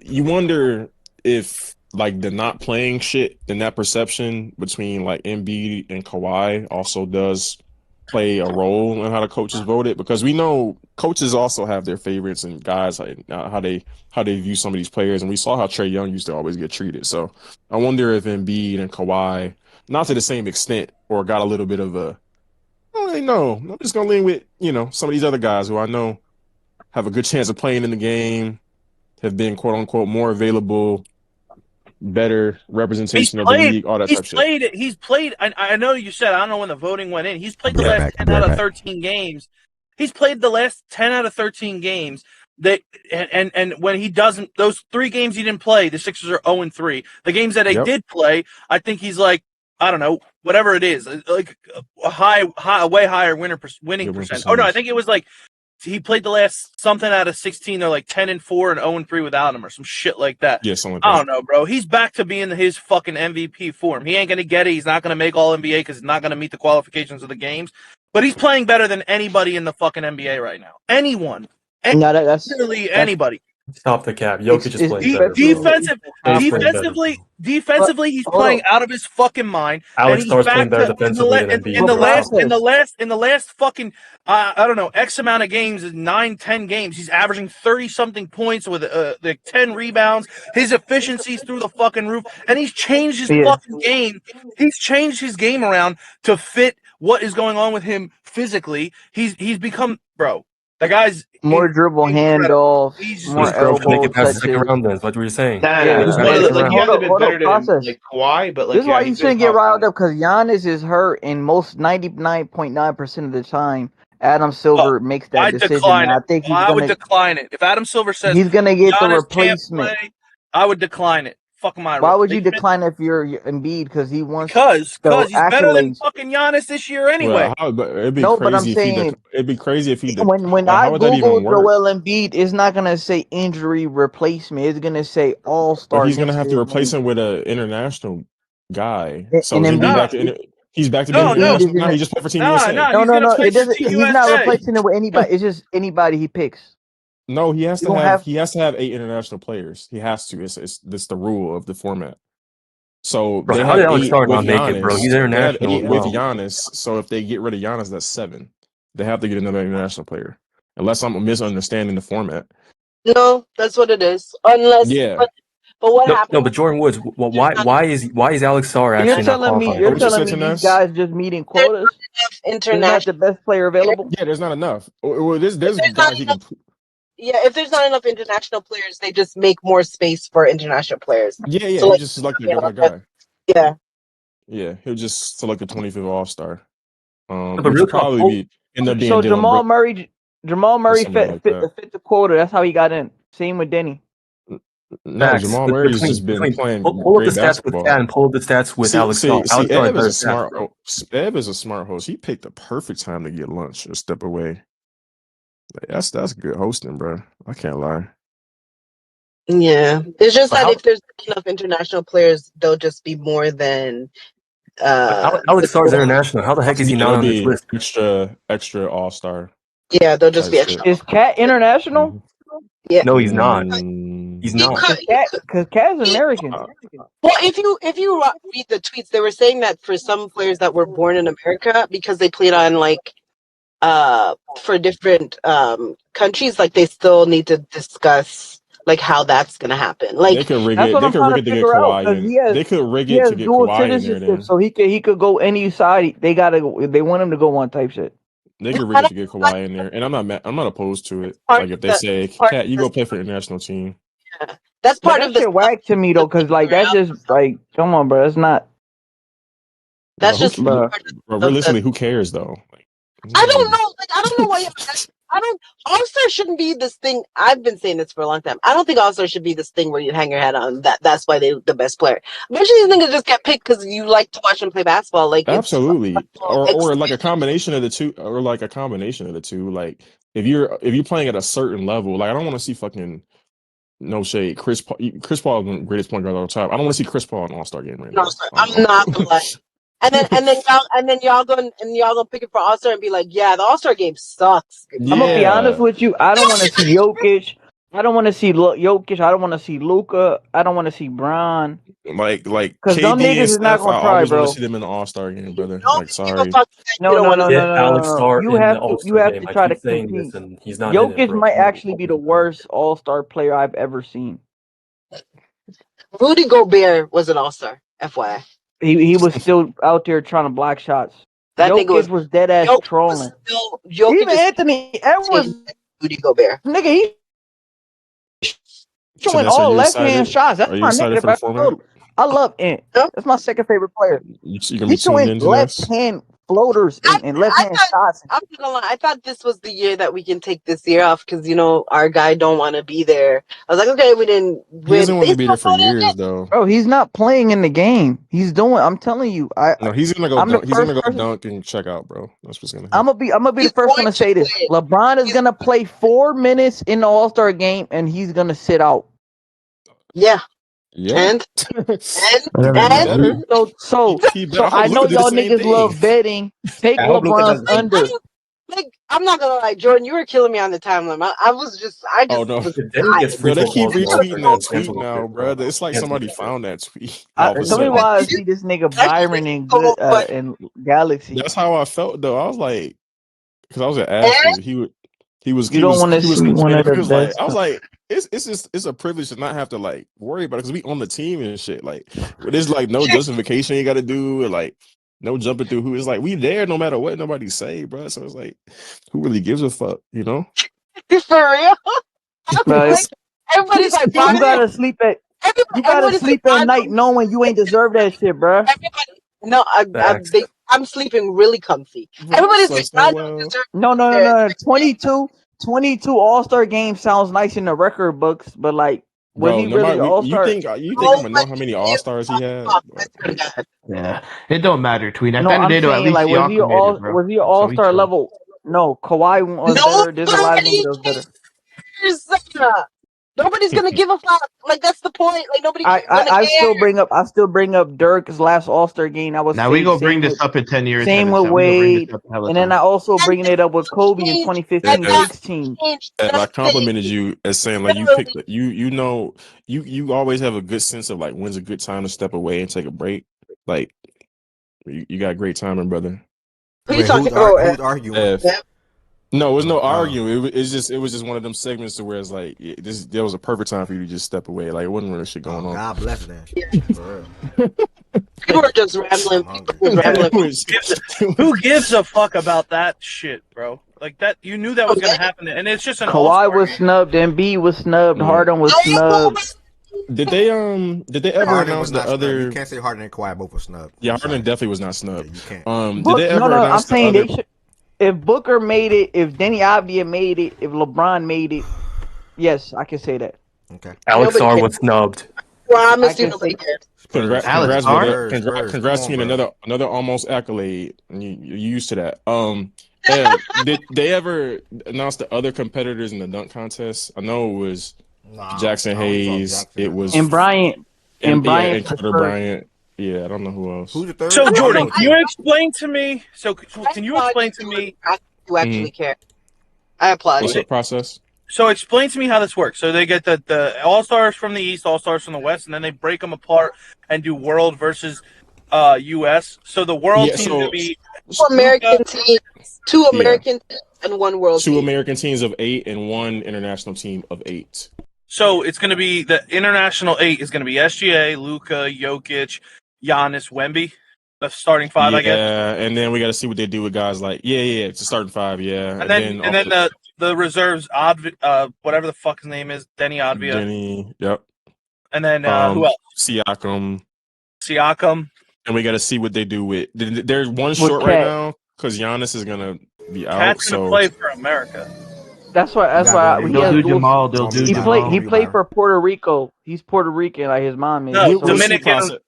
you wonder if like the not playing shit and that perception between like Embiid and Kawhi also does play a role in how the coaches voted, because we know coaches also have their favorites and guys like how they view some of these players, and we saw how Trae Young used to always get treated. So I wonder if Embiid and Kawhi, not to the same extent, or got a little bit of a, no, I'm just gonna lean with some of these other guys who I know have a good chance of playing in the game, have been quote unquote more available, better representation of the league, all that type of shit. He's played. I know you said, I don't know when the voting went in. He's played the last 10 out of 13 games. He's played the last 10 out of 13 games. And when he doesn't, those 3 games he didn't play, the Sixers are 0-3. The games that they did play, I think he's like, I don't know, whatever it is, like a way higher winning percent. Oh no, I think it was like he played the last something out of 16. They're like 10-4 and 0-3 without him, or some shit like that. Yeah, something like that. I don't know, bro. He's back to being his fucking MVP form. He ain't gonna get it. He's not gonna make All NBA because he's not gonna meet the qualifications of the games. But he's playing better than anybody in the fucking NBA right now. Anyone. No, that's literally anybody. Stop the cap. Jokic is playing better. Defensively, he's playing out of his fucking mind. Alex Starr's playing better defensively than Embiid. In the last fucking I don't know, X amount of games, 9-10 games, he's averaging 30-something points with 10 rebounds. His efficiency's through the fucking roof, and he's changed his fucking game. He's changed his game around to fit what is going on with him physically. He's become, bro. The guy's more dribble handoff, more elbow make it past the second round. Then what were you saying? He hasn't been better than like Kawhi, but like this is why you shouldn't get riled up, because Giannis is hurt, and most 99.9% of the time, Adam Silver makes that decision. I think I would decline it if Adam Silver says he's gonna get the replacement. I would decline it. Fuck my. Why would you decline if you're Embiid? Because he wants. Because he's better than fucking Giannis this year anyway. It'd be crazy if he. When I Google Joel Embiid, it's not gonna say injury replacement. It's gonna say All-Star. But he's gonna have to replace him with an international guy. So he's back to being international. No, he just played for Team USA. No. He's not replacing it with anybody. It's just anybody he picks. No, he has to have 8 international players. He has to. It's the rule of the format. So bro, how did Alex Starr not make it, bro? He's international with Giannis. So if they get rid of Giannis, that's 7. They have to get another international player, unless I'm misunderstanding the format. No, that's what it is. Unless, but what happened? No, but Jordan Woods. Well, why is Alex Starr actually not qualified? You're telling me these guys just meeting quotas? Not the best player available. Yeah, there's not enough. Well, there's guys he can. Yeah, if there's not enough international players, they just make more space for international players. Yeah, so, like, just select a guy. Yeah. Yeah, he'll just select the 25th All Star. But Which real will talk, probably end up being So Dylan Jamal Brooks Murray, or somebody fit like that. the quota. That's how he got in. Same with Denny. No, facts. Jamal But Murray's just been pull playing up the great stats with basketball. Cat and pull up the stats with Alex Star. See, Alex Star has Ev is better a stats, smart. bro. Ev is a smart host. He picked the perfect time to get lunch or step away. Like, that's good hosting, bro. I can't lie. Yeah, it's just But that how if there's enough international players, they'll just be more than. Alex Star is international. How the heck is he not It'll on this be list? extra All Star Yeah, they'll just type be shit. extra. Is Cat international? Yeah, No, he's not. He's not. Because Cat's American. Well, if you read the tweets, they were saying that for some players that were born in America because they played on like for different countries, like they still need to discuss like how that's gonna happen. They Like could rig That's it. what They I'm could trying rig to it to get figure out Kawhi because in. he They could rig it has to get dual Kawhi in there. citizenship, Then so he could go any side. They want him to go on type shit. they could rig it to get Kawhi in there, and I'm not opposed to it. part Like if of they the say, part "Cat, of you the go play for the international team." that's But part that of the shit whack to me though, because like that's just like, come on, bro. That's not, Bro, that's just bro. bro, of the realistically, who cares though? Like, I don't know. Like, I don't know why. I don't. All Star shouldn't be this thing. I've been saying this for a long time. I don't think All Star should be this thing where you hang your head on that. That's why they're the best player. Eventually, these niggas just get picked because you like to watch them play basketball. Like it's Absolutely, or like a combination of the two, or like a combination of the two. Like if you're playing at a certain level, like I don't want to see fucking no shade. Chris Paul is the greatest point guard of all time. I don't want to see Chris Paul in an All Star game right no, now. sorry, I'm not gonna lie. And then y'all gonna pick it for All Star and be like, yeah, the All Star game sucks. I'm gonna be honest Yeah, with you. I don't want to see Jokic. I don't want to see Jokic. I don't want to see Luca. I don't want to see Bron. like Because them KD niggas and is not Steph. I gonna try, always want to bro. see them in the All Star game, brother. Don't Like, give a sorry. fuck that you No, don't no, want no, to. no, Get no, no, Alex no, no. Star in the All You Star have game. to I try to keep saying compete. this, and he's not in it, Jokic bro. might actually be the worst All Star player I've ever seen. Rudy Gobert was an All Star. FYI, He was still out there trying to block shots. that nigga Jokic was dead ass trolling. Jokic Even is Anthony Edwards, Rudy Gobert. nigga, he showing Shanessa, are all you left hand excited? shots. That's Are you my excited nigga, for the bro. format? I love Ant. That's my second favorite player. You gonna be He's tuned showing in, left Janess? hand floaters and left hand shots. I'm not gonna lie. I thought this was the year that we can take this year off because our guy don't want to be there. I was like, okay, we didn't He win. doesn't want to be there for years, though. Bro, he's not playing in the game. He's doing. I'm telling you. No, he's gonna go I'm the dunk. He's first gonna go person. dunk and check out, bro. That's what's gonna I'm happen. gonna be the first one to say this. LeBron is gonna play 4 minutes in the All Star game, and he's gonna sit out. Yeah. Yeah. And better. So He better. I I hope know Luka do the y'all same niggas thing. love betting. Take I hope Luka LeBron's does the same. under. I'm not gonna lie, Jordan, you were killing me on the timeline. Oh no, bro, they keep retweeting that tweet now, bro. It's like somebody found that tweet all of a Tell me sudden. why I see this nigga Byron in Galaxy. That's how I felt though. I was like, because I was at Ashford. He was You don't want to see one complaining. of the He was like, best. I was like, it's a privilege to not have to like worry about it because we on the team and shit. Like, there's like no justification you got to do, or like no jumping through who. It's like we there no matter what nobody say, bro. So it's like, who really gives a fuck, you know? For real? Bro, Everybody's like, you gotta sleep at night knowing you ain't deserve that shit, bro. No, I'm sleeping really comfy. Everybody's like, I don't deserve No. 22 All-Star games sounds nice in the record books, but like, was Bro, he really All-Star? you think I'm gonna know how many All Stars he had? Yeah, it don't matter, Tweet. At No, the end of I'm the day, though, at saying least like, was he Siakam made it, bro. was he an So he All-Star chilled. level? No, Kawhi was better. There's a lot of niggas that was better. Nobody's gonna give a fuck. Like that's the point. Like nobody. I still bring up Dirk's last All-Star game. I was Now we go bring this up in 10 years. same with Henderson. We go bring Wade, this up hella and then time. I also bringing it up with Kobe in 2015-16. And I complimented you as saying like you picked you always have a good sense of like when's a good time to step away and take a break. Like you got great timing, brother. Who's arguing? No, it was no arguing. It was just one of them segments to where it's like there was a perfect time for you to just step away. Like it wasn't really shit going on. God bless that. For real. You were just rambling. Who gives a fuck about that shit, bro? Like that, you knew that was gonna happen, and it's just an Kawhi was snubbed, Embiid was snubbed, Harden was snubbed. Did they ever Harden announce was the not snubbed. You other? can't say Harden and Kawhi both were snubbed. Yeah, I'm Harden sorry. definitely was not snubbed. You can't. Did they ever I'm announce the saying other? they should. If Booker made it, if Denny Avdia made it, if LeBron made it, yes, I can say that. Okay. Alex Nobody Sarr cares. was snubbed. Promise you, can nobody say- cares. Spurs, Congrats, brother. Spurs. Congrats Come to on, you. bro. Another almost accolade. You're used to that. Did they ever announce the other competitors in the dunk contest? I know it was Jackson Hayes. It was And Bryant. And Bryant and for the Carter Spurs. Bryant. Yeah, I don't know who else. Who's the third? So Jordan, can you explain to me? So can you explain to me? You actually care. I applaud What's you. the process? So explain to me how this works. So they get the All-Stars from the East, All-Stars from the West, and then they break them apart and do World versus U.S. So the World team's going to be two American teams and one World Two team. American teams of 8 and one international team of 8. So it's going to be the international 8 is going to be SGA, Luka, Jokic, Giannis, Wemby. The starting 5, I guess. Yeah, and then we got to see what they do with guys like it's a starting 5. Yeah, And then the reserves, whatever the fuck his name is, Denny Advia. Denny, yep. And then who else? Siakam. And we got to see what they do with. They're one short right now because Giannis is gonna be out. Cat's gonna play for America. That's why. They'll do Jamal. They'll do Jamal. He played for Puerto Rico. He's Puerto Rican, like his mom is. No, Dominican.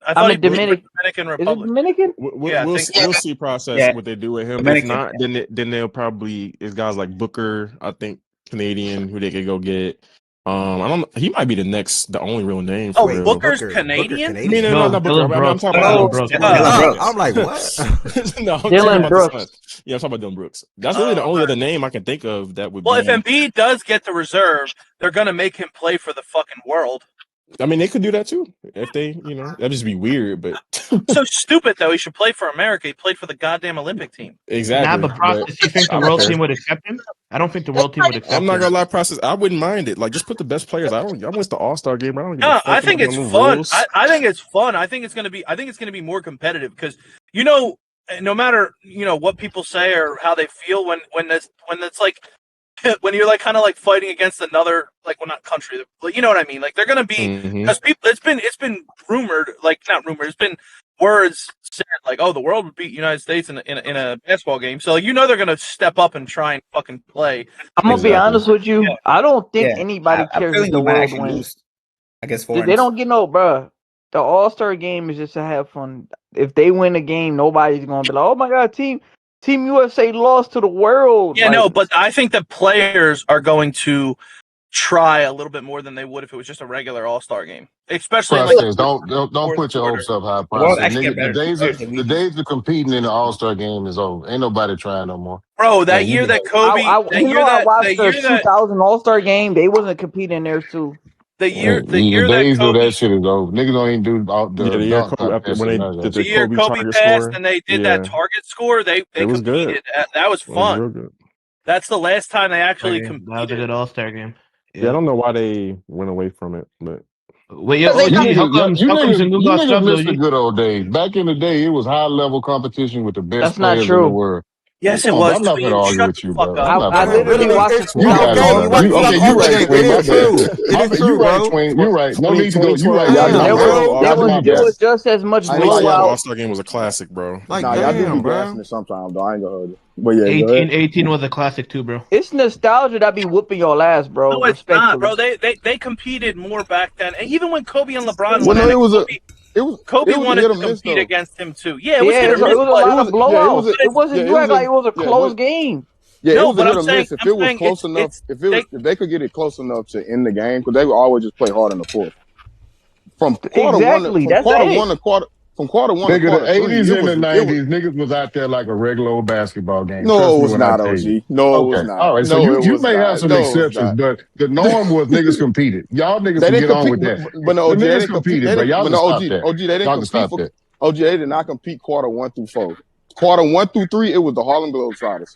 I thought he was Dominican Republic. Is it Dominican? We'll see process what they do with him. Dominican. If not, then they'll probably it's guys like Booker. I think Canadian who they could go get. I don't know. He might be the only real name. For real. Booker's Canadian? No, not Booker. I'm talking about Dylan Brooks. I'm like, what? No, I'm Dylan Brooks. Yeah, I'm talking about Dylan Brooks. That's really the only other name I can think of that would be. Well, if Embiid does get the reserve, they're gonna make him play for the fucking world. I mean, they could do that too if they, that'd just be weird. But so stupid though. He should play for America. He played for the goddamn Olympic team. Exactly. Nah, but process. You think the world team would accept him? I don't think the world team would accept him. I'm not gonna lie, process. I wouldn't mind it. Like, just put the best players. I went to All-Star game. I don't. No, I think it's fun. I think it's fun. I think it's gonna be more competitive because no matter what people say or how they feel when it's like. When you're like kind of like fighting against another not country, you know what I mean? Like they're gonna be because people. It's been rumored, like not rumored. It's been words said like, oh, the world would beat United States in a basketball game. So they're gonna step up and try and fucking play. I'm gonna be honest with you. Yeah. I don't think anybody cares if the world wins. wins. I guess they don't get bruh. The All-Star game is just to have fun. If they win a game, nobody's gonna be like, oh my god, Team USA lost to the world. Yeah, no, but I think the players are going to try a little bit more than they would if it was just a regular All-Star game. Especially don't put your hopes up high. Process. The days of competing in the All-Star game is over. Ain't nobody trying no more. Bro, that year that Kobe, I watched the 2000 All-Star game. They wasn't competing there too. The days of that shit is over. Niggas don't even do the year Kobe passed and they did that target score. They was competed. Good. That was fun. Was good. That's the last time they actually competed. That was a good All-Star game. Yeah, I don't know why they went away from it, but. Well, you niggas missed the good old days. Back in the day, it was high-level competition with the best players in the world. Yes, it was. I'm not going to argue with you, bro. I literally watched it. You right, Twin. You right, Twin. You're right. No need to go. You right. There was just as much blowout. All-Star game was a classic, bro. Like, y'all do be gassing it sometimes, though. I ain't gonna hold you. But yeah, 18 was a classic too, bro. It's nostalgia that be whooping your ass, bro. No, it's not, bro. They competed more back then. And even when Kobe and LeBron Kobe wanted to compete against him too. Yeah, it was hit or miss. It was a lot of blowouts. It wasn't you act like it was a close game. Yeah, it was a hit or miss. If it was close enough, if they could get it close enough to end the game, because they would always just play hard in the fourth. From quarter one to quarter. From quarter one to quarter the 80s and the 90s, niggas was out there like a regular old basketball game. No, it was not, OG. No, it was not. All right, so you may have some exceptions, but the norm was niggas competed. Y'all niggas can get on with that. But no, OG, they didn't compete. But y'all can stop that. OG, they didn't compete. OG, they did not compete quarter 1 through 4. Quarter 1 through 3, it was the Harlem Globetrotters.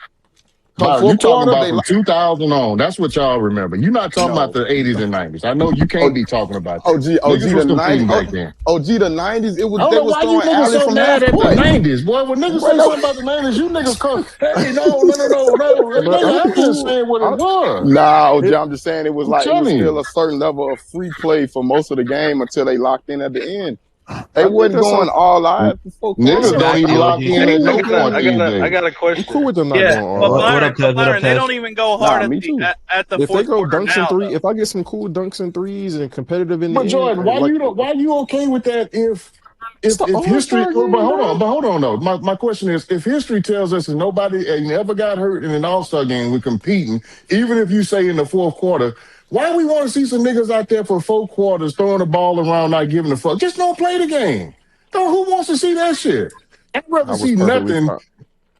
Byron, you fourth talking quarter, about they from 2000 on. That's what y'all remember. You're not talking about no. the 80s and 90s. I know you Oh, can't be talking about that. OG Niggas the was 90s. competing back then. OG the 90s. I don't They know was why you throwing niggas alleys so from mad half at the court. 90s. Boy, when niggas say something about the 90s, you niggas come, hey, no. Hey, But nigga, I'm I'm just cool. saying what it was. Nah, OG, I'm just saying it was I'm like it was telling still you. a certain level of free play for most of the game until they locked in at the end. They I think wasn't that's going like all out for four Niggas quarters. don't even Exactly, lock OG. in at I no got a, point I these got a, I days. got a I'm cool question. with them not Yeah, going but all out. What up, Tez? What up, Byron, they Tez? don't even go Nah, hard at me the too. at the If they fourth go quarter dunks and now, three, though. if I get some cool dunks and threes and competitive in But the end, Jordan, why you okay with that it's the if All history Star but game, bro. hold on though. My question is if history tells us that nobody never got hurt in an all-star game, we're competing, even if you say in the fourth quarter, why we want to see some niggas out there for 4 quarters throwing the ball around, not giving a fuck? Just don't play the game. Who wants to see that shit? I'd rather I was see perfectly nothing. fine.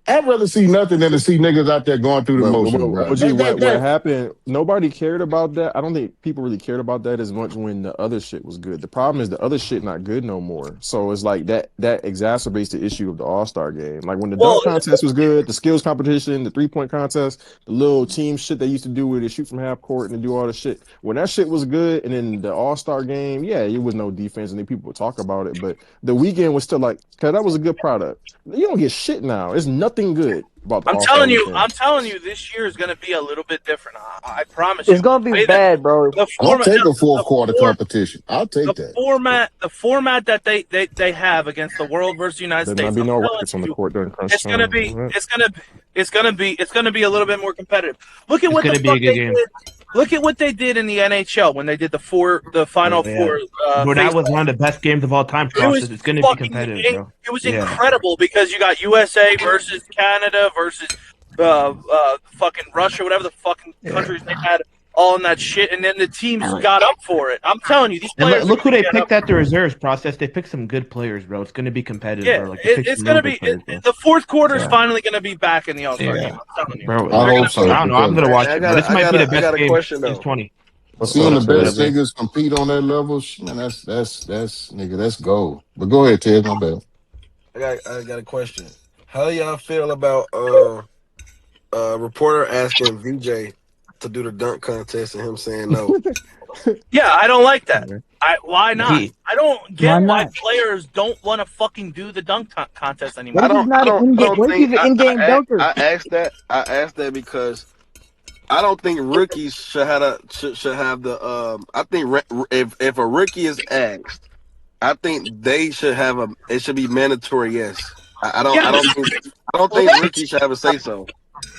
I'd rather see nothing than to see niggas out there going through the But motions, bro. OG, what happened? Nobody cared about that. I don't think people really cared about that as much when the other shit was good. The problem is the other shit not good no more. So it's like that exacerbates the issue of the All-Star game. Like when the Well, dunk contest was good, the skills competition, the 3-point contest, the little team shit they used to do where they shoot from half court and do all the shit. When that shit was good, and then the All-Star game, yeah, it was no defense and then people would talk about it. But the weekend was still like, cause that was a good product. You don't get shit now. It's nothing good about the All-Star weekend. I'm telling you, this year is going to be a little bit different. I promise It's you. gonna be bad, bro. I'll take a fourth quarter competition. I'll take that. The format that they have against the world versus the United There States. might be I'm no telling rockets on the you, court during crunch it's gonna time. be Right. it's gonna be a little bit more competitive. Look at It's what the gonna be fuck a good they game. did. Look at what they did in the NHL when they did the final four. Bro, that was one of the best games of all time. It was Process. It's gonna be competitive, bro. it was Yeah. incredible because you got USA versus Canada versus fucking Russia, whatever the fucking countries they had all in that shit, and then the teams got up for it. I'm telling you, these And players. look who they picked at the reserves process. They picked some good players, bro. It's gonna be competitive, Yeah, bro. Like they picked it's some gonna real be good players, bro. the fourth quarter is Yeah. finally gonna be back in the All-Star Yeah. game. I'm telling you, Bro, I hope so. I don't know. I'm gonna watch I it, bro. This might be the best got a game question since though. 20. Seeing the best Tez? niggas compete on that level, man, that's nigga, that's gold. But go ahead, Ted, my bad. I got a question. How do y'all feel about reporter asking VJ to do the dunk contest and him saying no? Yeah, I don't like that. Why not? He- I don't Why get why not? players don't want to fucking do the dunk contest anymore. What if he's not an in-game? What if he's an in-game dunker? I asked that because I don't think rookies should have the. I think if a rookie is asked, I think they should have a. It should be mandatory. Yes, I don't think rookies should have a say so.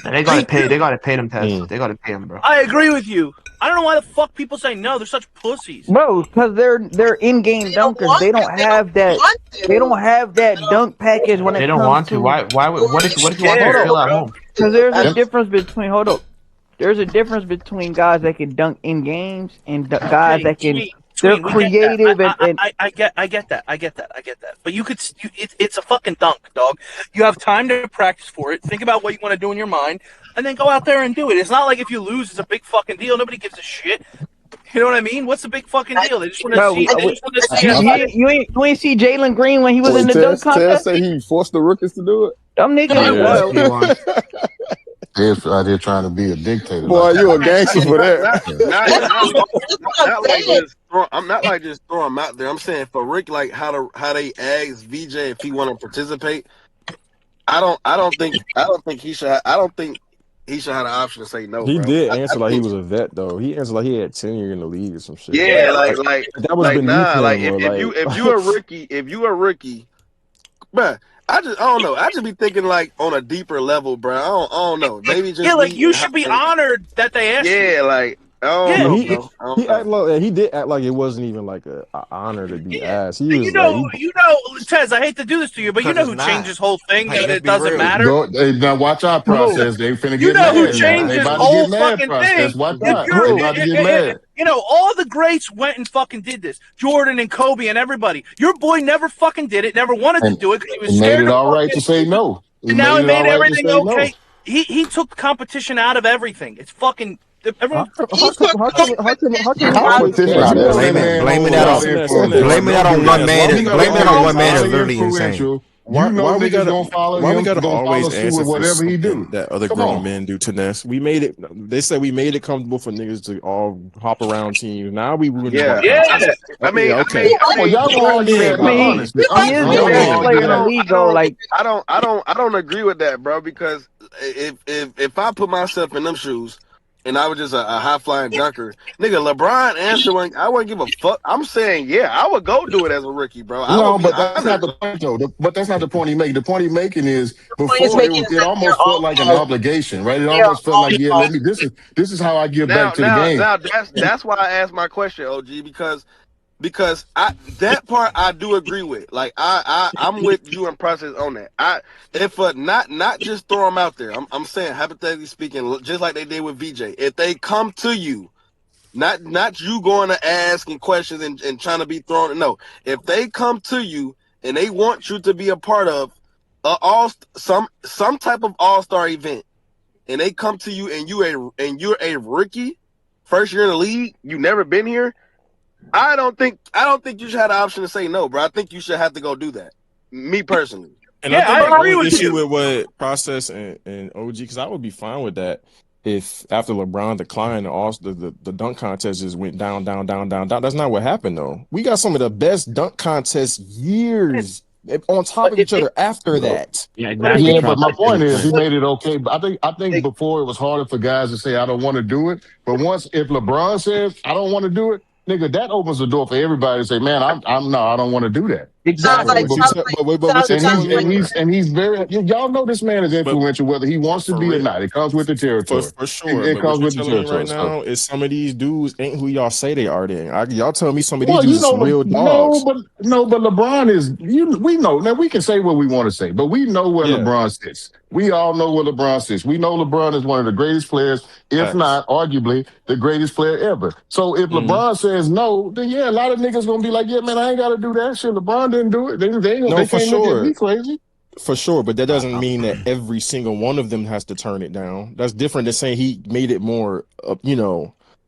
And they gotta pay. They gotta pay them, Tez. They gotta pay them, bro. I agree with you. I don't know why the fuck people say no. They're such pussies. Bro, because they're in-game dunkers. They don't have that. They don't have that dunk package when They it don't comes want to. to. Why? What if you want to chill at home? Because there's a difference between. Hold up. There's a difference between guys that can dunk in games and guys that can. They're creative and I get that. But it's a fucking dunk, dog. You have time to practice for it. Think about what you want to do in your mind, and then go out there and do it. It's not like if you lose, it's a big fucking deal. Nobody gives a shit. You know what I mean? What's the big fucking deal? They just want to see. They just want to see. You ain't see Jalen Green when he was in the dunk contest. Say he forced the rookies to do it. Them niggas. Ted's out here trying to be a dictator. Boy, you a gangster for that. I'm not like just throw him out there. I'm saying for Rick, like how they ask VJ if he want to participate. I don't think he should. I don't think he should have the option to say no. He bro. did answer like he was a vet thoh. He answered like he had tenure in the league or some shit. Yeah, like that was beneath him. Like if you a rookie, bruh, I don't know. I just be thinking like on a deeper level, bro. I don't know. Maybe just you should be honored that they asked. Yeah, like he did act like it wasn't even like a honor to be asked. He was Tez, I hate to do this to you, but you know who changed his whole thing that it doesn't matter. Now watch our process. They finna You get know mad. who changed his whole fucking thing. Watch out. They about to get mad. You know, all the greats went and fucking did this. Jordan and Kobe and everybody. Your boy never fucking did it, never wanted to do it because he was scared. Made it all right to say no. And now he made everything okay. He took competition out of everything. It's fucking everyone. Blaming that on one man. Blaming that on one man is literally insane. Why we niggas gotta gonna follow why we him, gotta gonna follow always suit answer with for whatever he do. something that other Come grown on. men do to Ness? We made it. They said we made it comfortable for niggas to all hop around teams. Now we ruining Yeah, dunk contests. I mean, Yeah, okay. Y'all gonna Grown argue men, that? I mean, bro. Honestly, he is the y'all best gonna Grown player argue in the that? league, though. Like, I don't agree with that, bro. Because if I put myself in them shoes, and I was just a high flying dunker, nigga, LeBron answering, I wouldn't give a fuck. I'm saying, yeah, I would go do it as a rookie, bro. I would No, be but that's not honored. the point, though. But that's not the point he making. The point he making is point he's before making is it that they're almost felt all like an balls. obligation, right? It They are almost felt all like, yeah, balls. this is how I give Now, back to the game. that's why I asked my question, OG, because that part I do agree with. Like I'm with you in process on that. If not just throw them out there. I'm saying hypothetically speaking, just like they did with VJ. If they come to you, not you going to asking questions and trying to be thrown. No, if they come to you and they want you to be a part of some type of all-star event, and they come to you and you're a rookie, first year in the league, you never been here. I don't think you should have the option to say no, bro. I think you should have to go do that. Me personally. And I think the only issue with what Process and OG, because I would be fine with that if after LeBron declined, the dunk contest just went down. That's not what happened, though. We got some of the best dunk contest years on top of each other after that. Yeah, exactly. Yeah, but my point is he made it okay. But I think before it was harder for guys to say I don't want to do it. But if LeBron says I don't want to do it, nigga, that opens the door for everybody to say, man, I don't want to do that. Exactly. And he's very y'all know this man is influential whether he wants to be or not. It comes with the territory. For sure. It But comes what with you're the telling me territory. right now is some of these dudes ain't who y'all say they are. Then y'all tell me some of these Well, dudes is some real dogs. but LeBron is. We know now. We can say what we want to say, but we know where LeBron sits. We all know where LeBron sits. We know LeBron is one of the greatest players, if not arguably the greatest player ever. So if LeBron says no, then yeah, a lot of niggas gonna be like, yeah, man, I ain't got to do that shit. LeBron didn't do it. They can't look at me crazy. For sure, but that doesn't mean that every single one of them has to turn it down. That's different than saying he made it more,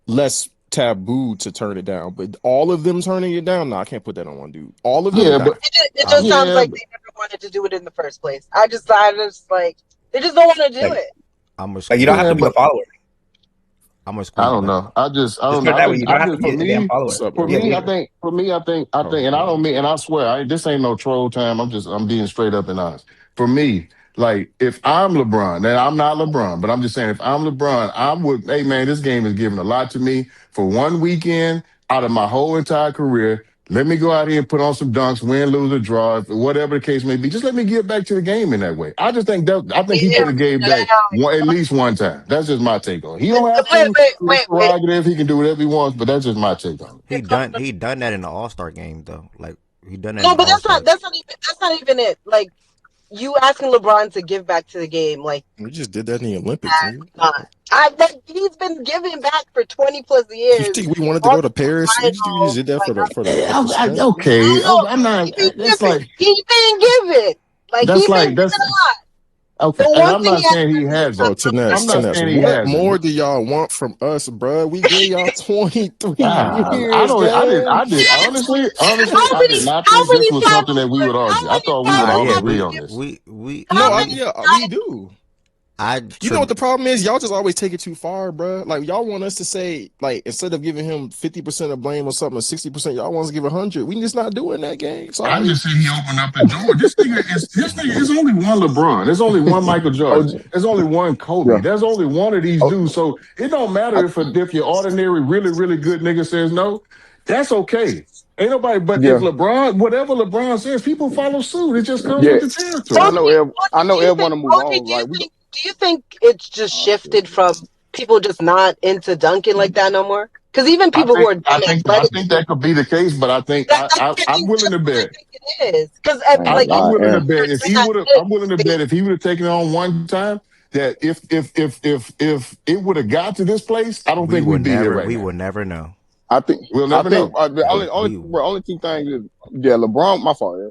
less taboo to turn it down. But all of them turning it down, no, I can't put that on one dude. All of them, yeah, but it just sounds like they never wanted to do it in the first place. I just like they just don't want to do it. You don't have to be a follower. I don't know. I don't know. I think, and I don't mean, and I swear, this ain't no troll time. I'm being straight up and honest. For me, like, if I'm LeBron, and I'm not LeBron, but I'm just saying, if I'm LeBron, hey man, this game is giving a lot to me for one weekend out of my whole entire career. Let me go out here and put on some dunks, win, lose, or draw, whatever the case may be. Just let me give back to the game in that way. I just think he could have gave back at least one time. That's just my take on it. He don't have to. It's prerogative. He can do whatever he wants, but that's just my take on it. He done that in the All-Star game though. Like he done that. No, but that's not even it. Like you asking LeBron to give back to the game, like we just did that in the Olympics. He's been giving back for 20 plus years. You think we wanted to go to Paris? We just did that for the okay. I'm not. That's like he didn't give it. Like that's he's like been that's. giving a lot. Okay, and I'm not saying he has it. I'm not saying he has it. What more do y'all want from us, bro? We gave y'all 23 years. I did. Honestly, I did not think this was something that we would argue. I thought we would all agree on this. We do. You know what the problem is? Y'all just always take it too far, bro. Like y'all want us to say, like instead of giving him 50% of blame or something, or 60%, y'all want us to give 100. We just not doing that game. So I'm just saying he opened up the door. This nigga is only one LeBron. There's only one Michael Jordan. There's only one Kobe. Yeah. There's only one of these dudes. So it don't matter if your ordinary, really, really good nigga says no. That's okay. Ain't nobody. But if LeBron, whatever LeBron says, people follow suit. It just comes with the territory. I know everyone want to move on. Like do you think it's just shifted from people just not into dunking like that no more? Because even people who are I think that could be the case, but I think I'm willing to bet. It is because I'm willing to bet if he would have taken it on one time, that if it would have got to this place, I don't think we'd be here right now. We will never know. I think we'll never know. The only two things is LeBron. My fault. Yeah.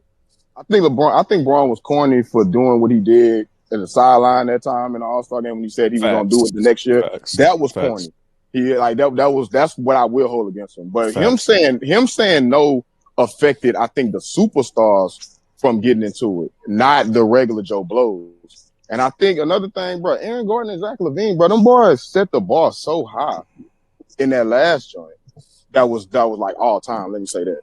I think LeBron was corny for doing what he did at the sideline that time in the All-Star game when he said he was going to do it the next year. That was corny. He like that's what I will hold against him. But him saying no affected, I think, the superstars from getting into it, not the regular Joe Blows. And I think another thing, bro, Aaron Gordon and Zach LaVine, bro, them boys set the bar so high in that last joint. That was like all time. Let me say that.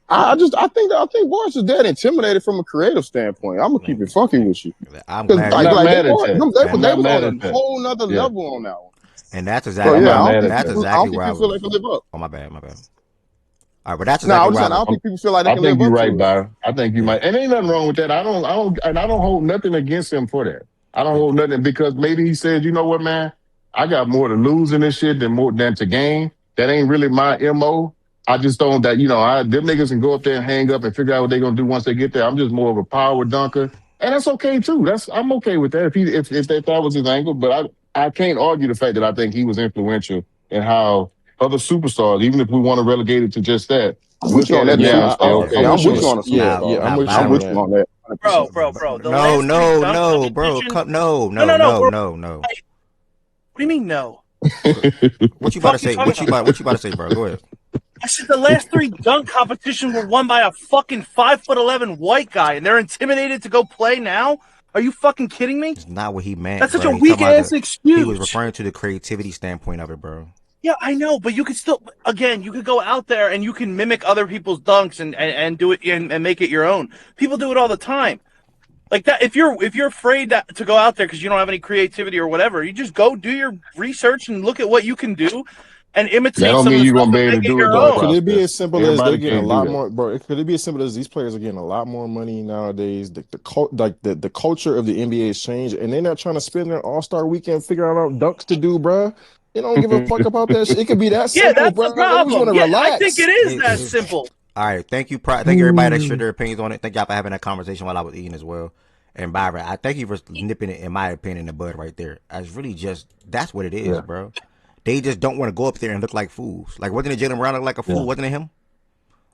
I think boys are dead intimidated from a creative standpoint. I'm gonna keep it funky with you. I'm glad Like, not like mad they, at that. they I'm not was mad on at a that. whole nother Yeah. level on that one. And that's So exactly yeah, I'm not mad at that's that. exactly where I people feel was. they can live up. Oh, my bad. All right, but that's No, I exactly was where I saying I was. don't think people feel like they I can think live you're up right, to it. Byron. I think you might, and ain't nothing wrong with that. I don't hold nothing against him for that. I don't hold nothing because maybe he said, you know what, man, I got more to lose in this shit than to gain. That ain't really my MO. I just don't them niggas can go up there and hang up and figure out what they're gonna do once they get there. I'm just more of a power dunker, and that's okay too. I'm okay with that if that was his angle. But I can't argue the fact that I think he was influential in how other superstars, even if we want to relegate it to just that, I'm with look you on at it that, and the say, Yeah, okay, superstar. okay, Yeah, I'm with with you. you on the Yeah, superstar. I'm with you I'm on with you that. on that. 100%. Bro. The No, last three dunk bro. competitions. No. What do you mean no? What you about to Fuck you say? talking about? What you about to say, bro? Go ahead. I said the last three dunk competitions were won by a fucking 5'11" white guy, and they're intimidated to go play now. Are you fucking kidding me? It's not what he meant. That's such bro. a He weak talking about ass excuse. He was referring to the creativity standpoint of it, bro. Yeah, I know, but you could still, again, you could go out there and you can mimic other people's dunks and do it and make it your own. People do it all the time. Like that, if you're afraid to go out there because you don't have any creativity or whatever, you just go do your research and look at what you can do, and that imitate don't some of mean the you're stuff gonna be and able make to it do it your though, own. Could it be Prosper. as simple as they're Everybody getting a can't do lot that. more, bro? Could it be as simple as these players are getting a lot more money nowadays? The culture of the NBA has changed, and they're not trying to spend their All-Star weekend figuring out dunks to do, bro. They don't give a fuck about that shit. It could be that Yeah, simple, that's bro. the They just want problem. to Yeah, I think it relax. is that simple. All right, thank you everybody that shared their opinions on it. Thank y'all for having that conversation while I was eating as well. And Byron, I thank you for nipping it, in my opinion, in the bud right there. It's really just that's what it is, Yeah. bro. They just don't want to go up there and look like fools. Like, wasn't it Jaylen Brown look like a fool? Yeah. Wasn't it him?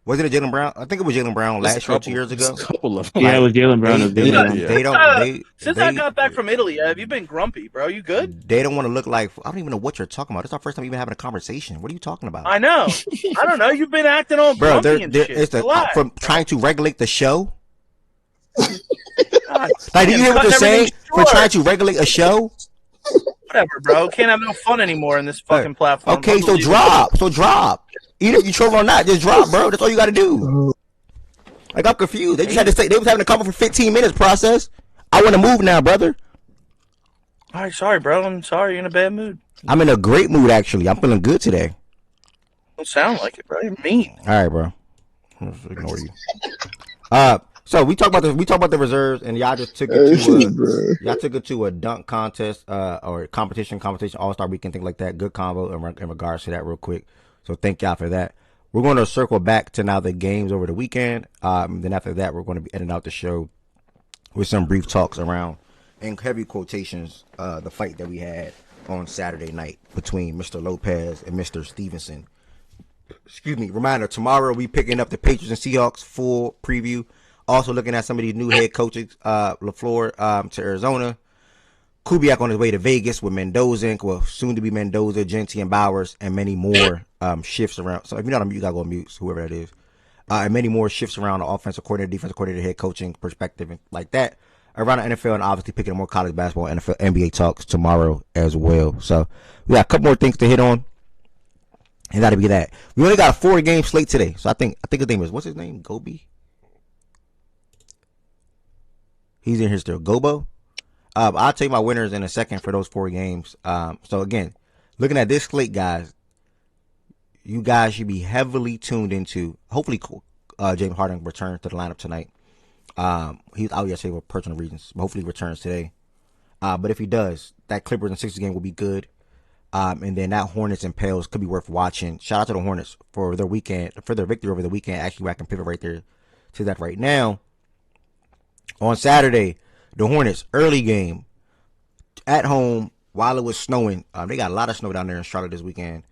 Wasn't it Jaylen Brown? I think it was Jaylen Brown There's a last year, 2 couple. years There's a ago. couple of Yeah, it was Jalen Brown. Since I got back from Italy, have you been grumpy, bro? You good? They don't want to look like. I don't even know what you're talking about. It's our first time even having a conversation. What are you talking about? I know. I don't know. You've been acting all Bro, grumpy and shit. it's Relax. from trying to regulate the show. God, Like, do you hear what cutting they're saying? everything For short. trying to regulate a show? Whatever, bro. Can't have no fun anymore in this fucking platform. Okay, so drop. Either you troll or not, just drop, bro. That's all you got to do. Like, I'm confused. They just had to say they was having a couple for 15 minutes process. I want to move now, brother. All right, sorry, bro. I'm sorry. You're in a bad mood. I'm in a great mood, actually. I'm feeling good today. Don't sound like it, bro. You're mean. All right, bro. I'll just ignore you. So we talk about the reserves, and y'all just took it to a dunk contest, or competition, All-Star Weekend, things like that. Good combo in regards to that, real quick. So thank y'all for that. We're going to circle back to now the games over the weekend. Then after that, we're going to be ending out the show with some brief talks around, in heavy quotations, the fight that we had on Saturday night between Mr. Lopez and Mr. Stevenson. Excuse me. Reminder: tomorrow we picking up the Patriots and Seahawks full preview. Also looking at some of these new head coaches, LaFleur to Arizona. Kubiak on his way to Vegas with Mendoza, well, soon to be Mendoza, Genti, and Bowers, and many more shifts around. So if you're not on mute, you gotta go on mute, whoever that is. And many more shifts around the offensive coordinator, defensive coordinator, head coaching perspective, and like that around the NFL, and obviously picking up more college basketball, NFL, NBA talks tomorrow as well. So we got a couple more things to hit on, and that'll be that. We only got a 4-game slate today, so I think his name is, what's his name? Gobi. He's in here still. Gobo. I'll tell you my winners in a second for those 4 games. So again, looking at this slate, guys, you guys should be heavily tuned into. Hopefully, James Harden returns to the lineup tonight. He's out yesterday for personal reasons, but hopefully he returns today. But if he does, that Clippers and Sixers game will be good. And then that Hornets and Pels could be worth watching. Shout out to the Hornets for their victory over the weekend. Actually, I can pivot right there to that right now. On Saturday, the Hornets early game at home while it was snowing. They got a lot of snow down there in Charlotte this weekend.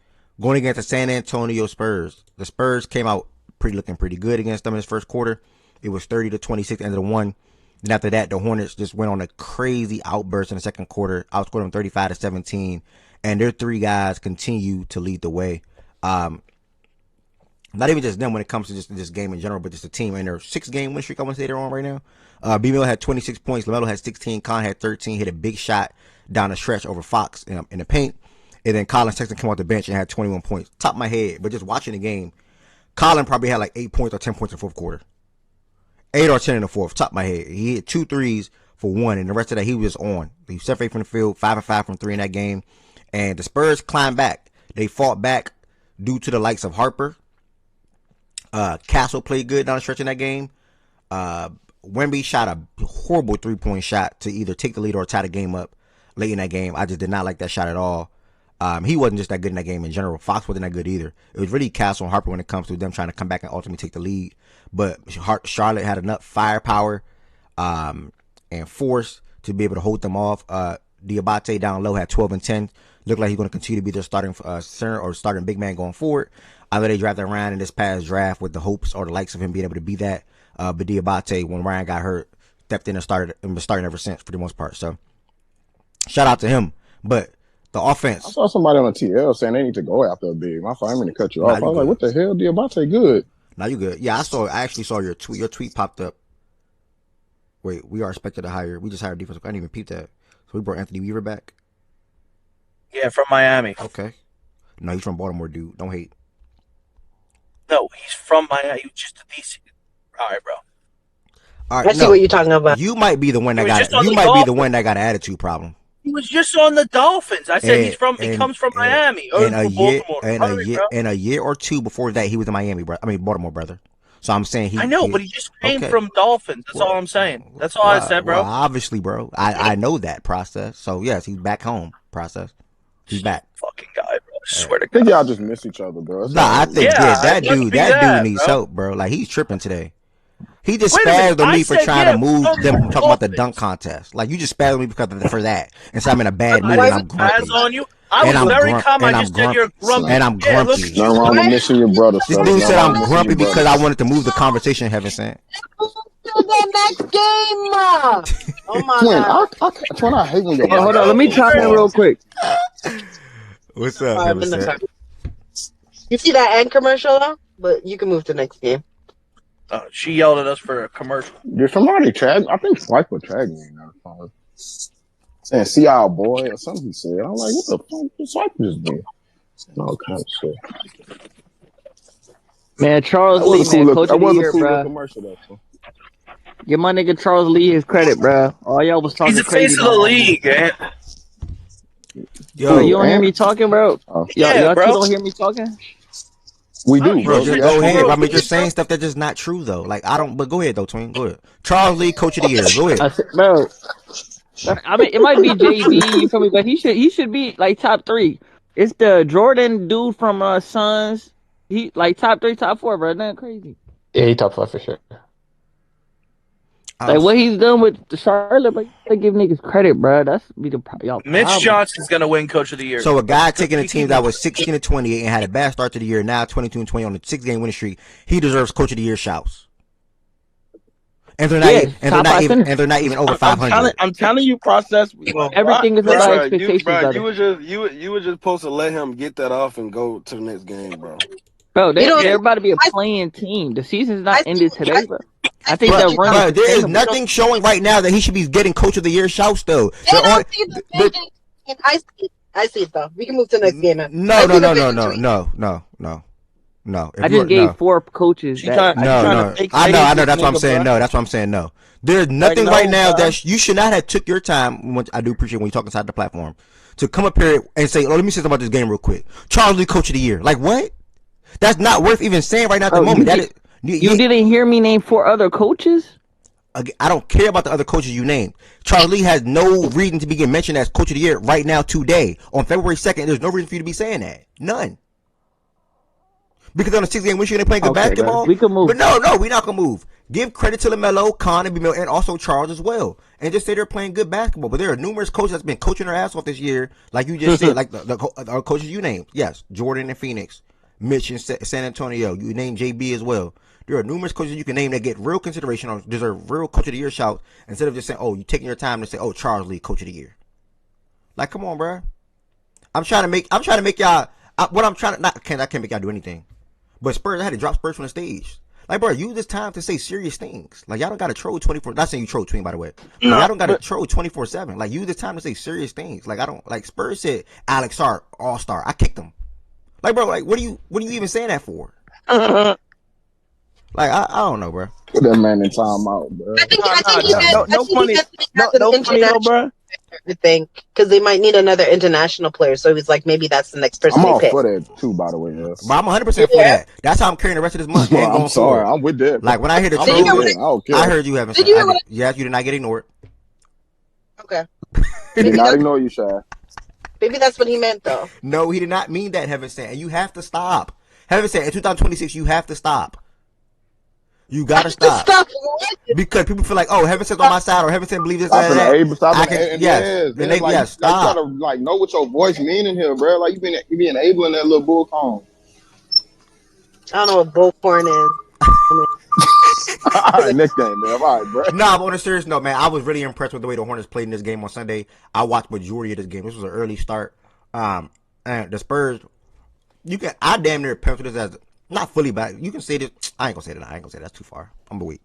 Going against the San Antonio Spurs. The Spurs came out looking pretty good against them in this first quarter. It was 30-26 end of the one. Then after that, the Hornets just went on a crazy outburst in the second quarter. Outscored them 35-17. And their 3 guys continue to lead the way. Not even just them when it comes to just this game in general, but just the team and their 6-game win streak. I want to say they're on right now. B-Mill had 26 points. LaMelo had 16. Con had 13. Hit a big shot down the stretch over Fox in the paint. And then Colin Sexton came off the bench and had 21 points. Top of my head, but just watching the game, Colin probably had like 8 points or 10 points in the fourth quarter. 8 or 10 in the fourth. Top of my head. He hit 2 threes for 1, and the rest of that he was on. He was 7-8 from the field, 5-5 from 3 in that game. And the Spurs climbed back. They fought back due to the likes of Harper. Castle played good down the stretch in that game. Wemby shot a horrible 3-point shot to either take the lead or tie the game up late in that game. I just did not like that shot at all. He wasn't just that good in that game in general. Fox wasn't that good either. It was really Castle and Harper when it comes to them trying to come back and ultimately take the lead. But Charlotte had enough firepower and force to be able to hold them off. Diabate down low had 12 and 10. Looked like he's going to continue to be their starting center or starting big man going forward. I know they drafted Ryan in this past draft with the hopes or the likes of him being able to be that. But Diabate, when Ryan got hurt, stepped in and was starting ever since for the most part. So shout out to him. But the offense. I saw somebody on the TL saying they need to go after a big. My fault, I'm going to cut you off. I was like, what the hell? Diabate good. Now you good. Yeah, I actually saw your tweet. Your tweet popped up. Wait, we are expected to hire. We just hired defense. I didn't even peep that. So we brought Anthony Weaver back. Yeah, from Miami. Okay. No, he's from Baltimore, dude. Don't hate. No, he's from Miami. He's just a DC. All right, bro. All right, I see what you're talking about. You might be the one that got. You might be the one that got an attitude problem. He was just on the Dolphins. I said he comes from Miami. And a year or two before that, he was in Miami, bro. I mean Baltimore, brother. So I'm saying but he just came from Dolphins. That's all I'm saying. That's all I said, bro. Well, obviously, bro. I know that process. So yes, he's back home. Process. He's back. Fucking guy, bro. I swear to I think God. y'all just miss each other, bro. Nah, I think that dude needs help, bro. Like he's tripping today. He just spazzed on me for trying to move them talking about the dunk contest. Like you just spazzed on me because for that. And so I'm in a bad mood and I'm grumpy. On you. I was very calm. I just said you're grumpy. And I'm grumpy. Nothing wrong with missing your brother. This dude said I'm grumpy because I wanted to move the conversation, Heaven sent. The next game. Oh my God. Twin, I hate when you're hold on, let me chime in real quick. What's up, Heaven sent? You see that end commercial though? But you can move to the next game. She yelled at us for a commercial. Did somebody tag? I think Swipe would tag me. Saying "see y'all boy" or something. He said, "I'm like, what the fuck? What Swipe just did?" All kind of shit. Man, Charles Lee, man, coach of the year, bro. Give my nigga Charles Lee his credit, bro. All y'all was talking crazy. He's the face of the league, man. Yo, you don't hear me talking, bro? Y'all bro. don't hear me talking? We do, bro. Just go ahead. I mean, you're saying stuff that's just not true, though. Like, I don't, but go ahead, though, Twin. Go ahead. Charles Lee, coach of the year. Go ahead. Bro, I mean, it might be JB, you feel me? But he should be, like, top 3. It's the Jordan dude from Suns. He, like, top 3, top 4, bro. Isn't that crazy? Yeah, he top 5 for sure. Like, what he's done with the Charlotte, but you gotta give niggas credit, bro. That's be the y'all. Mitch Johnson's gonna win Coach of the Year. So a guy taking a team that was 16-28 and had a bad start to the year, now 22-20 on the 6-game winning streak, he deserves Coach of the Year shouts. And they're not even over 500. I'm telling you, process. Everything is about expectations. You were just supposed to let him get that off and go to the next game, bro. Bro, they're about to be a playing team. The season's not ended today, bro. I think that run. There is nothing showing right now that he should be getting Coach of the Year shouts, though. I see it, though. We can move to the next game, man. No. I just gave 4 coaches. I know. That's what I'm saying. No, that's what I'm saying. No, there's nothing right now that you should not have took your time. I do appreciate when you talk inside the platform to come up here and say, "Oh, let me say something about this game real quick." Charles Lee, Coach of the Year. Like what? That's not worth even saying right now at the moment. You didn't hear me name 4 other coaches? I don't care about the other coaches you named. Charles Lee has no reason to be getting mentioned as Coach of the Year right now today. On February 2nd, there's no reason for you to be saying that. None. Because on the 6-game win streak, they're playing good basketball. Bro. We can move. But no, we're not going to move. Give credit to LaMelo, Con, and B-Mill, and also Charles as well. And just say they're playing good basketball. But there are numerous coaches that's been coaching their ass off this year. Like you just said, like the coaches you named. Yes, Jordan and Phoenix. Mitch in San Antonio. You named JB as well. There are numerous coaches you can name that get real consideration or deserve real Coach of the Year shouts instead of just saying, "Oh, you taking your time to say, oh, Charles Lee, Coach of the Year." Like, come on, bro. I'm trying to make y'all. I can't make y'all do anything. But Spurs, I had to drop Spurs from the stage. Like, bro, use this time to say serious things. Like, y'all don't got to troll 24. Not saying you troll Tween, by the way. But y'all don't got to troll 24/7. Like, use this time to say serious things. Like, I don't, like, Spurs said Alex Sarr, all-star. I kicked him. Like, bro, like, what are you even saying that for? Like, I don't know, bro. Put that man in timeout, bro. I think he though, bro. I think because they might need another international player, so he's like, maybe that's the next person I'm they all pick. for that too, by the way. Yes. But I'm 100% for that. That's how I'm carrying the rest of this month. Bro, I'm sorry. I'm with that. Like, when I hear the troll, I heard you having some. Yes, you did not get ignored. Okay. He did not ignore you, Shy. Maybe that's what he meant, though. No, he did not mean that, Heaven said. And you have to stop. Heaven said, in 2026, you have to stop. You gotta stop. Because people feel like, oh, Heaven says on my side, or Heaven said believe this. Stop Yes. You gotta like know what your voice meaning here, bro. Like you be enabling that little bullcorn. I don't know what bullcorn is. All right, next game, man. All right, bro. Nah, but on a serious note, man, I was really impressed with the way the Hornets played in this game on Sunday. I watched majority of this game. This was an early start. And the Spurs, I damn near pencil this as not fully back. You can say this. I ain't gonna say that. That's too far. I'm gonna wait.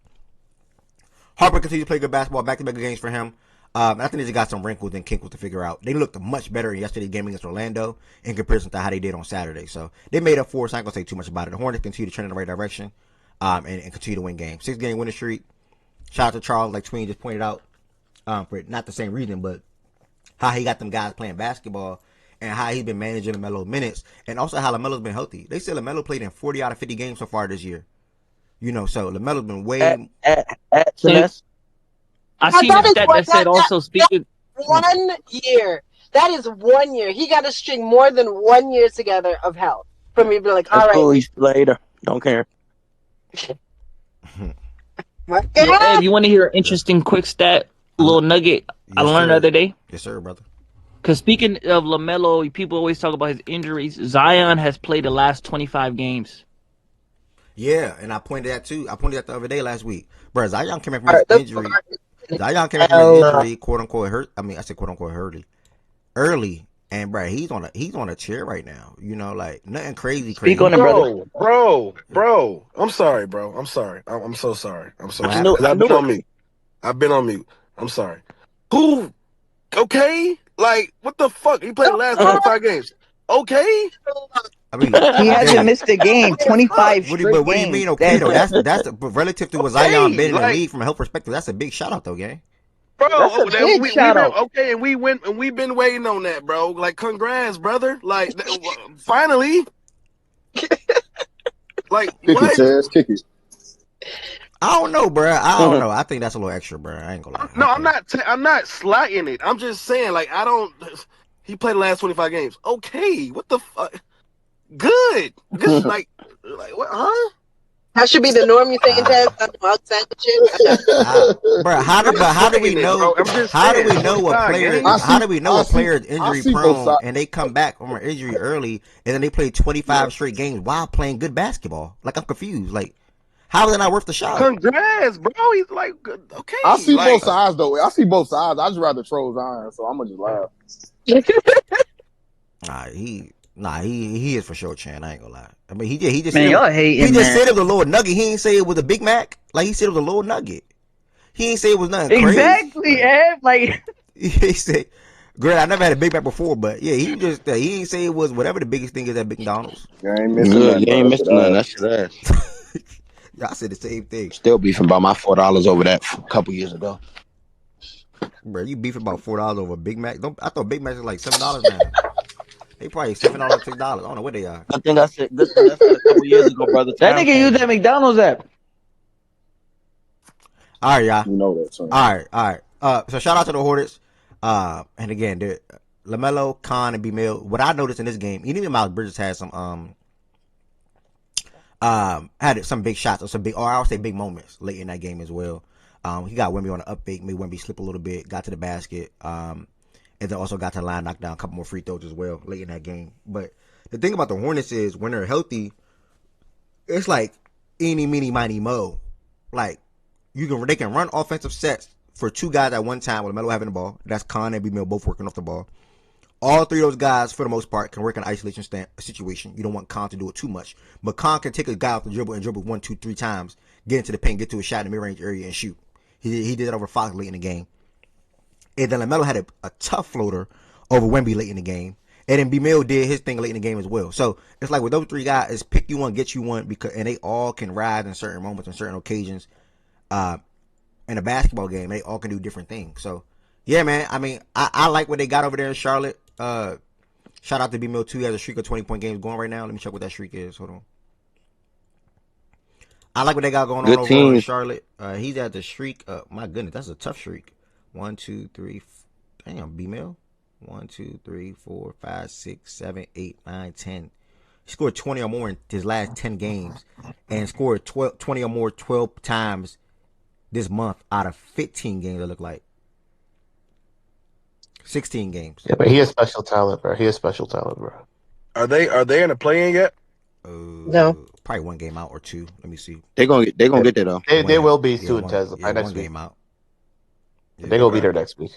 Harper continues to play good basketball. Back-to-back games for him. I think they just got some wrinkles and kinkles to figure out. They looked much better in yesterday's game against Orlando in comparison to how they did on Saturday. So they made up for it. So I ain't gonna say too much about it. The Hornets continue to trend in the right direction. And continue to win games. 6-game winning streak. Shout out to Charles, like Tween just pointed out, for not the same reason, but how he got them guys playing basketball and how he's been managing LaMelo minutes, and also how LaMelo's been healthy. They said LaMelo played in 40 out of 50 games so far this year. You know, so LaMelo's been way. I seen a stat that said also speaking. 1 year. That is 1 year. He got to string more than 1 year together of health for me to be like, all right. Later. Don't care. Ed, you want to hear an interesting quick stat, little nugget I learned the other day? Yes, sir, brother. Because speaking of LaMelo, people always talk about his injuries. Zion has played the last 25 games. Yeah, and I pointed that too. I pointed that the other day last week. Bro, Zion came back from his injury. Zion came back from his injury, quote unquote hurt. I mean, I said quote unquote early. And bro, he's on a chair right now. You know, like nothing crazy. Speak on it, brother. Bro. I'm sorry, bro. I'm sorry. I'm so sorry. I'm so sorry. I've been on mute. I'm sorry. Who? Okay. Like, what the fuck? He played the last 25 games. Okay. I mean, he hasn't missed a game. 25 What straight do you games. mean? Okay, though. That's relative to what Zion been in the league from a health perspective. That's a big shout out, though, gang. Bro, and we've been waiting on that, bro. Like, congrats, brother. Like, finally. Like, kick it, Chaz, kick it. I don't know, bro. I don't know. I think that's a little extra, bro. I ain't gonna lie. No, I'm not slighting it. I'm just saying, like, he played the last 25 games. Okay, what the fuck? Good. Good. like what? Huh? That should be the norm. You saying, Chaz? Outside the shit. Bro, how do we know? How do we know what players? How do we know a player's injury prone and they come back from an injury early and then they play 25 straight games while playing good basketball? Like, I'm confused. Like, how is it not worth the shot? Congrats, bro. He's like, okay. I see both sides though. I see both sides. I just rather troll Zion, so I'm gonna just laugh. He is for sure, Chan. I ain't gonna lie. I mean, he just Man, y'all hating, he just man. said it was a little nugget. He ain't say it was a Big Mac. Like, he said it was a little nugget. He ain't say it was nothing exactly, crazy. Ed. Like, he said, "Great, I never had a Big Mac before, but yeah, he ain't say it was whatever the biggest thing is at McDonald's." You ain't missing nothing. That's your ass. Y'all said the same thing. Still beefing about my $4 over that a couple years ago. Bro, you beefing about $4 over a Big Mac? I thought Big Macs are like $7 now. They probably $7, $6. I don't know what they are. I think I said this a couple years ago, brother. that nigga used that McDonald's app. All right, y'all. You know that. Son. All right. So shout out to the Hornets. And again, LaMelo, Khan, and B-Mill. What I noticed in this game, even Miles Bridges had some big shots or I would say big moments late in that game as well. He got Wemby on an up fake, made Wemby slip a little bit, got to the basket, and then also got to the line, knocked down a couple more free throws as well late in that game. But the thing about the Hornets is when they're healthy, it's like eeny, meeny, miny, mo. Like they can run offensive sets for two guys at one time with LaMelo having the ball. That's Khan and B-Mill both working off the ball. All three of those guys, for the most part, can work in an isolation situation. You don't want Khan to do it too much. But Khan can take a guy off the dribble and dribble 1, 2, 3 times, get into the paint, get to a shot in the mid-range area, and shoot. He did it over Fox late in the game. And then LaMelo had a tough floater over Wemby late in the game. And then B-Mill did his thing late in the game as well. So it's like with those three guys, it's pick you one, get you one, and they all can rise in certain moments and certain occasions. In a basketball game, they all can do different things. So yeah, man. I mean, I like what they got over there in Charlotte. Shout out to B-Mill too. He has a streak of 20-point games going right now. Let me check what that streak is. Hold on. I like what they got going on over in Charlotte. He's at the streak. My goodness, that's a tough streak. 1, 2, 3. Damn, B-Mill. 1, 2, 3, 4, 5, 6, 7, 8, 9, 10. He scored 20 or more in his last 10 games, and scored 20 or more 12 times this month out of 15 games. It looked like 16 games. Yeah, but he has special talent, bro. Are they in the play-in yet? No. Probably one game out or two. Let me see. They're gonna get there though. They will be soon, Tesla. Yeah, next one week. game out. Yeah, they're gonna be there next week.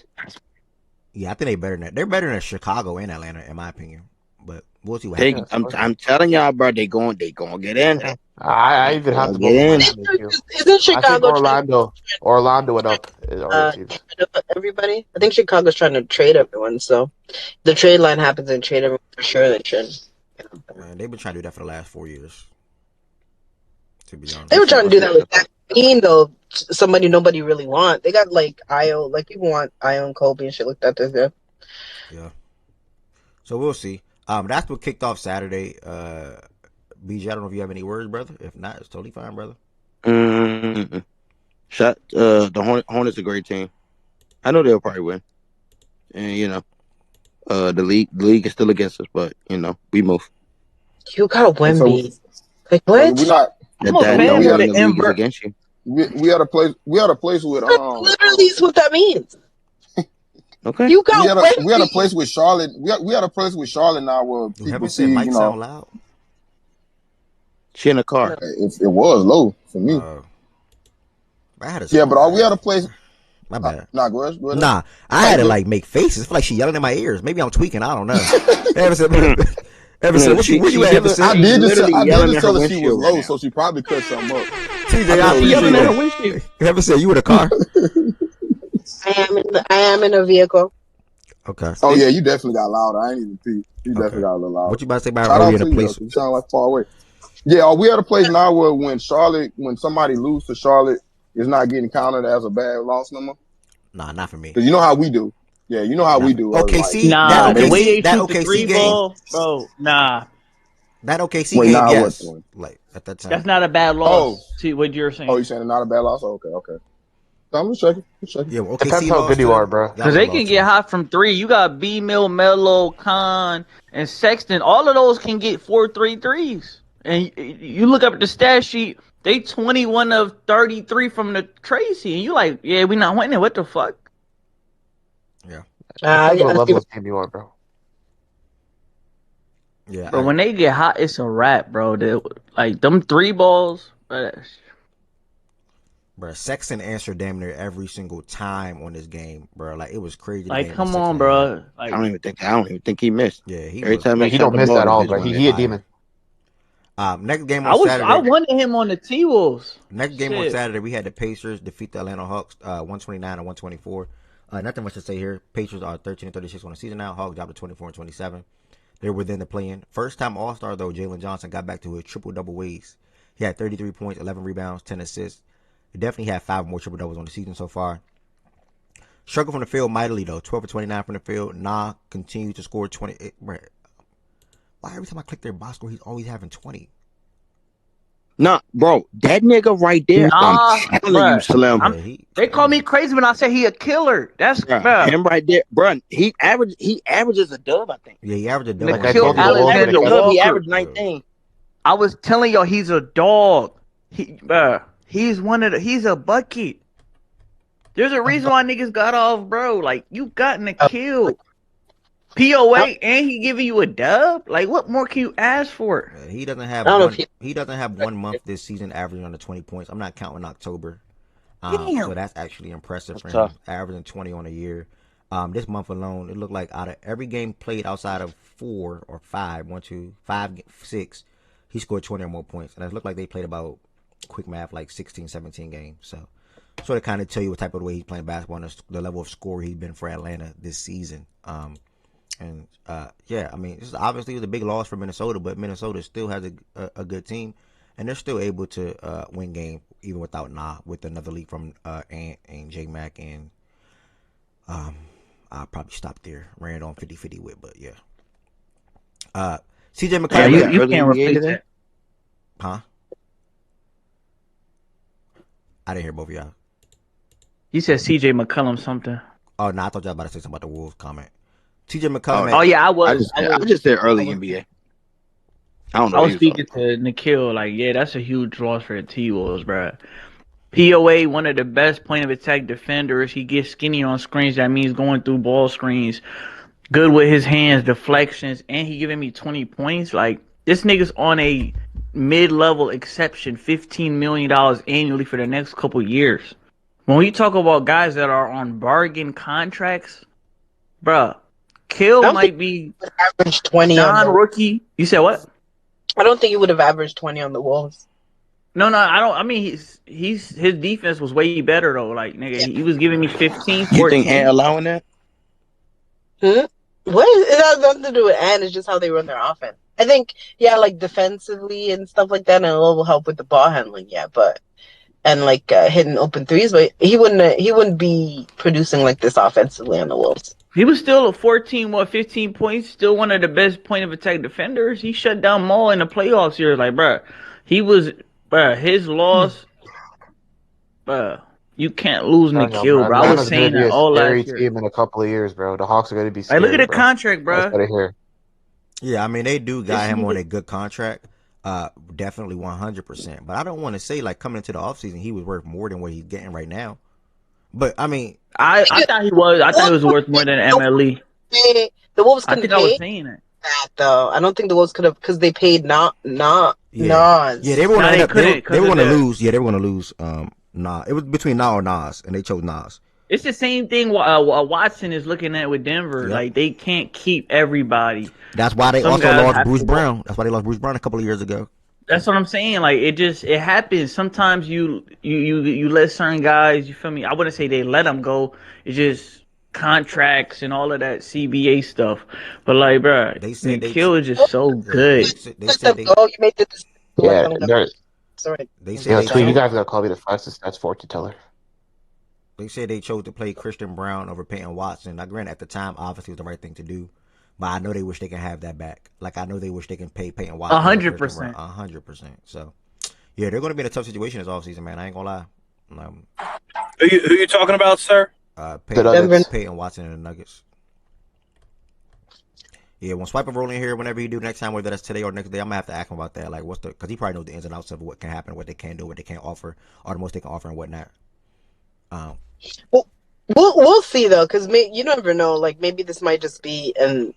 Yeah, I think they're better than Chicago and Atlanta, in my opinion. But we'll see what Hey, happens. I'm telling y'all, bro, they going get in. I even have to get in. Isn't Chicago Orlando and up everybody? I think Chicago's trying to trade everyone. So the trade line happens and trade everyone for sure. They should. Man, they've been trying to do that for the last 4 years. To be honest, They were trying to do that with that team though. Somebody nobody really want. They got like Io, like people want Io and Kobe and shit like that this year. Yeah. So we'll see. That's what kicked off Saturday. BJ, I don't know if you have any words, brother. If not, it's totally fine, brother. The Hornets a great team. I know they'll probably win. And the league is still against us, but we move. You got Wemby. Like what? We're not. I'm a fan we of the the league is against you. We had a place. We had a place with literally is what that means. Okay. You got we had a place with Charlotte. We had a place with Charlotte now where people see. Mike sound loud. She in a car. It was low for me. I had but we had a place. My bad. Nah, go ahead. Nah, I had to like make faces. I feel like she yelling in my ears. Maybe I'm tweaking. I don't know. Ever said, where you at? I did just tell her she was low, so she probably cut something up. TJ, I yelling at her windshield. Ever said you in a car? I am in a vehicle. Okay. Oh yeah, you definitely got louder. I ain't even peep. You definitely got a little louder. What you about to say about earlier in the place? You sound like far away. Yeah, we at a place now where when somebody lose to Charlotte, it's not getting counted as a bad loss number. Nah, not for me. Because you know how we do. Yeah, you know how we do. OKC, nah, the way they shoot OKC the three game, ball, bro. Nah, that OKC game, yes. Like at that time, that's not a bad loss. See what you're saying? Oh, you're saying it's not a bad loss? Okay. So I'm just checking. Yeah, well, depends how good you are, bro. Because they can get hot from three. You got B-Mill, Melo, Khan, and Sexton. All of those can get 4 3-3s. And you look up at the stat sheet, they 21 of 33 from the Tracy. And you like, yeah, we not winning. What the fuck? Yeah. What level of team you are, bro. Yeah. But when they get hot, it's a wrap, bro. Like, them three balls, bro, Sexton answered damn near every single time on this game, bro. Like, it was crazy. Like, come on, bro. Like, I don't even think he missed. Yeah, every time he don't miss at all, bro. He a demon. Next game on Saturday. I wanted him on the T-Wolves. Next game on Saturday, we had the Pacers defeat the Atlanta Hawks 129-124. Nothing much to say here. Pacers are 13-36 on the season now. Hawks dropped to 24-27. They're within the play-in. First time All-Star, though, Jalen Johnson got back to his triple-double ways. He had 33 points, 11 rebounds, 10 assists. He definitely had 5 more triple-doubles on the season so far. Struggled from the field mightily, though. 12 for 29 from the field. Nah continued to score 20. Why every time I click their box score, he's always having 20? Nah, bro, that nigga right there. I'm telling you, Slim. They call me crazy when I say he a killer. That's him right there, bro. He averages a dub, I think. Yeah, he averaged a dub. He averaged 19. I was telling y'all he's a dog. He's a bucket. There's a reason why niggas got off, bro. Like, you gotten a kill. POA and he giving you a dub? Like, what more can you ask for? He doesn't have he doesn't have 1 month this season averaging under 20 points. I'm not counting October. So that's actually impressive for him. Averaging 20 on a year. This month alone, it looked like out of every game played outside of 4 or 5, 6, he scored 20 or more points. And it looked like they played about, quick math, like 16, 17 games. So, sort of kind of tell you what type of way he's playing basketball and the level of score he's been for Atlanta this season. Yeah, I mean, this obviously was a big loss for Minnesota, but Minnesota still has a good team, and they're still able to win game even without with another league from Ant and J Mac, and I'll probably stop there. Ran on 50-50 with, but yeah. CJ McCollum. Yeah, you can't replace that. Huh? I didn't hear both of y'all. You said CJ McCollum something. Oh no, I thought y'all about to say something about the Wolves comment. TJ McCollum. Oh yeah, I just said early NBA. I don't know. I was speaking to Nikhil, like, yeah, that's a huge loss for the T-Wolves, bro. POA, one of the best point of attack defenders. He gets skinny on screens. That means going through ball screens. Good with his hands, deflections, and he giving me 20 points. Like, this nigga's on a mid-level exception, $15 million annually for the next couple years. When we talk about guys that are on bargain contracts, bruh, Kill might be average 20 non-rookie. You said what? I don't think he would have averaged 20 on the Wolves. No, I don't. I mean, his defense was way better though. Like, nigga, he was giving me 15, 14. You think Ant allowing that? What? It has nothing to do with Ant. It's just how they run their offense. I think, yeah, like defensively and stuff like that, and it will help with the ball handling. Yeah, but and like hitting open threes, but he wouldn't be producing like this offensively on the Wolves. He was still a 15 points, still one of the best point of attack defenders. He shut down Maul in the playoffs here. Like, bruh, he was, bruh, his loss, bruh, you can't lose Nikhil, bro. I was saying that all last year. Team in a couple of years, bro. The Hawks are going to be scary, look at the contract, bro. That's here. Yeah, I mean, they do got him on a good contract. Definitely 100%. But I don't want to say, like, coming into the offseason, he was worth more than what he's getting right now. But, I mean... I thought he was. I thought he was worth more than MLE. The Wolves couldn't I think I was saying it. That, though. I don't think the Wolves could have, because they paid Nas. Yeah, they were going to lose. Yeah, they were going to lose Nas. It was between Nas or Nas, and they chose Nas. It's the same thing Watson is looking at with Denver. Yep. Like, they can't keep everybody. That's why they also lost Bruce Brown. That's why they lost Bruce Brown a couple of years ago. That's what I'm saying. Like, it happens. Sometimes you let certain guys, you feel me? I wouldn't say they let them go. It's just contracts and all of that CBA stuff. But like, bro, Nikhil is just so good. They said you made the Sorry. They said you guys gotta call me the fastest stats fortune teller. They said they chose to play Christian Brown over Peyton Watson. Now, granted, at the time, obviously, it was the right thing to do. But I know they wish they can have that back. Like, I know they wish they can pay Peyton Watson. 100%. 100%. So, yeah, they're going to be in a tough situation this offseason, man. I ain't going to lie. Who you talking about, sir? Peyton Watson and the Nuggets. Yeah, when Swiper roll in here, whenever he do next time, whether that's today or next day, I'm going to have to ask him about that. Like, because he probably knows the ins and outs of what can happen, what they can do, what they can't offer, or the most they can offer and whatnot. Well, we'll see though, because you never know. Like, maybe this might just be an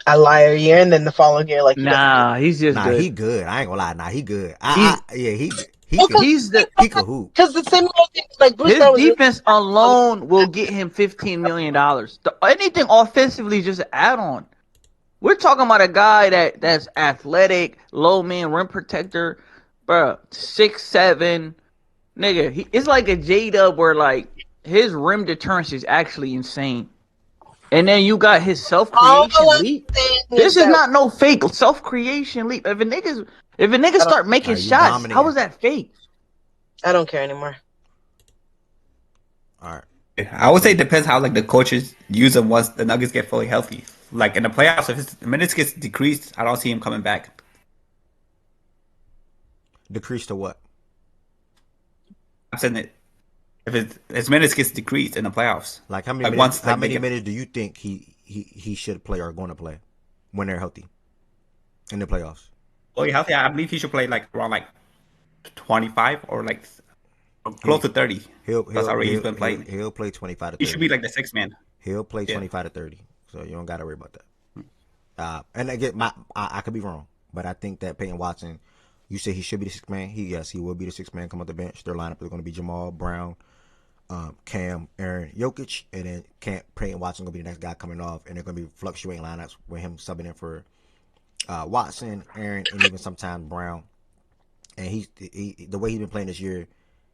outlier year, and then the following year, like, he's just good. He good. I ain't gonna lie. Nah, he good. He could hoop. Because the same thing, like Bruce his defense alone will get him $15 million. Anything offensively, just an add-on. We're talking about a guy that's athletic, low man, rim protector, bro, 6'7". Nigga, it's like a J-Dub where, like, his rim deterrence is actually insane. And then you got his self-creation leap. This is not no fake self-creation leap. If a nigga start making shots, how is that fake? I don't care anymore. All right. I would say it depends how, like, the coaches use him once the Nuggets get fully healthy. Like, in the playoffs, if his minutes gets decreased, I don't see him coming back. Decreased to what? I'm saying that if his minutes gets decreased in the playoffs, like how many minutes do you think he should play or going to play when they're healthy in the playoffs? Well, healthy, I believe he should play like around like 25 or like close to 30. That's how he's been playing. He'll play 25 to 30. He should be like the sixth man. He'll play 25 to 30, so you don't got to worry about that. And again, I could be wrong, but I think that Peyton Watson. You say he should be the sixth man. He will be the sixth man. Come off the bench. Their lineup is going to be Jamal Brown, Cam, Aaron, Jokic, and then Peyton Watson gonna be the next guy coming off, and they're gonna be fluctuating lineups with him subbing in for Watson, Aaron, and even sometimes Brown. And the way he's been playing this year,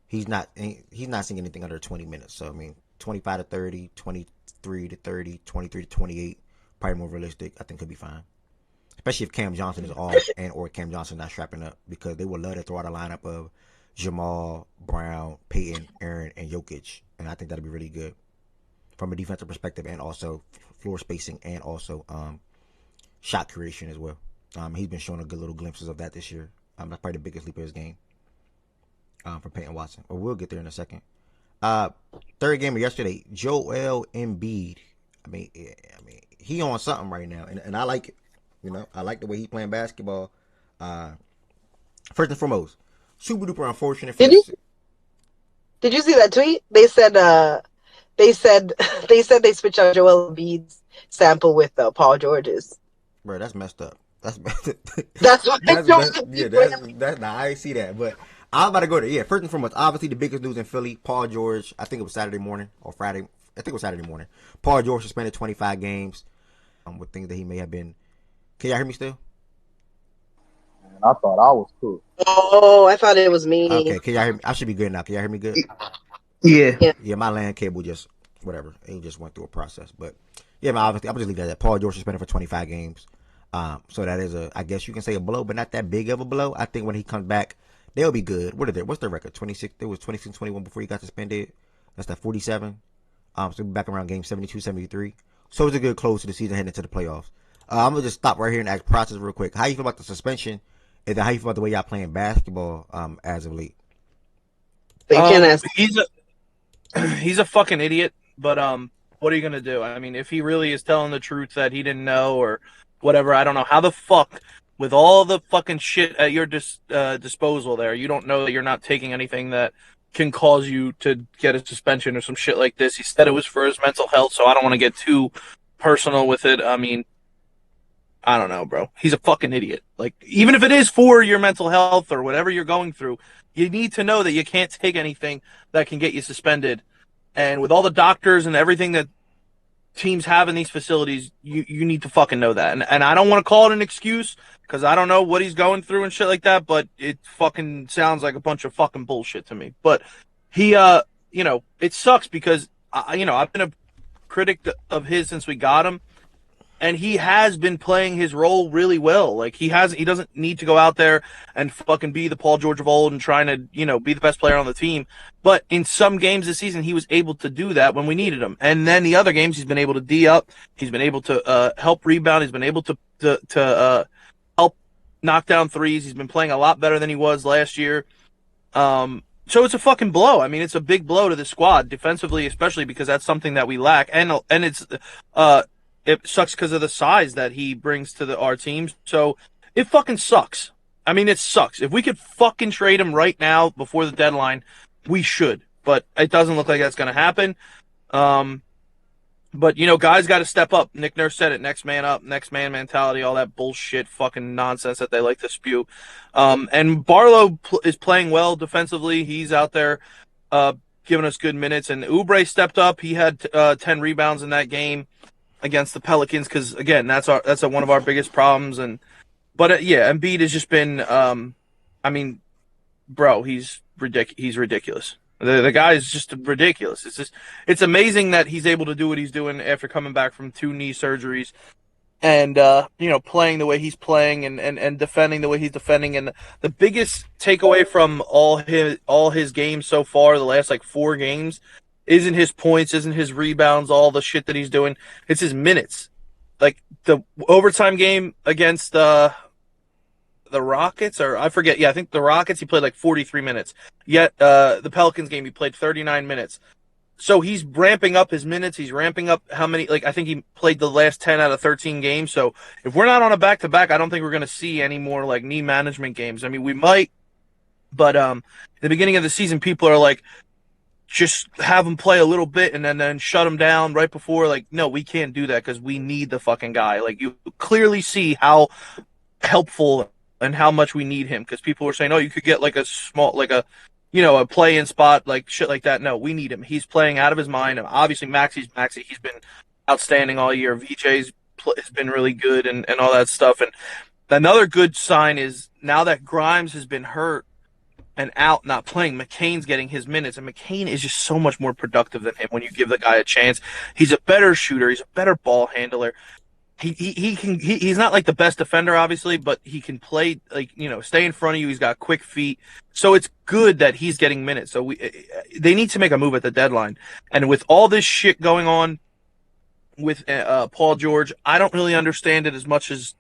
he's not seeing anything under 20 minutes. So I mean, 25 to 30, 23 to 30, 23 to 28, probably more realistic. I think could be fine, especially if Cam Johnson is off and or Cam Johnson not strapping up, because they would love to throw out a lineup of Jamal, Brown, Peyton, Aaron, and Jokic, and I think that'd be really good from a defensive perspective, and also floor spacing, and also shot creation as well. He's been showing a good little glimpses of that this year. That's probably the biggest leap of his game for Peyton Watson. But we'll get there in a second. Third game of yesterday, Joel Embiid. I mean, he on something right now, and I like it. You know, I like the way he's playing basketball. First and foremost, super duper unfortunate. Did you see that tweet? They said they switched out Joel Embiid's sample with Paul George's. Bro, that's messed up. That's what that's nah, I ain't see that, but I'm about to go there. Yeah, first and foremost, obviously the biggest news in Philly, Paul George. I think it was Saturday morning or Friday. I think it was Saturday morning. Paul George suspended 25 games with things that he may have been. Can y'all hear me still? I thought I was cool. Oh, I thought it was me. Okay, can y'all hear me? I should be good now. Can y'all hear me good? Yeah. Yeah, my LAN cable just whatever. It just went through a process, but yeah, obviously I'm just leave that. Paul George suspended for 25 games. So that is I guess you can say a blow, but not that big of a blow. I think when he comes back, they'll be good. What's their record? 26. It was 26-21 before he got suspended. That's that 47. So we'll be back around game 72, 73. So it's a good close to the season heading into the playoffs. I'm gonna just stop right here and ask Process real quick. How you feel about the suspension, and then how you feel about the way y'all playing basketball as of late? He's a fucking idiot, but what are you gonna do? I mean, if he really is telling the truth that he didn't know or whatever, I don't know how the fuck, with all the fucking shit at your disposal there, you don't know that you're not taking anything that can cause you to get a suspension or some shit like this. He said it was for his mental health, so I don't want to get too personal with it. I mean, I don't know, bro. He's a fucking idiot. Like, even if it is for your mental health or whatever you're going through, you need to know that you can't take anything that can get you suspended. And with all the doctors and everything that teams have in these facilities, you need to fucking know that. And I don't want to call it an excuse because I don't know what he's going through and shit like that, but it fucking sounds like a bunch of fucking bullshit to me. But he, it sucks because, I've been a critic of his since we got him. And he has been playing his role really well. Like, he doesn't need to go out there and fucking be the Paul George of old and trying to, be the best player on the team. But in some games this season, he was able to do that when we needed him. And then the other games, he's been able to D up. He's been able to help rebound. He's been able to help knock down threes. He's been playing a lot better than he was last year. So it's a fucking blow. I mean, it's a big blow to the squad defensively, especially because that's something that we lack. And it's it sucks because of the size that he brings to our team. So it fucking sucks. I mean, it sucks. If we could fucking trade him right now before the deadline, we should. But it doesn't look like that's going to happen. But, guys got to step up. Nick Nurse said it. Next man up, next man mentality, all that bullshit fucking nonsense that they like to spew. And Barlow is playing well defensively. He's out there giving us good minutes. And Oubre stepped up. He had 10 rebounds in that game against the Pelicans, because again, that's one of our biggest problems. But Embiid has just been, bro, he's ridiculous. The guy is just ridiculous. It's amazing that he's able to do what he's doing after coming back from 2 knee surgeries, and playing the way he's playing and defending the way he's defending. And the biggest takeaway from all his games so far, the last 4 games, isn't his points, isn't his rebounds, all the shit that he's doing. It's his minutes. Like the overtime game against the Rockets, or I forget. Yeah, I think the Rockets, he played 43 minutes. Yet the Pelicans game, he played 39 minutes. So he's ramping up his minutes. He's ramping up how many, I think he played the last 10 out of 13 games. So if we're not on a back-to-back, I don't think we're going to see any more knee management games. I mean, we might, but at the beginning of the season, people are like, just have him play a little bit and then shut him down right before. No, we can't do that because we need the fucking guy. You clearly see how helpful and how much we need him, because people were saying, oh, you could get a small, a play-in spot, like shit like that. No, we need him. He's playing out of his mind. Obviously, Maxi's Maxi. He's been outstanding all year. VJ's has been really good and all that stuff. And another good sign is now that Grimes has been hurt and out, not playing, McCain's getting his minutes, and McCain is just so much more productive than him when you give the guy a chance. He's a better shooter. He's a better ball handler. He's not like the best defender, obviously, but he can play, like, stay in front of you. He's got quick feet. So it's good that he's getting minutes. So they need to make a move at the deadline. And with all this shit going on with Paul George, I don't really understand it as much as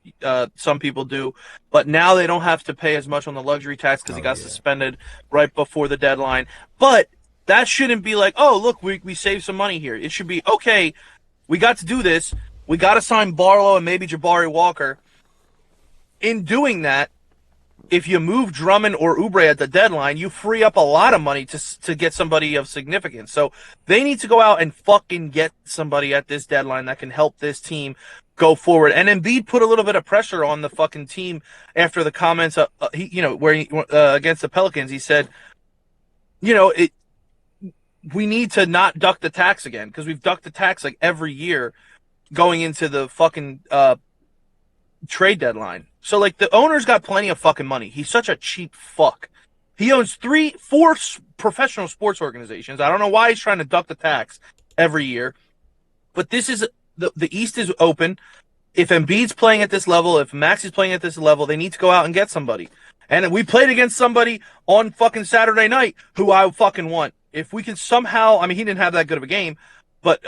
some people do. But now they don't have to pay as much on the luxury tax because he got suspended right before the deadline. But that shouldn't be like, oh, look, we saved some money here. It should be, okay, we got to do this. We got to sign Barlow and maybe Jabari Walker. In doing that, if you move Drummond or Oubre at the deadline, you free up a lot of money to get somebody of significance. So they need to go out and fucking get somebody at this deadline that can help this team go forward. And Embiid put a little bit of pressure on the fucking team after the comments, against the Pelicans. He said, we need to not duck the tax again because we've ducked the tax like every year going into the fucking trade deadline. So, like, the owner's got plenty of fucking money. He's such a cheap fuck. He owns 4 professional sports organizations. I don't know why he's trying to duck the tax every year. But this is the East is open. If Embiid's playing at this level, if Max is playing at this level, they need to go out and get somebody. And we played against somebody on fucking Saturday night who I fucking want. If we can somehow, I mean, he didn't have that good of a game, but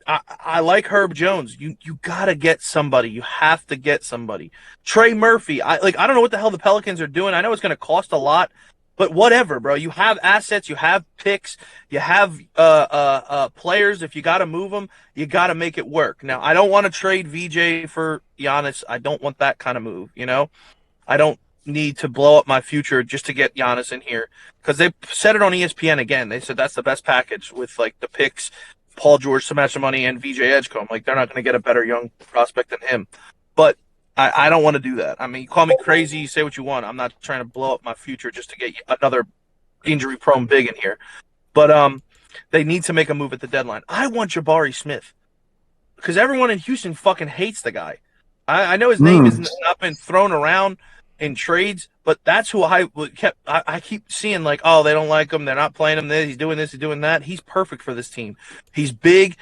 I like Herb Jones. You gotta get somebody. You have to get somebody. Trey Murphy. I don't know what the hell the Pelicans are doing. I know it's gonna cost a lot, but whatever, bro. You have assets. You have picks. You have players. If you gotta move them, you gotta make it work. Now, I don't want to trade VJ for Giannis. I don't want that kind of move. I don't need to blow up my future just to get Giannis in here because they said it on ESPN again. They said that's the best package with like the picks, Paul George, so much money, and VJ Edgecombe. Like, they're not going to get a better young prospect than him. But I don't want to do that. I mean, you call me crazy, say what you want. I'm not trying to blow up my future just to get another injury-prone big in here. But they need to make a move at the deadline. I want Jabari Smith because everyone in Houston fucking hates the guy. I know his name has not been thrown around in trades, but that's who I keep seeing, like, oh, they don't like him, they're not playing him, he's doing this, he's doing that. He's perfect for this team. He's big.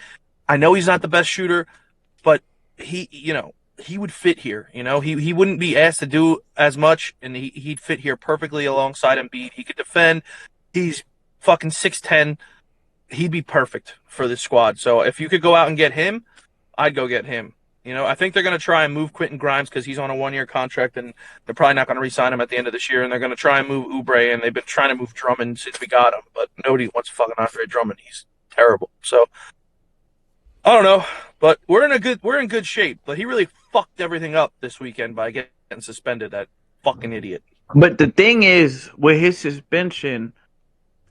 I know he's not the best shooter, but he would fit here. He wouldn't be asked to do as much, and he'd fit here perfectly alongside Embiid. He could defend. He's fucking 6'10". He'd be perfect for this squad. So if you could go out and get him, I'd go get him. I think they're going to try and move Quentin Grimes because he's on a 1-year contract, and they're probably not going to re-sign him at the end of this year. And they're going to try and move Oubre, and they've been trying to move Drummond since we got him, but nobody wants fucking Andre Drummond. He's terrible. So I don't know, but we're in good shape. But he really fucked everything up this weekend by getting suspended. That fucking idiot. But the thing is, with his suspension,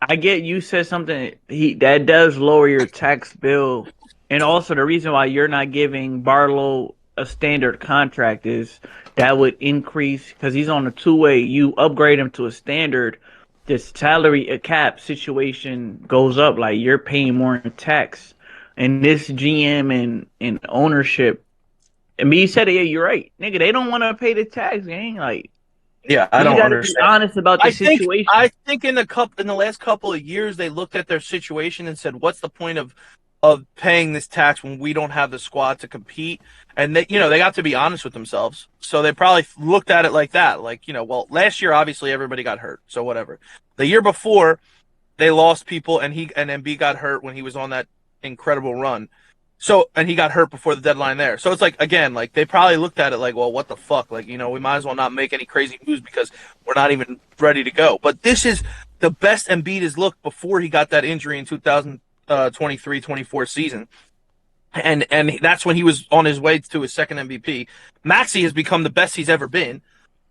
I get you said something that does lower your tax bill. And also the reason why you're not giving Barlow a standard contract is that would increase because he's on a 2-way. You upgrade him to a standard, this salary cap situation goes up. Like, you're paying more in tax. And this GM and ownership, I mean, you said it, yeah, you're right. Nigga, they don't want to pay the tax, gang. Like, yeah, I don't understand. Be honest about the situation. I think in the last couple of years they looked at their situation and said, what's the point of paying this tax when we don't have the squad to compete? And they got to be honest with themselves. So they probably looked at it like that. Like, well, last year, obviously everybody got hurt. So whatever. The year before they lost people and Embiid got hurt when he was on that incredible run. So, and he got hurt before the deadline there. So it's like, again, like they probably looked at it like, well, what the fuck? Like, we might as well not make any crazy moves because we're not even ready to go. But this is the best Embiid has looked before he got that injury in 2023-24 season. And that's when he was on his way to his second MVP. Maxey has become the best he's ever been.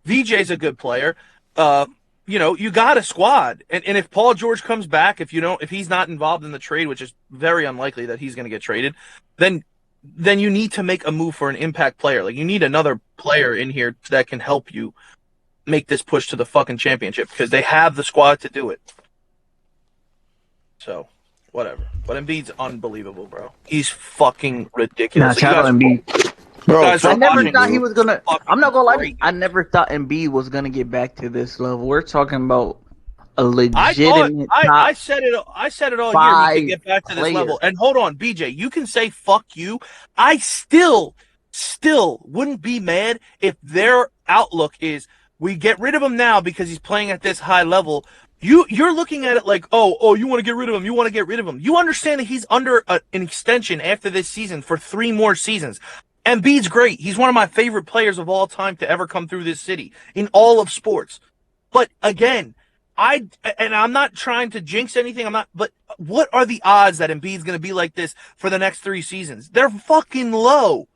VJ's a good player. You got a squad. And if Paul George comes back, if he's not involved in the trade, which is very unlikely that he's going to get traded, then you need to make a move for an impact player. Like, you need another player in here that can help you make this push to the fucking championship because they have the squad to do it. So, whatever. But Embiid's unbelievable, bro. He's fucking ridiculous. Nah, shout out Embiid. Bro, I never thought he dude. was gonna. I'm not gonna lie. I never thought Embiid was gonna get back to this level. We're talking about a legitimate. I said it all year. He could get back to this level. And hold on, BJ. You can say fuck you. I still wouldn't be mad if their outlook is we get rid of him now because he's playing at this high level. You're looking at it like, oh, you want to get rid of him. You want to get rid of him. You understand that he's under an extension after this season for 3 more seasons. Embiid's great. He's one of my favorite players of all time to ever come through this city in all of sports. But again, I'm not trying to jinx anything. But what are the odds that Embiid's going to be like this for the next 3 seasons? They're fucking low.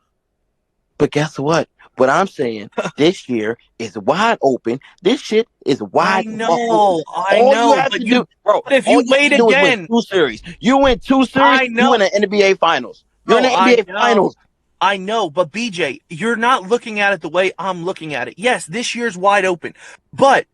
But guess what? What I'm saying, this year is wide open. This shit is wide open. I know. You have to do, bro. But if you wait again, 2 series. You win 2 series. I know. You win the NBA Finals. You're in the NBA Finals. I know, but BJ, you're not looking at it the way I'm looking at it. Yes, this year's wide open, but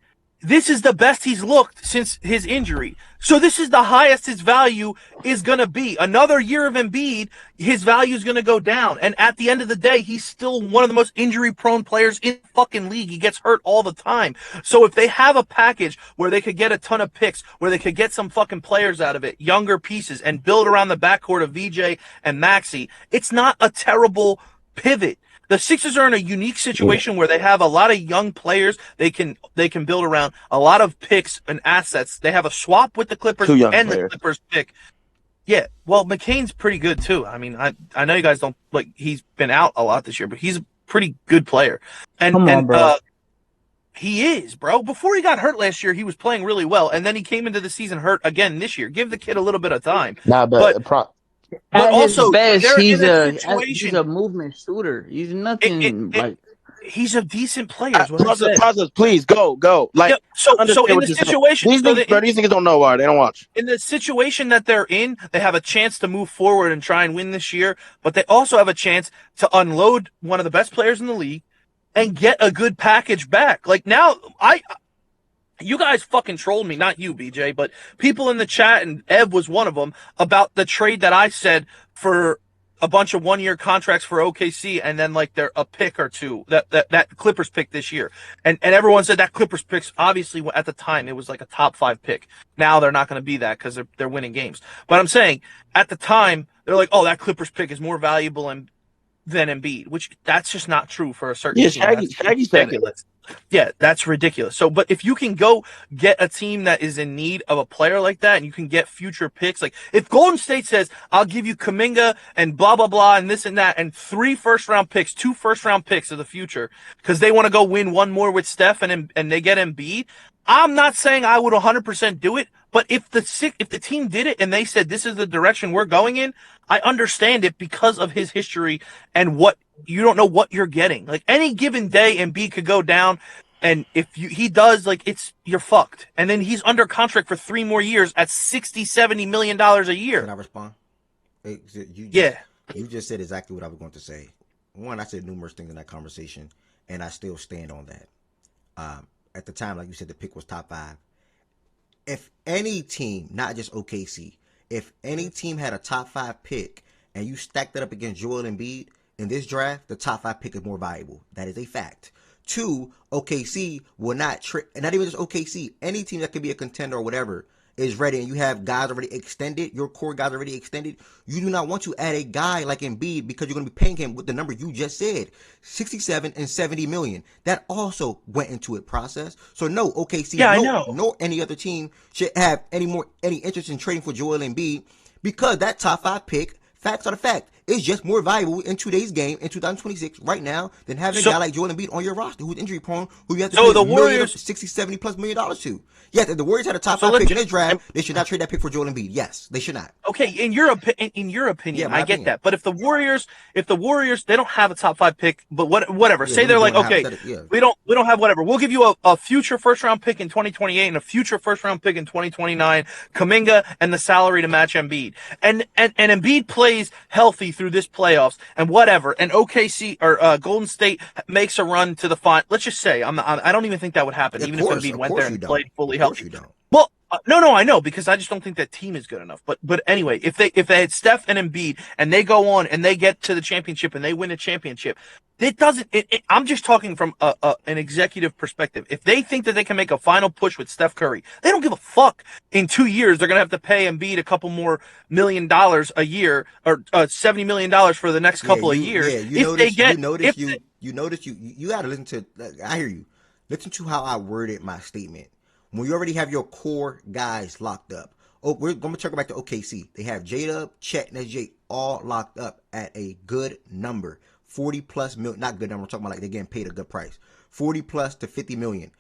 this is the best he's looked since his injury. So this is the highest his value is going to be. Another year of Embiid, his value is going to go down. And at the end of the day, he's still one of the most injury-prone players in the fucking league. He gets hurt all the time. So if they have a package where they could get a ton of picks, where they could get some fucking players out of it, younger pieces, and build around the backcourt of VJ and Maxey, it's not a terrible pivot. The Sixers are in a unique situation where they have a lot of young players they can build around, a lot of picks and assets. They have a swap with the Clippers and the Clippers pick. Yeah, well, McCain's pretty good too. I mean, I know you guys don't like he's been out a lot this year, but he's a pretty good player. And bro. He is, bro. Before he got hurt last year, he was playing really well, and then he came into the season hurt again this year. Give the kid a little bit of time. Nah, but At also, his best, he's a movement shooter. He's nothing like. He's a decent player. Is what I'm saying. Pauses, please go. Like, yeah, so in the situation, these niggas don't know why they don't watch. In the situation that they're in, they have a chance to move forward and try and win this year, but they also have a chance to unload one of the best players in the league and get a good package back. Like now, you guys fucking trolled me, not you, BJ, but people in the chat, and Ev was one of them, about the trade that I said for a bunch of 1-year contracts for OKC and then like a pick or two, that Clippers pick this year. And everyone said that Clippers picks, obviously at the time, it was like a top 5 pick. Now they're not going to be that because they're winning games. But I'm saying at the time, they're like, oh, that Clippers pick is more valuable than Embiid, which that's just not true for a certain team. Shaggy said it. Yeah, that's ridiculous. So, but if you can go get a team that is in need of a player like that, and you can get future picks, like if Golden State says, I'll give you Kuminga and blah, blah, blah, and this and that, and 3 first-round picks, 2 first-round picks of the future, because they want to go win one more with Steph and they get Embiid, I'm not saying I would 100% do it, but if the team did it and they said this is the direction we're going in, I understand it because of his history and what you don't know what you're getting. Like any given day, Embiid could go down, and if he does, like you're fucked. And then he's under contract for 3 more years at $60-70 million a year. Can I respond? You just said exactly what I was going to say. One, I said numerous things in that conversation, and I still stand on that. At the time, like you said, the pick was top 5. If any team, not just OKC, if any team had a top 5 pick and you stacked it up against Joel Embiid in this draft, the top 5 pick is more valuable. That is a fact. 2, OKC will not not even just OKC, any team that could be a contender or whatever is ready, and you have guys already extended, your core guys already extended, you do not want to add a guy like Embiid because you're going to be paying him with the number you just said, 67 and 70 million. That also went into it process. So no, OKC, nor any other team should have any interest in trading for Joel Embiid because that top 5 pick, facts are the fact, is just more valuable in today's game in 2026 right now than having a guy like Joel Embiid on your roster who's injury prone, who you have to pay the Warriors $60-70+ million to. Yes, if the Warriors had a top 5 pick in their draft, they should not trade that pick for Joel Embiid. Yes, they should not. Okay, in your opinion, I get that. But if the Warriors, they don't have a top 5 pick, but whatever. Say they're like, okay, we don't have whatever. We'll give you a future first round pick in 2028 and a future first round pick in 2029, Kuminga, and the salary to match Embiid. And Embiid plays healthy through this playoffs and whatever, and OKC or Golden State makes a run to the final. Let's just say I don't even think that would happen, even if Embiid went there and played fully healthy. Well, no, I know, because I just don't think that team is good enough. But anyway, if they had Steph and Embiid and they go on and they get to the championship and they win a championship, it doesn't. I'm just talking from an executive perspective. If they think that they can make a final push with Steph Curry, they don't give a fuck. In 2 years, they're gonna have to pay Embiid a couple more $1 million a year, or $70 million for the next couple of years. You got to listen to. I hear you. Listen to how I worded my statement. When you already have your core guys locked up. Oh, we're going to turn back to OKC. They have J-Dub, Chet, and SGA all locked up at a good number. 40 plus million, not good number. I'm talking about like they're getting paid a good price. 40 plus to 50 million.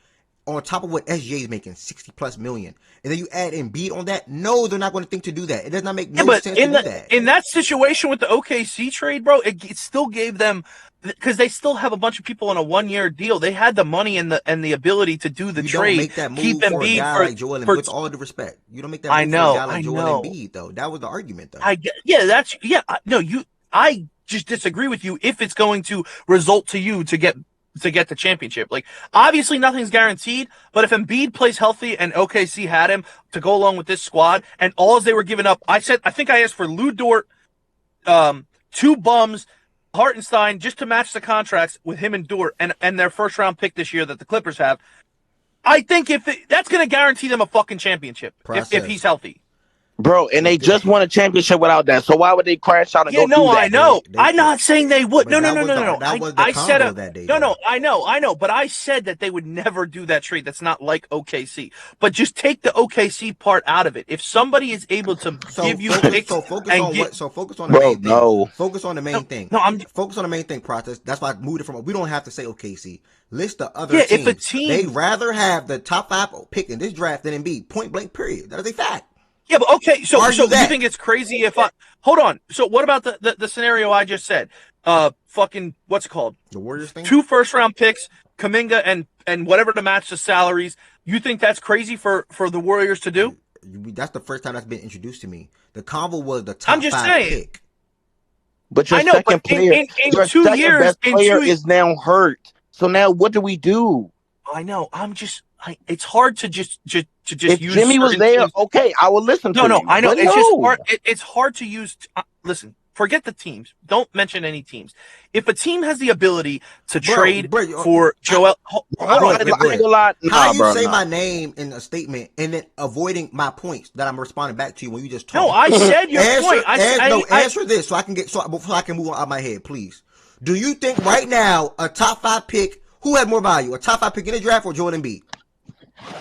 On top of what SGA is making, 60 plus million. And then you add Embiid on that. No, they're not going to think to do that. It does not make no sense to do that. In that situation with the OKC trade, bro, it still gave them, because they still have a bunch of people on a 1-year deal. They had the money and the ability to do the trade. You don't make that move for a guy like Joel Embiid. With all due respect, you don't make that move for a guy like Joel Embiid, though. That was the argument, though. I just disagree with you if it's going to result to you to get the championship. Like, obviously nothing's guaranteed, but if Embiid plays healthy and OKC had him to go along with this squad, and all they were giving up, I think I asked for Lou Dort, 2 bums, Hartenstein, just to match the contracts with him and Dort, and their first round pick this year that the Clippers have. I think that's going to guarantee them a fucking championship if he's healthy. Bro, and they just won a championship without that. So why would they crash out and go do that? I know. I'm not saying they would. No. That was the combo that day. No, I know. But I said that they would never do that trade. That's not like OKC. But just take the OKC part out of it. If somebody is able to give you picks, focus on the main thing. Focus on the main thing. Focus on the main thing, process. That's why I moved it from. We don't have to say OKC. List the other teams. If a team, they'd rather have the top 5 pick in this draft than Embiid. Point blank. Period. That is a fact. Yeah, but okay, so you think it's crazy if hold on. So what about the scenario I just said? Fucking what's it called? The Warriors thing? 2 first-round picks, Kuminga and whatever to match the salaries. You think that's crazy for the Warriors to do? That's the first time that's been introduced to me. The convo was the top 5 pick. But your second player, your second best player is now hurt. So now what do we do? I know. It's hard to just if use Jimmy was there, teams. Okay, I would listen to you. No, I know. It's just hard. It's hard to use. Listen, forget the teams. Don't mention any teams. If a team has the ability to trade for Joel, how you say my name in a statement and then avoiding my points that I'm responding back to you when you just talk? No, I said your point. Answer this so I can before I can move on out of my head, please. Do you think right now a top 5 pick, who had more value, a top 5 pick in the draft or Joel Embiid?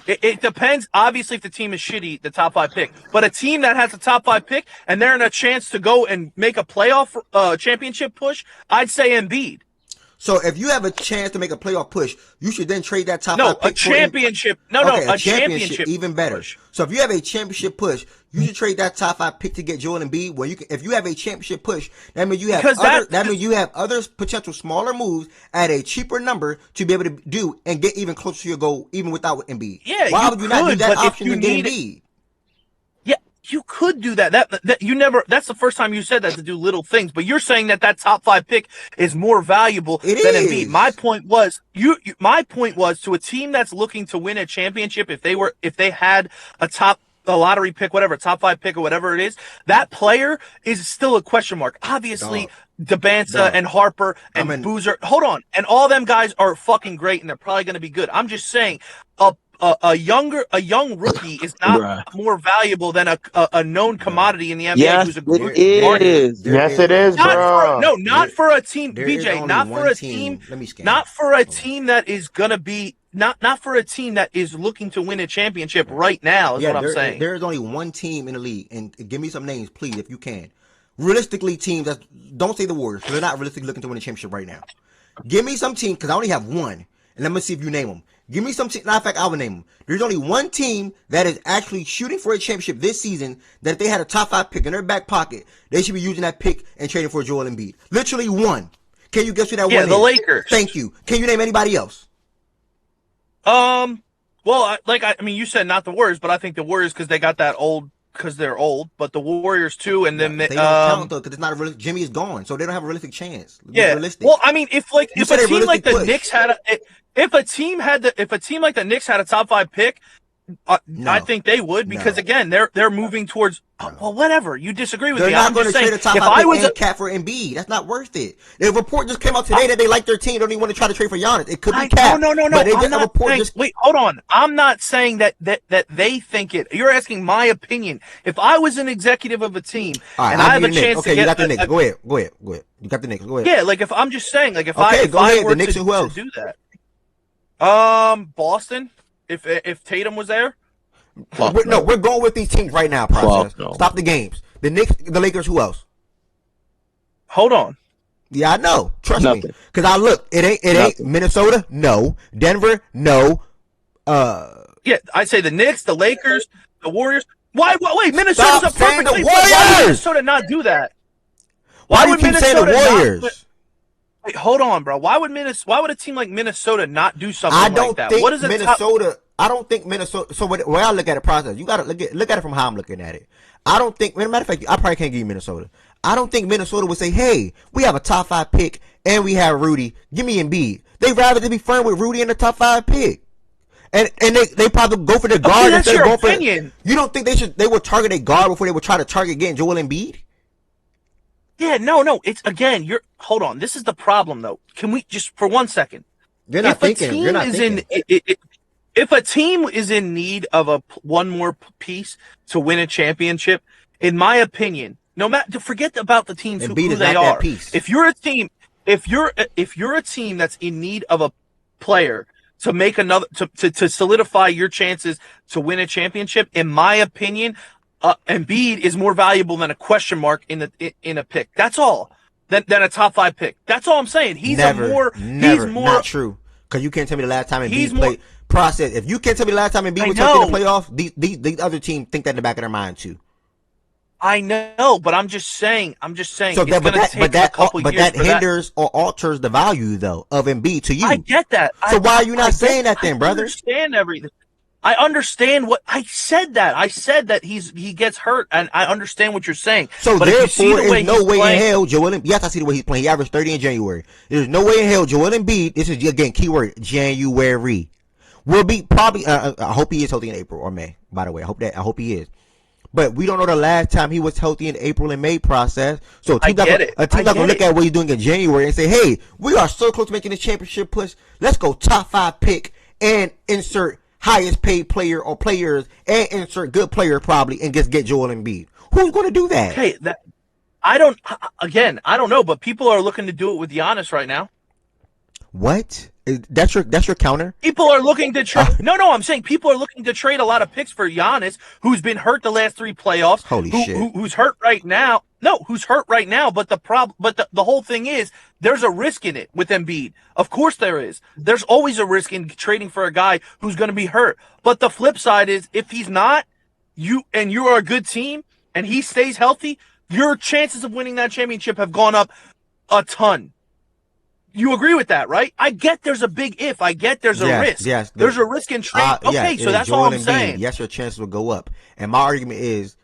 It depends. Obviously, if the team is shitty, the top 5 pick. But a team that has a top 5 pick and they're in a chance to go and make a playoff championship push, I'd say Embiid. So if you have a chance to make a playoff push, you should then trade that top 5 pick. No, a championship. A championship. Even better. Push. So if you have a championship push, you should trade that top 5 pick to get Joel Embiid. Well, if you have a championship push, that means you have other potential smaller moves at a cheaper number to be able to do and get even closer to your goal, even without Embiid. Yeah, why would you not do that option and get Embiid? You could do that. That you never. That's the first time you said that, to do little things. But you're saying that top 5 pick is more valuable than Embiid. My point was my point was to a team that's looking to win a championship. If they had a lottery pick, whatever, top 5 pick or whatever it is, that player is still a question mark. Obviously, Debanza and Harper and Boozer. Hold on, and all them guys are fucking great, and they're probably going to be good. I'm just saying, a young rookie is not more valuable than a known commodity in the NBA. Yes, who's it is. Yes, it is, bro. Not for a team, BJ. Not for a team. Not for a team that is gonna be. Not for a team that is looking to win a championship right now. Is what I'm saying. There is only one team in the league, and give me some names, please, if you can. Realistically, teams that don't say the Warriors, because they're not realistically looking to win a championship right now. Give me some team, because I only have one, and let me see if you name them. Give me some team. Matter of fact, I will name them. There's only one team that is actually shooting for a championship this season that if they had a top 5 pick in their back pocket, they should be using that pick and trading for Joel Embiid. Literally one. Can you guess who that one is? Yeah, the Lakers. Thank you. Can you name anybody else? Well, I mean, you said not the Warriors, but I think the Warriors because they got that old because they're old, but the Warriors too, and then they don't count though because it's not a realistic. Jimmy is gone, so they don't have a realistic chance. Yeah. Realistic. Well, I mean, if a team like the push. Knicks had if a team like the Knicks had a top 5 pick, I think they would because again they're moving towards well whatever you disagree with they're me. Not I'm going just to saying trade a top if 5 I was pick and Cat for Embiid, that's not worth it. The report just came out today that they like their team. Don't even want to try to trade for Giannis. It could be Cat. No. But I'm not saying, wait, hold on. I'm not saying that they think it. You're asking my opinion. If I was an executive of a team right, and I have a chance to get, you got the Knicks. Go ahead. You got the Knicks. Go ahead. Yeah, like if I'm just saying, like if go ahead. I were the Knicks to, and who else? to do that, Boston. If Tatum was there. We're going with these teams right now. Process. Stop the games. The Knicks, the Lakers. Who else? Hold on. Yeah, I know. Trust me. Because I look. It ain't Minnesota. No. Denver. No. Yeah, I say the Knicks, the Lakers, the Warriors. Why? Wait, Minnesota's a perfect place. Why would Minnesota not do that? Why would Minnesota the Warriors? Wait, hold on, bro. Why would a team like Minnesota not do something like that? What is Minnesota? I don't think Minnesota. So when I look at the process, you gotta look at it from how I'm looking at it. I don't think. Matter of fact, I probably can't give you Minnesota. I don't think Minnesota would say, "Hey, we have a top 5 pick and we have Rudy. Give me Embiid." They rather be firm with Rudy in the top 5 pick, and they probably go for the guard. Okay, that's your opinion. You don't think they would target a guard before they would try to target getting Joel Embiid? Yeah, no. It's again. Hold on. This is the problem, though. Can we just for 1 second? You're not thinking. If a team is in need of one more piece to win a championship, in my opinion, no matter forget about the teams who they are. If you're a team, if you're a team that's in need of a player to make another to solidify your chances to win a championship, in my opinion, Embiid is more valuable than a question mark in a pick. That's all. Than a top 5 pick. That's all I'm saying. He's more not true. Because you can't tell me the last time Embiid played. Process. If you can't tell me the last time Embiid was healthy in the playoffs, these other teams think that in the back of their mind too. I know, but I'm just saying. So it's going to take a couple years. But that hinders or alters the value though of Embiid to you. I get that. So why are you not saying that then, brother? I understand everything. I understand what I said. I said that he gets hurt, and I understand what you're saying. So but therefore, there's no way in hell Joel Embiid. Yes, I see the way he's playing. He averaged 30 in January. There's no way in hell Joel Embiid. This is again keyword January. Will be probably. I hope he is healthy in April or May. By the way, I hope he is. But we don't know the last time he was healthy in April and May process. So a team not gonna look at what he's doing in January and say, "Hey, we are so close to making this championship push. Let's go top 5 pick and insert highest paid player or players and insert good player probably and just get Joel Embiid." Who's going to do that? Okay, I don't know, but people are looking to do it with Giannis right now. What? That's your counter? People are looking to trade. No, I'm saying people are looking to trade a lot of picks for Giannis, who's been hurt the last 3 playoffs. Holy shit. Who's hurt right now? No, who's hurt right now? But the whole thing is there's a risk in it with Embiid. Of course there is. There's always a risk in trading for a guy who's going to be hurt. But the flip side is if he's not, you are a good team and he stays healthy, your chances of winning that championship have gone up a ton. You agree with that, right? I get there's a big if. I get there's a risk. Yes. There's a risk in trade. Okay, so that's all I'm saying. Yes, your chances will go up. And my argument is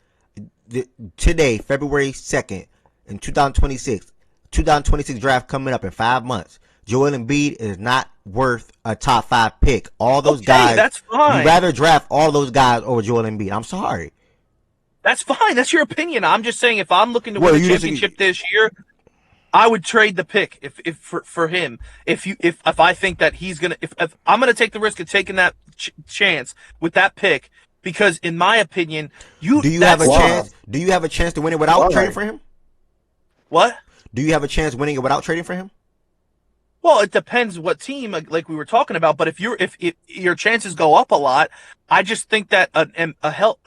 today, February 2nd, in 2026 draft coming up in 5 months, Joel Embiid is not worth a top 5 pick. All those guys, that's fine. You'd rather draft all those guys over Joel Embiid. I'm sorry. That's fine. That's your opinion. I'm just saying if I'm looking to win a championship this year, I would trade the pick if for him. If I think that he's gonna if I'm gonna take the risk of taking that chance with that pick because in my opinion do you have a chance? Do you have a chance to win it without trading for him? What? Do you have a chance winning it without trading for him? Well, it depends what team, like we were talking about. But if your chances go up a lot, I just think that health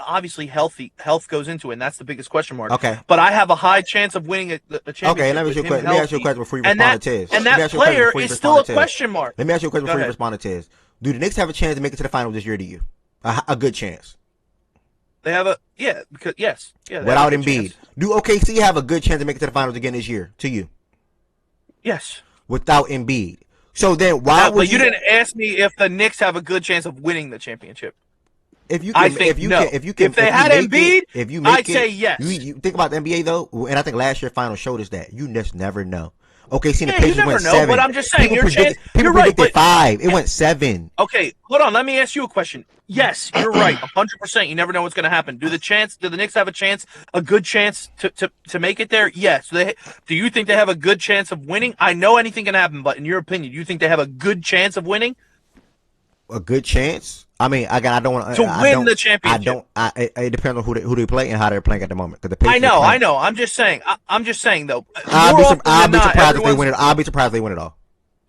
goes into it, and that's the biggest question mark. Okay. But I have a high chance of winning a championship. Okay, let me ask you a question before you respond to Tez. And that player is still a question mark. Let me ask you a question before you respond to Tez. Do the Knicks have a chance to make it to the finals this year to you? A good chance. They have yes. Yeah, without Embiid. Do OKC have a good chance to make it to the finals again this year to you? Yes. Without Embiid. So then why would you didn't ask me if the Knicks have a good chance of winning the championship. if you I can, think if you no. can, if you can, If they if you had make Embiid, it, if you make I'd say it, yes. you think about the NBA though, and I think last year final showed us that you just never know. Okay, see, the Yeah, you Pacers never went know, 7. but I'm just saying your chance. People You're right, predicted but 5. It went 7. okay, hold on. Let me ask you a question. Yes, you're right, 100%. You never know what's going to happen. Do the Knicks have a good chance to make it there? Yes. Do you think they have a good chance of winning? I know anything can happen, but in your opinion, do you think they have a good chance of winning? A good chance. I mean, I don't want to win the championship. It depends on who they play and how they're playing at the moment. Because the I Pacers know. I'm just saying though. I'll be surprised if they win it. I'll be surprised if they win it all.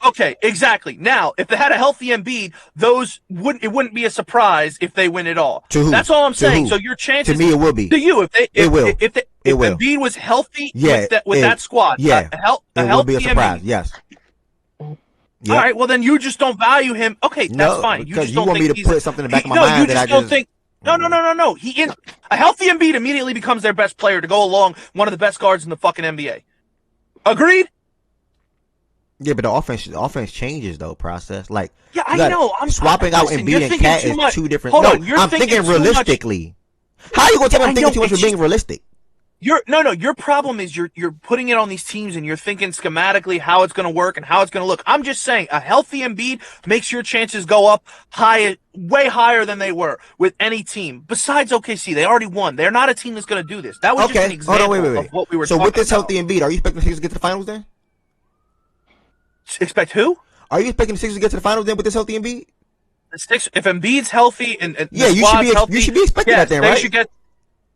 Okay, exactly. Now, if they had a healthy Embiid, it wouldn't be a surprise if they win it all. To who? That's all I'm saying. Who? So your chances to me, it will be. To you, if will. Embiid was healthy with that squad, it will be a surprise. Embiid. Yes. Yep. All right. Well, then you just don't value him. Okay, that's fine. You just don't want think me to put something in the back of my mind you that I don't just think. No. A healthy Embiid immediately becomes their best player to go along one of the best guards in the fucking NBA. Agreed? Yeah, but the offense changes though. Process like I know. I'm swapping out Embiid and Cat is two different. Hold on, I'm thinking realistically. How are you gonna tell me I'm thinking too much for being realistic? Your problem is you're putting it on these teams and you're thinking schematically how it's going to work and how it's going to look. I'm just saying a healthy Embiid makes your chances go up way higher than they were with any team besides OKC. They already won. They're not a team that's going to do this. That was just an example of what we were talking about. So with this healthy Embiid, are you expecting the Sixers to get to the finals then? Expect who? Are you expecting the Sixers to get to the finals then with this healthy Embiid? If Embiid's healthy and yeah, the squad's healthy, you should be expecting that then, right? They should get.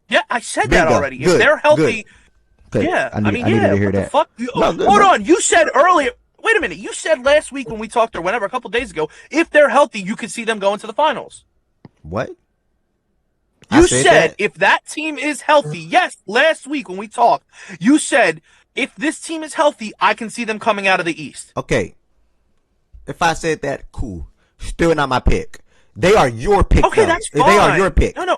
Yeah, I said that already. If they're healthy, yeah. I needed to hear that. Fuck? Hold on. You said earlier. Wait a minute. You said last week when we talked or whenever, a couple days ago, if they're healthy, you could see them going to the finals. What? You said if that team is healthy. Yes, last week when we talked, you said if this team is healthy, I can see them coming out of the East. Okay. If I said that, cool. Still not my pick. They are your pick. Okay, though. that's fine. They are your pick. No.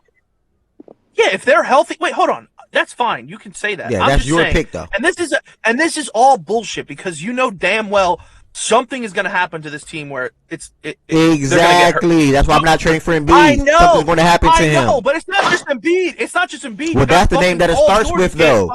Yeah, if they're healthy. Wait, hold on. That's fine. You can say that. Yeah, I'm that's just your saying, pick, though. And this is all bullshit because you know damn well something is going to happen to this team where exactly. That's why I'm not trading for Embiid. I know. Something's going to happen to him. I know, but it's not just Embiid. It's not just Embiid. Well, that's the name that it starts with, though.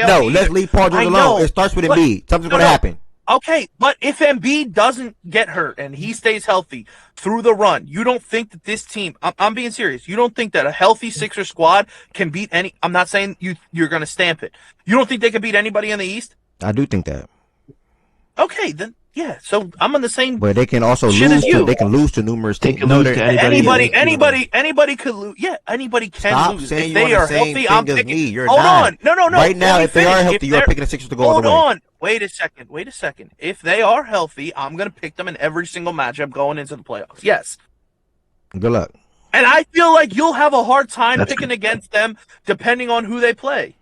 No, let's leave Paul George alone. It starts with Embiid. Something's going to happen. Okay, but if Embiid doesn't get hurt and he stays healthy through the run, you don't think that this team, I'm being serious, you don't think that a healthy Sixer squad can beat any, I'm not saying you're going to stamp it. You don't think they can beat anybody in the East? I do think that. Okay, then, yeah, so I'm on the same But they can also shit lose. as you. They can lose to numerous teams. Anybody could lose. Yeah, anybody can Stop lose. saying If you they are are the same healthy, thing I'm as picking. me. You're Hold not. on. No. Right now, if they are healthy, you're picking the Sixers to go all the way. Hold on. Wait a second. If they are healthy, I'm going to pick them in every single matchup going into the playoffs. Yes. Good luck. And I feel like you'll have a hard time picking against them depending on who they play.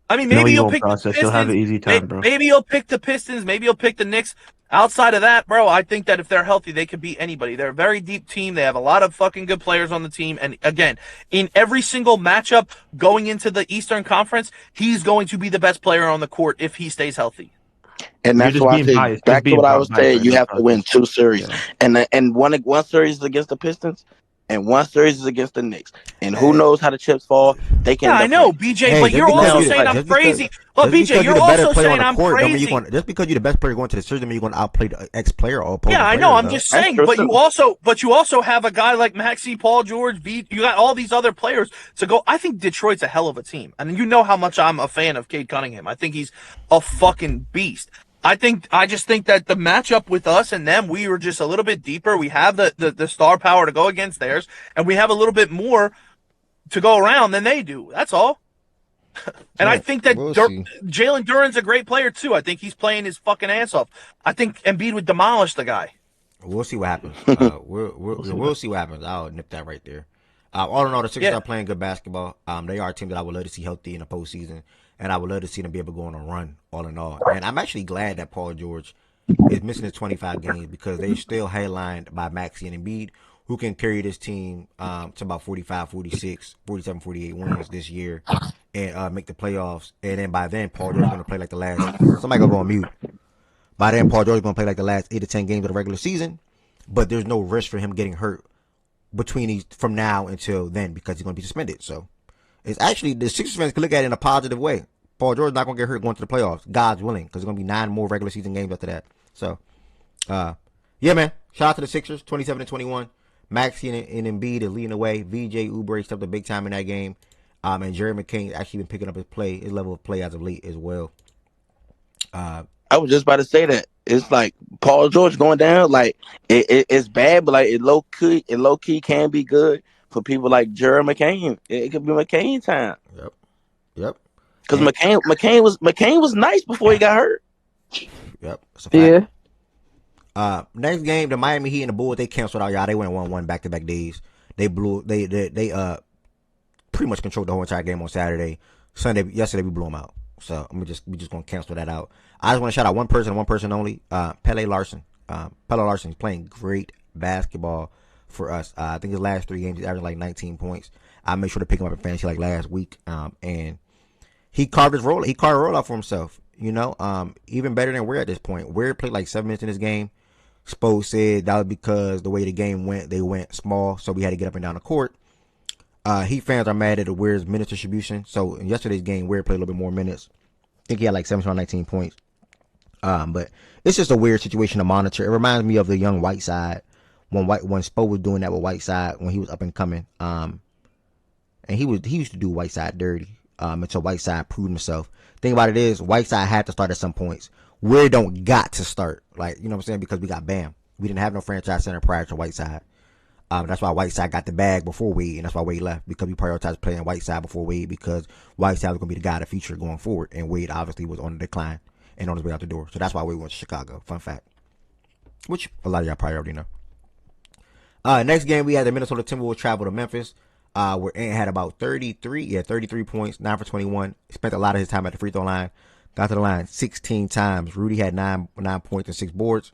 I mean, maybe you'll pick the Pistons. You'll have an easy time, bro. Maybe you'll pick the Pistons. Maybe you'll pick the Knicks. Outside of that, bro, I think that if they're healthy, they could beat anybody. They're a very deep team. They have a lot of fucking good players on the team. And again, in every single matchup going into the Eastern Conference, he's going to be the best player on the court if he stays healthy. And that's why I say, back to what I was saying, you have to win 2 series. Yeah. And one series is against the Pistons, and 1 series is against the Knicks. And who knows how the chips fall? They can. Yeah, I know, BJ, but you're also saying I'm crazy. Well, BJ, you're also saying I'm crazy. Just because you're the best player going to the series, you're going to outplay the X player or opponent. Yeah, I know. I'm just saying, but you also have a guy like Maxey, Paul George, you got all these other players to go. I think Detroit's a hell of a team, and you know how much I'm a fan of Cade Cunningham. I think he's a fucking beast. I just think that the matchup with us and them, we were just a little bit deeper. We have the star power to go against theirs, and we have a little bit more to go around than they do. That's all. And I think that Jalen Duren's a great player too. I think he's playing his fucking ass off. I think Embiid would demolish the guy. We'll see what happens. We'll see what happens. I'll nip that right there. All in all, the Sixers are playing good basketball. They are a team that I would love to see healthy in the postseason, and I would love to see them be able to go on a run. All in all, and I'm actually glad that Paul George is missing his 25 games because they're still headlined by Maxey and Embiid, who can carry this team to about 45, 46, 47, 48 wins this year and make the playoffs. And then by then, Paul George is going to play like the last. Somebody go on mute. By then, Paul George is going to play like the last 8 to 10 games of the regular season, but there's no risk for him getting hurt between these from now until then because he's going to be suspended. So it's actually the Sixers fans can look at it in a positive way. Paul George's not going to get hurt going to the playoffs. God's willing, because there's going to be 9 more regular season games after that. So, yeah, man. Shout out to the Sixers, 27-21. Maxey and Embiid is leading the way. VJ Oubre stepped up big time in that game. And Jerry McCain actually been picking up his level of play as of late as well. I was just about to say that. It's like Paul George going down. Like it's bad, but like it low key can be good for people like Jerry McCain. It could be McCain time. Yep. Because McCain was nice before he got hurt. Yep. That's a fact. Yeah. Next game, the Miami Heat and the Bulls, they canceled out, y'all. They went 1-1 back-to-back days. They pretty much controlled the whole entire game on Saturday. Yesterday we blew them out. So we just gonna cancel that out. I just want to shout out one person only. Pele Larson. Pele Larson is playing great basketball for us. I think his last 3 games he's averaging like 19 points. I made sure to pick him up in fantasy like last week. And he carved a roll out for himself. You know, even better than Ware at this point. Ware played like 7 minutes in this game. Spo said that was because the way the game went, they went small, so we had to get up and down the court. Heat fans are mad at Ware's minutes distribution. So in yesterday's game, Ware played a little bit more minutes. I think he had like 19 points. But it's just a weird situation to monitor. It reminds me of the young Whiteside when Spo was doing that with Whiteside when he was up and coming. And he used to do Whiteside dirty until Whiteside proved himself. Thing about it is Whiteside had to start at some points. Ware don't got to start, like, you know what I'm saying, because we got Bam. We didn't have no franchise center prior to Whiteside. That's why Whiteside got the bag before Wade, and that's why Wade left, because we prioritized playing Whiteside before Wade, because Whiteside was going to be the guy of the future going forward, and Wade obviously was on the decline and on his way out the door. So that's why Wade went to Chicago. Fun fact. Which a lot of y'all probably already know. Next game, we had the Minnesota Timberwolves travel to Memphis, where Ant had about 33 points, 9 for 21. Spent a lot of his time at the free throw line. Got to the line 16 times. Rudy had 9 points and 6 boards.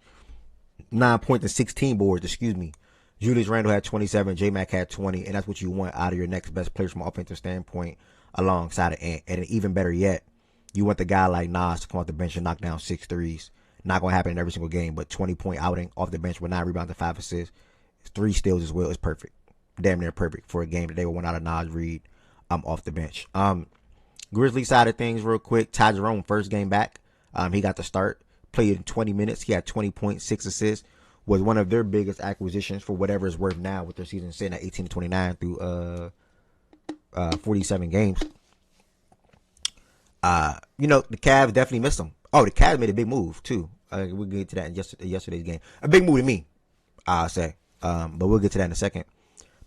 9 points and 16 boards, excuse me. Julius Randle had 27. J-Mac had 20. And that's what you want out of your next best players from an offensive standpoint alongside of Ant. And even better yet, you want the guy like Nas to come off the bench and knock down 6 threes. Not going to happen in every single game, but 20-point outing off the bench with 9 rebounds and 5 assists. 3 steals as well is perfect. Damn near perfect for a game that they would want out of Nas Reed off the bench. Grizzlies side of things real quick. Ty Jerome, first game back. He got to start. Played in 20 minutes. He had 20 points, 6 assists. Was one of their biggest acquisitions for whatever it's worth now with their season sitting at 18-29 through 47 games. You know, the Cavs definitely missed him. Oh, the Cavs made a big move too. We'll get to that in yesterday's game. A big move to me, I'll say. But we'll get to that in a second.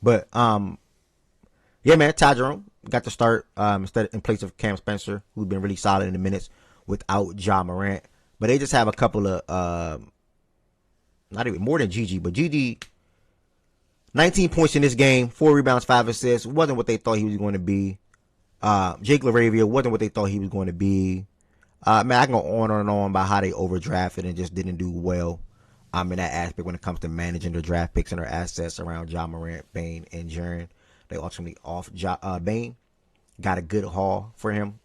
But yeah, man, Ty Jerome got to start in place of Cam Spencer, who's been really solid in the minutes without Ja Morant. But they just have a couple of not even more than Gigi, but Gigi 19 points in this game, 4 rebounds, 5 assists. Wasn't what they thought he was going to be. Jake LaRavia wasn't what they thought he was going to be. Man, I can go on and on about how they overdrafted and just didn't do well in that aspect when it comes to managing their draft picks and their assets around Ja Morant, Bane, and Jaren. They ultimately off Bane. Got a good haul for him.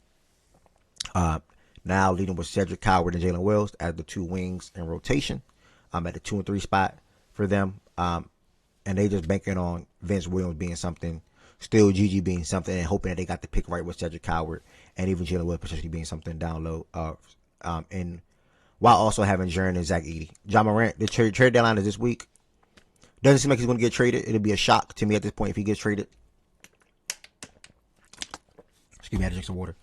Now leading with Cedric Coward and Jalen Wells as the 2 wings in rotation. At the 2 and 3 spot for them. And they just banking on Vince Williams being something, still Gigi being something, and hoping that they got the pick right with Cedric Coward and even Jalen Wells potentially being something down low. And while also having Jaren and Zach Edey. Ja Morant, the trade deadline is this week. Doesn't seem like he's going to get traded. It'll be a shock to me at this point if he gets traded. Excuse me, I had to drink some water.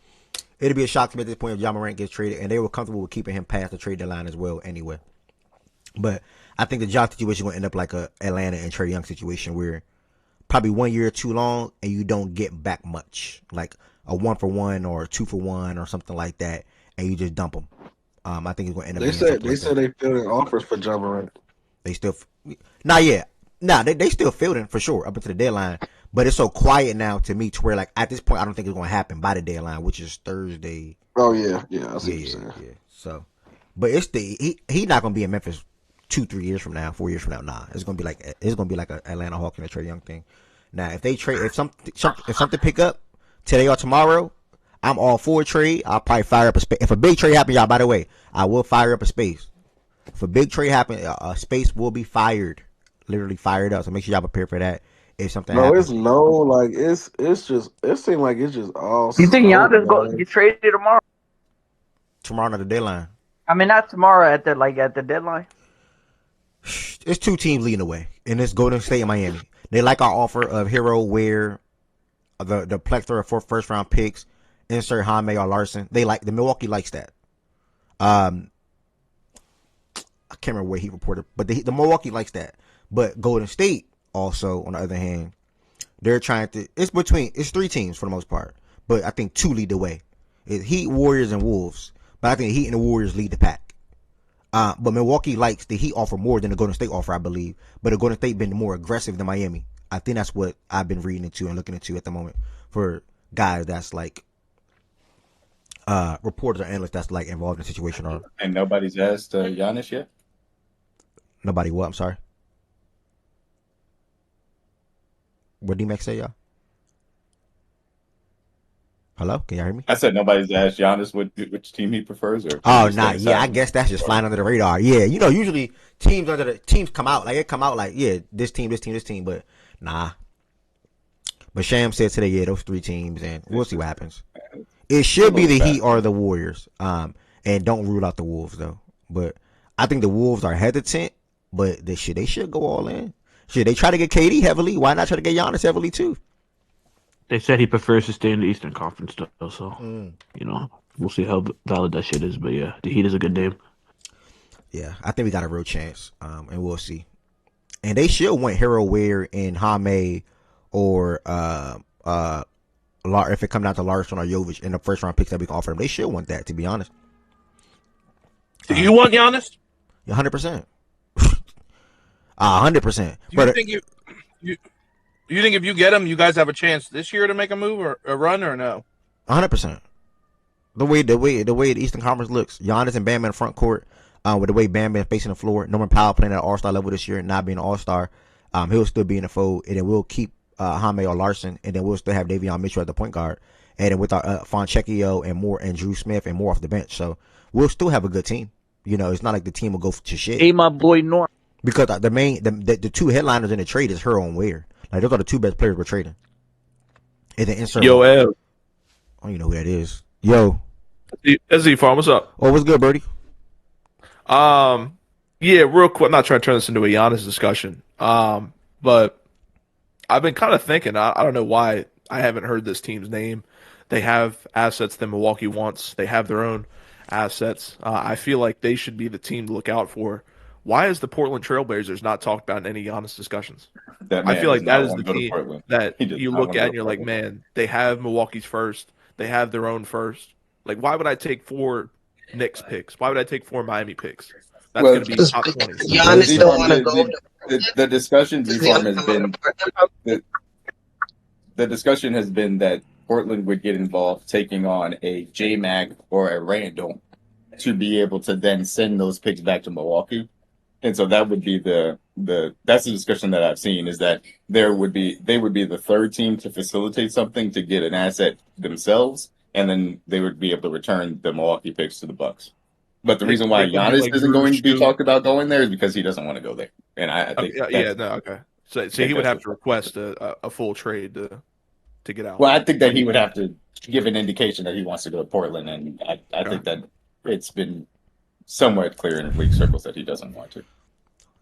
It'll be a shock to me at this point if Ja Morant gets traded, and they were comfortable with keeping him past the trade deadline as well anyway. But I think the Ja situation is going to end up like a Atlanta and Trae Young situation where probably 1 year too long and you don't get back much. Like a 1-for-1 or a 2-for-1 or something like that, and you just dump them. I think it's going to end up. They said they fielded offers for Ja Morant. They still not yet. Nah, they still fielding for sure up until the deadline. But it's so quiet now to me to where like at this point I don't think it's going to happen by the deadline, which is Thursday. Oh yeah. I see what you're saying. Yeah. So, but it's he not going to be in Memphis 2-3 years from now, 4 years from now. Nah, it's gonna be like an Atlanta Hawks and a Trae Young thing. Now, if they trade, if something pick up today or tomorrow, I'm all for a trade. I'll probably fire up a space. If a big trade happen, y'all, by the way, I will fire up a space. If a big trade happen, a space will be fired, literally fired up. So make sure y'all prepare for that. if something No, happens. it's no like it's just it seems like it's just all You think smoke, Giannis go man. get traded tomorrow? Tomorrow at the deadline. I mean, not tomorrow at the deadline. It's two teams leading the way, and it's Golden State and Miami. They like our offer of Hero, Ware, the plethora of first round picks, insert Jaime or Larson. They like the Milwaukee likes that. I can't remember where he reported, but the Milwaukee likes that. But Golden State also, on the other hand, they're trying to. It's three teams for the most part, but I think two lead the way. It's Heat, Warriors, and Wolves. But I think the Heat and the Warriors lead the pack. But Milwaukee likes the Heat offer more than the Golden State offer, I believe. But the Golden State been more aggressive than Miami. I think that's what I've been reading into and looking into at the moment for guys that's like reporters or analysts that's like involved in the situation. Or And nobody's asked Giannis yet. nobody what? I'm sorry. What did D-Mac say, y'all? Hello? Can y'all hear me? I said nobody's asked Giannis which team he prefers. Or Oh, nah, yeah, I guess that's just flying under the radar. Yeah, usually teams come out like, yeah, this team, but nah. But Sham said today, yeah, those three teams, and we'll see what happens. It should be the Heat or the Warriors. And don't rule out the Wolves though. But I think the Wolves are hesitant, but they should go all in. Should they try to get KD heavily? Why not try to get Giannis heavily too? They said he prefers to stay in the Eastern Conference, though. So we'll see how valid that shit is. But yeah, the Heat is a good name. Yeah, I think we got a real chance, and we'll see. And they should want Hero Ware and Jaime, or if it comes down to Larson or Jovic in the first round picks that we can offer them. They should want that, to be honest. Do you want Giannis? 100%. 100%. Do you think you think if you get him, you guys have a chance this year to make a move or a run, or no? 100%. The way the Eastern Conference looks, Giannis and Bam in the front court, with the way Bam been facing the floor, Norman Powell playing at All-Star level this year and not being an All-Star, he'll still be in the fold, and then we'll keep Jaime or Larson, and then we'll still have Davion Mitchell at the point guard, and then with our Fonchecchio and Drew Smith and more off the bench, so we'll still have a good team. It's not like the team will go to shit. Hey, my boy Norm. Because the two headliners in the trade is Hero and Ware. Like, those are the two best players we're trading. And then insert. Yo, Ev. I don't even know who that is. Yo. SZ Farm, what's up? Oh, what's good, Birdie? Yeah, real quick. I'm not trying to turn this into a Giannis discussion. But I've been kind of thinking, I don't know why I haven't heard this team's name. They have assets that Milwaukee wants. They have their own assets. I feel like they should be the team to look out for. Why is the Portland Trailblazers not talked about in any Giannis discussions? I feel like that is the team that you look at and you're like, man, they have Milwaukee's first. They have their own first. Like, why would I take 4 Knicks picks? Why would I take 4 Miami picks? That's going to be top 20. Giannis don't want to go. The discussion has been the discussion has been that Portland would get involved taking on a J-Mac or a Randall to be able to then send those picks back to Milwaukee. And so that would be that's the discussion that I've seen, is that they would be the third team to facilitate something to get an asset themselves, and then they would be able to return the Milwaukee picks to the Bucks. But the reason why Giannis isn't going to be talked about going there is because he doesn't want to go there. And I think okay. So he would have to request a full trade to get out. Well, I think that he would have to give an indication that he wants to go to Portland, and I think that it's been somewhat clear in league circles that he doesn't want to.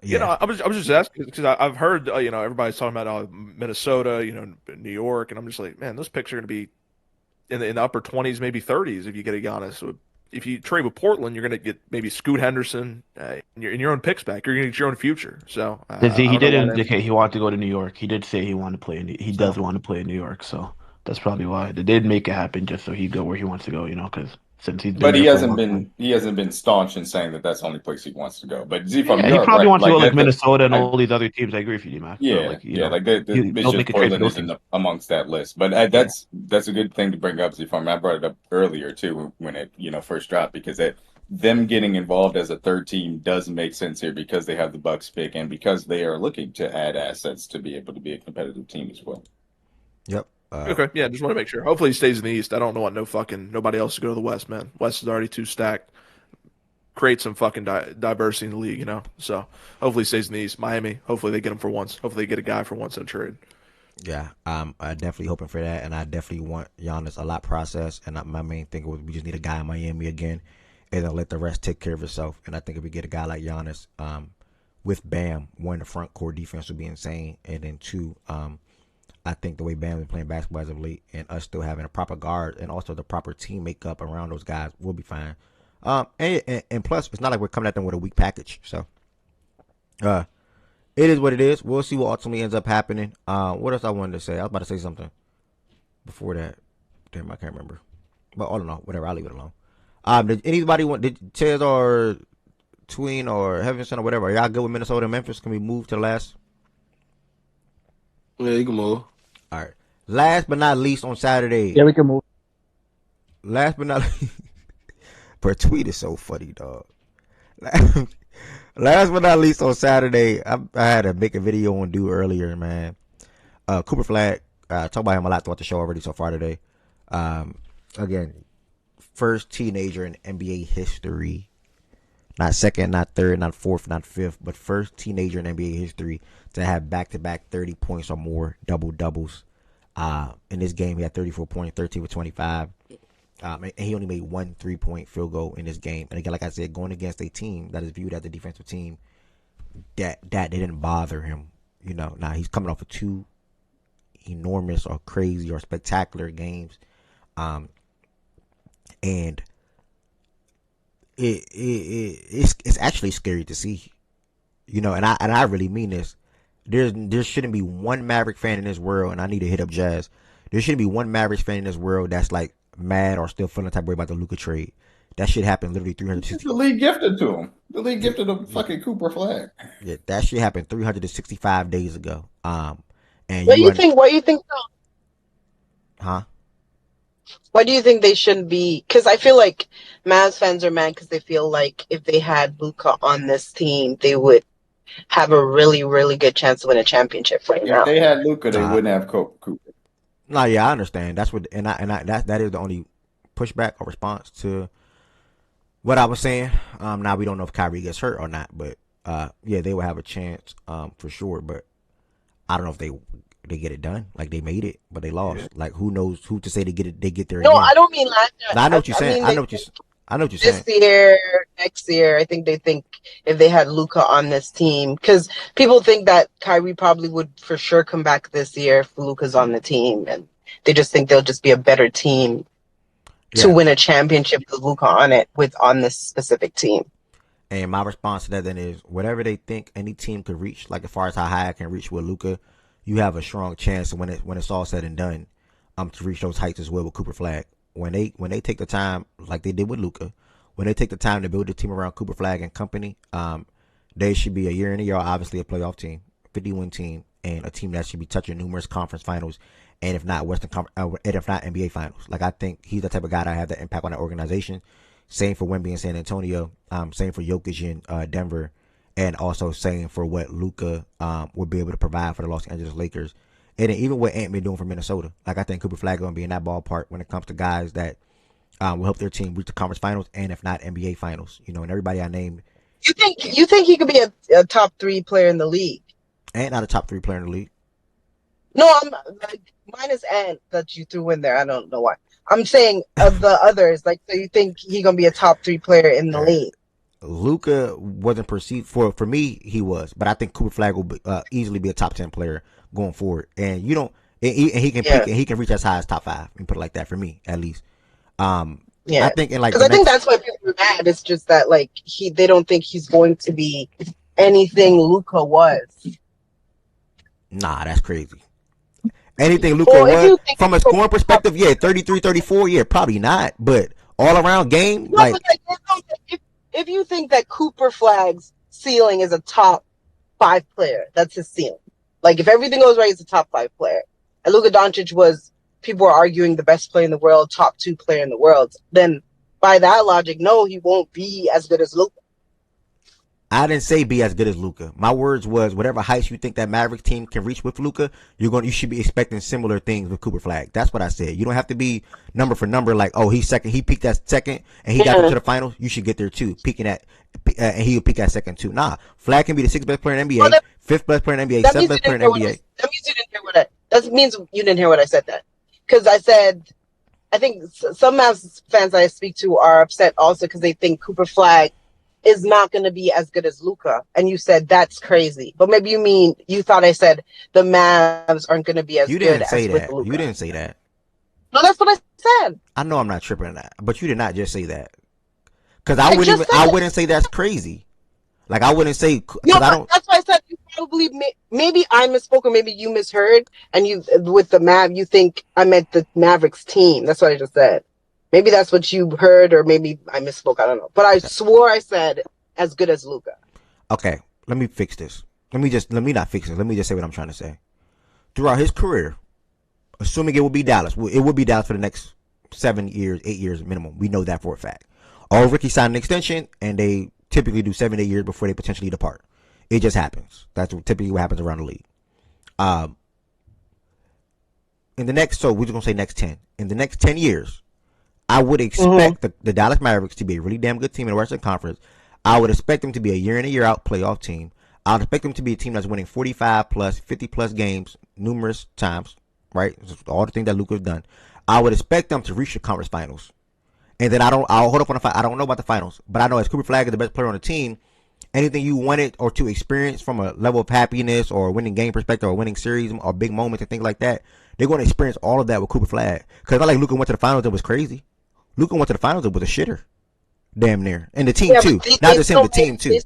Yeah. I was just asking because I've heard everybody's talking about Minnesota, New York, and I'm just like, man, those picks are going to be in the upper 20s, maybe 30s if you get a Giannis. So if you trade with Portland, you're going to get maybe Scoot Henderson and your own picks back. You're going to get your own future. So He did indicate he wanted to go to New York. He did say he wanted to play. He does want to play in New York. So that's probably why they did make it happen, just so he'd go where he wants to go. Because since he's been but he hasn't been staunch in saying that that's the only place he wants to go. But he probably wants to go like Minnesota and all these other teams. I agree with you, Matt. Yeah, the Portland isn't amongst that list. But that's a good thing to bring up, Z-Farm. I brought it up earlier too when it first dropped, because them getting involved as a third team does make sense here because they have the Bucks pick and because they are looking to add assets to be able to be a competitive team as well. Yep. Okay, yeah, just want to make sure. Hopefully he stays in the East. I don't want nobody else to go to the West, man. West is already too stacked. Create some fucking diversity in the league, So hopefully he stays in the East. Miami, hopefully they get him for once. Hopefully they get a guy for once in a trade. Yeah, I'm definitely hoping for that, and I definitely want Giannis a lot process. And my main thing was we just need a guy in Miami again, and then let the rest take care of itself. And I think if we get a guy like Giannis, with Bam, one, the front court defense would be insane, and then two, I think the way Bam is playing basketball as of late, and us still having a proper guard and also the proper team makeup around those guys, will be fine. And plus, it's not like we're coming at them with a weak package, so. It is what it is. We'll see what ultimately ends up happening. What else I wanted to say? I was about to say something before that. Damn, I can't remember. But all in all, whatever. I'll leave it alone. Did anybody did Ches or Tween or Heavenson or whatever, are y'all good with Minnesota and Memphis? Can we move to the last? Yeah, you can move. All right. Last but not least on Saturday. Yeah, we can move. Last but not least. Per tweet is so funny, dog. Last but not least on Saturday, I had to make a video on Dude earlier, man. Cooper Flag, talked about him a lot throughout the show already so far today. Again, first teenager in NBA history. Not second, not third, not fourth, not fifth, but first teenager in NBA history to have back-to-back 30 points or more, double-doubles. In this game, he had 34 points, 13 for 25. And he only made one 3-point field goal in this game. And again, like I said, going against a team that is viewed as a defensive team, that they didn't bother him. You know, now he's coming off of two enormous or crazy or spectacular games. And it's actually scary to see. You know, and I really mean this. There shouldn't be one Maverick fan in this world, and I need to hit up Jazz. There shouldn't be one Mavericks fan in this world that's like mad or still feeling the type of way about the Luka trade. That shit happened literally 360. The league gifted to him. The league gifted him fucking Cooper Flag. Yeah, that shit happened 365 days ago. And What do you think? What do you think? Huh? Why do you think they shouldn't be? Because I feel like Mavs fans are mad because they feel like if they had Luka on this team, they would have a really, really good chance to win a championship right now. If they had Luka, they wouldn't have Cooper. No, yeah, I understand. That's what, and that is the only pushback or response to what I was saying. Now we don't know if Kyrie gets hurt or not, but yeah, they will have a chance for sure. But I don't know if they get it done. Like they made it, but they lost. Yeah. Like who knows who to say they get it? They get there. No, again. I don't mean last year. No, I know what you're saying. I know what you're saying. This year, next year, I think they think if they had Luka on this team, because people think that Kyrie probably would for sure come back this year if Luka's on the team, and they just think they'll just be a better team to win a championship with Luka on this specific team. And my response to that then is whatever they think any team could reach, like as far as how high I can reach with Luka, you have a strong chance when it's all said and done, to reach those heights as well with Cooper Flag. When they take the time, like they did with Luka, when they take the time to build a team around Cooper Flag and company, they should be a year in a year, obviously a playoff team, 50-win team, and a team that should be touching numerous conference finals, and if not NBA finals. Like I think he's the type of guy that have that impact on that organization. Same for Wemby in San Antonio. Same for Jokic in Denver, and also same for what Luka would be able to provide for the Los Angeles Lakers. And even what Ant been doing for Minnesota. Like I think Cooper Flag gonna be in that ballpark when it comes to guys that will help their team reach the conference finals and if not NBA finals. You know, and everybody I named. You think he could be a top 3 player in the league? Ant not a top 3 player in the league. No, I'm minus Ant that you threw in there. I don't know why. I'm saying of the others, like, so you think he gonna be a top 3 player in the league? Luka wasn't perceived for me. He was, but I think Cooper Flag will easily be a top 10 player going forward. And you don't, and he can peak, and he can reach as high as top 5 and put it like that for me at least. I think in like because I think that's why people are mad. It's just that like they don't think he's going to be anything Luka was. Nah, that's crazy. Anything Luka was from a scoring perspective, yeah, 33, 34, yeah, probably not. But all around game, if you think that Cooper Flag's ceiling is a top 5 player, that's his ceiling. Like if everything goes right, he's a top 5 player. And Luka Doncic was, people were arguing, the best player in the world, top 2 player in the world. Then by that logic, no, he won't be as good as Luka. I didn't say be as good as Luka. My words was whatever heights you think that Mavericks team can reach with Luka, you should be expecting similar things with Cooper Flag. That's what I said. You don't have to be number for number like, oh, he's second, he peaked at second and he got them to the finals. You should get there too, peaking at and he'll peak at second too. Nah, Flag can be the 6th best player in NBA, 5th best player in NBA, 7th best player in NBA. That means you didn't hear what That means you didn't hear what I said then. Because I said, I think some Mavs fans I speak to are upset also because they think Cooper Flag is not going to be as good as Luka. And you said that's crazy. But maybe you thought I said the Mavs aren't going to be as good as with Luka. You didn't say that. No, that's what I said. I know I'm not tripping on that, but you did not just say that. Because I wouldn't say that's crazy. Like I wouldn't say. No, I don't. That's why I said you probably maybe I misspoke or maybe you misheard, and you with the Mav you think I meant the Mavericks team. That's what I just said. Maybe that's what you heard, or maybe I misspoke. I don't know. But I swore I said as good as Luka. Okay, let me fix this. Let me not fix it. Let me just say what I'm trying to say. Throughout his career, assuming it will be Dallas, it will be Dallas for the next 7 years, 8 years minimum. We know that for a fact. All rookies sign an extension, and they typically do 7 to 8 years before they potentially depart. It just happens. That's typically what happens around the league. In the next, so we're just gonna say next 10. In the next 10 years, I would expect the Dallas Mavericks to be a really damn good team in the Western Conference. I would expect them to be a year in and year out playoff team. I would expect them to be a team that's winning 45 plus, 50 plus games numerous times, right? All the things that Luka's done. I would expect them to reach the conference finals. And then I'll hold up on the fight. I don't know about the finals, but I know as Cooper Flag is the best player on the team, anything you wanted or to experience from a level of happiness or winning game perspective or winning series or big moments and things like that, they're going to experience all of that with Cooper Flag. Because not like Luka went to the finals, it was crazy. Luka went to the finals, it was a shitter. Damn near. And the team too. Not just him, the team too.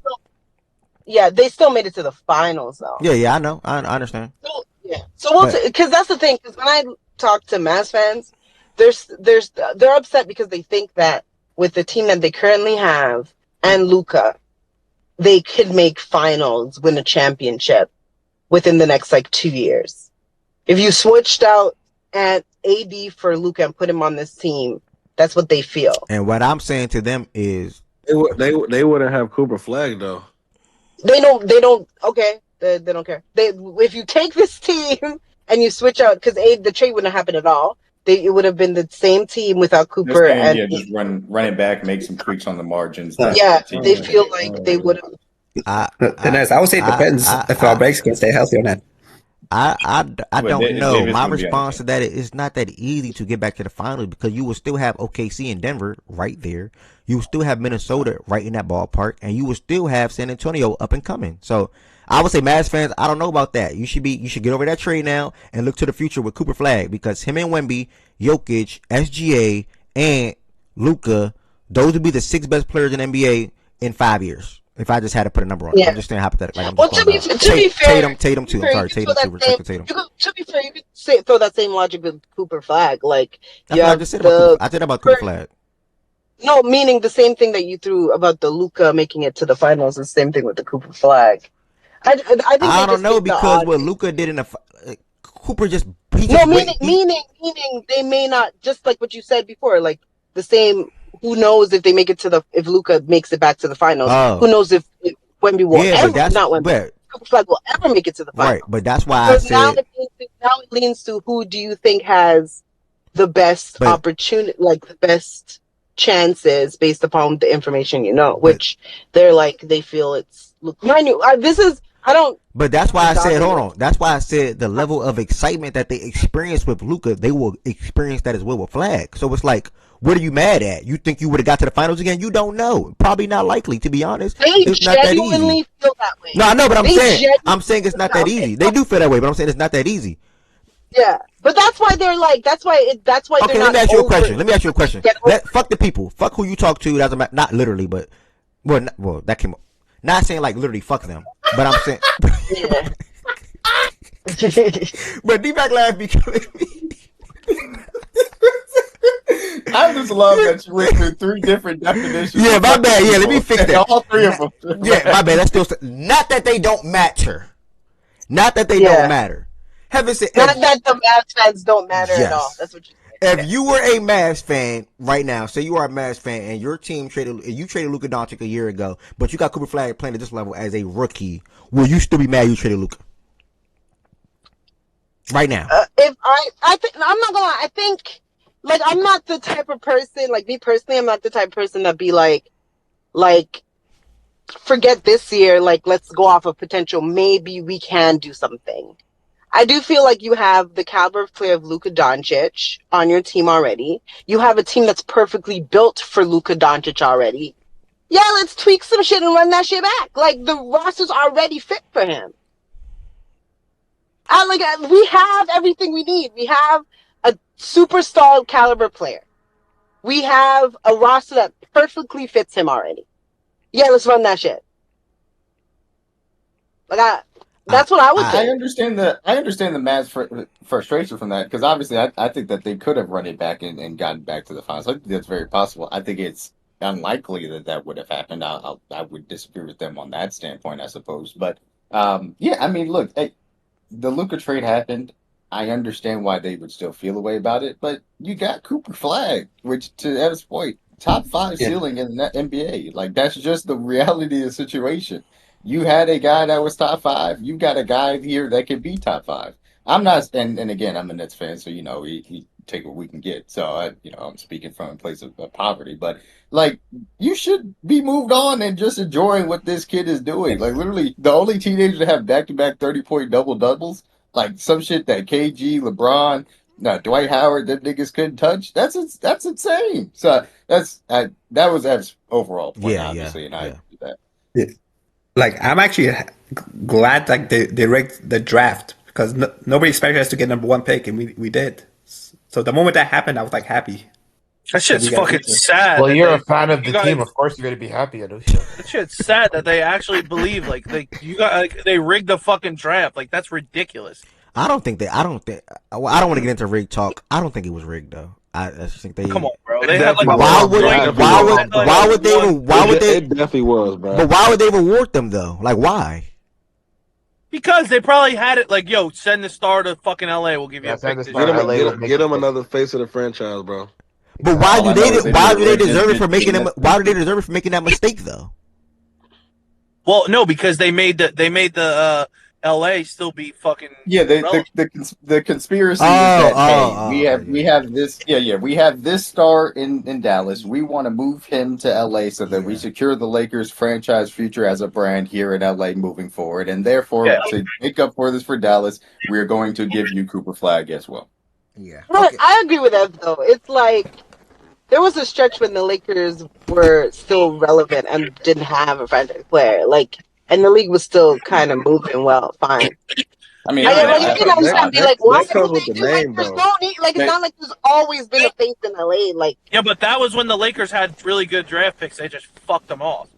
They still made it to the finals though. Yeah, I know. I understand. So, yeah. So because that's the thing. Because when I talk to Mavs fans, they're upset because they think that with the team that they currently have and Luka, they could make finals, win a championship within the next 2 years. If you switched out at AD for Luka and put him on this team, that's what they feel. And what I'm saying to them is they wouldn't have Cooper Flag though. They don't. Okay, they don't care. If you take this team and you switch out, because the trade wouldn't happen at all. It would have been the same team without Cooper. Just run it back, make some tweaks on the margins. Yeah, they feel like they would have. I would say it depends if our breaks can stay healthy or not. I don't know. My response to that is it's not that easy to get back to the finals because you will still have OKC and Denver right there. You will still have Minnesota right in that ballpark, and you will still have San Antonio up and coming. So I would say, Mavs fans, I don't know about that. You should get over that trade now and look to the future with Cooper Flag because him and Wemby, Jokic, SGA, and Luka, those would be the 6 best players in NBA in 5 years. If I just had to put a number on it, I'm just saying hypothetical. Like, to be fair, Tatum too. I'm sorry, Tatum too. Respect Tatum. To be fair, you could throw that same logic with Cooper Flag. Like, that's what I just said about Cooper. I said about Cooper Flag. No, meaning the same thing that you threw about the Luka making it to the finals. The same thing with the Cooper Flag. I think I don't know because what Luka did in the Cooper just meaning they may not, just like what you said before, like the same. Who knows if they make it if Luka makes it back to the finals? Who knows if Wemby will Cooper Flag will ever make it to the finals? Right, but that's why I said now it leans to who do you think has the best opportunity, like the best chances based upon the information which they feel it's mind you, But that's why I said, hold on. That's why I said the level of excitement that they experience with Luka, they will experience that as well with Flag. So it's like, what are you mad at? You think you would have got to the finals again? You don't know. Probably not likely, to be honest. It's not that easy. Feel that way. No, I know, but I'm saying it's not that easy. They do feel that way, but I'm saying it's not that easy. Yeah, but that's why they're like. That's why. Okay, let me ask you a question. Fuck the people. Fuck who you talk to. That's not literally, but that came up. Not saying like literally fuck them, but I'm saying. But D-Back laugh because. I just love that you went through 3 different definitions. Yeah, my bad. Yeah, let me fix that. All 3 of them. Yeah, my bad. That's still not that they don't matter. Not that they don't matter. Heaven said, not that the Mavs fans don't matter at all. That's what you said. If you were a Mavs fan right now, say you are a Mavs fan and your team traded Luka Doncic a year ago, but you got Cooper Flag playing at this level as a rookie, will you still be mad you traded Luka? Right now. If I think I'm not gonna lie, I think like I'm not the type of person, like me personally, I'm not the type of person that be like forget this year, like let's go off of potential. Maybe we can do something. I do feel like you have the caliber of player of Luka Doncic on your team already. You have a team that's perfectly built for Luka Doncic already. Yeah, let's tweak some shit and run that shit back. Like, the roster's already fit for him. We have everything we need. We have a superstar caliber player. We have a roster that perfectly fits him already. Yeah, let's run that shit. That's what I would I think. understand the Mavs frustration from that, because obviously I think that they could have run it back and gotten back to the finals. I think that's very possible. I think it's unlikely that would have happened. I would disagree with them on that standpoint, I suppose. But yeah, I mean, look, the Luka trade happened. I understand why they would still feel a way about it, but you got Cooper Flag, which, to Ev's point, top 5 ceiling in the NBA. Like, that's just the reality of the situation. You had a guy that was top 5. You got a guy here that could be top 5. I'm not, and again, I'm a Nets fan, so we take what we can get. So I'm speaking from a place of poverty, but like, you should be moved on and just enjoying what this kid is doing. Like, literally, the only teenager to have back-to-back 30-point double-doubles, like some shit that KG, LeBron, Dwight Howard, them niggas couldn't touch. That's insane. So that was Ev's overall point, obviously, and I agree with that. Yeah. Like, I'm actually glad like they rigged the draft, because nobody expected us to get number 1 pick, and we did. So the moment that happened, I was like happy. That shit's fucking sad. Well, you're a fan of the team, of course you're gonna be happy. That shit's sad that they actually believe they rigged the fucking draft. Like, that's ridiculous. I don't want to get into rigged talk. I don't think it was rigged though. I just think they. Come on, bro. They had why would they? It definitely was, bro. But why would they reward them though? Like, why? Because they probably had it like, yo, send the star to fucking LA. We'll give you a pick. Get them another face of the franchise, bro. But why do they deserve it for making them? Why do they deserve it for making that mistake though? Well, no, because they made the LA still be fucking the conspiracy is that we have this star in Dallas. We want to move him to LA so that we secure the Lakers franchise future as a brand here in LA moving forward, and therefore to make up for this for Dallas, we're going to give you Cooper Flag as well. Yeah, but I agree with that though. It's like there was a stretch when the Lakers were still relevant and didn't have a franchise player, and the league was still kind of moving well, fine. I mean, you can understand, be like, why would they do like there's no need? Like, it's not like there's always been a face in LA. Like, yeah, but that was when the Lakers had really good draft picks. They just fucked them off.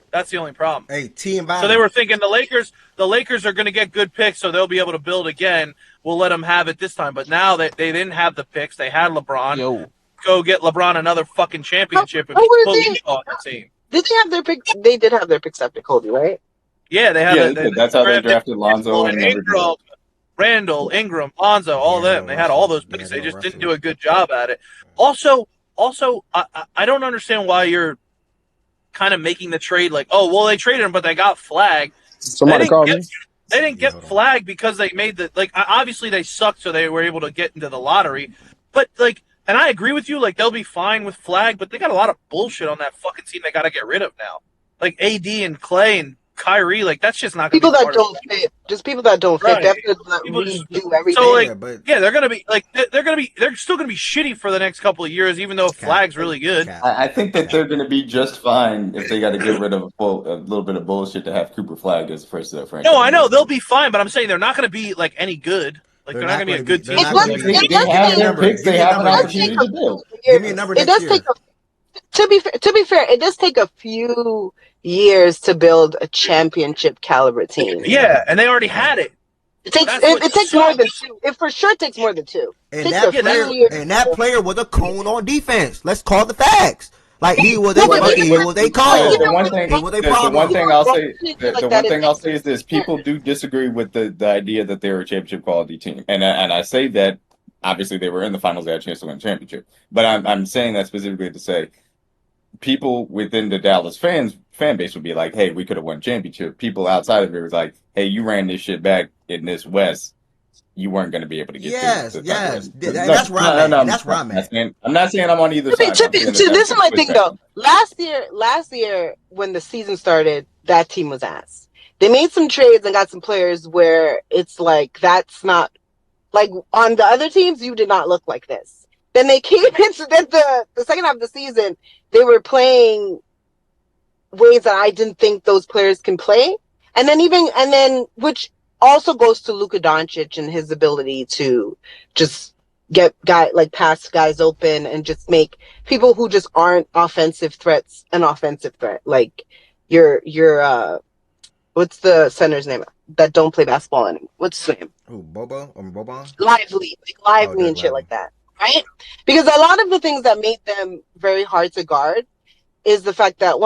That's the only problem. Hey, team. So they were thinking the Lakers are going to get good picks, so they'll be able to build again. We'll let them have it this time. But now they didn't have the picks. They had LeBron. Go get LeBron another fucking championship and put Kobe on the team. Did they have their pick? They did have their picks after Kobe, right? Yeah, they had. That's how they drafted Lonzo and Ingram, Randall, Ingram, Lonzo, all of them. They had all those picks. They just didn't do a good job at it. Also, I don't understand why you're kind of making the trade like, oh, well, they traded him, but they got Flag. Somebody called me. They didn't get Flag because they made obviously they sucked, so they were able to get into the lottery. But and I agree with you, they'll be fine with Flag, but they got a lot of bullshit on that fucking team they got to get rid of now. Like AD and Clay and Kyrie, that's just not people that don't fit. Just people that don't fit. They have to redo everything. So they're gonna be they're still gonna be shitty for the next couple of years, even though Flag's really good. I think that they're gonna be just fine if they got to get rid of a little bit of bullshit to have Cooper Flag as the first of their franchise. No, I know they'll be fine, but I'm saying they're not gonna be any good. They're not gonna be a good team. They have their picks. They have an opportunity to build. Give me a number next year. To be fair, it does take a few years to build a championship caliber team. Yeah, and they already had it. It takes more than 2. It for sure takes more than 2. And that player was a cone on defense. Let's call the facts. He was a cone. The one thing I'll say is this: people do disagree with the idea that they're a championship quality team, and I say that obviously they were in the finals, they had a chance to win a championship, but I'm saying that specifically to say people within the Dallas fan base would be like, hey, we could have won a championship. People outside of it was like, hey, you ran this shit back in this West. You weren't going to be able to get through. That's where I'm at. That's where I'm at. I'm not saying I'm on either side. This is my thing, though. Last year, when the season started, that team was ass. they made some trades and got some players where it's like that's not like on the other teams you did not look like this. Then they came into the second half of the season, they were playing ways that I didn't think those players can play. And then which also goes to Luka Doncic and his ability to just get pass guys open and just make people who just aren't offensive threats an offensive threat. Like your what's the center's name that don't play basketball anymore? What's his name? Ooh, Bobo or Boban? Lively and shit like that. Right? Because a lot of the things that made them very hard to guard is the fact that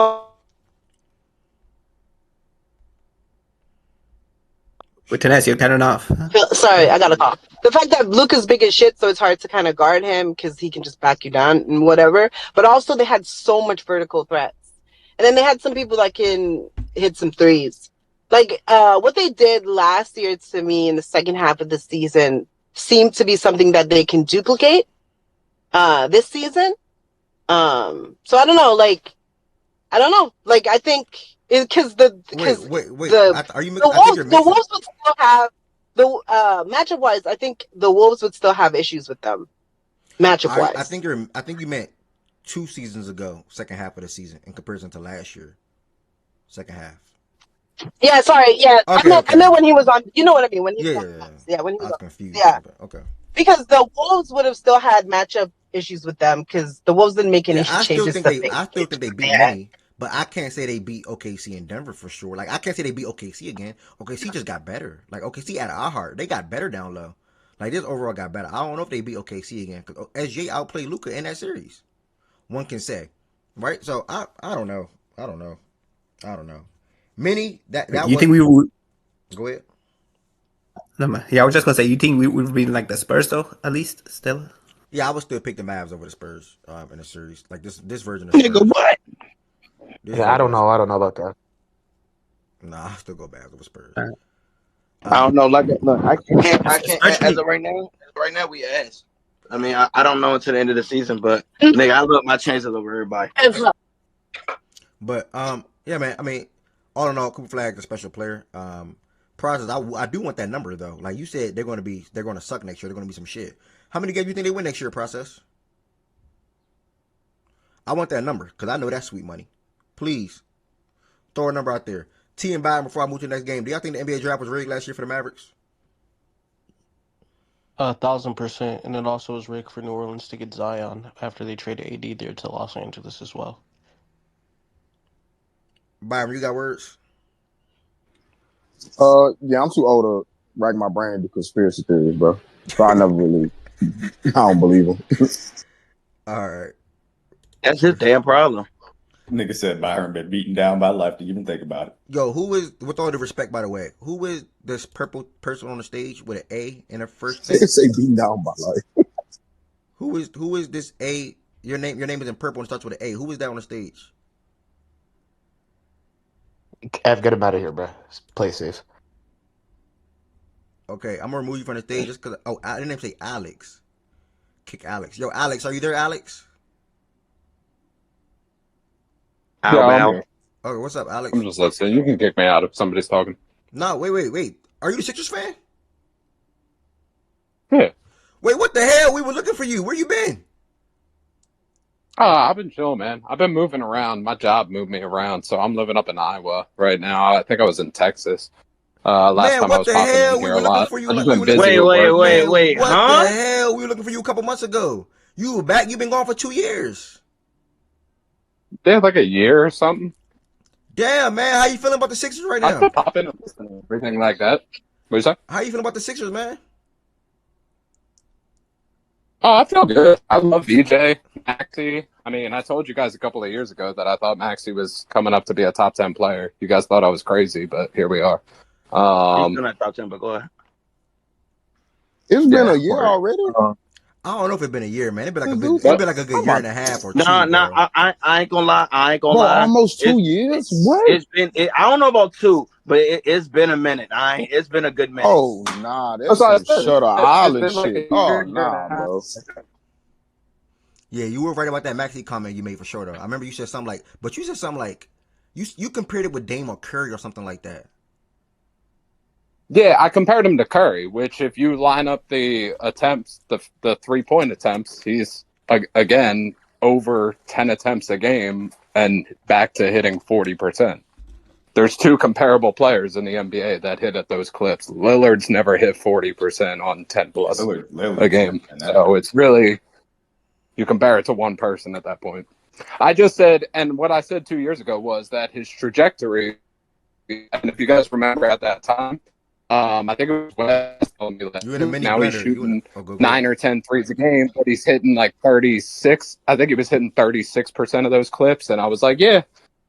With Tennessee, you're turning off. Sorry, I got a call. The fact that Luka's big as shit, so it's hard to kind of guard him because he can just back you down and whatever. But also, they had so much vertical threats, and then they had some people that can hit some threes. Like what they did last year to me in the second half of the season seemed to be something that they can duplicate this season. So I don't know. I think because Are you? The Wolves would still have the matchup wise. I think the Wolves would still have issues with them matchup wise. I think you meant 2 seasons ago, second half of the season, in comparison to last year, second half. Yeah, sorry. Yeah, Okay, I meant when he was on. You know what I mean? When he was when he was confused. Yeah, okay. Because the Wolves would have still had matchup issues with them because the Wolves didn't make any changes. I still think they beat many, but I can't say they beat OKC in Denver for sure. Like I can't say they beat OKC again. OKC just got better. Like OKC at our heart, they got better down low. Like this overall got better. I don't know if they beat OKC again because SGA outplayed Luka in that series. One can say, right? So I don't know. Many that you think we would go ahead. No, yeah, I was just gonna say, you think we would be like the Spurs though, at least still? Yeah, I would still pick the Mavs over the Spurs in the series. Like this version of Spurs. Nigga, what? Yeah, I don't know about that. Nah, I still go Mavs over Spurs. I don't know. Look, I can't. As of right now, we ass. I mean, I don't know until the end of the season, but nigga, I love my chances over everybody. But yeah, man. I mean, all in all, Cooper Flag's a special player. Process. I do want that number though. Like you said, they're going to suck next year. They're going to be some shit. How many games do you think they win next year? Process. I want that number because I know that's sweet money. Please throw a number out there. T and Byron before I move to the next game. Do y'all think the NBA draft was rigged last year for the Mavericks? 1,000%, and it also was rigged for New Orleans to get Zion after they traded AD there to Los Angeles as well. Byron, you got words? Yeah, I'm too old to rack my brain and do conspiracy theories, bro. So I never really, I don't believe them. All right. That's his damn problem. Nigga said Byron been beaten down by life. Didn't even think about it. Yo, who is, with all the respect, by the way, who is this purple person on the stage with an A in her first name? Say beaten down by life. Who is this A? Your name is in purple and starts with an A. Who is that on the stage? Ev, get him out of here, bro. Play safe. Okay, I'm gonna remove you from the stage just because. Oh, I didn't say Alex. Kick Alex. Yo, Alex, are you there, Alex? Yeah, I'm here. Okay, what's up, Alex? I'm just listening. You can kick me out if somebody's talking. No, wait. Are you a Sixers fan? Yeah. Wait, what the hell? We were looking for you. Where you been? I've been chilling, man. I've been moving around. My job moved me around, so I'm living up in Iowa right now. I think I was in Texas. Last time I was popping in here a lot. I've just been busy with work. Wait, what huh? the hell? We were looking for you a couple months ago. You were back. You've been gone for 2 years. Yeah, like a year or something. Damn, man. How you feeling about the Sixers right now? I've been popping and listening, everything like that. What you say? How you feeling about the Sixers, man? Oh, I feel good. I love VJ, Maxey. I mean, I told you guys a couple of years ago that I thought Maxey was coming up to be a top 10 player. You guys thought I was crazy, but here we are. He's still not top 10, but go ahead. It's been a year already. I don't know if it's been a year, man. It'd be like a good year and a half or two. Nah. I ain't gonna lie. Almost 2 years. What? It's been. I don't know about 2, but it's been a minute. It's been a good minute. Oh nah, that's some Shutter Island shit. Oh nah, bro. Yeah, you were right about that Maxey comment you made for sure though. I remember you said something like, you compared it with Dame or Curry or something like that. Yeah, I compared him to Curry, which if you line up the attempts, the 3-point attempts, he's again over 10 attempts a game and back to hitting 40%. There's two comparable players in the NBA that hit at those clips. Lillard's never hit 40% on 10 plus a game. So it's really, you compare it to one person at that point. I just said, and what I said 2 years ago was that his trajectory, and if you guys remember at that time, I think it was Wes told me that now he's shooting 9 or 10 threes a game, but he's hitting like 36. I think he was hitting 36% of those clips. And I was like, yeah,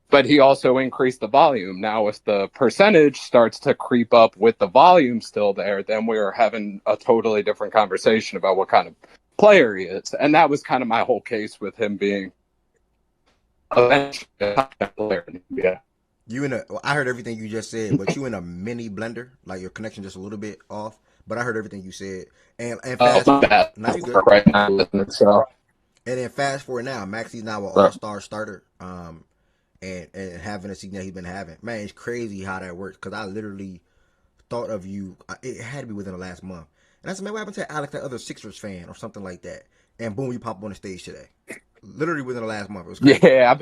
but he also increased the volume. Now, if the percentage starts to creep up with the volume still there, then we're having a totally different conversation about what kind of player he is. And that was kind of my whole case with him being eventually a top player in the NBA. I heard everything you just said, but you in a mini blender, like your connection just a little bit off. But I heard everything you said, and fast. Now you good. Right now, so. And then fast forward now, Maxi's now an all-star starter, and having a season that he's been having. Man, it's crazy how that works. Because I literally thought of you. It had to be within the last month, and I said, man, what happened to Alex, that other Sixers fan or something like that? And boom, you pop up on the stage today. Literally within the last month. It was crazy. Yeah,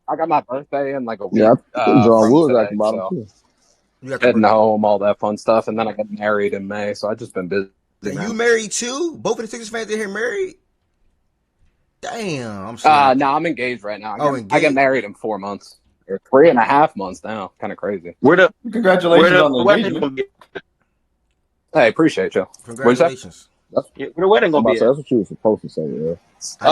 I got my birthday in like a week. Yeah, I think John Wood today, acting about it too. Heading home, all that fun stuff, and then I got married in May, so I've just been busy. You married too? Both of the Sixers fans are here married? Damn, I'm sorry. No, I'm engaged right now. I get married in 4 months. Or 3.5 months now. Kind of crazy. Congratulations on the engagement. Hey, appreciate you. Congratulations. Where the wedding gonna be? That's what you were supposed to say, yeah.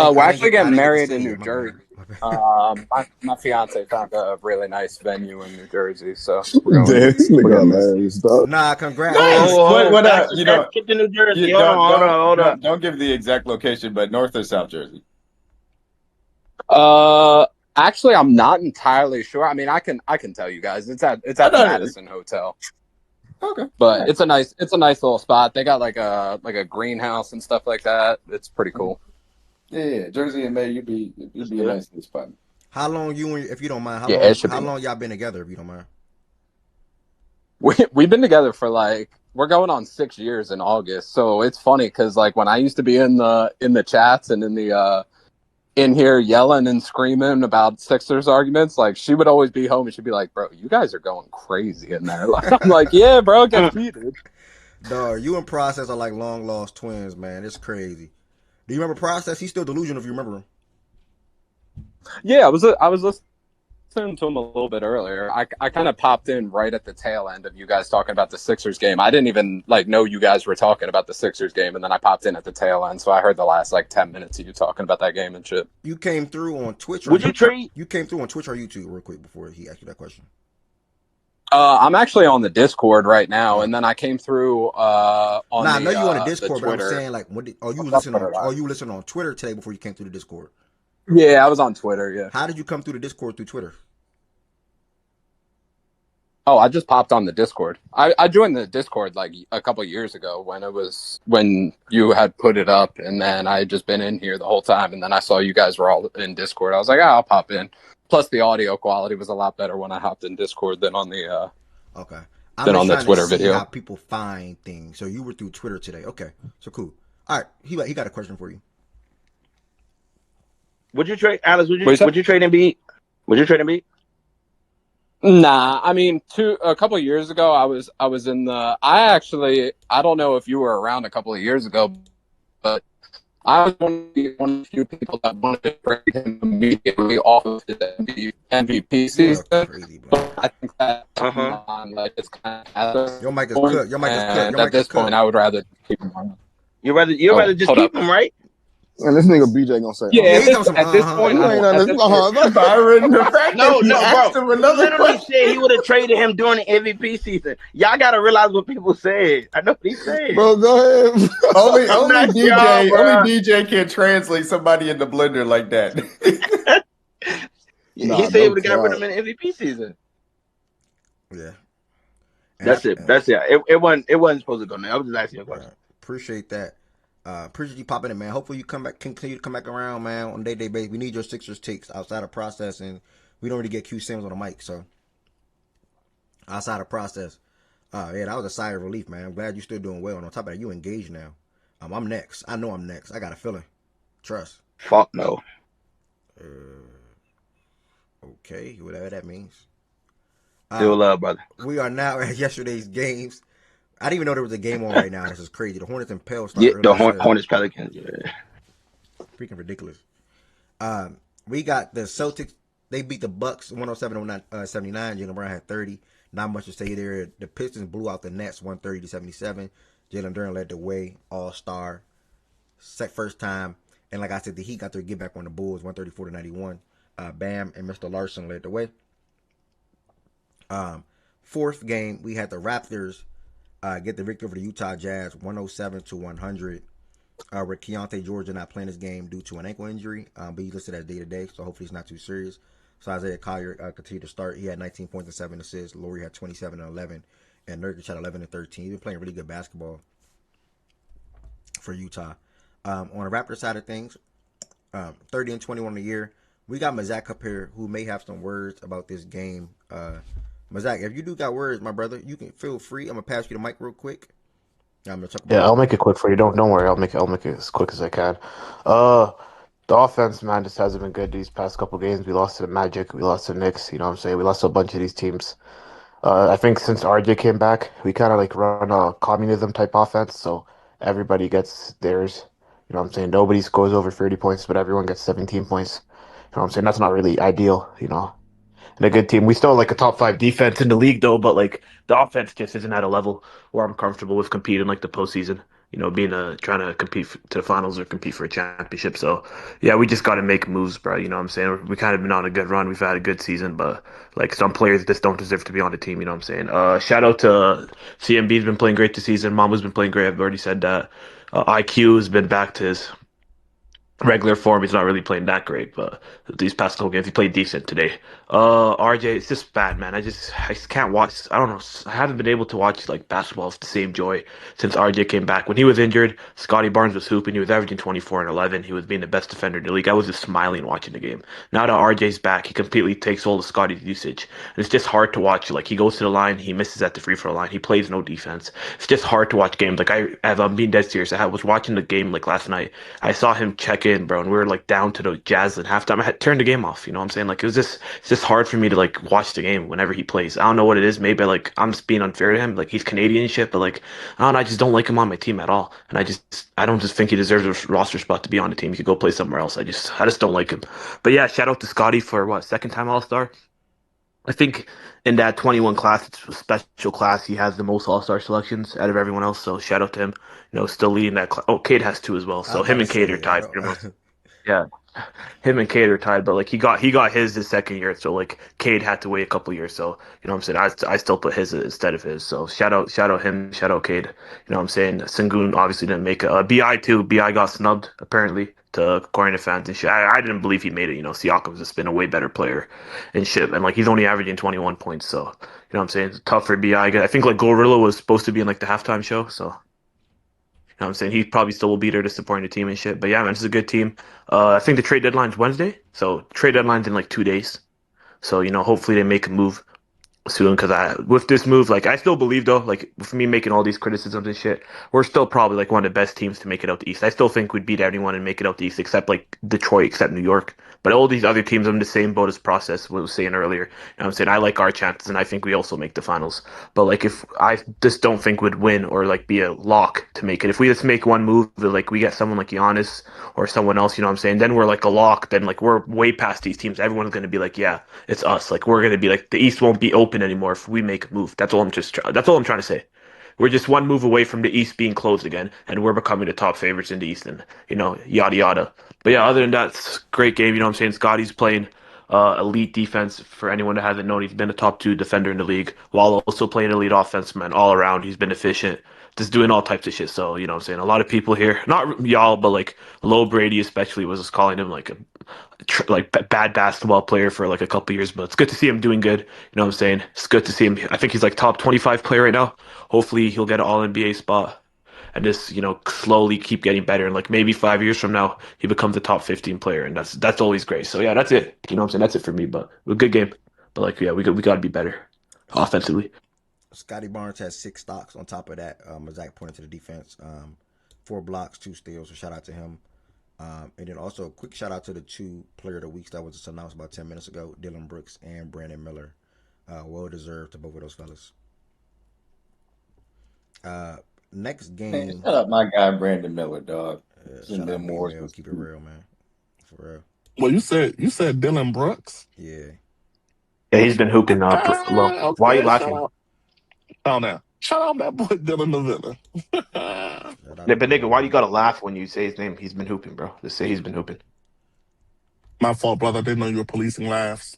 We're actually getting married in New Jersey. My fiance found a really nice venue in New Jersey, so we're going. Nah, congrats. Get to New Jersey. Hold on. Don't give the exact location, but North or South Jersey? Actually, I'm not entirely sure. I mean, I can tell you guys. It's at the Madison Hotel. Okay, but it's a nice little spot. They got like a greenhouse and stuff like that. It's pretty cool. Yeah, Jersey and May, you'd be a nice spot. How long if you don't mind? How long y'all been together, if you don't mind? We've been together for we're going on 6 years in August. So it's funny because when I used to be in the chats and in here yelling and screaming about Sixers arguments, she would always be home and she'd be like, bro, you guys are going crazy in there. I'm like, yeah, bro, it gets heated. Dog, you and Process are like long lost twins, man. It's crazy. Do you remember Process? He's still delusional if you remember him. Yeah, I was listening to him a little bit earlier. I kind of popped in right at the tail end of you guys talking about the Sixers game. I didn't even know you guys were talking about the Sixers game, and then I popped in at the tail end, so I heard the last 10 minutes of you talking about that game and shit. You came through on Twitch. Would you trade? You came through on Twitch or YouTube real quick before he asked you that question. I'm actually on the Discord right now, and then I came through on I know you on the Discord, but I'm saying you listening on Twitter today before you came through the Discord? Yeah, I was on Twitter, yeah. How did you come through the Discord through Twitter? Oh, I just popped on the Discord. I joined the Discord a couple of years ago when you had put it up, and then I had just been in here the whole time, and then I saw you guys were all in Discord. I was like, I'll pop in. Plus, the audio quality was a lot better when I hopped in Discord than on the okay. Than on the Twitter video. How people find things. So you were through Twitter today. Okay, so cool. All right, he got a question for you. Would you trade Alex? Would you trade Embiid? Would you trade Embiid? Nah, I mean, a couple of years ago, I was in the. I don't know if you were around a couple of years ago, but I was one of the few people that wanted to trade him immediately off of his MVP season. But I think that it's kind of your mic is cooked. Your mic is cooked. At this point, I would rather keep him on. You'd rather just keep him, right? And this nigga BJ gonna say, at this point, Byron. No, bro. Literally said he would have traded him during the MVP season. Y'all gotta realize what people said. I know what he said. Bro, go ahead. only DJ can translate somebody in the blender like that. He said he would have got rid of him in the MVP season. Yeah. That's it. It wasn't supposed to go there. I was just asking you a question. Appreciate that. Appreciate you popping in, man. Hopefully you continue to come back around, man, on a day-to-day basis. We need your Sixers takes outside of process, and we don't really get Q Sims on the mic, so outside of process. Yeah, that was a sigh of relief, man. I'm glad you're still doing well. And on top of that, you engaged now. I'm next. I know I'm next. I got a feeling. Trust. Fuck no. Okay, whatever that means. Still love, brother. We are now at yesterday's games. I didn't even know there was a game on right now. This is crazy. The Hornets and Pels start Yeah, early. the Hornets Pelicans. Yeah. Freaking ridiculous. We got the Celtics. They beat the Bucks 107-79. Jaylen Brown had 30. Not much to say there. The Pistons blew out the Nets 130-77. Jalen Duren led the way. All-star. First time. And like I said, the Heat got their get back on the Bulls 134-91. Bam and Mr. Larson led the way. Fourth game, we had the Raptors get the victory over the Utah Jazz 107-100. With Keontae Georgia not playing this game due to an ankle injury, but he's listed as day-to-day, so hopefully it's not too serious. So Isaiah Collier continued to start. He had 19 points and 7 assists. Laurie had 27 and 11, and Nurkic had 11 and 13. He's been playing really good basketball for Utah. On the Raptors side of things, 30 and 21 a year. We got Mazak up here who may have some words about this game. Mazak, if you do got words, my brother, you can feel free. I'm gonna pass you the mic real quick. I'm gonna talk about Yeah, I'll make it quick for you. Don't worry. I'll make it as quick as I can. The offense, man, just hasn't been good these past couple games. We lost to the Magic. We lost to the Knicks. You know what I'm saying? We lost to a bunch of these teams. I think since RJ came back, we kind of like run a communism type offense. So everybody gets theirs. You know what I'm saying? Nobody scores over 30 points, but everyone gets 17 points. You know what I'm saying? That's not really ideal, you know. And a good team. We still like a top 5 defense in the league though, but like the offense just isn't at a level where I'm comfortable with competing like the postseason. You know, being trying to compete to the finals or compete for a championship. So yeah, we just got to make moves, bro. You know what I'm saying? We kind of been on a good run. We've had a good season, but like some players just don't deserve to be on the team. You know what I'm saying? Shout out to CMB's been playing great this season. Mama's been playing great. I've already said that. IQ has been back to his regular form. He's not really playing that great, but these past couple games he played decent today. RJ, it's just bad, man. I just can't watch. I don't know. I haven't been able to watch like basketball with the same joy since RJ came back. When he was injured, Scotty Barnes was hooping. He was averaging 24 and 11. He was being the best defender in the league. I was just smiling watching the game. Now that RJ's back, he completely takes all of Scotty's usage. And it's just hard to watch. Like he goes to the line, he misses at the free throw line. He plays no defense. It's just hard to watch games. Like I'm being dead serious. I was watching the game like last night. I saw him check in, bro, and we were like down to the Jazz at halftime. I had turned the game off. You know what I'm saying? Like it's just hard for me to like watch the game whenever he plays. I don't know what it is. Maybe like I'm just being unfair to him. Like he's Canadian and shit, but like I don't know. I just don't like him on my team at all. And I don't just think he deserves a roster spot to be on the team. He could go play somewhere else. I just don't like him. But yeah, shout out to Scotty for what, second time All-Star. I think in that 21 class, it's a special class. He has the most All-Star selections out of everyone else. So shout out to him. You know, still leading that class. Oh, Cade has two as well. So him and Cade are tied. Yeah, him and Cade are tied, but like he got his second year, so like Cade had to wait a couple years. So you know what I'm saying, I still put his instead of his. So shout out him, shout out Cade. You know what I'm saying. Sengun obviously didn't make it. Bi too. Bi got snubbed apparently to according to fans and shit. I didn't believe he made it. You know, Siakam's just been a way better player and shit, and like he's only averaging 21 points. So you know what I'm saying. It's tough for Bi. I think like Gorilla was supposed to be in like the halftime show, so. You know what I'm saying? He probably still will be there to support the team and shit. But yeah, man, it's a good team. I think the trade deadline's Wednesday. So trade deadline's in like 2 days. So, you know, hopefully they make a move soon because with this move, like I still believe though, like with me making all these criticisms and shit, we're still probably like one of the best teams to make it out the East. I still think we'd beat anyone and make it out the East except like Detroit, except New York. But all these other teams, I'm in the same boat as Process was saying earlier. You know what I'm saying? I like our chances and I think we also make the finals. But like if I just don't think we'd win or like be a lock to make it. If we just make one move, like we get someone like Giannis or someone else, you know what I'm saying? Then we're like a lock. Then like we're way past these teams. Everyone's gonna be like, yeah, it's us. Like we're gonna be like the East won't be open anymore if we make a move. That's all I'm trying to say. We're just one move away from the East being closed again, and we're becoming the top favorites in the East, and you know, yada yada. But yeah, other than that, it's a great game. You know what I'm saying? Scotty's playing elite defense. For anyone that hasn't known, he's been a top 2 defender in the league, while also playing elite offense, man, all around. He's been efficient, just doing all types of shit. So, you know what I'm saying? A lot of people here, not y'all, but like Low Brady especially was just calling him like a bad basketball player for like a couple years, but it's good to see him doing good. You know what I'm saying? It's good to see him. I think he's like top 25 player right now. Hopefully he'll get an all NBA spot and just, you know, slowly keep getting better. And like maybe 5 years from now, he becomes a top 15 player. And that's always great. So yeah, that's it. You know what I'm saying? That's it for me, but a good game. But like, yeah, we got to be better offensively. Scotty Barnes has 6 stocks. On top of that, Zach pointed to the defense. 4 blocks, 2 steals. So shout out to him. And then also a quick shout out to the 2 player of the weeks that was just announced about 10 minutes ago, Dylan Brooks and Brandon Miller. Well deserved to both of those fellas. Next game. Man, shut up, my guy Brandon Miller, dog. Shout out Mel. Keep it real, man. For real. Well, you said Dylan Brooks. Yeah. Yeah, he's been hooping up. Okay, Why are you laughing? Shout out that boy Dylan the villain. Yeah, but nigga, why you gotta laugh when you say his name? He's been hooping, bro. Just say he's been hooping. My fault, brother. I didn't know you were policing laughs.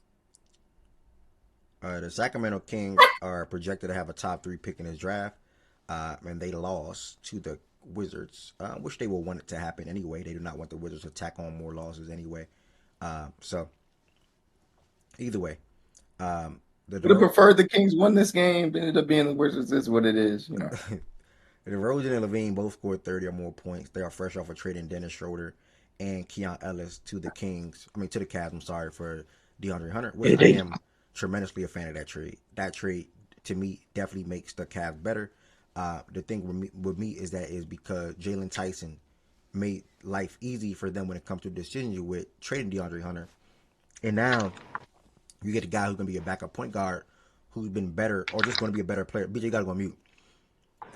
The Sacramento Kings are projected to have a top 3 pick in this draft, and they lost to the Wizards, which they will want it to happen anyway. They do not want the Wizards to tack on more losses anyway. So, either way. Would have preferred the Kings won this game, but ended up being the Wizards is what it is, you know. DeRozan and Levine both scored 30 or more points. They are fresh off of trading Dennis Schroeder and Keon Ellis to the Cavs, I'm sorry, for DeAndre Hunter, which I am tremendously a fan of that trade. That trade, to me, definitely makes the Cavs better. The thing with me is because Jalen Tyson made life easy for them when it comes to decisions with trading DeAndre Hunter. And now you get a guy who's going to be a backup point guard who's been better or just going to be a better player. BJ, you got to go on mute.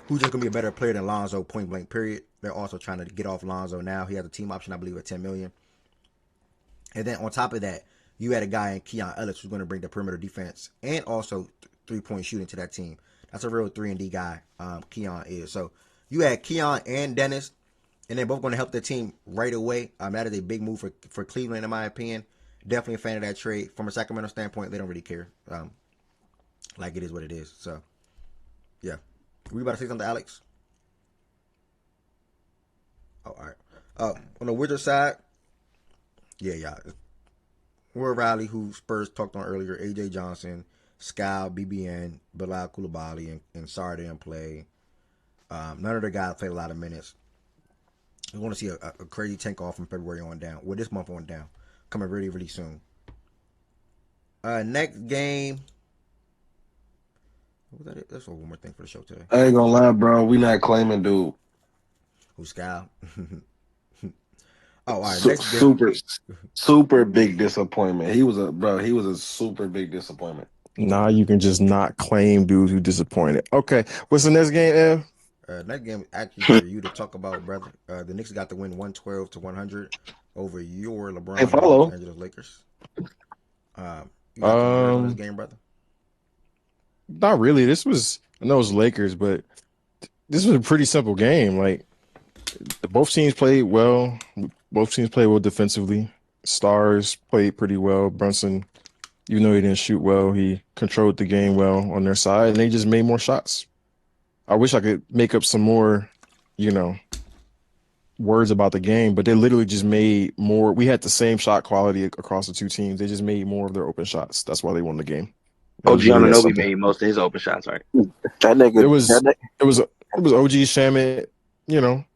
Who's just going to be a better player than Lonzo, point blank, period. They're also trying to get off Lonzo now. He has a team option, I believe, at $10 million. And then on top of that, you had a guy in Keon Ellis who's going to bring the perimeter defense and also three-point shooting to that team. That's a real 3-and-D guy, Keon is. So you had Keon and Dennis, and they're both going to help the team right away. That is a big move for Cleveland, in my opinion. Definitely a fan of that trade. From a Sacramento standpoint, they don't really care. Like it is what it is. So, yeah. Were you about to say something, Alex? Oh, all right. On the Wizards side, yeah. Will Riley, who Spurs talked on earlier, AJ Johnson, Scal, BBN, Bilal Coulibaly, and Sarr didn't play. None of the guys played a lot of minutes. We want to see a crazy tank off from February on down. Well, this month on down. Coming really, really soon. Next game. What was that? That's one more thing for the show today. I ain't gonna lie, bro. We not claiming dude. Who's Scal? All right. Next game. Super big disappointment. He was a super big disappointment. Nah, you can just not claim dudes who disappointed. Okay, what's the next game, Ev? Next game actually for you to talk about, brother. The Knicks got the win 112-100 over your LeBron Los Angeles Lakers. You got this game, brother? Not really. I know it was Lakers, but this was a pretty simple game. Like, both teams played well. Both teams played well defensively. Stars played pretty well. Brunson, even though he didn't shoot well, he controlled the game well on their side, and they just made more shots. I wish I could make up some more, words about the game, but they literally just made more. We had the same shot quality across the two teams. They just made more of their open shots. That's why they won the game. OG Anunoby made most of his open shots, right? That nigga. It was OG Shamit,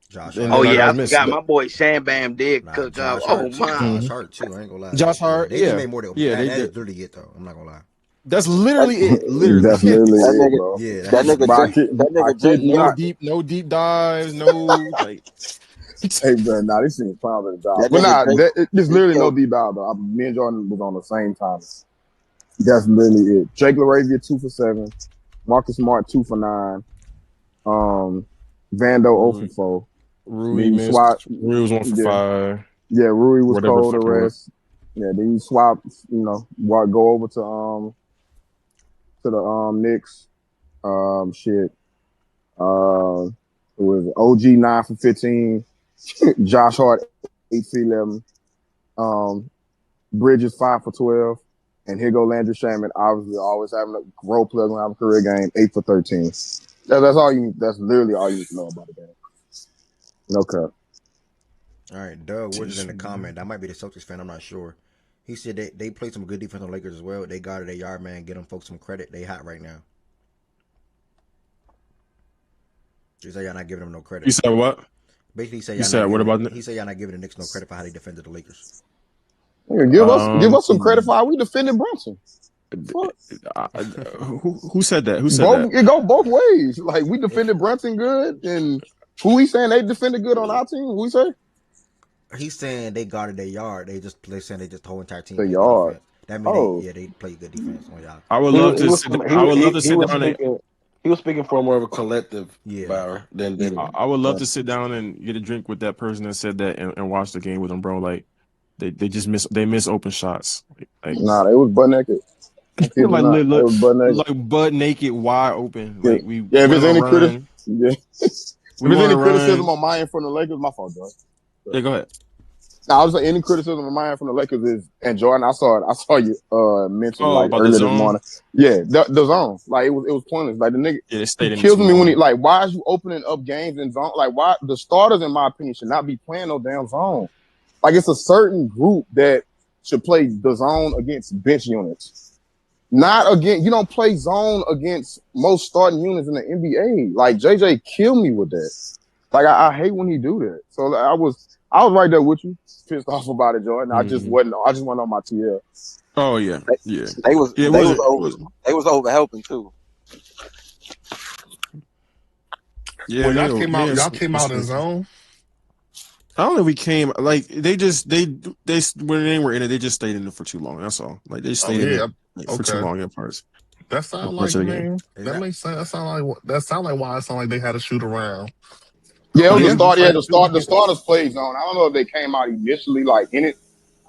Josh. Oh yeah, I forgot my boy Sham Bam did cook up. Oh my. Josh Hart too. I ain't gonna lie. Josh Hart. They just made more than they that did. is literally it though. I'm not gonna lie. That's literally it. Literally. That's literally it, bro. Yeah. That nigga. No deep dives. No like. Hey, bro, this seems pound of the dog. But there's literally no deep dive though. Me and Jordan was on the same time. That's literally it. Jake LaRavia 2 for 7, Marcus Smart 2 for 9, Vando 0 for 4. Rui was 1 for 5. Yeah, Rui was cold. The rest. Yeah, then you swap. Go over to the Knicks. It was OG 9 for 15. Josh Hart 8 for 11. Bridges 5 for 12. And here go Landry Shaman, obviously always having a role player gonna have a career game, 8 for 13. That's literally all you need to know about the game. No cut. All right, Doug Woods in the comment. That might be the Celtics fan, I'm not sure. He said they played some good defense on Lakers as well. They guarded their yard man, get them folks some credit. They hot right now. He said y'all not giving them no credit. You said what? Basically, he said y'all not giving the Knicks no credit for how they defended the Lakers. Give us some credit for how we defended Brunson. Who said that? Who said Both that? it go both ways. Like we defended Brunson good, and who he saying they defended good on our team? Who he say? He's saying they guarded their yard. They saying they just the whole entire team The played good yard. defense. That mean Oh, they play good defense on y'all. I would He love was, he to was sit. I would love to he sit was down and. speaking. He was speaking for more of a collective Yeah. Bauer than I would love to sit down and get a drink with that person that said that and watch the game with them, bro. Like they just miss open shots. Like nah, they was butt naked. Kid you like not. They was butt naked. like butt naked, wide open. Yeah, Like we yeah. If went there's on a any run. yeah. If We there's want any to criticism run. on my end from the Lakers, my fault, Joy. Yeah, go ahead. Now, I was like, any criticism of mine from the Lakers is, and Jordan, I saw you mention Oh, like about the earlier this zone. morning. Yeah, the zone. Like it was pointless. Like the nigga, Yeah, they he stayed in kills too me when he long. like, why is you opening up games in zone? Like why the starters, in my opinion, should not be playing no damn zone. Like it's a certain group that should play the zone against bench units. Not again, you don't play zone against most starting units in the NBA. Like JJ killed me with that. Like I hate when he do that. So like, I was right there with you, pissed off about it, Jordan. I just wasn't on my TL. Oh yeah, yeah. They was Yeah, they was over helping too. Yeah, Well, y'all came out in I zone. don't know if we came like they when they were in it, they just stayed in it for too long. That's all. Like they stayed in it for too Okay. long in parts. That sounds Parts like, of the I game. mean, that makes sense. That sound like why it sounded like they had to shoot around. Yeah, it was Yeah. the start. Yeah, the starters played zone. I don't know if they came out initially like in it.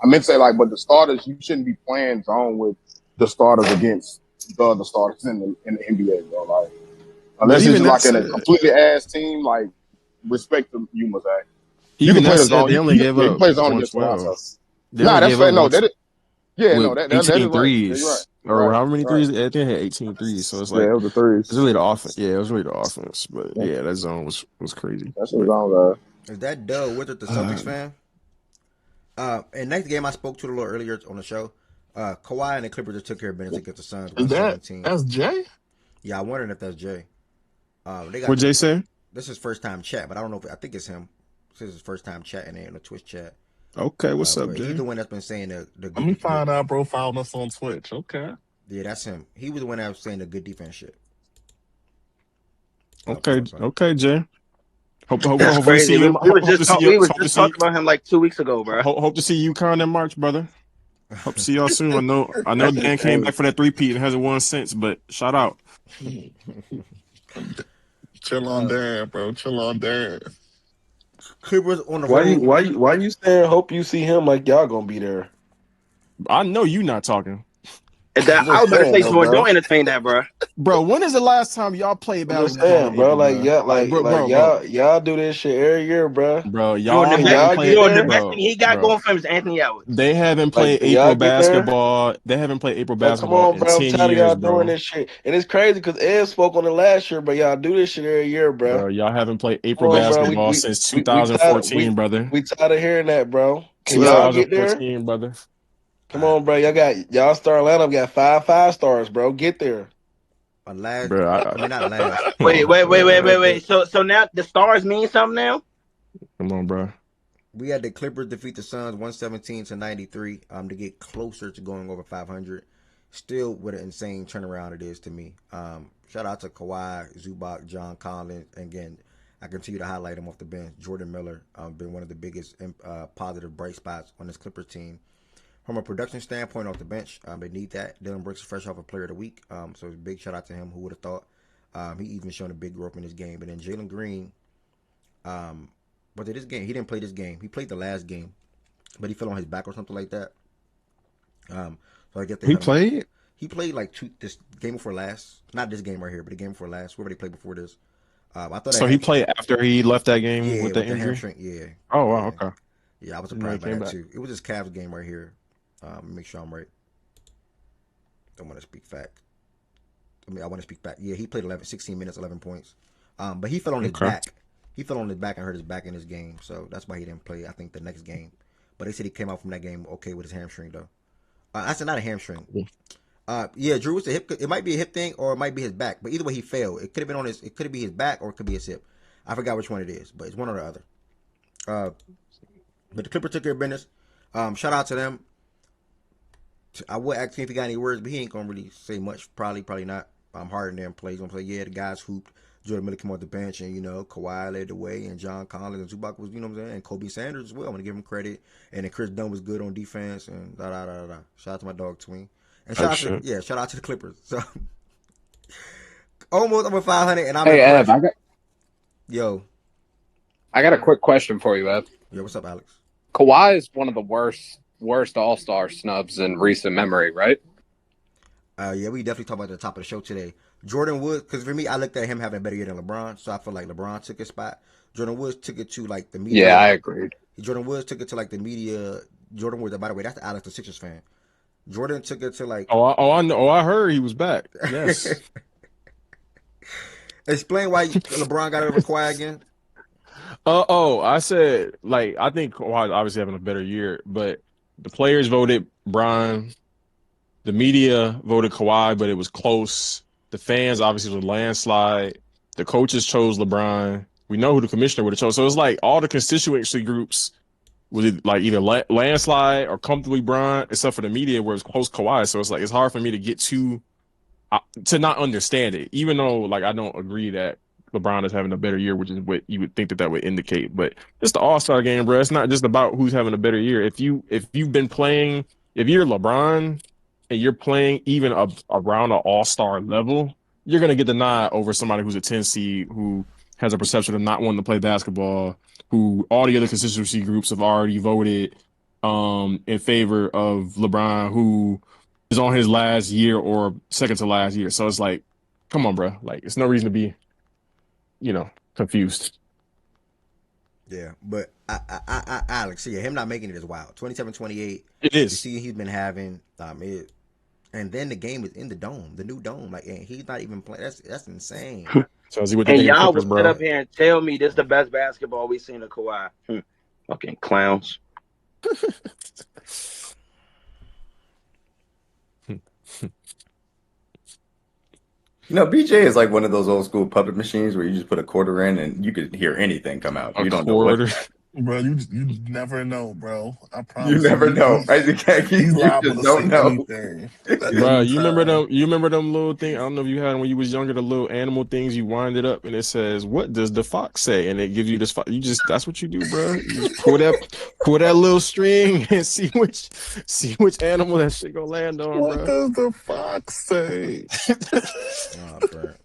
I meant to say like, but the starters, you shouldn't be playing zone with the starters against the other starters in the NBA, bro. Like unless it's even like in a that's completely ass team, like respect the you must act. You even can play that the said, zone. they only gave You can up play zone against 112. Toronto. They Nah, only that's gave fair. up No, one that with is 18 right. Yeah, you're threes right. or Right. how many Right. threes? I think they had 18 threes. So it's Yeah, like it was the threes. it's really the offense. Yeah, it was really the offense. But yeah, that zone was crazy. That's the zone, Is that Doug Wizard, the Celtics fan? And next game I spoke to a little earlier on the show. Kawhi and the Clippers just took care of business against the Suns, 117. That's Jay? Yeah, I'm wondering if that's Jay. They got What Jay say? This is first time chat, but I don't know I think it's him. This is his first time chatting in the Twitch chat. Okay, what's up, Jay? He's the one that's been saying the Let me find out, bro. Following us on Twitch. Okay. Yeah, that's him. He was the one that was saying the good defense shit. Okay, Jay. That's crazy. We were just talking about him like 2 weeks ago, bro. Hope to see you in March, brother. Hope to see y'all soon. I know Dan came back for that 3-peat and hasn't won since, but shout out. Chill on Dan, bro. Chill on Dan. Clippers on the road. Why you saying hope you see him like y'all gonna be there? I know you not talking. I was about to say, Jordan, don't entertain that, bro. Bro, when is the last time y'all played basketball? Saying, bro, bro, y'all do this shit every year, bro. Bro, y'all Jordan, the best thing he got bro. going for him is Anthony Edwards. They haven't played April basketball. They haven't played April basketball come on, bro. in 10 I'm tired years, of y'all doing this shit. And it's crazy because Ed spoke on it last year, but y'all do this shit every year, bro. Bro, y'all haven't played April basketball since 2014, brother. We tired of hearing that, bro. Can y'all get there? 2014, brother. Come on, bro. Y'all star lineup got 5 stars, bro. Get there. Last, bro, I mean not last. Wait. So now the stars mean something now? Come on, bro. We had the Clippers defeat the Suns 117-93 to get closer to going over 500. Still, what an insane turnaround it is to me. Shout out to Kawhi, Zubac, John Collins. Again, I continue to highlight him off the bench. Jordan Miller been one of the biggest positive bright spots on this Clippers team. From a production standpoint off the bench, they need that. Dylan Brooks is fresh off a Player of the Week, so a big shout out to him. Who would have thought? He even shown a big growth in this game. But then Jalen Green, but this game he didn't play this game. He played the last game, but he fell on his back or something like that. So I guess he played. He played like this game before last, not this game right here, but the game before last. Whoever they played before this. I thought so. He played after he left that game with the injury. Hamstring, yeah. Oh wow, okay. Yeah, I was surprised by that too. It was this Cavs game right here. Make sure I'm right. Don't want to speak fact. I want to speak back. Yeah, he played 16 minutes, 11 points. But he fell on his back. He fell on his back and hurt his back in this game. So that's why he didn't play, I think, the next game. But they said he came out from that game okay with his hamstring, though. I said not a hamstring. Yeah, Drew, it's a hip. It might be a hip thing or it might be his back. But either way, he fell. It could have been on his. It could be his back or it could be his hip. I forgot which one it is, but it's one or the other. But the Clippers took care of business. Shout out to them. I would ask him if he got any words, but he ain't gonna really say much. Probably not. Harden there plays. Gonna play. Yeah, the guys hooped. Jordan Miller came off the bench, and Kawhi led the way, and John Collins and Zubac was, what I'm saying, and Kobe Sanders as well. I'm gonna give him credit, and then Chris Dunn was good on defense, and da da da da. Shout out to my dog Tween, and shout out to the Clippers. So almost over 500, and I'm impressed. Ev, I got a quick question for you, Ev. Yo, what's up, Alex? Kawhi is one of the worst All-Star snubs in recent memory, right? Yeah, we definitely talked about the top of the show today. Jordan Woods, because for me, I looked at him having a better year than LeBron, so I feel like LeBron took his spot. Jordan Woods took it to like the media. Yeah, I agreed. Jordan Woods took it to like the media. Jordan Woods, by the way, that's the Alex the Sixers fan. Jordan took it to like. I know. I heard he was back. Yes. Explain why LeBron got over Kawhi again. I said, like, I think Kawhi obviously having a better year, but the players voted Bron. The media voted Kawhi, but it was close. The fans obviously was a landslide. The coaches chose LeBron. We know who the commissioner would have chose. So it's like all the constituency groups was like either landslide or comfortably Bron, except for the media where it's close Kawhi. So it's like it's hard for me to get to not understand it, even though like I don't agree that LeBron is having a better year, which is what you would think that would indicate. But it's the All-Star game, bro. It's not just about who's having a better year. If you've been playing, if you're LeBron and you're playing even around an all-star level, you're going to get the nod over somebody who's a 10 seed who has a perception of not wanting to play basketball, who all the other constituency groups have already voted in favor of LeBron, who is on his last year or second to last year. So it's like, come on, bro. Like, it's no reason to be, confused. Yeah, but Alex, yeah, him not making it is wild. 27-28. It is. The season he's been having, and then the game is in the dome, the new dome. Like, and he's not even playing. That's insane. So see what and y'all will sit up here and tell me this is the best basketball we've seen of Kawhi. Fucking clowns. BJ is like one of those old school puppet machines where you just put a quarter in and you could hear anything come out. You don't know what. Bro, you never know, bro. I promise. You never know. He's liable to say anything. Bro, you remember them little things? I don't know if you had them when you was younger, the little animal things you wind it up and it says, "What does the fox say?" And it gives you this. That's what you do, bro. You just pull that little string and see which animal that shit gonna land on, bro. What does the fox say? Bro.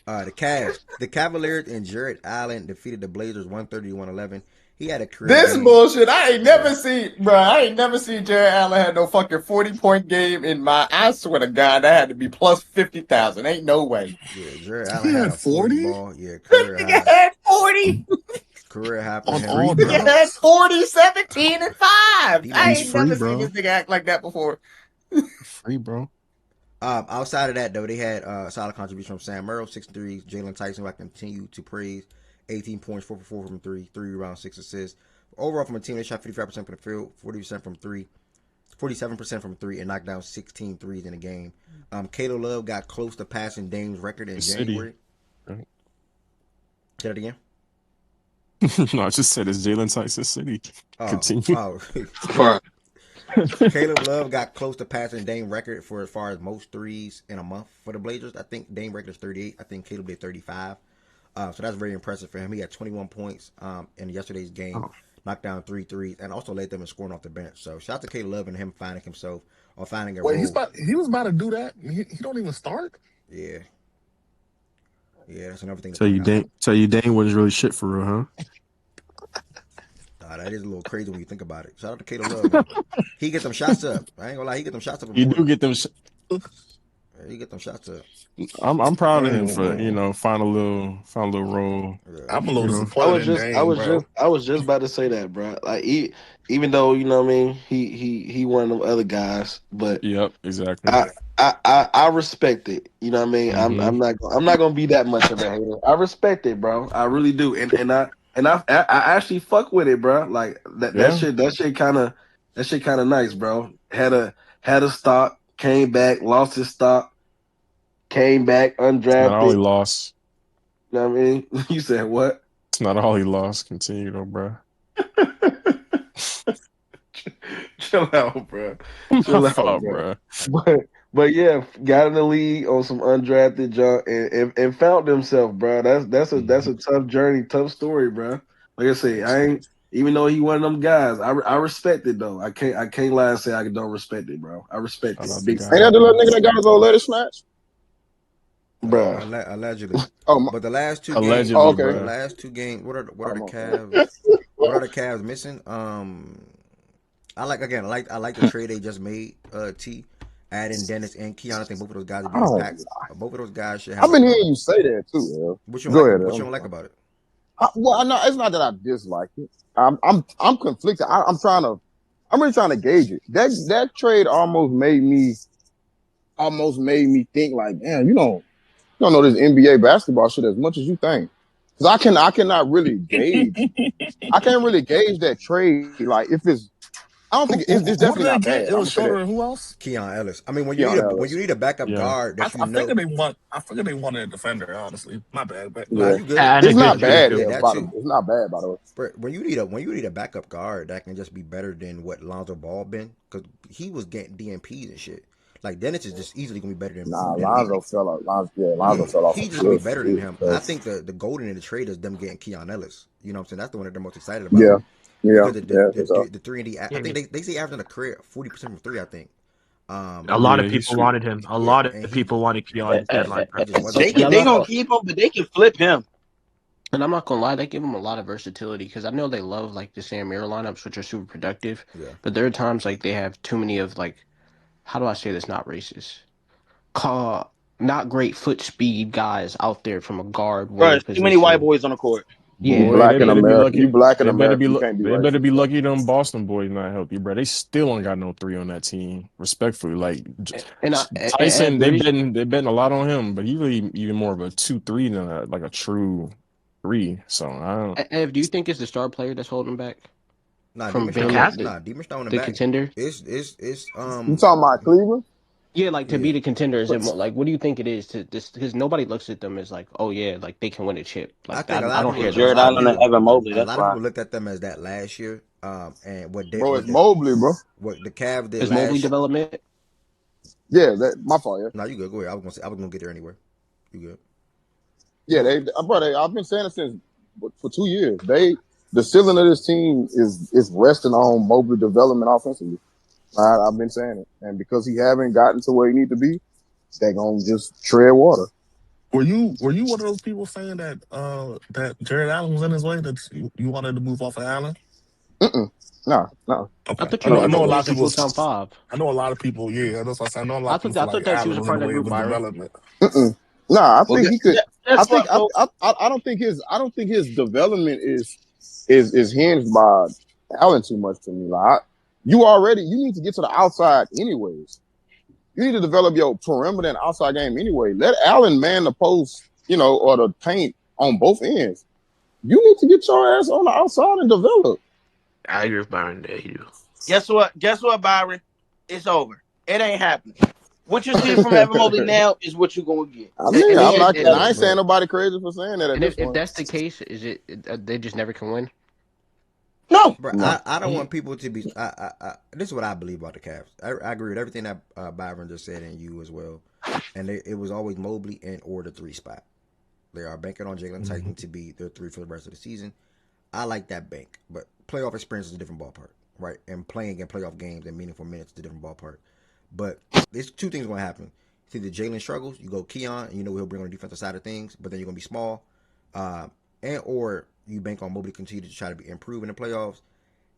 The Cavaliers and Jarrett Allen defeated the Blazers 130-111. He had a career. This bullshit. I ain't never seen Jared Allen had no fucking 40-point game in I swear to God, that had to be plus 50,000. Ain't no way. Yeah, Jared Allen had a 40 ball. Yeah, career high. Nigga had 40. Career high. Nigga had 40, 17, and 5. I ain't never seen this nigga act like that before. Free, bro. Outside of that, though, they had solid contribution from Sam Merrill, 6 threes. Jalen Tyson, who I continue to praise, 18 points, 4 for 4 from 3 rebounds, 6 assists. Overall, from a team, they shot 55% from the field, 40% from 3, 47% from 3, and knocked down 16 threes in the game. Caleb Love got close to passing Dame's record in January. Right. Say that again? No, I just said it's Jalen Tyson City. Continue. Caleb Love got close to passing Dame record for as far as most threes in a month for the Blazers. I think Dame record is 38. I think Caleb did 35. So that's very impressive for him. He had 21 points in yesterday's game, knocked down 3 threes, and also led them in scoring off the bench. So shout out to Caleb Love and him finding himself or finding a role. He was about to do that. He don't even start. Yeah, that's another thing. Tell you Dame wasn't really shit for real, huh? That is a little crazy when you think about it. Shout out to Caleb Love, man. He get them shots up. I ain't gonna lie, he get them shots up. You do get them. He get them shots up. I'm proud of him for find a little role. I'm a little disappointed. I was just about to say that, bro. Like even though what I mean, he one of them other guys, but yep, exactly. I respect it. You know what I mean? Mm-hmm. I'm not gonna be that much of a hater. I respect it, bro. I really do, and I actually fuck with it, bro. Like that shit kind of nice, bro. Had a stock, came back, lost his stock, came back undrafted. Not all he lost. You know what I mean? You said what? It's not all he lost. Continue though, bro. Chill out, bro. My Chill out, fault, bro. bro. But yeah, got in the league on some undrafted junk and found himself, bro. That's a tough journey, tough story, bro. Like I say, I ain't even though he one of them guys. I respect it though. I can't lie and say I don't respect it, bro. I respect it. Big Ain't that the little nigga that got his old lady snatched? bro. Allegedly. Oh, But the last two games, Allegedly, okay. the last two games, what are the Cavs? What are the Cavs missing? I like the trade they just made. Adding Dennis and Keon. I think both of those guys would be impact. Both of those guys should have. I've been hearing you say that too, yo. What you Go don't ahead. What you don't like about it? Well, no, it's not that I dislike it. I'm conflicted. I'm really trying to gauge it. That trade almost made me think like, damn, you don't know this NBA basketball shit as much as you think. Because I cannot really gauge. I can't really gauge that trade. Like if it's, I don't think it's definitely not bad. It was Schroeder and who else? Keon Ellis. I mean, when Keon you Ellis. need a backup guard that I figured they wanted a defender. Honestly, my bad. But nah, you good. It's not bad. That too. It's not bad, by the way. But when you need a backup guard that can just be better than what Lonzo Ball been, because he was getting DMPs and shit. Like Dennis is just easily gonna be better than. Lonzo fell off. Lonzo fell off. He just gonna be better than him. I think the golden in the trade is them getting Keon Ellis. You know what I'm saying? That's the one that they're most excited about. Yeah. Because the 3-and-D. I think they say averaging a career 40% from three. I think. A lot of people wanted him. A lot of people wanted Keon deadline. They gonna keep him, but they can flip him. And I'm not gonna lie, they give him a lot of versatility because I know they love like the Sam Mirror lineups, which are super productive. Yeah. But there are times like they have too many of like, how do I say this? Not racist. Not great foot speed guys out there from a guard. Right, too many white boys on the court. Yeah, You black in America. You black in America. You can't be They racist. better be lucky them Boston boys not healthy, bro. They still ain't got no three on that team. Respectfully, like Tyson, they betting a lot on him, but he really even more of a 2-3 than like a true 3. So I don't. Ev, do you think it's the star player that's holding him back? Nah, from Demon's not the contender. It's You talking about Cleveland? Yeah, like to be the contender, is it more, like what do you think it is to this? Because nobody looks at them as like, oh yeah, like they can win a chip. Like I don't hear Jared Allen and Evan Mobley. A lot of people looked at them as that last year. And what they it's Mobley, bro. What the Cavs did is last Mobley development. Yeah, that my fault. Yeah. No, you good. Go ahead. I was gonna get there anyway. You good? Yeah, I've been saying it since for 2 years. The ceiling of this team is resting on Mobley development offensively. I've been saying it, and because he haven't gotten to where he need to be, they're gonna just tread water. Were you one of those people saying that that Jared Allen was in his way, that you wanted to move off of Allen? No. Okay. I know a lot of people. top 5. I know a lot of people. Yeah, that's what I said. I know a lot of people. I thought that she was a part of that group, Byron. Development. Nah, I think he could. I don't think his development is hinged by Allen too much to me. Like you need to get to the outside anyways. You need to develop your perimeter and outside game anyway. Let Allen man the post, or the paint on both ends. You need to get your ass on the outside and develop. I agree with Byron there. You do. Guess what, Byron? It's over. It ain't happening. What you see from Evan Mobley now is what you're gonna get. I ain't saying nobody crazy for saying that. And if that's the case, is it they just never can win? No, bro. I don't want people to be. This is what I believe about the Cavs. I agree with everything that Byron just said, and you as well. And it was always Mobley and or the 3 spot. They are banking on Jalen Tyson to be their 3 for the rest of the season. I like that bank, but playoff experience is a different ballpark, right? And playing in playoff games and meaningful minutes is a different ballpark. But there's 2 things going to happen. It's either Jalen struggles, you go Keon, and he'll bring on the defensive side of things, but then you're going to be small, and or you bank on Mobley continue to try to be improving in the playoffs,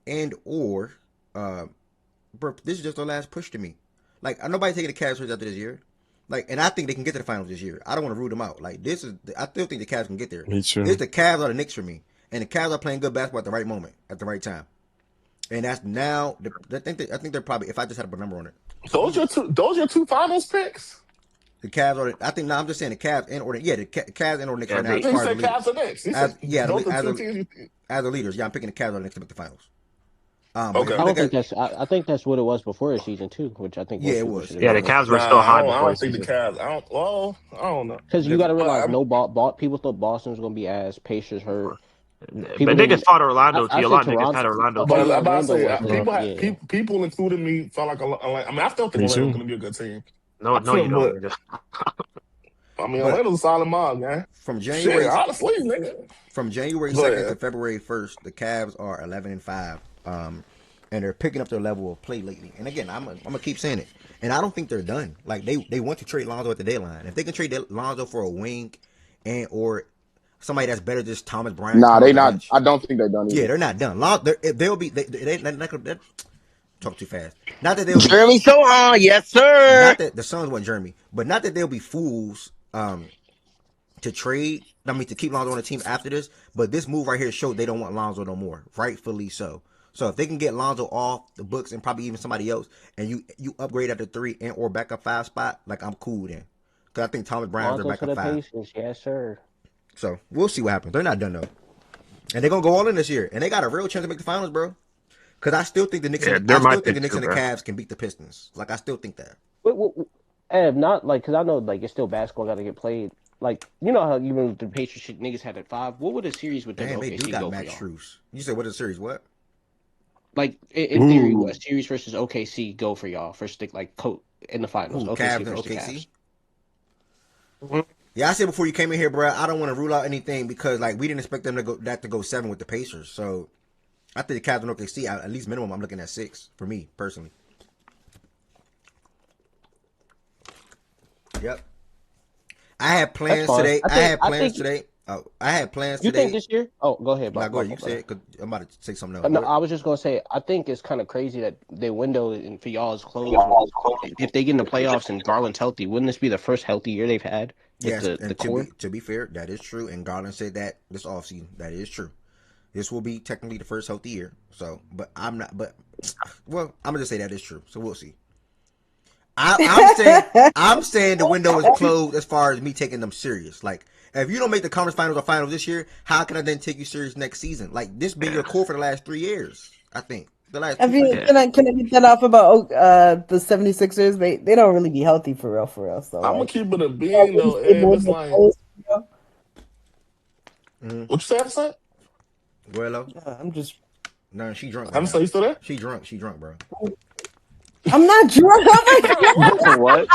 and or, bro, this is just the last push to me. Like, nobody taking the Cavs after this year. Like, and I think they can get to the finals this year. I don't want to rule them out. Like, I still think the Cavs can get there. Me too. It's the Cavs or the Knicks for me. And the Cavs are playing good basketball at the right moment, at the right time. And that's now. I think they're probably. If I just had to put a number on it, Those your two finals picks. the Cavs or the, I think. No, I'm just saying the Cavs and or the, the Cavs and or the Knicks right now. He said Cavs or Knicks. As the leaders, yeah, I'm picking the Cavs or the Knicks to make the finals. Okay. I think that's what it was before the season too, which I think. Yeah, it was. Yeah, the Cavs were still high before. I don't think the Cavs. I don't know. Because you got to realize, people thought Boston was going to be ass. Pacers hurt. People But niggas didn't. fought Orlando. I T. A said lot of niggas Toronto. had Orlando. But Oh I'm yeah, about to Orlando say was the yeah. people including me felt like I mean I still think Me Orlando's too. gonna be a good team. No, you don't, But nigga. I mean But Orlando's a solid mob, man. from Shit, January honestly, nigga. from January Go 2nd to ahead. February 1st, the Cavs are 11-5. And they're picking up their level of play lately. And again, I'm gonna keep saying it. And I don't think they're done. Like they want to trade Lonzo at the deadline. If they can trade Lonzo for a wing and or somebody that's better than just Thomas Bryant Nah, come they off the not. bench. I don't think they're done Yeah, either. they're not done. They'll be. They talk too fast. Not that they'll be. Jeremy Sohan, yes sir. Not that the Suns want Jeremy, but not that they'll be fools to trade. I mean, to keep Lonzo on the team after this. But this move right here showed they don't want Lonzo no more. Rightfully so. So if they can get Lonzo off the books and probably even somebody else, and you upgrade at the 3 and or backup 5 spot, like I'm cool then. Because I think Thomas Bryant's their Lonzo to backup the 5. Pacers, yes sir. So we'll see what happens. They're not done though, and they're gonna go all in this year, and they got a real chance to make the finals, bro. Because I still think the Knicks, and the Cavs can beat the Pistons. Like I still think that. Ev, not like because I know like it's still basketball got to get played. Like you know how even with the Patriots shit niggas had at 5. What would a series with them Damn, they OKC do got go for Max y'all? Strus. You said what is the series? What? Like in theory, a series versus OKC go for y'all first like in the finals. Who, OKC Cavs and versus OKC? the Cavs. Yeah, I said before you came in here, bro. I don't want to rule out anything because like we didn't expect them to go 7 with the Pacers. So I think the Cavs and OKC at least minimum. I'm looking at 6 for me personally. Yep. I had plans today. I had plans today. You think this year? Oh, go ahead. Nah, go ahead. You say it, 'cause I'm about to say something else. No, I was just gonna say I think it's kind of crazy that their window for y'all is closed. If they get in the playoffs and Garland's healthy, wouldn't this be the first healthy year they've had? Yes, the and core? to be fair, that is true. And Garland said that this offseason, that is true. This will be technically the first healthy year. So, but I'm not. But well, I'm gonna just say that is true. So we'll see. I'm saying the window is closed as far as me taking them serious. Like, if you don't make the conference finals or finals this year, how can I then take you serious next season? Like, this been your core for the last 3 years, I think. The last can I get that off about the 76ers? They don't really be healthy for real. So I'm gonna keep it a being though, and it's like what you say? After Well, I'm just. No, she drunk. I'm saying you still there? She drunk, bro. I'm not drunk. What?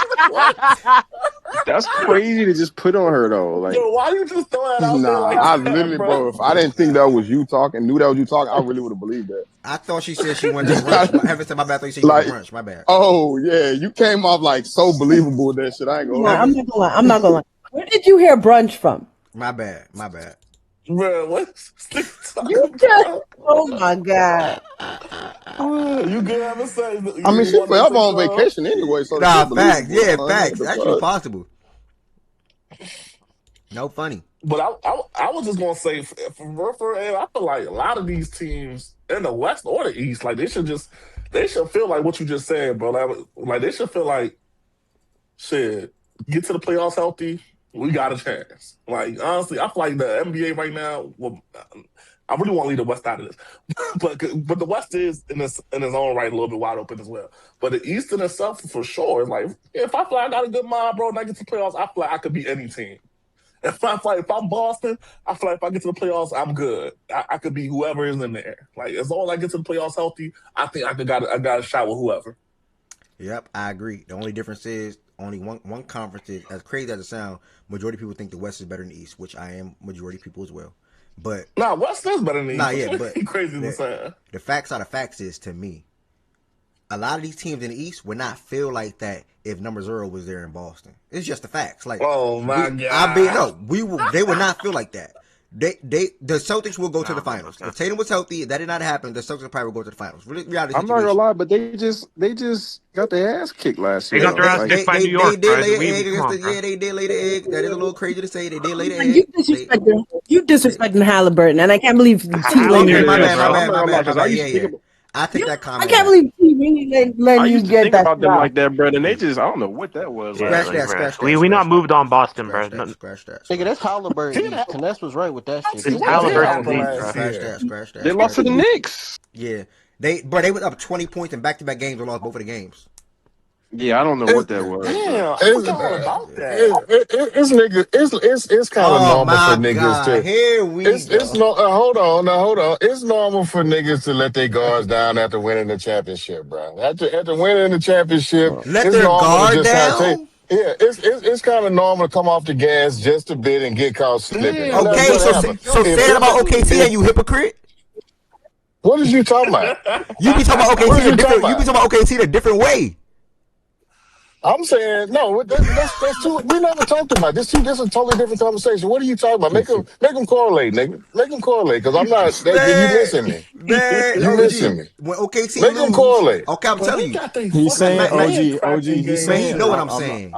That's crazy to just put on her though. Like, yo, why you just throw that out there like I that, literally, bro? bro. If I didn't think that was you talking, knew that was you talking, I really would have believed that. I thought she said she wanted to brunch. I haven't said my bad. I thought you said you wanted brunch. My bad. Oh yeah, you came off like so believable with that shit. I ain't gonna lie. I'm not gonna lie. Where did you hear brunch from? My bad. Bro, what? You just, oh my god. You could have a say. I mean, she forever on vacation anyway, so nah, facts. Yeah, believable. facts. Actually possible. No funny. But I was just gonna say for I feel like a lot of these teams in the West or the East, like they should feel like what you just said, bro. Like they should feel like shit. Get to the playoffs healthy, we got a chance. Like honestly, I feel like the NBA right now. Well, I really want to leave the West out of this, but the West is in its own right a little bit wide open as well. But the East in itself, for sure, is like if I feel like I got a good mind, bro, and I get to the playoffs, I feel like I could beat any team. If I'm Boston, I feel like if I get to the playoffs, I'm good. I could be whoever is in there. Like as long as I get to the playoffs healthy, I think I got a shot with whoever. Yep, I agree. The only difference is only one conference is, as crazy as it sounds, majority of people think the West is better than the East, which I am majority of people as well. But West is better than the East. Nah, yeah, but crazy to say. The facts are the facts is to me. A lot of these teams in the East would not feel like that if number 0 was there in Boston. It's just the facts. Like, oh my god, they would not feel like that. The Celtics will go to the finals. If Tatum was healthy, if that did not happen, the Celtics probably will go to the finals. I'm not gonna lie, but they just got their ass kicked last year. They got their ass kicked by New York. They did lay an egg against they did lay the egg. That is a little crazy to say. They did lay the egg. You disrespecting Halliburton, and I can't believe T letting My bad. I take that comment. I can't believe T really letting you get that. About them like that, bro, and they just I don't know what that was. Scratch that. We not moved on Boston, bro. Scratch that. Nigga, that's Halliburton. Kness was right with that shit. It's Halliburton, bro. Scratch that. They lost to the Knicks. Yeah, they were up 20 points in back-to-back games and lost both of the games. Yeah, I don't know what that was. Damn, I It's, forgot all about that. it's niggas. It's kind of Oh normal for my niggas God, to. here we It's go. no. Hold on. It's normal for niggas to let their guards down after winning the championship, bro. After winning the championship, Let it's their normal to guard just kind of take. down. Yeah, it's kind of normal to come off the gas just a bit and get caught slipping, and Damn, that's Okay, what so happened. so If say it it, about OKC then, you hypocrite. what is you talking about? You be talking about What is OKC a you talking different. You be about? talking about OKC a different way. I'm saying no. That's too. We never talked about this. This is a totally different conversation. What are you talking about? Make them correlate, nigga. Make them correlate, because I'm not. You Man, missing me. man, You missing OG. me. When OKC Make them lose, correlate. okay, I'm Bro, telling they you. got they He's fucking saying head OG. cracked in He's game Man, he saying know what one. I'm saying.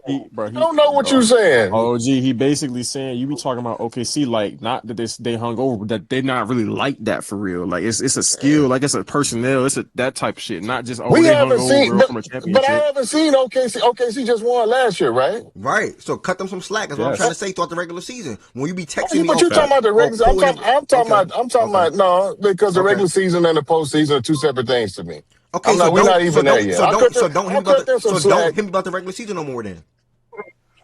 I don't know what you're saying. OG. He basically saying you be talking about OKC like not that they hung over, but that they're not really like that for real. Like it's a skill, like it's a personnel, it's that type of shit, not just We they hung haven't seen, over from a but I championship. haven't seen OKC. OKC just won last year, right? Right. So cut them some slack. That's what I'm trying to Yes. say throughout the regular season. When you be Oh, texting me, but you talking about the regular? Poole and them. I'm talking Okay. about no, because the Okay. regular season and the postseason are two separate things to me. Okay. We're not even there yet. Don't I'll cut them some slack. hit me about the regular season no more then.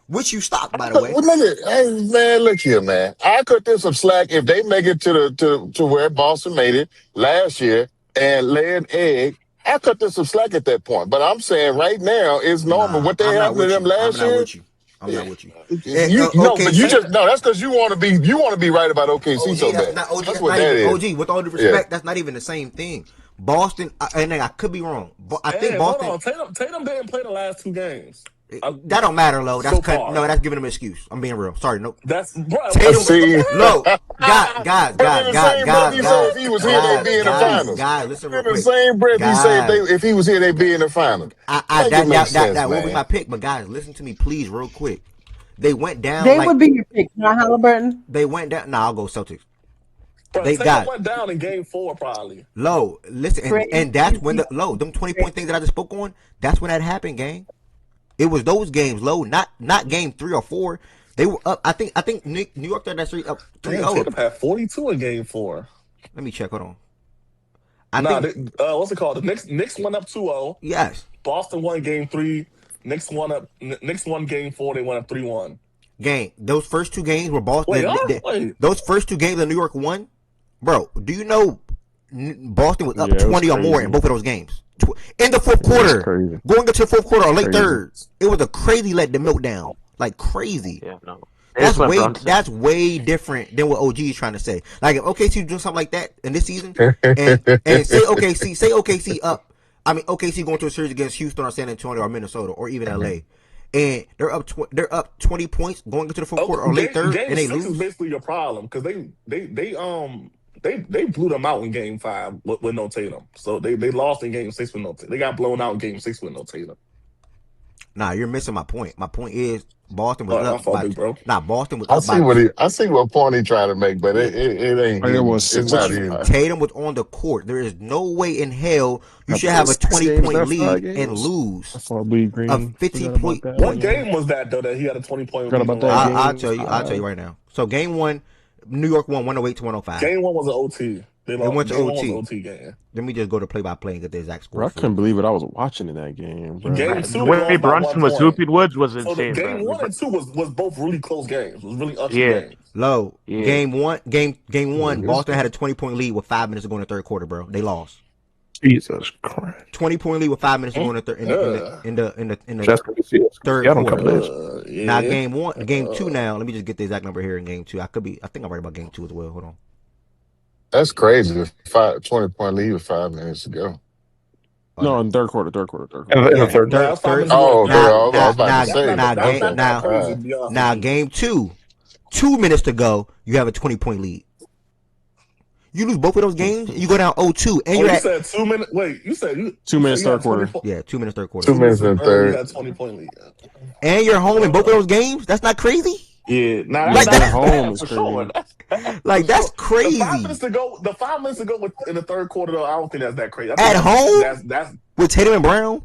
Which you stopped, by the Well, way. nigga, hey, man, look here, man. I cut them some slack if they make it to where Boston made it last year and lay an egg. I cut them some slack at that point. But I'm saying right now it's normal. Nah, What they I'm not happened to with them you. I'm last not year? with you. I'm not with you. But you just no. That's because you want to be right about OKC so bad. That's what that is. OG. With all due respect, that's not even the same thing. Boston, and I could be wrong, but I think Hey, Boston. hold on. Tatum didn't play the last 2 games. That don't matter, Lo. That's So far. no. That's giving him an excuse. I'm being real. Sorry, no. That's bro. Tatum, See, Lo, guys, but in the same breath he say if he was here they'd be in the finals. guys, listen real In the quick. same breath he say if he was here they'd be in the finals. That will be my pick. But guys, listen to me, please, real quick. They went down. They would be your pick, not Halliburton. They went down. Nah, I'll go Celtics. Bro, Tatum went down in game 4 probably. Low, listen, and that's when them 20-point things that I just spoke on. That's when that happened, gang. It was those games, Low, not game 3 or 4. They were up. I think New York started that streak up 3-0. Tatum had 42 in game 4. Let me check. Hold on. What's it called? The Knicks went up 2-0. Yes. Boston won game 3. Knicks won game 4. They went up 3-1. Gang, those first 2 games were Boston. Wait. Those first 2 games that New York won, bro. Do you know Boston was up 20 or more in both of those games? In the fourth quarter, going into the fourth quarter or late third, it was a crazy let the milk down, like crazy. Yeah, no. That's way different than what OG is trying to say. Like if OKC doing something like that in this season, and say OKC up. I mean OKC going to a series against Houston or San Antonio or Minnesota or even LA, and they're up 20 points going into the fourth quarter or late third, and they lose. Is basically your problem because they blew them out in game 5 with no Tatum. So they lost in game 6 with no Tatum. They got blown out in game 6 with no Tatum. Nah, you're missing my point. My point is Boston was up by, bro. Nah, Boston was I up see by. I see what point he trying to make, but it ain't. It's not him. Tatum was on the court. There is no way in hell you should have a 20-point lead and lose a 15-point. What game was that though? That he had a 20-point lead. I'll tell you right now. So game 1, New York won 108-105. Game 1 was an OT. They went to OT game. Let me just go to play-by-play and get the exact score. Bro, I couldn't believe it. I was watching in that game. Bro. Game 2, the way Brunson was hooping Woods was insane. So game 1 and 2 was both really close games. It was really ugly games. Low. Yeah. Game one, Boston had a 20-point lead with 5 minutes to go in the third quarter, bro. They lost. Jesus Christ. 20-point lead with 5 minutes to go in the third quarter. Now game 2 now. Let me just get the exact number here in game 2. I think I'm right about game 2 as well. Hold on. That's crazy. 20-point lead with 5 minutes to go. No, in third quarter. In the third. Oh, okay. I was about to say. Now game 2, 2 minutes to go. You have a 20-point lead. You lose both of those games, you go down 0-2, and you said 2 minutes. Wait, you said 2 minutes third quarter. Yeah, 2 minutes third quarter. 2 minutes in third. You had 20-point lead. And you're home in both of those games. That's not crazy. Yeah, that's home is crazy. Like that's crazy. The 5 minutes to go in the third quarter though. I don't think that's that crazy. At home, that's with Tatum and Brown.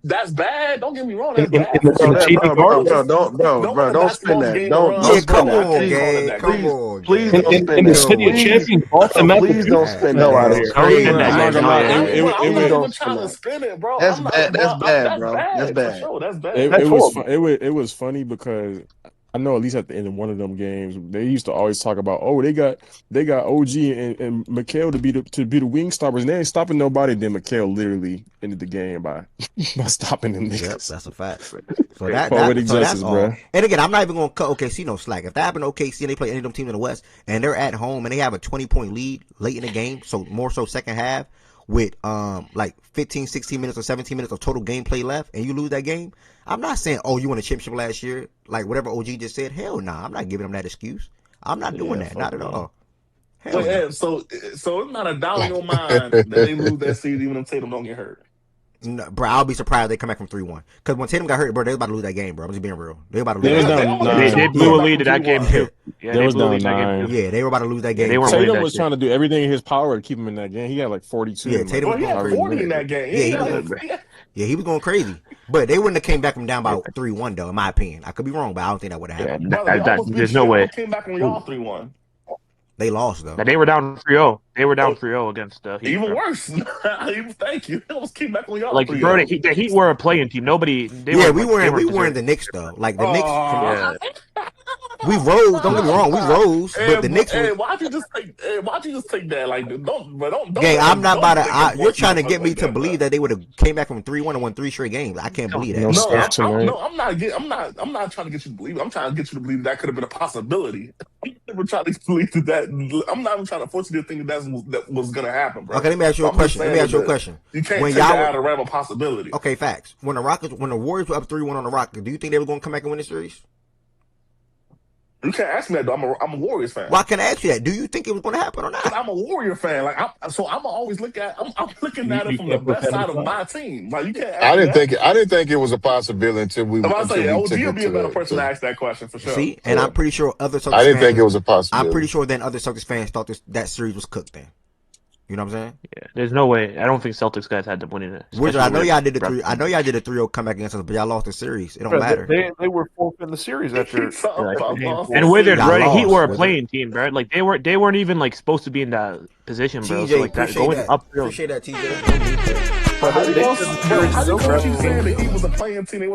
that's bad. Don't get me wrong, that's in bad the, for in the sure. cheating But part. don't win a don't spin basketball that. game and Don't run. Yeah, spin come that. I on, can't call it gang. that Come crazy. on, Please gang. don't spin In the that. city of Please, champions, Boston please don't Massachusetts. spin Hell that, out of bro. here. Don't Please, spin that, I'm not gang. gonna Don't lie. spin that. I'm Please not don't even spin trying to that. spin it, bro. That's I'm not, bad. bro. That's bad, That's bro. That's bad for bad. sure. That's It, bad. it That's was horrible. fun. It was funny because I know at least at the end of one of them games they used to always talk about they got OG and Mikhail to be the wing stoppers and they ain't stopping nobody. Then Mikhail literally ended the game by stopping them Yep, niggas. that's a fact. So Poetic so that's justice, all. bro. And again, I'm not even gonna cut OKC no slack. If that happened to OKC and they play any of them teams in the West and they're at home and they have a 20-point lead late in the game, so more so second half with like 15, 16 minutes or 17 minutes of total gameplay left, and you lose that game, I'm not saying, oh, you won a championship last year, like whatever OG just said. Hell nah, I'm not giving them that excuse. I'm not doing that, not at all. Hell Wait, no. Ed, so it's not a doubt in your mind that they lose that series even if Tatum don't get hurt. No, bro, I'll be surprised if they come back from 3-1. Because when Tatum got hurt, bro, they was about to lose that game, bro. I'm just being real. They were about to lose They was that game. down nine. They blew a lead to that game Yeah. too. Yeah, They they was blew a down lead in that game nine. too. Yeah, they were about to lose that game. they weren't winning Tatum that was shit. trying to do everything in his power to keep him in that game. He had like 42. Yeah, in, Tatum like, was going crazy. 40 in that game. Yeah, he was going crazy. But they wouldn't have came back from down by 3-1 though, in my opinion. I could be wrong, but I don't think that would have happened. There's no way. Came back on y'all 3-1. They lost though. Now, they were down 3-0. They were down 3-0 against the Heat. Even bro. worse. Thank you. It almost came back on y'all. Like, 3-0. bro, the Heat were a playing team. Nobody. Yeah, we weren't the Knicks though. Like the Knicks, Yeah. we rose. Don't get me wrong, we rose. But the Knicks was. Why'd you just take that? Like, don't. Gang, I'm not about to. You're trying to to get me to believe that they would have came back from 3-1 and won 3 straight games. I can't believe that. I'm not trying to get you to believe. I'm trying to get you to believe that could have been a possibility. I'm never trying to believe that. I'm not even trying to force you to think that was gonna happen, bro. Okay, let me ask you a question. You can't When take that y'all out of the realm of possibility. Okay, facts. When the Warriors were up 3-1 on the Rockets, do you think they were going to come back and win the series? You can't ask me that, though. I'm a Warriors fan. Why can't I ask you that? Do you think it was going to happen or not? I'm a Warrior fan. Like, I'm always looking at it from the best side of my team. Like, you can't. Ask I me didn't think it was a possibility until we. I'm about to say, OG took would it be a better to person to ask that question for sure. See, and I'm pretty sure other Celtics I didn't fans, think it was a possibility. I'm pretty sure then other Celtics fans thought that series was cooked. Then, you know what I'm saying? Yeah, there's no way. I don't think Celtics guys had them winning it. Wizard, I know y'all did the 3-0 comeback against us, but y'all lost the series. It don't matter. They were fourth in the series after. And Wizards, bro, the Heat were a playing team, bro. Like they weren't even like supposed to be in that position, bro. TJ, So like that going up. Appreciate that, TJ. How you gonna keep saying the Heat was a playing team? They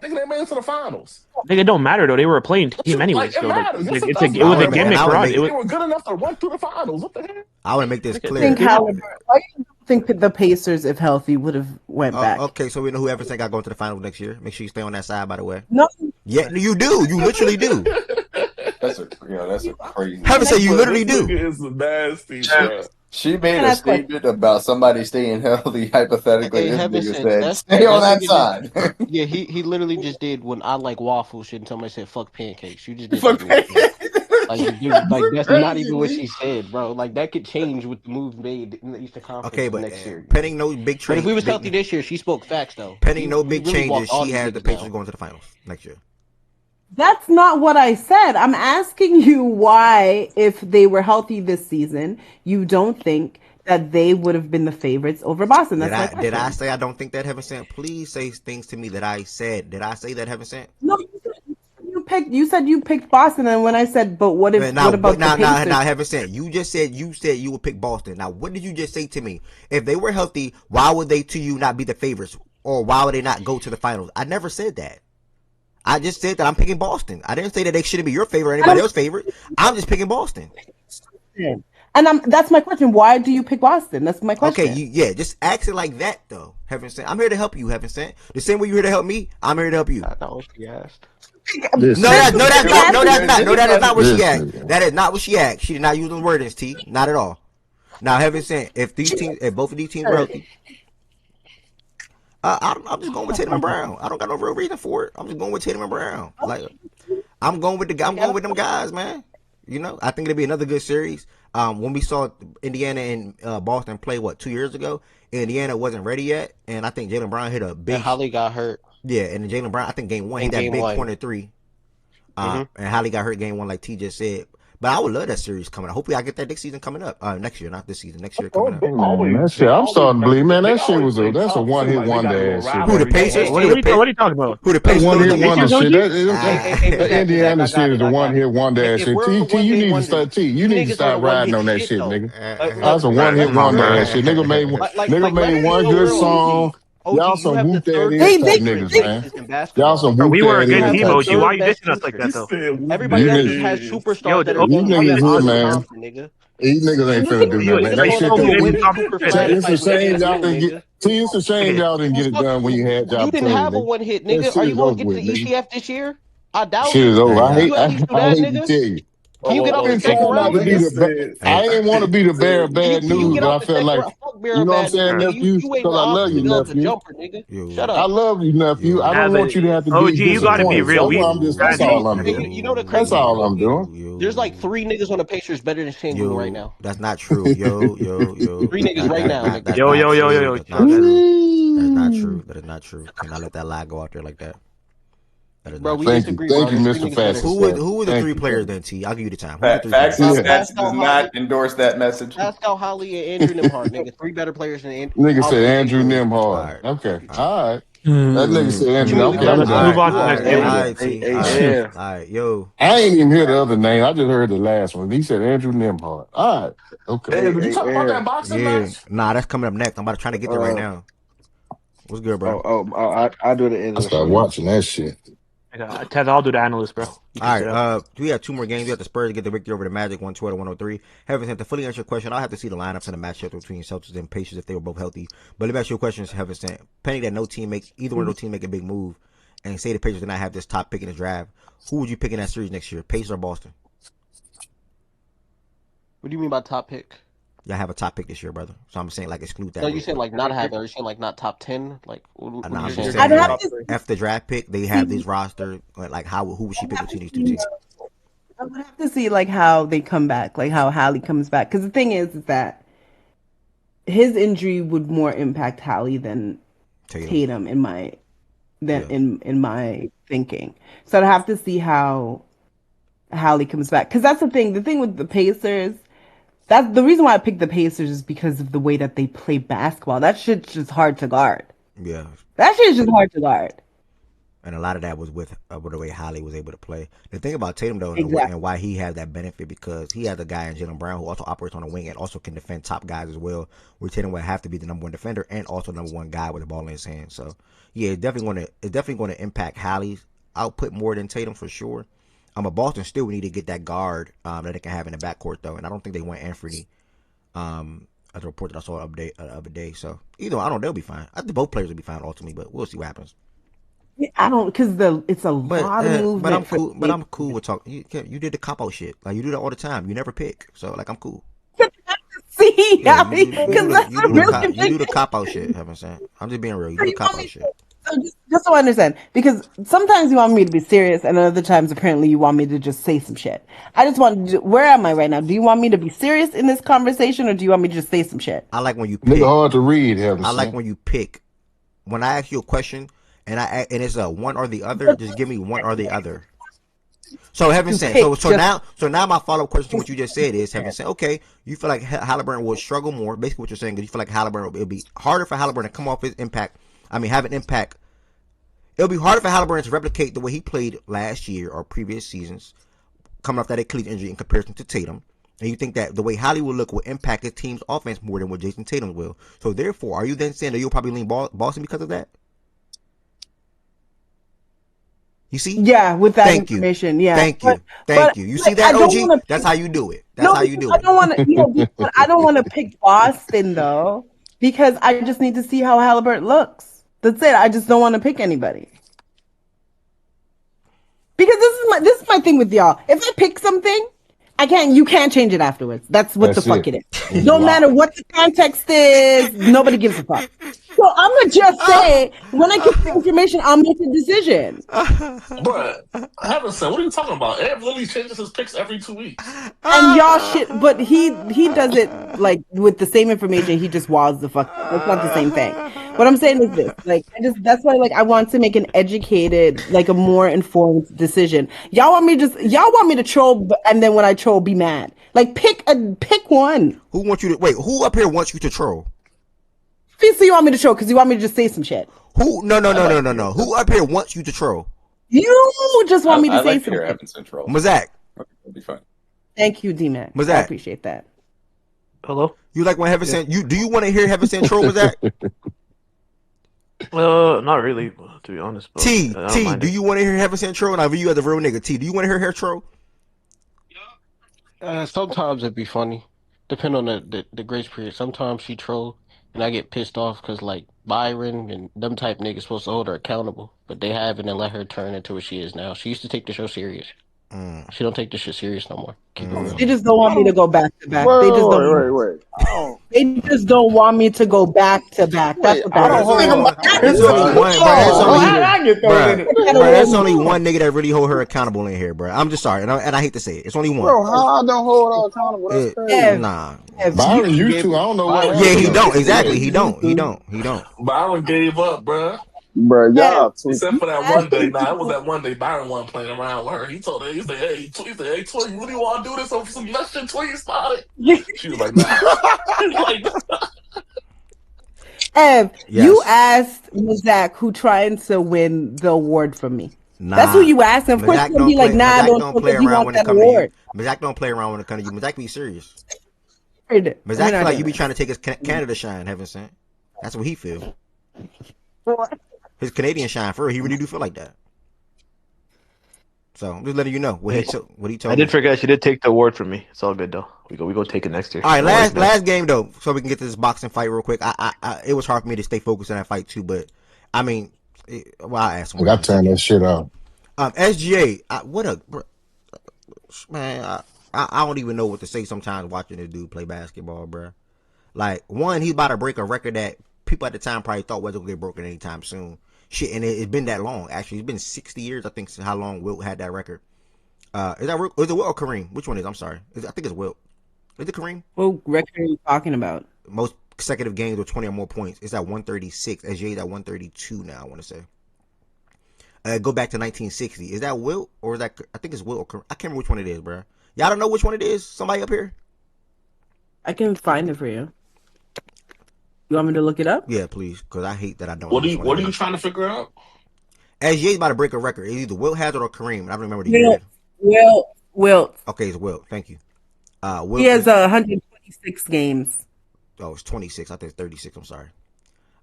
made it to the finals. It don't matter though. They were a playing team anyway. Like, it so matters. like, Yes, it was a gimmick run. They were good enough to run through the finals. What the heck? I want to make this clear. Think Halliburton. Why do you think that the Pacers, if healthy, would have went back? Okay, so we know whoever think I go into the finals next year. Make sure you stay on that side, by the way. No. Yeah, you do. You literally do. That's a crazy. Have to say you literally do. It's nasty, bro. She made a statement about somebody staying healthy. Hypothetically, Hey, this Heaven nigga said, said, "Stay on that that's side." Yeah, he literally just did when I like waffle shit and somebody said fuck pancakes. You just did that like, dude, like that's not even what she said, bro. Like that could change with the moves made in the Eastern Conference next year. Pending no big But trade. if we was healthy this year, she spoke facts though. Pending no big really changes, walked all she these has the niggas Pacers down. going to the finals next year. That's not what I said. I'm asking you why, if they were healthy this season, you don't think that they would have been the favorites over Boston. That's my question. Did I say I don't think that, Heaven Sent? Please say things to me that I said. Did I say that, Heaven Sent? No, you said you picked Boston, and when I said, but what if? What about the Pacers? Now, Heaven Sent, you said you would pick Boston. Now, what did you just say to me? If they were healthy, why would they to you not be the favorites, or why would they not go to the finals? I never said that. I just said that I'm picking Boston. I didn't say that they shouldn't be your favorite or anybody else's favorite. I'm just picking Boston. And that's my question. Why do you pick Boston? That's my question. Okay, just ask it like that, though, Heaven Sent. I'm here to help you, Heaven Sent. The same way you're here to help me, I'm here to help you. That's not what she asked. No, that's not. No, that is not what she asked. That is not what she asked. She did not use those words, T. Not at all. Now, Heaven Sent, if both of these teams were healthy, I'm just going with Tatum and Brown. I don't got no real reason for it. I'm just going with Tatum and Brown. Like, I'm going with them guys, man. You know, I think it'll be another good series. When we saw Indiana and Boston play 2 years ago, Indiana wasn't ready yet, and I think Jaylen Brown hit a big. And Holly got hurt. Yeah, and Jaylen Brown, I think game one, hit that big corner three. And Holly got hurt game one, like T just said. But I would love that series coming up. Hopefully, I get that next season coming up. Next year, not this season. Next year coming up. Man, that shit. I'm starting to believe, man. That shit was that's a one hit wonder ass shit. Who the Pacers? What are you talking about? Who the That's Pacers? one hit wonder shit. Hey, That Zach, Indiana I got shit it. is a one hit wonder ass If shit. we're on a T, you one-hit need to wonder, start. T, you you need to niggas on a start riding one-hit on that shit, shit, though. nigga. Look, That's a one hit let me wonder be ass shit. Nigga made one. Nigga let's made be one real, good bro. song. OG, Y'all you some have the whoop that third is best type defense niggas, man. in Y'all basketball. some Bro, whoop we were that a good You is have team, the type OG. shit. Why third are you best dissing us like that, defense. though? Everybody You else just has niggas, superstars that are Yo, you going niggas up here, Oscar man. Thompson, nigga. These niggas ain't finna do nothing, man. You're That supposed shit to be that a we, winning Cooper Fly it's a type nigga in shame this y'all room, didn't get. nigga. See, it's a shame y'all didn't Well, get it fuck, done when you had the you didn't opportunity, have a nigga. one hit, That nigga. Are shit you is going over to get to with, the nigga. ECF this year? I doubt Shit it. is over. Hey, I Can hate. you at least do I that, hate to nigga? tell you. Can you get I've out the been second trying not round, to be nigga? I hey, ain't want to be the bearer of bad Can you news, get but out I the felt second like, round? Fuck you bearer know what I'm bad news, saying, nigga. nephew? You waiting Because on I love Oscar to you, get out the nephew. jumper, nigga. Shut I up. love you, nephew. I Nah, don't but want you to have to OG, be you got to be disappointed. So real. that's We why I'm just. That's had all you. I'm Okay, doing. you know the That's crazy thing, all I'm OG? doing. There's like three niggas on the Pacers better than Sengun right now. That's not true. Yo. Three niggas right now, nigga. That's Yo, not yo, yo, yo, true. yo. That's not Chill, guys. true. That's not true. That is not true. Cannot let that lie go out there like that. That is Bro, not we true. disagree, Thank bro. you, There's three Mr. niggas better. Facts and Who were the Thank three you, players brother. then, T? I'll give you the time. Who's the three Facts players? and Pascal stats does Holly, not endorse that message. Pascal Holly, and Andrew Nimhart, nigga. Three better players than Nigga said obviously Andrew Sengun. All Nimhard. right. Okay, All right. all right. That nigga said Andrew. You ain't Okay, Now even I'm let's listen done. move to on you to the on next the All game. radio. right, T. All right, yo. I ain't even hear the other name. I just heard the last one. He said Andrew Nimhard. All right. Okay. Hey, did you talk about that boxing Yeah. match? Nah, that's coming up next. I'm about to try to get there right now. What's good, bro? I do the end I of the started show. watching that shit. Tez, I'll do the analyst, bro. You All can right, sit up. we have two more games. We have the Spurs get the victory over the Magic, 112-103. Heaven sent to fully answer your question. I'll have to see the lineups and the matchup between Celtics and Pacers if they were both healthy. But let me ask you a question, Heaven sent. Pending that no team make either one of those teams make a big move, and say the Pacers did not have this top pick in the draft, who would you pick in that series next year, Pacers or Boston? What do you mean by top pick? Y'all have a top pick this year, brother. So I'm saying like exclude that. No, real you said quick. like not have it. Are you saying like not top 10? Like what Nah, are you I'm just saying? saying I'd have like to after the draft pick, they have this roster. Like who would she pick between these two teams? I would have to see like how they come back, like how Hallie comes back. Because the thing is that his injury would more impact Hallie than Tatum in my in my thinking. So I'd have to see how Hallie comes back. Because that's the thing. The thing with the Pacers, that's the reason why I picked the Pacers is because of the way that they play basketball. That shit's just hard to guard. Yeah. That shit's just hard to guard. And a lot of that was with the way Holly was able to play. The thing about Tatum, though, Exactly. and why he had that benefit, because he has a guy in Jaylen Brown who also operates on the wing and also can defend top guys as well, where Tatum would have to be the number one defender and also number one guy with the ball in his hand. So, yeah, it's definitely going to impact Holly's output more than Tatum for sure. But Boston still would need to get that guard that they can have in the backcourt, though, and I don't think they want Anthony. As a report that I saw the other day. So, either I don't know, they'll be fine. I think both players will be fine ultimately, but we'll see what happens. I don't, because it's a lot of movement. But I'm cool. But I'm cool with talking. You did the cop out shit. Like you do that all the time. You never pick. So like I'm cool. See, Yeah, I mean, because that's you do the cop out shit. I'm saying. I'm just being real. You do the cop out shit. So just so I understand, because sometimes you want me to be serious, and other times apparently you want me to just say some shit. I just want to. Where am I right now? Do you want me to be serious in this conversation, or do you want me to just say some shit? I like when you pick. Nigga hard to read. I like when you pick. When I ask you a question and it's a one or the other, just give me one or the other. So Heaven said. So now my follow up question to what you just said is Heaven said. Okay, you feel like Halliburton will struggle more. Basically, what you're saying is you feel like Halliburton it'll be harder for Halliburton to come off his impact. I mean, have an impact. It'll be harder for Halliburton to replicate the way he played last year or previous seasons, coming off that Achilles injury in comparison to Tatum. And you think that the way Holly will look will impact his team's offense more than what Jason Tatum will. So therefore, are you then saying that you'll probably lean Boston because of that? You see? Yeah, with that information. Yeah. Thank you. You see that, OG? That's how you do it. That's how you do it. I don't want to. I don't want to pick Boston though, because I just need to see how Halliburton looks. That's it. I just don't want to pick anybody. Because this is my thing with y'all. If I pick something, you can't change it afterwards. That's what the fuck it is. No matter what the context is, nobody gives a fuck. So I'm gonna just say, when I get the information, I'll make a decision. But I haven't said, what are you talking about? Ed literally changes his picks every 2 weeks. And y'all shit, but he does it like with the same information. He just wows the fuck. That's not the same thing. What I'm saying is this, like, that's why, like, I want to make an educated, like, a more informed decision. Y'all want me to troll, and then when I troll, be mad. Like, pick one. Who wants you to wait? Who up here wants you to troll? Obviously, you want me to troll because you want me to just say some shit. Who? No. Who up here wants you to troll? You just want me to I say like something. Pierre Evans and troll. Mazak. That'll be fun. Thank you, D-Man. I Mazak. appreciate that. Hello? You like when Heaven sent you? Do you want to hear Heaven sent troll, Mazak? Not really, to be honest. But T, I don't mind do it. you want to hear Heaven sent troll? And I view you as a real nigga. T, do you want to hear her troll? Sometimes it'd be funny, depending on the grace period. Sometimes she troll, and I get pissed off because like Byron and them type niggas supposed to hold her accountable, but they haven't and let her turn into what she is now. She used to take the show serious. She don't take the shit serious no more. Keep it real. They just don't want me to go back to back. Wait. They just don't. Wait. They just don't want me to go back to back. That's what that is. There's only one, bro. There's only one nigga that really hold her accountable in here, bro. I'm just sorry, and I hate to say it. It's only one. Bro, how I don't hold her accountable? That's crazy. Nah. Byron used to. I don't know what. Yeah, he don't. Exactly. He don't. Byron gave up, bruh. Bro, y'all Except for that one day. Nah, it was that one day Byron wasn't playing around with her. He told her, he said, hey, Twin, you really want to do this over some less than Twin started? She was like, nah. She's like, Ev, you asked Mazak who trying to win the award from me. Nah. That's who you asked. And of course, you'll be like, nah, don't play because you around want when that it comes to you. award. Mazak don't play around when it comes to you. Mazak be serious. Mazak feel like you be trying to take his Canada shine, Heaven sent. That's what he feel. What? His Canadian shine for real. He really do feel like that. So I'm just letting you know what he told me. I did forget she did take the award from me. It's all good though. We go take it next year. All right, last game though, so we can get to this boxing fight real quick. It was hard for me to stay focused on that fight too, but I mean, I asked him. I got to turn that shit out. SGA, man. I don't even know what to say sometimes watching this dude play basketball, bro. Like, one, he's about to break a record that people at the time probably thought wasn't gonna get broken anytime soon. Shit, and it's been that long. Actually, it's been 60 years, I think, since how long Wilt had that record. Is it Wilt or Kareem? Which one is? I'm sorry. I think it's Wilt. Is it Kareem? What record are you talking about? Most consecutive games with 20 or more points. It's at 136. SGA's at 132 now, I want to say. Go back to 1960. Is that Wilt or is that? I think it's Wilt or Kareem. I can't remember which one it is, bro. Y'all don't know which one it is? Somebody up here? I can find it for you. You want me to look it up? Yeah, please, because I hate that I don't. What are you trying to figure out? SGA's about to break a record. It's either Wilt has it or Kareem. I don't remember the year. Wilt. Okay, it's Wilt. Thank you. He has 126 games. Oh, it's 26. I think it's 36. I'm sorry.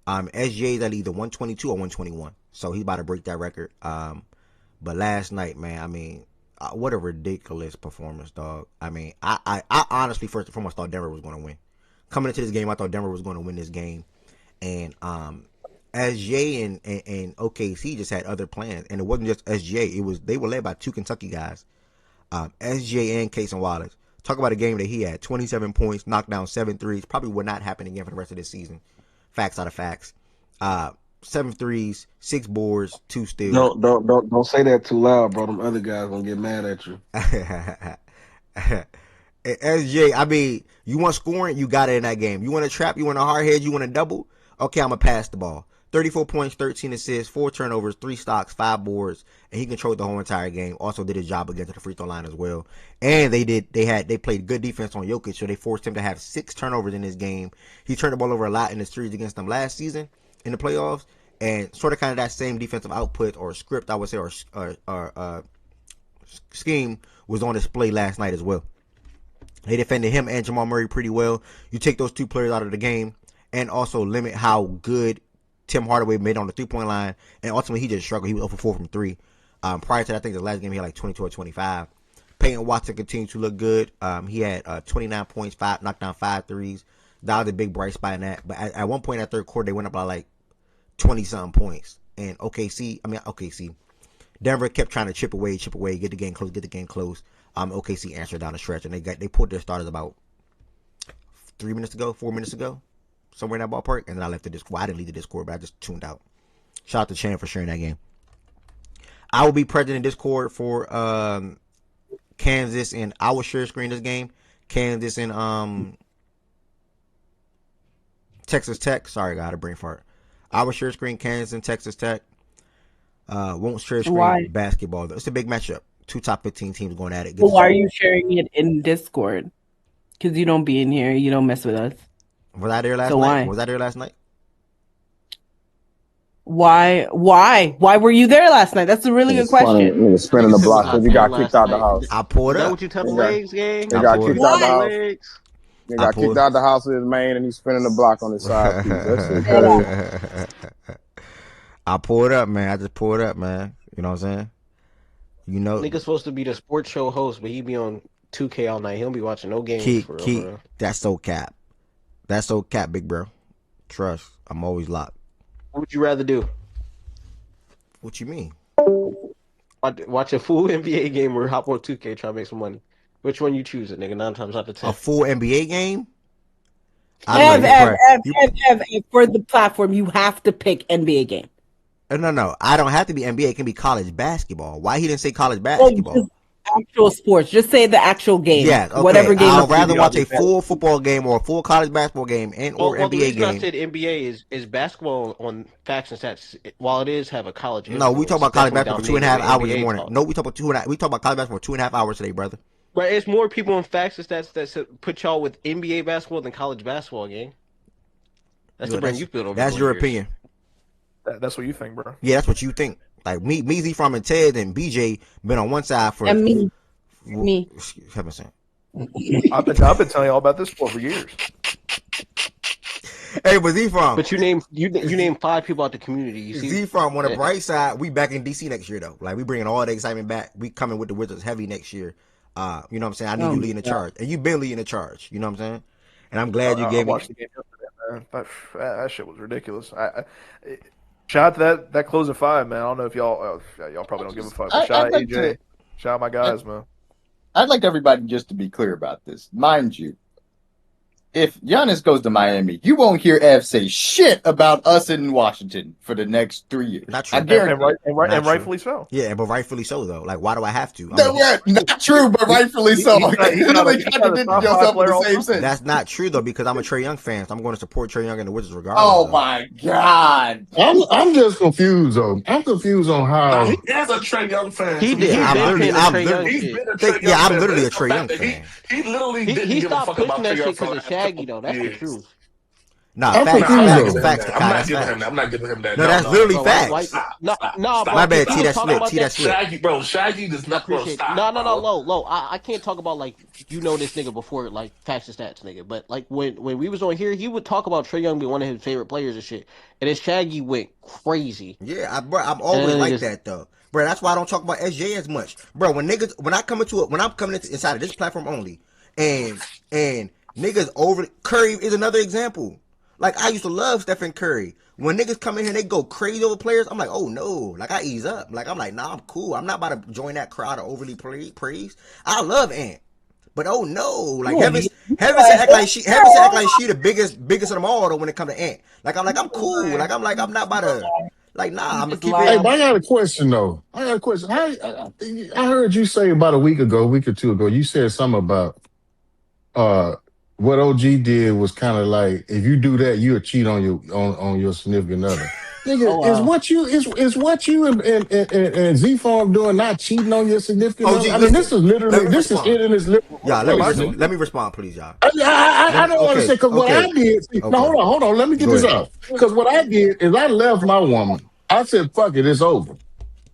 SGA's at either 122 or 121. So he's about to break that record. But last night, man, I mean, what a ridiculous performance, dog. I mean, I honestly, first and foremost, thought Denver was going to win. Coming into this game, I thought Denver was going to win this game. And SGA and OKC just had other plans. And it wasn't just SGA. They were led by two Kentucky guys. SGA and Case and Wallace. Talk about a game that he had 27 points, knocked down 7 threes. Probably will not happen again for the rest of this season. Facts out of facts. 7 threes, 6 boards, 2 steals. Don't say that too loud, bro. Them other guys gonna get mad at you. SJ, I mean, you want scoring, you got it in that game. You want a trap, you want a hard head, you want a double. Okay, I'm gonna pass the ball. 34 points, 13 assists, 4 turnovers, 3 stocks, 5 boards, and he controlled the whole entire game. Also did his job against the free throw line as well. And they played good defense on Jokic, so they forced him to have 6 turnovers in this game. He turned the ball over a lot in the series against them last season in the playoffs, and sort of kind of that same defensive output or script, I would say, or scheme was on display last night as well. They defended him and Jamal Murray pretty well. You take those 2 players out of the game and also limit how good Tim Hardaway made on the 3-point line, and ultimately he just struggled. He was 0 for 4 from 3. Prior to that, I think the last game he had like 22 or 25. Peyton Watson continued to look good. He had 29 points, knocked down 5 threes. That was a big bright spot in that. But at one point in that third quarter, they went up by like 20-something points. And Denver kept trying to chip away, get the game close. OKC answered down the stretch, and they pulled their starters about 4 minutes ago, somewhere in that ballpark, and then I left the Discord. I didn't leave the Discord, but I just tuned out. Shout out to Chan for sharing that game. I will be present in Discord for Kansas, and I will share screen this game. Kansas and Texas Tech. Sorry, I got a brain fart. I would share screen Kansas and Texas Tech. Won't share screen Why? basketball. It's a big matchup. 2 top 15 teams going at it. Well, why are you sharing it in Discord? Because you don't be in here. You don't mess with us. Was I there last night? Why? Was I there last night? Why were you there last night? That's a really good question. Nigga spinning the block because he got kicked out the house. I pulled Is that up. what you tell the legs, gang? They got kicked out the house. Legs. They got kicked out the house with his man, and he's spinning the block on his side piece. That shit crazy. I pulled up, man. I just pulled up, man. You know what I'm saying? You know, Nigga's supposed to be the sports show host, but he be on 2K all night. He don't be watching no games. For real. That's so cap. That's so cap, big bro. Trust. I'm always locked. What would you rather do? What you mean? Watch a full NBA game or hop on 2K try to make some money. Which one you choose it, nigga? 9 times out of 10. A full NBA game? Ev, for the platform, you have to pick NBA game. No. I don't have to be NBA. It can be college basketball. Why he didn't say college basketball? Actual sports. Just say the actual game. Yeah, okay. Whatever game. I'd rather watch a full football game or a full college basketball game or NBA the reason game. I said NBA is basketball on Facts and Stats. While it is have a college. No, we talk about college basketball for 2.5 hours in the morning. No, we talk about we talk about college basketball for 2.5 hours today, brother. Right, it's more people on Facts and Stats that put y'all with NBA basketball than college basketball game. That's the brand you built over. That's your opinion. That's what you think, bro. Yeah, that's what you think. Like me, Z from and Ted and BJ been on one side for and me. Heaven sent. I've been telling you all about this sport for years. Hey, but Z from. But you name 5 people out the community. You see, Z from on the bright side, we back in DC next year though. Like we bringing all the excitement back. We coming with the Wizards heavy next year. You know what I'm saying? I need you leading the charge, and you been leading the charge. You know what I'm saying? And I'm glad you gave me. I watched the game yesterday, man. That shit was ridiculous. Shout out to that closing 5, man. I don't know if y'all probably don't give a fuck. But shout out AJ. Shout out my guys, man. I'd like everybody just to be clear about this. Mind you, if Giannis goes to Miami, you won't hear Ev say shit about us in Washington for the next 3 years. Not true. And rightfully so. Yeah, but rightfully so, though. Like, why do I have to? Not true, but rightfully so. You literally contradicted yourself in the same sentence. That's not true, though, because I'm a Trae Young fan, so I'm going to support Trae Young and the Wizards regardless. Oh, my God. I'm just confused, though. I'm confused on how. He is a Trae Young fan. I'm literally a Trae Young fan. He literally didn't he give a stopped fuck pushing about that Trae shit Young because of Shaggy, though. That's the truth. Nah, I'm facts. not giving him that. I'm not giving him that. No, that's literally facts. My bad, T. That's slick. Shaggy does not stop. No, low. I can't talk about like this nigga before like Facts and Stats nigga, but like when we was on here, he would talk about Trae Young being one of his favorite players and shit, and then Shaggy went crazy. Yeah, I'm always like that though, bro. That's why I don't talk about SGA as much, bro. When I'm coming inside of this platform only, and niggas over Curry is another example. Like, I used to love Stephen Curry. When niggas come in here and they go crazy over players, I'm like, oh no. Like, I ease up. Like, I'm like, nah, I'm cool. I'm not about to join that crowd of overly praise. I love Ant. But oh no. Like, Heaven act like she the biggest of them all though when it comes to Ant. Like, I'm cool. Like, I'm not about to, like, nah, I'm gonna keep it. Hey, but I got a question though. I heard you say about a week or 2 ago, you said something about, what OG did was kind of like, if you do that, you'll cheat on your significant other. Nigga, is what you and Z Farm doing not cheating on your significant other? I mean, this is literally this is it in his liberal. Yeah, let me respond, please, y'all. I don't want to say because what I did. No, hold on. Let me get this out. Because what I did is I left my woman. I said, "Fuck it, it's over."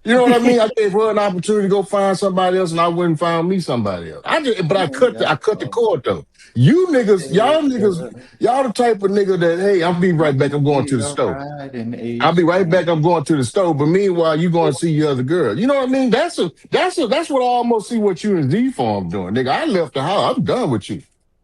You know what I mean? I gave her an opportunity to go find somebody else, and I wouldn't find me somebody else. But I cut the cord though. You niggas, y'all the type of nigga that, hey, I'll be right back. I'm going to the store. I'll be right back. I'm going to the store. But meanwhile, you going to see your other girl. You know what I mean? That's what I almost see what you and Z Farm doing, nigga. I left the house. I'm done with you.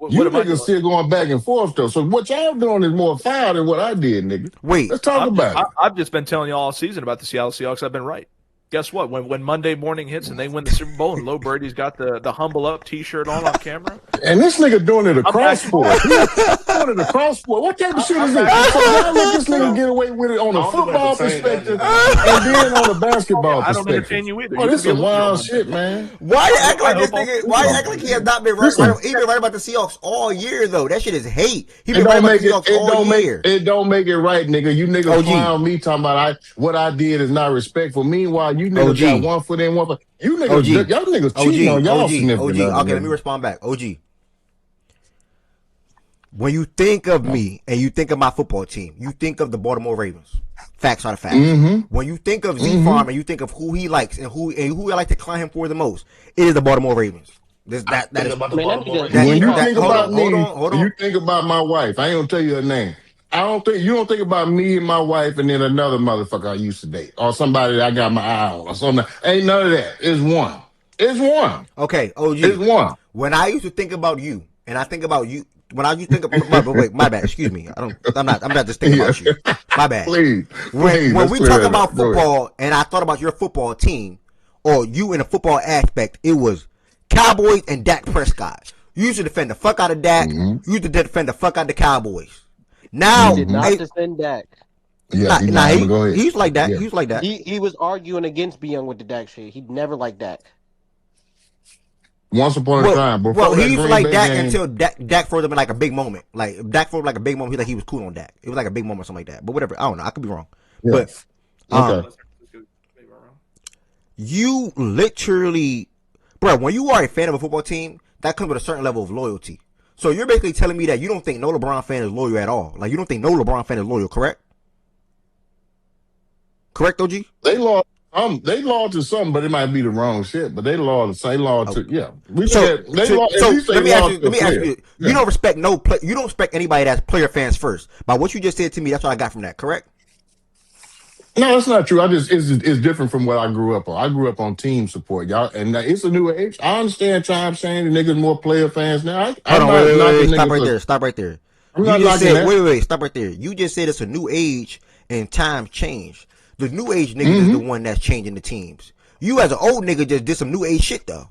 You niggas still going back and forth though. So what y'all doing is more foul than what I did, nigga. Wait, let's talk about it. I've just been telling you all season about the Seattle Seahawks. I've been right. guess what? When Monday morning hits and they win the Super Bowl and Low Brady's got the humble up T-shirt on camera, and this nigga doing it I'm across back sport. home. Doing it across sport. What type of shit is this? So y'all let this nigga get away with it on a football perspective and then on a basketball I don't perspective. entertain you either. Oh, You this can is be a loser wild on shit, man. Why you act like I this hope nigga? Why you act like he has not been right about the Seahawks all year though? That shit is hate. He been right about the Seahawks all year. It don't make it right, nigga. You niggas clown me talking about what I did is not respectful. Meanwhile, you niggas got 1 foot in, 1 foot. You niggas, y'all niggas cheating on y'all significant other. Okay, let me respond back. OG. When you think of me and you think of my football team, you think of the Baltimore Ravens. Facts are the facts. When you think of Z-Farm and you think of who he likes and who I like to clown him for the most, it is the Baltimore Ravens. When you think about me, you think about my wife. I ain't gonna tell you her name. You don't think about me and my wife and then another motherfucker I used to date or somebody that I got my eye on or something. Ain't none of that. It's one. It's one. Okay, OG. It's one. When I used to think about you and I think about you, when I used to think about, wait, my bad. Excuse me. I'm not just thinking about you. My bad. Please. When we talk about football and I thought about your football team or you in a football aspect, it was Cowboys and Dak Prescott. You used to defend the fuck out of Dak. You used to defend the fuck out of the Cowboys. Now, he did not defend Dak. Yeah, he's like that. Yeah. He's like that. He was arguing against being with the Dak shit. He never liked Dak. Once upon a time, well, he used to like Dak until Dak froze up in like a big moment. Like Dak froze up like a big moment. He was cool on Dak. It was like a big moment or something like that. But whatever. I don't know. I could be wrong. Yeah. But you literally, bro, when you are a fan of a football team, that comes with a certain level of loyalty. So you're basically telling me that you don't think no LeBron fan is loyal at all. Like you don't think no LeBron fan is loyal, correct? Correct, OG? They loyal to something, but it might be the wrong shit. But they loyal to yeah. Let me ask you. You don't respect you don't respect anybody that's player fans first. By what you just said to me, that's what I got from that, correct? No, that's not true. It's different from what I grew up on. I grew up on team support, y'all, and it's a new age. I understand times change. The niggas more player fans now. Wait, stop right there. Wait, stop right there. You just said it's a new age and times change. The new age nigga is the one that's changing the teams. You as an old nigga just did some new age shit though.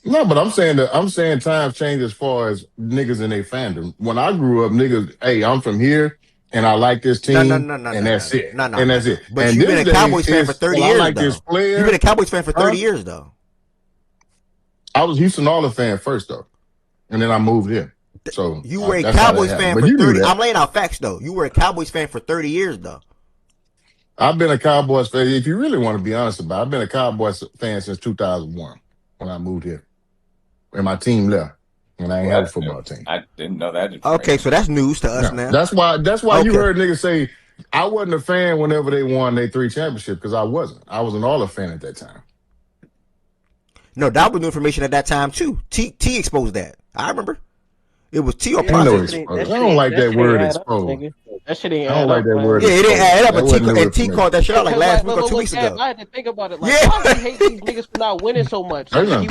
No, but I'm saying times change as far as niggas in their fandom. When I grew up, niggas, hey, I'm from here and I like this team. And that's it. But you've been a Cowboys fan for 30 years though. You've been a Cowboys fan for 30 years though. I was Houston Oilers fan first though, and then I moved here. So you were a Cowboys fan for 30. I'm laying out facts though. You were a Cowboys fan for 30 years though. I've been a Cowboys fan. If you really want to be honest about it, I've been a Cowboys fan since 2001 when I moved here. And my team left. And I ain't have a football team. I didn't know that. Okay, so that's news to us now. That's why you heard niggas say I wasn't a fan whenever they won their 3 championships because I wasn't. I was an Oilers fan at that time. No, that was new information at that time too. T exposed that. I remember. It was T or I don't like that word exposed. That shit ain't I don't like that word. Yeah, it didn't add up. And T called that shit out like last week or 2 weeks ago. I had to think about it. Like, why do you hate these niggas for not winning so much? Like,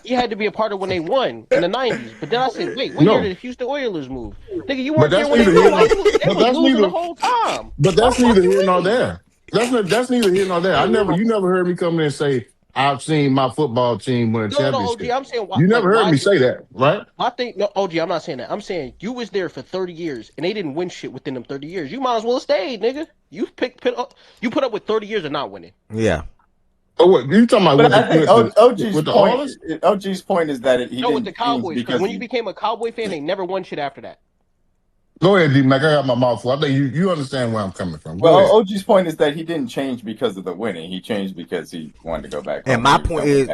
he had to be a part of when they won in the 90s. But then I said, wait, when year did the Houston Oilers move? Nigga, you weren't there when they won. They were losing the whole time. But that's neither here nor there. That's neither here nor there. You never heard me come in and say, I've seen my football team win a championship. OG, I'm saying you never heard me say that, right? I think OG, I'm not saying that. I'm saying you was there for 30 years and they didn't win shit within them 30 years. You might as well have stayed, nigga. You put up with 30 years of not winning. Yeah. Oh, what you talking about? But I think OG's point is that he didn't with the Cowboys. Because when you became a Cowboy fan, they never won shit after that. Go ahead, D-Mac. I got my mouth full. I think you understand where I'm coming from. Well, OG's point is that he didn't change because of the winning. He changed because he wanted to go back. And my point is,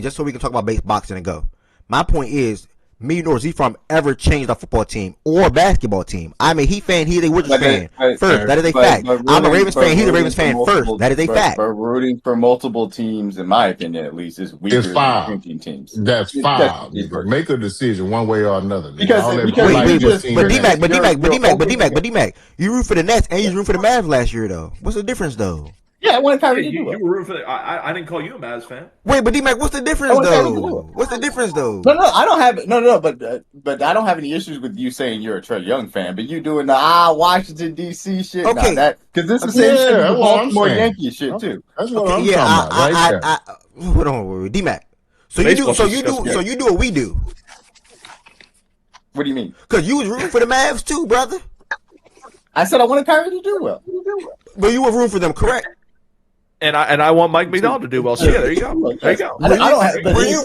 just so we can talk about base boxing and go. My point is, me nor Z-Farm ever changed our football team or basketball team. I'm a Heat fan. He's a Wizards fan. First, that is a fact. I'm a Ravens fan. He's a Ravens fan. First, that is a fact. But rooting for multiple teams, in my opinion, at least, is weaker than drinking teams. That's five. Make a decision one way or another. But D-Mac, you root for the Nets and you root for the Mavs last year though. What's the difference though? Yeah, I wanted Kyrie Yeah, to do well. you were rooting for I didn't call you a Mavs fan. Wait, but D-Mac, what's the difference though? What's the difference though? No, I don't have but I don't have any issues with you saying you're a Trae Young fan, but you doing the Washington DC shit. Okay, nah, that because this is the same shit with the that's what I'm Baltimore saying. Yankees shit too. That's what I'm talking about, right there. Hold on, D-Mac. So you do what we do. What do you mean? Because you was rooting for the Mavs too, brother. I said I wanted Kyrie to do well. But you were rooting for them, correct? And I want Mike McDonald to do well. So yeah, there you go. There you go. Were you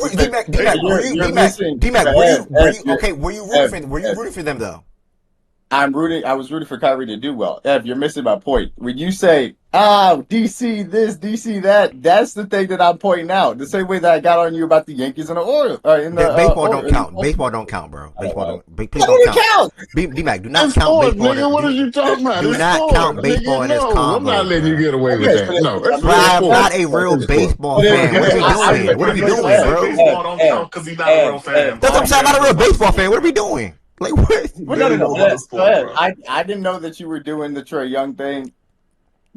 rooting for them though? I was rooting for Kyrie to do well. Ev, you're missing my point. When you say, DC this, DC that, that's the thing that I'm pointing out. The same way that I got on you about the Yankees and the Orioles. Baseball don't count. Baseball don't count, bro. Baseball don't. Please don't count. D-Mac, do not count baseball. Nigga, what are you talking about? Do not count baseball in this combo. I'm not letting you get away with that. No, I'm not a real baseball fan. What are we doing, bro? Baseball don't count because he's not a real fan. That's what I'm saying. I'm not a real baseball fan. What are we doing? Like what? No. I didn't know that you were doing the Trae Young thing.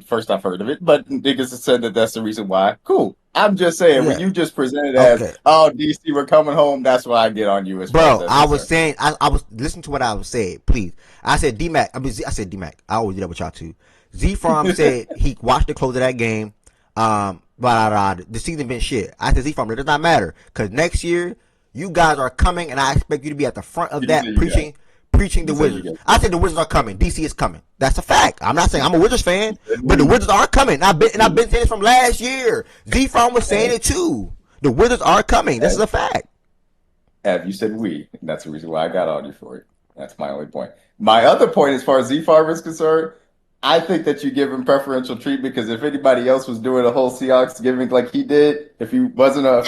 First I've heard of it, but niggas have said that that's the reason why. Cool. I'm just saying when you just presented as, DC, we're coming home. That's why I get on you. Bro, I was saying, I was listening to what I was saying. Please, I said D-Mac. I said D-Mac. I always do that with y'all too. Z-Farm said he watched the close of that game. The season been shit. I said Z-Farm, it does not matter because next year. You guys are coming, and I expect you to be at the front of that preaching the Wizards. I said the Wizards are coming. DC is coming. That's a fact. I'm not saying I'm a Wizards fan, but the Wizards are coming. I've been saying this from last year. Z-Farm was saying it too. The Wizards are coming. This is a fact. Ev, you said we. And that's the reason why I got on you for it. That's my only point. My other point, as far as Z-Farm is concerned, I think that you give him preferential treatment because if anybody else was doing a whole Seahawks gimmick like he did, if he wasn't a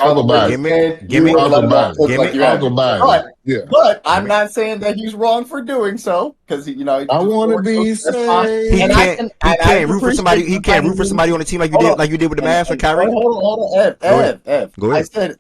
But I'm not saying that he's wrong for doing so because I want to be saved. He can't root for somebody. He can't root for somebody on the team like you did with the Mavs or Kyrie. Hold on, Ev. Go ahead.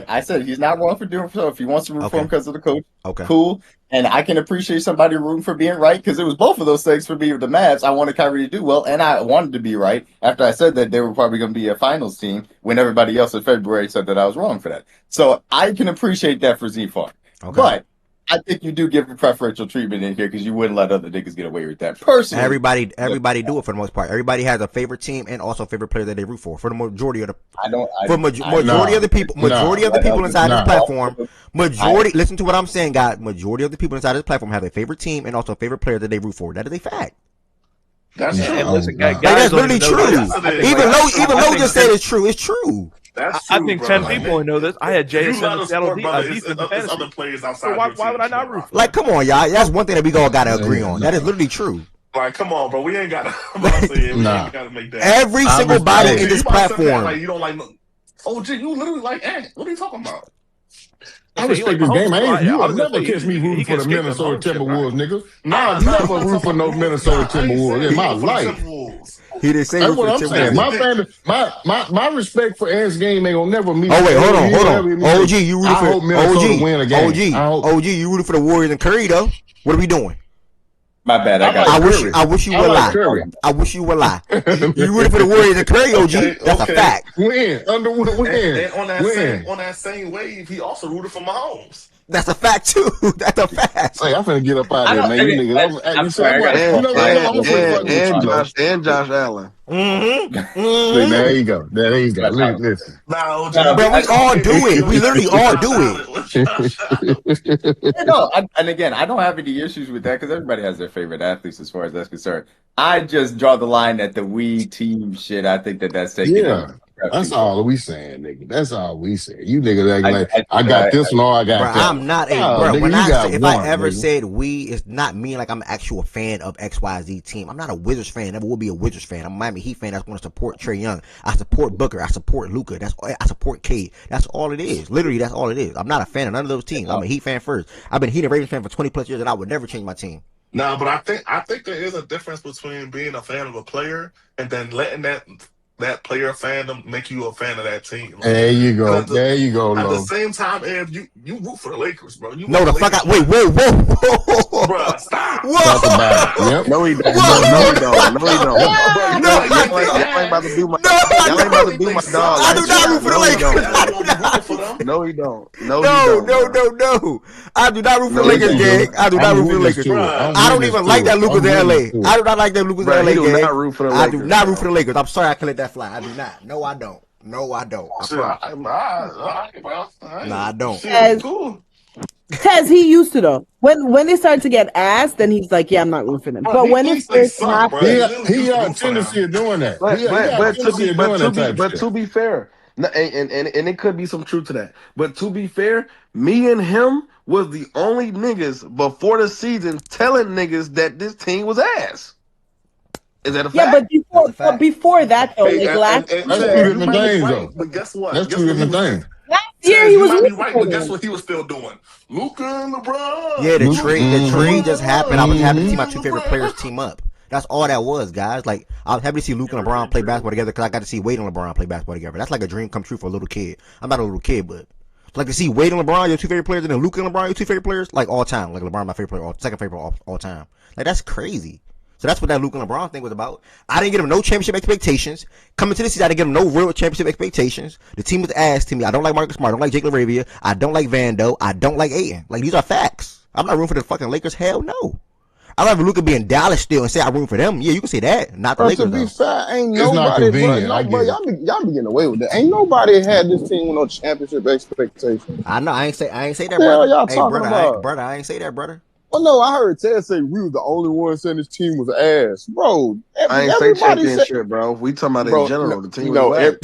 I said he's not wrong for doing so. If he wants to root for him because of the coach, okay, cool. And I can appreciate somebody rooting for being right because it was both of those things for me with the Mavs. I wanted Kyrie to do well, and I wanted to be right after I said that they were probably going to be a finals team when everybody else in February said that I was wrong for that. So I can appreciate that for Z-Farm. Okay. But I think you do give a preferential treatment in here because you wouldn't let other niggas get away with that. Personally, everybody do it for the most part. Everybody has a favorite team and also a favorite player that they root for. For the majority of the majority of the people inside this platform. Listen to what I'm saying, guys. Majority of the people inside this platform have a favorite team and also a favorite player that they root for. That is a fact. That's true. And listen, guys, that's literally true. Even Lo just said it's true. It's true. That's true, I think 10 people know this. I had JSN and Seattle defense fantasy. Other players outside. Why would I not root for? Like, come on, y'all. That's one thing that we all gotta agree on. That is literally true. Like, come on, bro. We ain't gotta. We ain't gotta make that. Every single body in this platform. Like, you don't like. OG, you literally like Ant. What are you talking about? I respect this game. You will never catch me rooting for the Minnesota Timberwolves, nigga. Nah, never root for no Minnesota Timberwolves in my life. He didn't say that's what I'm saying. My respect for Ants game ain't gonna never meet. Oh wait, hold on. OG, you rooting for Minnesota win a game. OG, you rooting for the Warriors and Curry though. What are we doing? My bad. I wish you would lie. I wish you would lie. You rooting for the Warriors and Curry, OG? That's a fact. Win. Underwood win. And on that same wave, he also rooted for Mahomes. That's a fact too. That's a fact. Hey, I'm finna get up out of here, man. You niggas. And Josh Allen. Mm-hmm. There you go. Listen. But we all do it. We literally all do it. And again, I don't have any issues with that because everybody has their favorite athletes as far as that's concerned. I just draw the line at the we team shit. I think that's taking. Yeah. That's all we saying, nigga. That's all we saying. You niggas like I got this one or I got that. I'm not a bro. When I ever said we, it's not mean like I'm an actual fan of XYZ team. I'm not a Wizards fan. Never will be a Wizards fan. I'm a Miami Heat fan that's going to support Trae Young. I support Booker. I support Luka. I support Cade. That's all it is. Literally, that's all it is. I'm not a fan of none of those teams. I'm a Heat fan first. I've been a Heat and Ravens fan for 20 plus years, and I would never change my team. No, but I think there is a difference between being a fan of a player and then letting that player fandom make you a fan of that team. Like, there you go. There you go. At the same time, Ed, you root for the Lakers, bro. No, the fuck out. Wait, whoa. Bro, stop. Talk about it. Yep. No, he don't. No, he don't. No, he don't. Y'all ain't about to do my. Y'all ain't about to do my dog. I do not root for the Lakers. No, he don't. No, he don't. No. I do not root for the Lakers, gang. I do not root for the Lakers. I don't even like that Lucas in LA. I do not like that Lucas in LA, gang. I do not root for the Lakers. I'm sorry I can let that fly. I do not. No, I don't. I promise. Nah, I don't. Tez, he used to though. When they start to get asked, then he's like, "Yeah, I'm not rooting for them." But when it first happened, he got a tendency of doing that. But to be fair, and it could be some truth to that. But to be fair, me and him was the only niggas before the season telling niggas that this team was ass. Is that a fact? but before that though, like last that's two different things though. But guess what? That's two different things. Last year he was right, but guess what he was still doing? Luka and LeBron. Yeah, the trade just happened. I was happy to see my two favorite players team up. That's all that was, guys. Like, I was happy to see Luka and LeBron play basketball together because I got to see Wade and LeBron play basketball together. That's like a dream come true for a little kid. I'm not a little kid, but like to see Wade and LeBron, your two favorite players, and then Luka and LeBron, your two favorite players, like all time. Like LeBron, my favorite player, second favorite all time. Like that's crazy. So that's what that Luka and LeBron thing was about. I didn't give him no championship expectations. Coming to this season, I didn't give him no real championship expectations. The team was ass to me. I don't like Marcus Smart. I don't like Jake LaRavia. I don't like Vando. I don't like Ayton. Like, these are facts. I'm not rooting for the fucking Lakers. Hell no. I'd rather Luka be in Dallas still and say I root for them. Yeah, you can say that. Not the Lakers, to be though. fair, ain't nobody, bro, y'all be getting away with that. Ain't nobody had this team with no championship expectations. I know. I ain't say that, What the brother. hell y'all Hey, talking about? brother, I ain't say that, brother. Well, no, I heard Ted say we was the only one saying this team was ass, bro. I ain't say championship, bro. We talking about in general. The team was whack.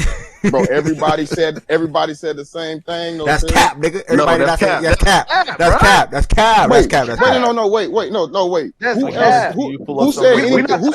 Bro, everybody said the same thing. That's cap, nigga. Everybody that's cap. That's cap. That's cap. That's cap. That's cap. That's cap. No, wait. That's who else? Who said anything? Who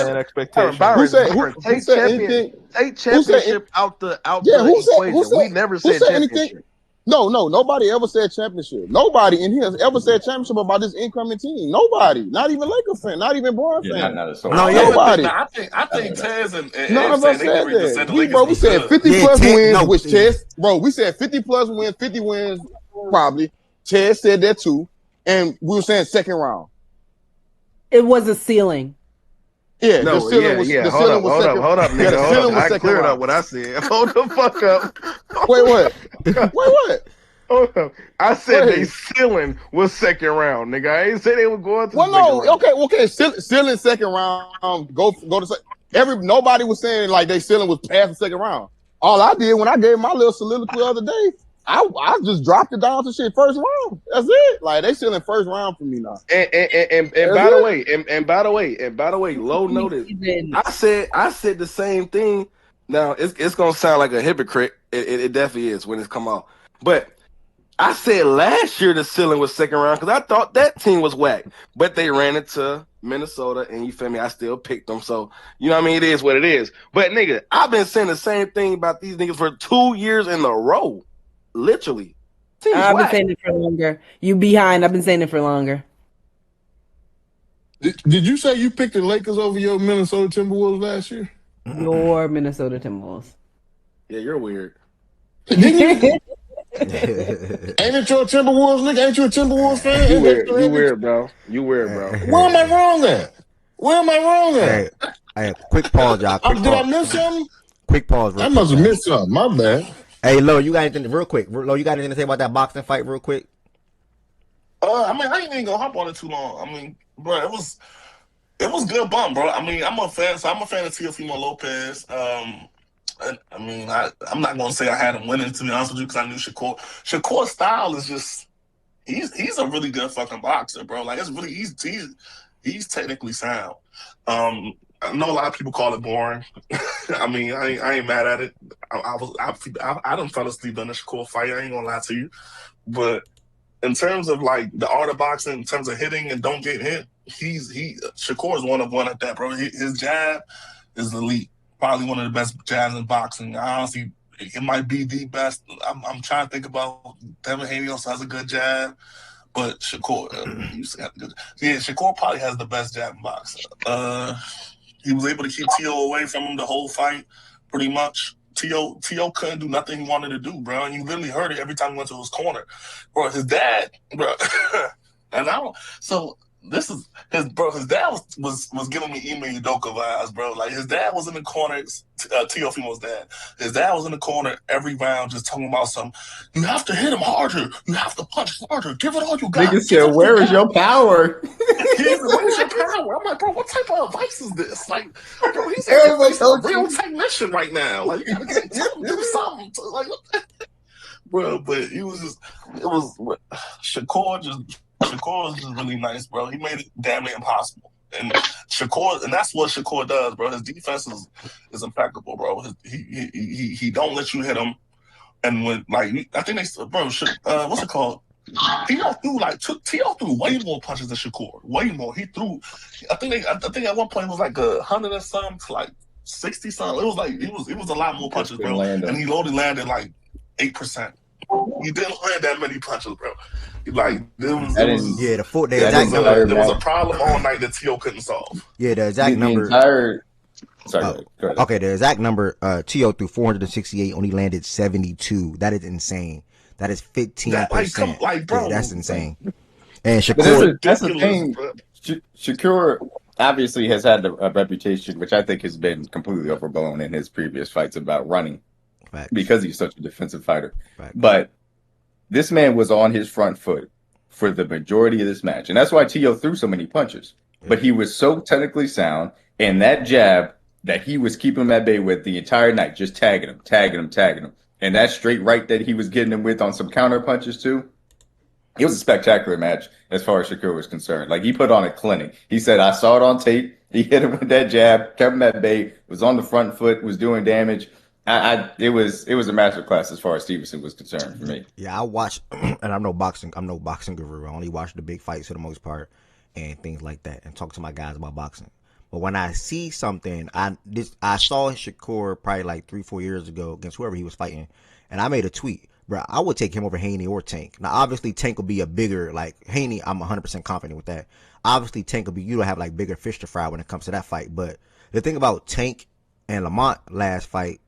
said anything? Take championship out the equation. We never said championship. No, nobody ever said championship. Nobody in here has ever said championship about this incoming team. Nobody, not even Lakers fan, not even Braun fan. Nobody. I think Tez and none of us said that. We said 50 plus wins with Tez. Bro, we said 50 plus wins, 50 wins probably. Tez said that too, and we were saying second round. It was a ceiling. Yeah, no, the ceiling was second. Hold up, nigga. The ceiling was I second cleared round. up what I said. Hold the fuck up. Wait, what? Hold up. I said they ceiling was second round, nigga. I ain't say they were going to. Well, no, okay. Ceiling second round. Go to nobody was saying like they ceiling was past the second round. All I did when I gave my little soliloquy the other day, I just dropped it down to shit first round. That's it. Like they still in first round for me now. And by the way, low notice. I said the same thing. Now it's gonna sound like a hypocrite. It definitely is when it's come out. But I said last year the ceiling was second round because I thought that team was whack. But they ran into Minnesota, and you feel me? I still picked them. So you know what I mean? It is what it is. But nigga, I've been saying the same thing about these niggas for 2 years in a row. Literally. I've been saying it for longer. You behind. I've been saying it for longer. Did you say you picked the Lakers over your Minnesota Timberwolves last year? Your Minnesota Timberwolves. Yeah, you're weird. Ain't it your Timberwolves, nigga? Ain't you a Timberwolves fan? You weird, bro. Where am I wrong at? Hey, quick pause, y'all. Did I miss something? Quick pause. I must have missed something. My bad. Hey, Lo, you got anything real quick? Lo, you got anything to say about that boxing fight real quick? I mean, I ain't even gonna hop on it too long. I mean, bro, it was good bump, bro. I mean, I'm a fan of Teofimo Lopez. I mean, I'm not gonna say I had him winning, to be honest with you, because I knew Shakur. Shakur's style is just he's a really good fucking boxer, bro. Like it's really he's technically sound. I know a lot of people call it boring. I mean, I ain't mad at it. I done fell asleep on the Shakur fight. I ain't gonna lie to you, but in terms of like the art of boxing, in terms of hitting and don't get hit, Shakur is one at that, bro. His jab is elite. Probably one of the best jabs in boxing. Honestly, it might be the best. I'm trying to think about Devin Haney also has a good jab, but Shakur, Shakur probably has the best jab in boxing. He was able to keep T.O. away from him the whole fight, pretty much. T.O. couldn't do nothing he wanted to do, bro. And you literally heard it every time he went to his corner. Bro, his dad, bro. So this is his bro. His dad was giving me Ime Udoka vibes, bro. Like his dad was in the corner. Teofimo's dad. His dad was in the corner every round, just talking about some. You have to hit him harder. You have to punch harder. Give it all you got. Nigga said, "Where is your power?" Where's your power? I'm like, bro, what type of advice is this? Like, bro, he's a real technician right now. Like, you gotta tell him to do something. Like, bro, but it was Shakur is just really nice, bro. He made it damn near impossible. And that's what Shakur does, bro. His defense is impeccable, bro. He don't let you hit him. And when I think what's it called? T.O. threw way more punches than Shakur. Way more. He threw. I think at one point it was like 100 and some to like 60 something. It was like it was a lot more punches, bro. And he only landed like 8%. He didn't land that many punches, bro. Like there was a problem all night that T.O. couldn't solve. Yeah, the exact number. Sorry. Go ahead. Okay, the exact number. T.O. threw 468, only landed 72. That is insane. That is 15%. Bro, yeah, that's insane. And Shakur, that's the thing. Shakur obviously has had a reputation, which I think has been completely overblown in his previous fights about running. Facts. Because he's such a defensive fighter. Facts. But this man was on his front foot for the majority of this match. And that's why T.O. threw so many punches. Yeah. But he was so technically sound, and that jab that he was keeping him at bay with the entire night, just tagging him. And that straight right that he was getting him with on some counter punches too. It was a spectacular match as far as Shakur was concerned. Like, he put on a clinic. He said, I saw it on tape. He hit him with that jab, kept him at bay, was on the front foot, was doing damage. It was a masterclass as far as Stevenson was concerned for me. Yeah, I watched, and I'm no boxing guru. I only watch the big fights for the most part and things like that, and talk to my guys about boxing. But when I see something, I saw Shakur probably like 3-4 years ago against whoever he was fighting, and I made a tweet, bro. I would take him over Haney or Tank. Now, obviously, Tank will be a bigger, like Haney. I'm 100% confident with that. Obviously, Tank will be, you don't have like bigger fish to fry when it comes to that fight. But the thing about Tank and Lamont last fight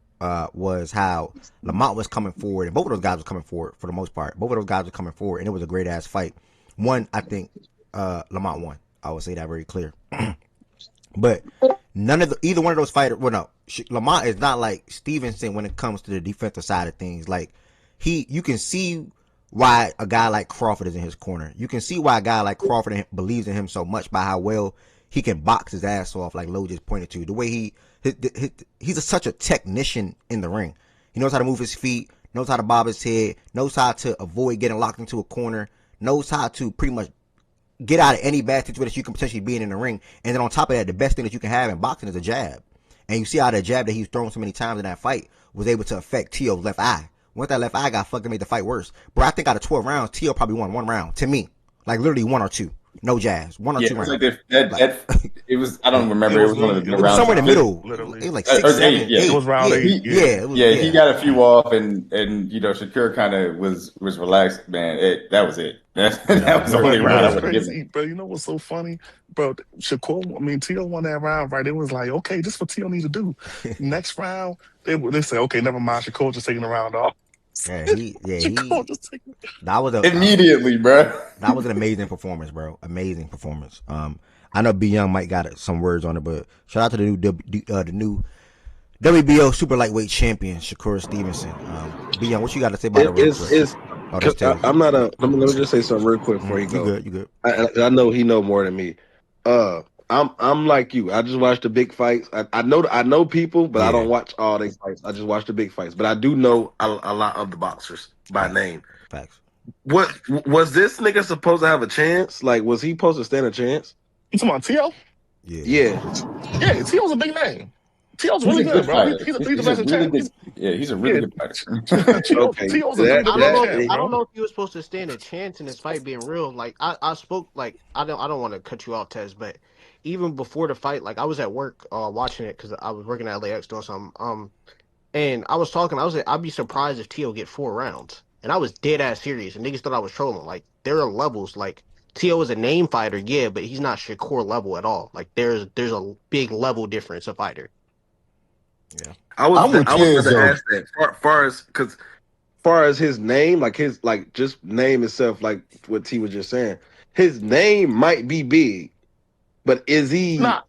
was how Lamont was coming forward, and both of those guys were coming forward for the most part. Both of those guys were coming forward, and it was a great ass fight. I think Lamont won. I would say that very clear. But either one of those fighters. Well, no, Lamont is not like Stevenson when it comes to the defensive side of things. Like you can see why a guy like Crawford is in his corner. You can see why a guy like Crawford believes in him so much by how well he can box his ass off, like Lo just pointed to. The way he's such a technician in the ring. He knows how to move his feet, knows how to bob his head, knows how to avoid getting locked into a corner, knows how to pretty much get out of any bad situation you can potentially be in the ring. And then on top of that, the best thing that you can have in boxing is a jab. And you see how that jab that he's thrown so many times in that fight was able to affect T.O.'s left eye. Once that left eye got fucked, it made the fight worse. Bro, I think out of 12 rounds, T.O. probably won one round. To me. Like literally 1 or 2. No jabs. 1 or 2 rounds. It was, I don't remember. It was one of the rounds. Somewhere in the middle. Literally. It was like 6, 7, 8. Yeah. It was round 8. He got a few off, and Shakur kind of was relaxed, man. That was it. That was the only round I would have given. Bro, you know what's so funny? Bro, T.O. won that round, right? It was like, okay, this is what T.O. need to do. Next round, they say, okay, never mind. Shakur just taking the round off. That was immediately, bro. That was an amazing performance, bro. Amazing performance. I know B Young might got some words on it, but shout out to the new WBO super lightweight champion Shakur Stevenson. B Young, what you got to say about it? I'm not a. Let me just say something real quick before you go. You good? I know he know more than me. I'm like you. I just watch the big fights. I know people, but I don't watch all these fights. I just watch the big fights. But I do know a lot of the boxers by name. Facts. What was this nigga supposed to have a chance? Like, was he supposed to stand a chance? You talking about T.O.? Yeah. T.O.'s a big name. T.O.'s really good, bro. He's a three-dimensional champion. He's a really good fighter. Okay. T.O.'s a three-dimensional champion. I don't know if he was supposed to stand a chance in this fight being real. Like I spoke, like I don't want to cut you off, Tez, but even before the fight, like I was at work watching it because I was working at LAX doing something. And I was talking. I'd be surprised if T.O. get 4 rounds. And I was dead ass serious. And niggas thought I was trolling. Like there are levels. Like T.O. is a name fighter, yeah, but he's not Shakur level at all. Like there's a big level difference of fighter. Yeah, I was going to ask that. Far as his name, like his just name itself, like what T was just saying, his name might be big, but is he? Nah,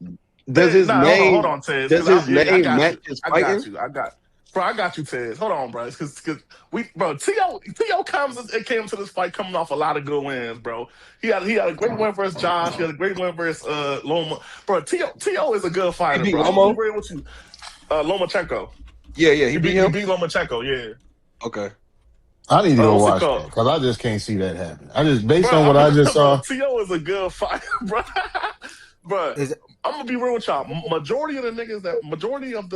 Does his name? hold on, Tez. Does his I name got match you. his I fighting? got you. Bro, I got you, Tez. Hold on, bro. Because T.O. came to this fight coming off a lot of good wins, bro. He had a great win versus Josh. He had a great win versus Loma. Bro, T.O. is a good fighter, He beat bro. I'm gonna Lomo? be real with you. Lomachenko. Yeah, he beat him. He beat Lomachenko, yeah. Okay. I need to go What's it watch that called? because I just can't see that happen. I just based Bro, on what I just saw. T.O. is a good fighter, bro. But I'm gonna be real with y'all. Majority of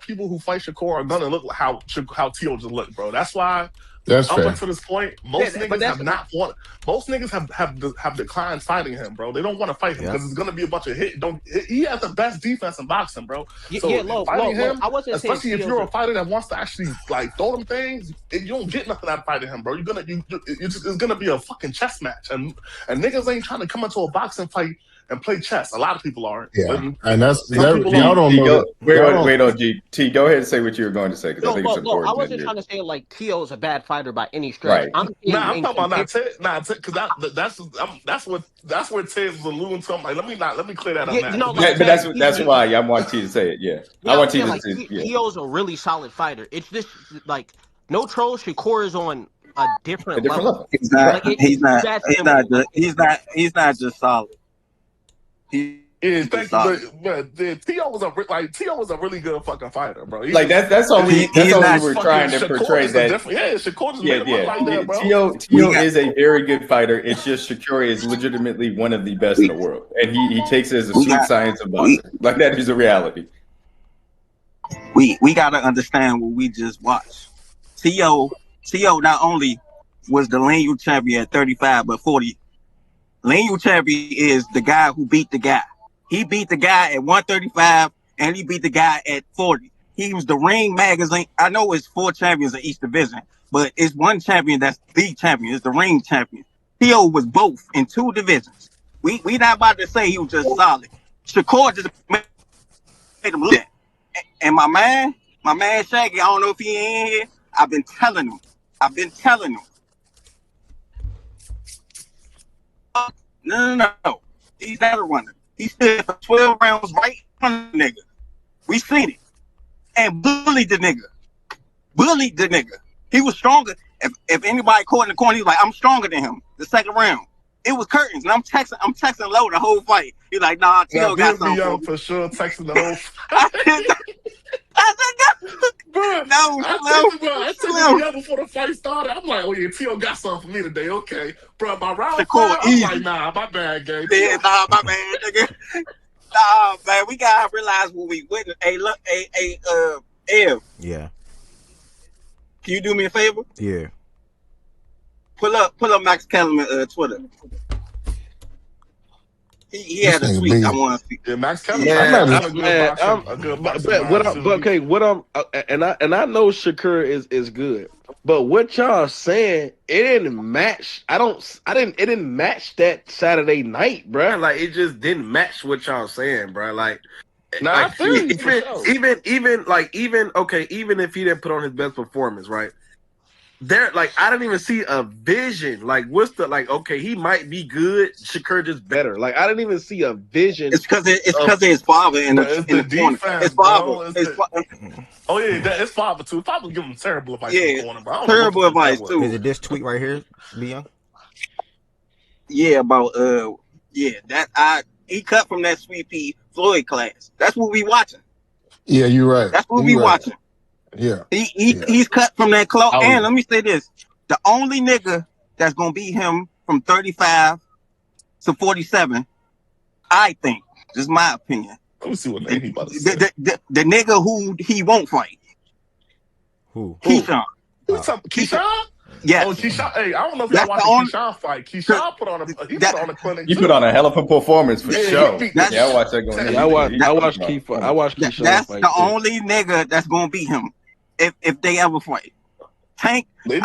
people who fight Shakur are gonna look like how T.O. just looked, bro. That's why That's up fair. until this point, most niggas have not want. Most niggas have declined fighting him, bro. They don't want to fight him because it's gonna be a bunch of hit. He has the best defense in boxing, bro. So fighting him, especially if you're a fighter that wants to actually like throw them things, you don't get nothing out of fighting him, bro. It's gonna be a fucking chess match, and niggas ain't trying to come into a boxing fight and play chess. A lot of people aren't. Yeah, and that's Some people y'all don't know. Wait, OG. T, go ahead and say what you were going to say because I think it's important. I wasn't trying to say like T.O. is a bad fighter by any stretch. Right. I'm talking about because that's where Tez was alluding to. I'm like, let me clear that up now. But that's why I want T to say it. Yeah, I want T to say it. T.O.'s a really solid fighter. It's just like no troll. Shakur is on a different level. He's not. Like, He's not just solid. But T.O. was a really good fucking fighter, bro. That's all we were trying to portray. That Shakur just made him look like that, bro. T.O. is a very good fighter. It's just Shakur is legitimately one of the best in the world, and he takes it as a sweet science of boxing. Like that is a reality. We gotta understand what we just watched. T.O. not only was the Lineal champion at 35, but 40. Lineal champion is the guy who beat the guy. He beat the guy at 135 and he beat the guy at 40. He was the Ring magazine. I know it's 4 champions in each division, but it's one champion that's the champion. It's the Ring champion. T.O. was both in 2 divisions. We not about to say he was just solid. Shakur just made him look at. And my man Shaggy, I don't know if he in here. I've been telling him. No. He's not a runner. He stood for 12 rounds right on the nigga. We seen it. And bullied the nigga. He was stronger. If anybody caught in the corner, he was like, I'm stronger than him. The second round. It was curtains. And I'm texting Low the whole fight. He's like, nah, T.O. got something for sure texting the whole fight. I texted him before the fight started. I'm like, oh yeah, T.O. got something for me today. Okay. Bro, by round 5, I'm like, nah, my bad, gang. Yeah, nah, my bad, nigga. Nah, man, we gotta realize what we witnessed. Hey, look, Ev. Yeah. Can you do me a favor? Yeah. Pull up Max Kellerman Twitter. He had a tweet. I want to see. Yeah, Max Kellerman. And I know Shakur is good, but what y'all saying, it didn't match. It didn't match that Saturday night, bro. Like it just didn't match what y'all saying, bro. Like, I feel you for sure. even if he didn't put on his best performance, right? There, like, I didn't even see a vision. Like, what's the okay? He might be good. Shakur just better. Like, I didn't even see a vision. It's because of his father in the defense. His father. Oh yeah, it's father too. Father give him terrible advice. Terrible advice too. Is it this tweet right here, Leon? Yeah, about he cut from that Sweet Pea Floyd class. That's what we watching. Yeah, you're right. That's what we watching. Yeah. He's cut from that close. And let me say this. The only nigga that's gonna beat him from 35 to 47, I think, this is my opinion. Let me see what name he about to say. The nigga who he won't fight. Who? Keyshawn. Keyshawn? Yeah. Oh, Keyshawn. Hey, I don't know if y'all watched Keyshawn fight. Keyshawn put on a clinic. He put on a hell of a performance for sure. I watched that going. I watched Keyshawn. That's the only nigga that's gonna beat him if they ever fight. Tank. They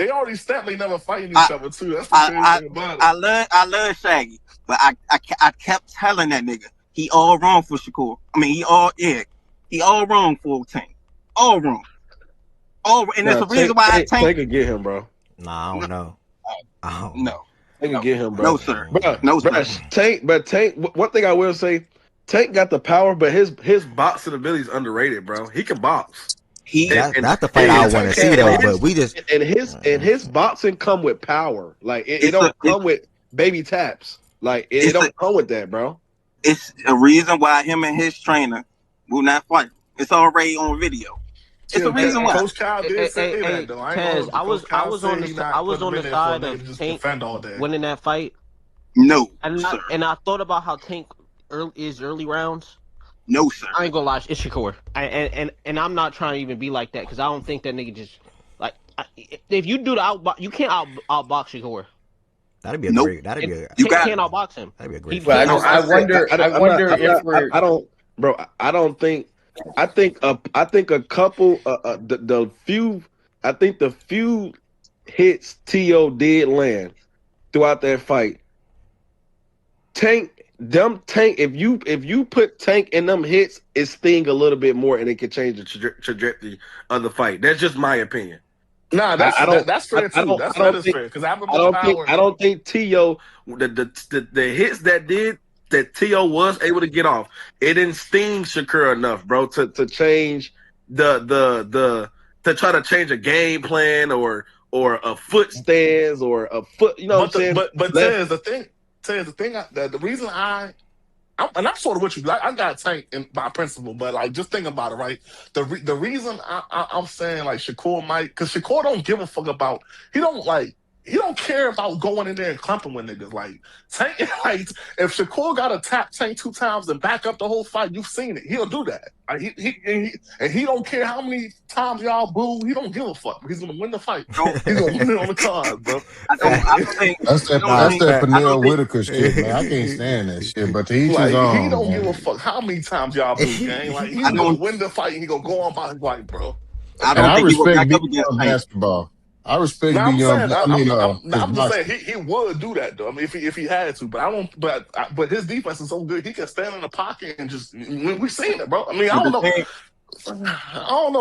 already stamped they never fighting each other too. That's the crazy thing about it. I love Shaggy, but I kept telling that nigga he all wrong for Shakur. I mean he all wrong for Tank. All wrong. And there's a reason why Tank could get him, bro. Nah, I don't know. No. They can get him, bro. No, sir. Bro, No, bro, sir. Tank. One thing I will say, Tank got the power, but his boxing ability is underrated, bro. He can box. That's the fight I want to see though. But we just his boxing come with power. Like it don't come with baby taps. Like it don't come with that, bro. It's a reason why him and his trainer will not fight. It's already on video. It's a reason why. Coach Kyle did say that though. Taz, I was on the side of Tank winning that fight. No, and I thought about how Tank early rounds. No, sir. I ain't gonna lie, it's Shakur. And I'm not trying to even be like that because I don't think that nigga just like if you do the outbox, you can't outbox Shakur. That'd be a great. That'd be a. You can't outbox him. That'd be a great. I think a couple. The few hits T.O. did land throughout that fight. Tank. If you put Tank in them hits, it sting a little bit more, and it can change the trajectory of the fight. That's just my opinion. Nah, that's fair too. That is fair because I don't think T.O. the hits that T.O. was able to get off, it didn't sting Shakur enough, bro, to change to try to change a game plan or a foot stance or a foot. You know what I'm saying? But Tez, the thing, the reason and I'm sort of with you. I got Tank in my principle, but like just think about it, right? The reason I'm saying like Shakur might, because Shakur don't give a fuck about. He don't care about going in there and clumping with niggas. Like Tank, like if Shakur got to tap Tank 2 times and back up the whole fight, you've seen it. He'll do that. Like he don't care how many times y'all boo. He don't give a fuck. He's gonna win the fight. He's gonna win it on the card, bro. That's that Pernell Whitaker shit, man. I can't stand that shit. But to each his own. He don't give a fuck how many times y'all boo, gang. Like he's gonna win the fight and he gonna go on by his life, bro. I respect beyond basketball. I respect beyond. I'm just saying he would do that though. I mean, if he had to, but I don't. But his defense is so good, he can stand in the pocket and just. We've seen it, bro. I mean, I don't know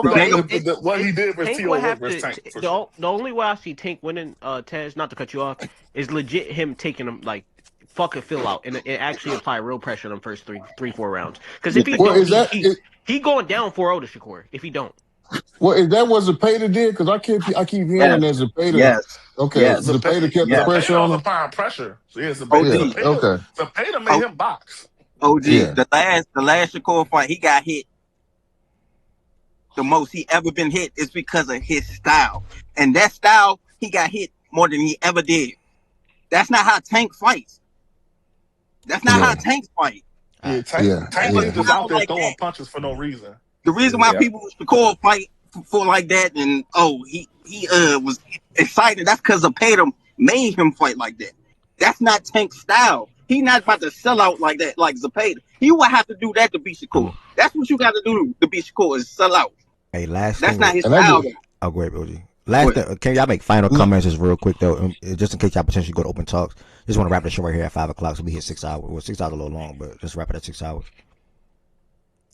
what he did versus T.O. versus Tank. The only way I see Tank winning, Taz, not to cut you off, is legit him taking him like fucking fill out and actually apply real pressure in them first 3-4 rounds. Because if he don't, he going down 4-0 to Shakur. If he don't. Well, is that what Zepeda did? Because I keep hearing that Zepeda. Yes. Okay. Yes. Zepeda kept the pressure on him. Applying pressure. So yeah, Zepeda made him box. OG, the last Shakur fight, he got hit. The most he ever been hit is because of his style, and that style he got hit more than he ever did. That's not how Tank fights. That's not how Tank fight. Tank was just out there throwing punches for no reason. The reason why people Shakur fight for like that and he was excited, that's because Zepeda made him fight like that. That's not Tank's style. He's not about to sell out like that, like Zepeda. He would have to do that to beat Shakur. That's what you got to do to beat Shakur is sell out. Hey, that's not his style. Oh, great, OG. Can y'all make final comments just real quick though, just in case y'all potentially go to open talks. Just want to wrap the show right here at 5:00, so we hit 6 hours. Well, 6 hours a little long, but just wrap it at 6 hours.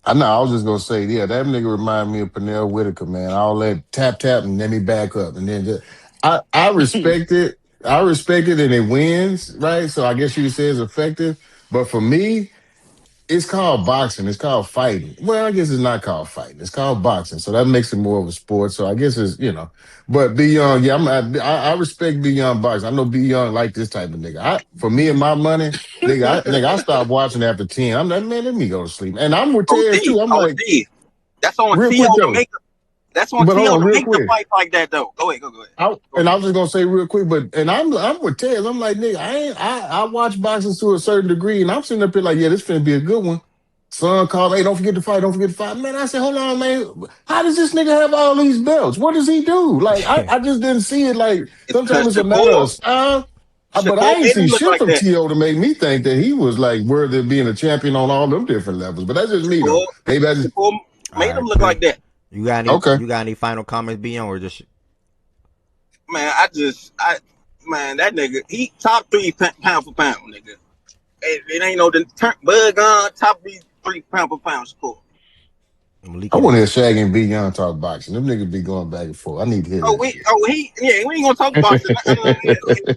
I know. I was just gonna say, that nigga remind me of Pernell Whitaker, man. All that tap and then he back up, and then I respect it. I respect it, and it wins, right? So I guess you could say it's effective. But for me, it's called boxing. It's called fighting. Well, I guess it's not called fighting. It's called boxing. So that makes it more of a sport. So I guess it's, But B Young, I respect B Young boxing. I know B Young like this type of nigga. For me and my money, nigga, I stopped watching after 10. I'm like, man, let me go to sleep. And I'm with Ted too. I'm like, that's on T.O. to make That's on T.O. to make the fight like that though. Go ahead. And I was just gonna say real quick, I'm with Ted. I'm like, nigga, I watch boxing to a certain degree, and I'm sitting up here like, yeah, this finna be a good one. Son called, hey, don't forget to fight. Man, I said, hold on, man. How does this nigga have all these belts? What does he do? Like, I just didn't see it. Like, sometimes it's a matter of style. But I ain't see shit from T.O. to make me think that he was like worthy of being a champion on all them different levels. But that's just me though. Maybe I just made him look like that. You got any final comments, Beyond, or just man? That nigga, he top 3 pound for pound, nigga. It ain't no bug on top 3 pound for pound score. I want to hear Shaggy and B Young talk boxing. Them niggas be going back and forth. I need to hear that shit. We ain't gonna talk boxing.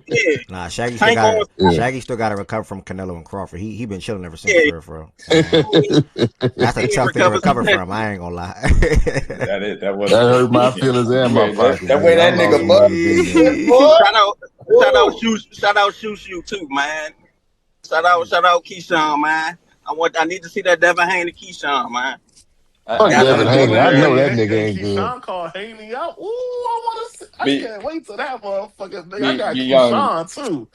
Yeah. Nah, Shaggy Tank on. still got to recover from Canelo and Crawford. He been chilling ever since, Yeah. for That's a tough thing to recover from. I ain't gonna lie. That hurt my feelings and my pockets. That way that nigga Shout out Shoo too, man. Shout out Keyshawn, man. I need to see that Devin Haney Keyshawn, man. Fuck Devin Haney. I know that nigga ain't good. Keyshawn called Haney out. Ooh, I want to see. I can't wait till that motherfucker. I got Keyshawn too.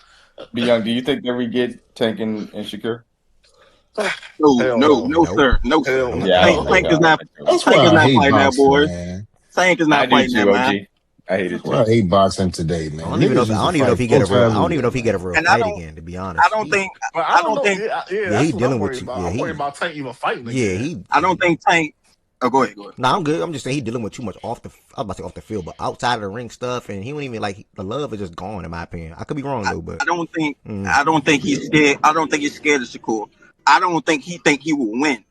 Be Young, do you think that we get Tank and Shakur? No, sir. Yeah, Tank is not. That's Tank why is I not hate fighting that, boxing, boys. man. Tank is not fighting that, man. I hate it too. I hate boxing today, man. I don't even know if he get a real fight again. To be honest, I don't think. Yeah, he dealing with you. I'm worried about Tank even fighting again. I don't think Tank. Oh, go ahead. Nah, I'm good. I'm just saying he dealing with too much off the. I was about to say off the field, but outside of the ring stuff, and he don't even like the love is just gone in my opinion. I could be wrong though, but I don't think he's scared. I don't think he's scared of Shakur. I don't think he will win.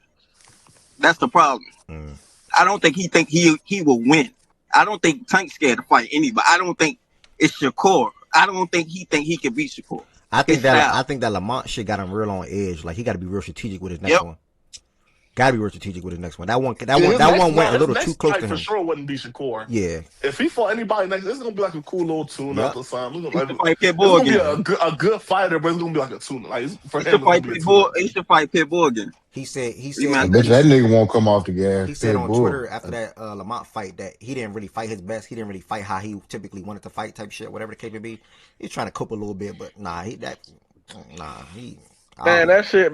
That's the problem. I don't think he will win. I don't think Tank's scared to fight anybody. I don't think it's Shakur. I don't think he can beat Shakur. I think that Lamont shit got him real on edge. Like he got to be real strategic with his next one. Got to be real strategic with his next one. That one went a little too close to him. For sure wouldn't be Shakur. Yeah. If he fought anybody next, it's gonna be like a cool little tune-up or something. It's gonna be a good fighter, but it's gonna be like a tune-up. Like for him, he should fight Pitbull again. He said. I bet that nigga won't come off the gas. He said on Twitter after that Lamont fight that he didn't really fight his best. He didn't really fight how he typically wanted to fight, type shit, whatever the case may be. He's trying to cope a little bit, but Man, that shit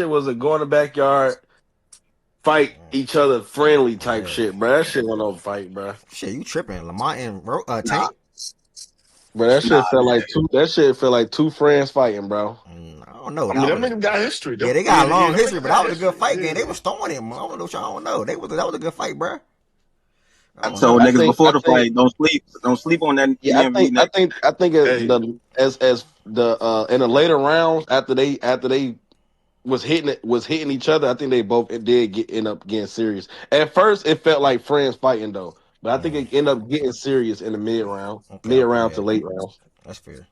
was a go in the backyard, fight each other friendly type shit, bro. That shit went on fight, bro. Shit, you tripping? Lamont and Tank. But that shit felt like two. That shit felt like two friends fighting, bro. I don't know. I mean, them niggas got history. Yeah, they got a long history, but that was a good fight, man. They was throwing him. I don't know. I don't know. That was a good fight, bro. So niggas before the fight, don't sleep on that. Yeah, I think as the in the later rounds after they was hitting each other, I think they both did end up getting serious. At first, it felt like friends fighting though, but I think it ended up getting serious in the mid round to late rounds. That's fair.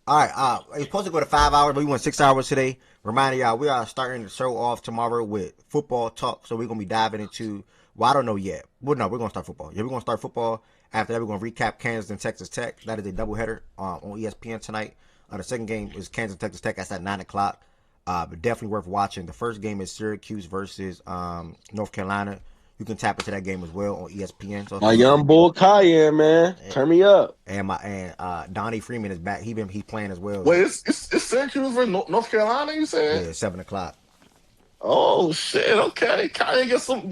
All right, it's supposed to go to 5 hours, but we went 6 hours today. Reminding y'all, we are starting the show off tomorrow with football talk. So we're gonna be diving into. Well, I don't know yet. Well, no, we're gonna start football. Yeah, we're gonna start football. After that, we're gonna recap Kansas and Texas Tech. That is a doubleheader on ESPN tonight. The second game is Kansas and Texas Tech. That's at 9:00. But definitely worth watching. The first game is Syracuse versus North Carolina. You can tap into that game as well on ESPN. So my young bull Cayenne, man, turn me up. And Donnie Freeman is back. He's playing as well. Wait, it's Syracuse versus North Carolina. You said? Yeah, 7:00. Oh shit! Okay, Cayenne get some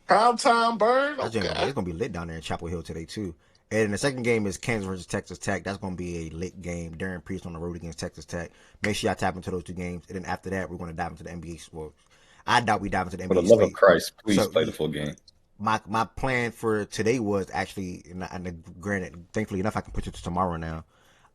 prime time burn. Okay. It's gonna be lit down there in Chapel Hill today too. And the second game is Kansas versus Texas Tech. That's going to be a lit game. Darren Priest on the road against Texas Tech. Make sure y'all tap into those two games. And then after that, we're going to dive into the NBA sports. I doubt we dive into the NBA. For the love of Christ, please play the full game. My plan for today was actually, and granted, thankfully enough, I can push it to tomorrow now.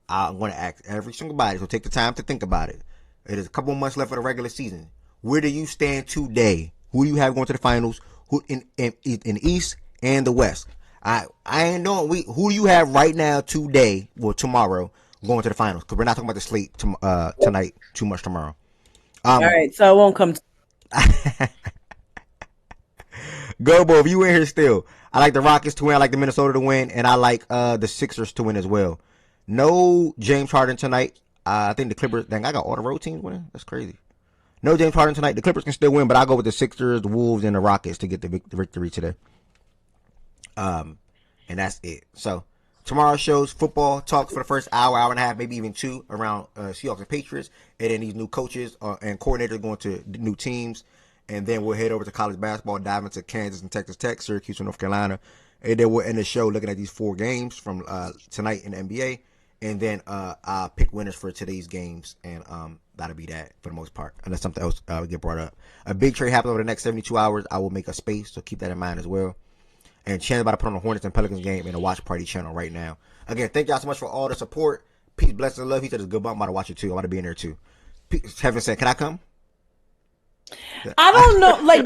I'm going to ask every single body, so take the time to think about it. It is a couple months left for the regular season. Where do you stand today? Who do you have going to the finals? Who in the East and the West? I ain't knowing who do you have right now today or tomorrow going to the finals, because we're not talking about the slate tonight too much tomorrow. All right, so I won't come. Go, Bo, if you in here still. I like the Rockets to win. I like the Minnesota to win, and I like the Sixers to win as well. No James Harden tonight. I think the Clippers. Dang, I got all the road teams winning. That's crazy. No James Harden tonight. The Clippers can still win, but I'll go with the Sixers, the Wolves, and the Rockets to get the victory today. And that's it. So tomorrow shows football talks for the first hour and a half, maybe even two, around Seahawks and Patriots, and then these new coaches and coordinators going to new teams, and then we'll head over to college basketball, dive into Kansas and Texas Tech, Syracuse and North Carolina, and then we'll end the show looking at these 4 games from tonight in the NBA, and then I'll pick winners for today's games, and that'll be that for the most part, unless something else will get brought up. A big trade happens over the next 72 hours. I will make a space, so keep that in mind as well. And Chan's about to put on the Hornets and Pelicans game in the Watch Party channel right now. Again, thank y'all so much for all the support. Peace, blessings, and love. He said it's good, but I'm about to watch it too. I'm about to be in there too. Heaven said, can I come? I don't know. Like,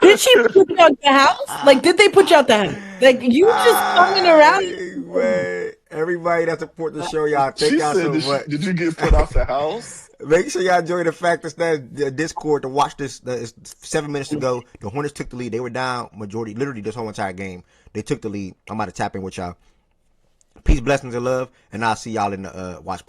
did she put you out the house? Like, did they put you out the house? Like, you just coming around. Man, everybody that support the show, y'all, thank She y'all said, so much. "Did you get put out the house?" Make sure y'all join the Factor Stats Discord to watch this. It's 7 minutes ago. The Hornets took the lead. They were down majority, literally this whole entire game. They took the lead. I'm about to tap in with y'all. Peace, blessings, and love, and I'll see y'all in the watch party.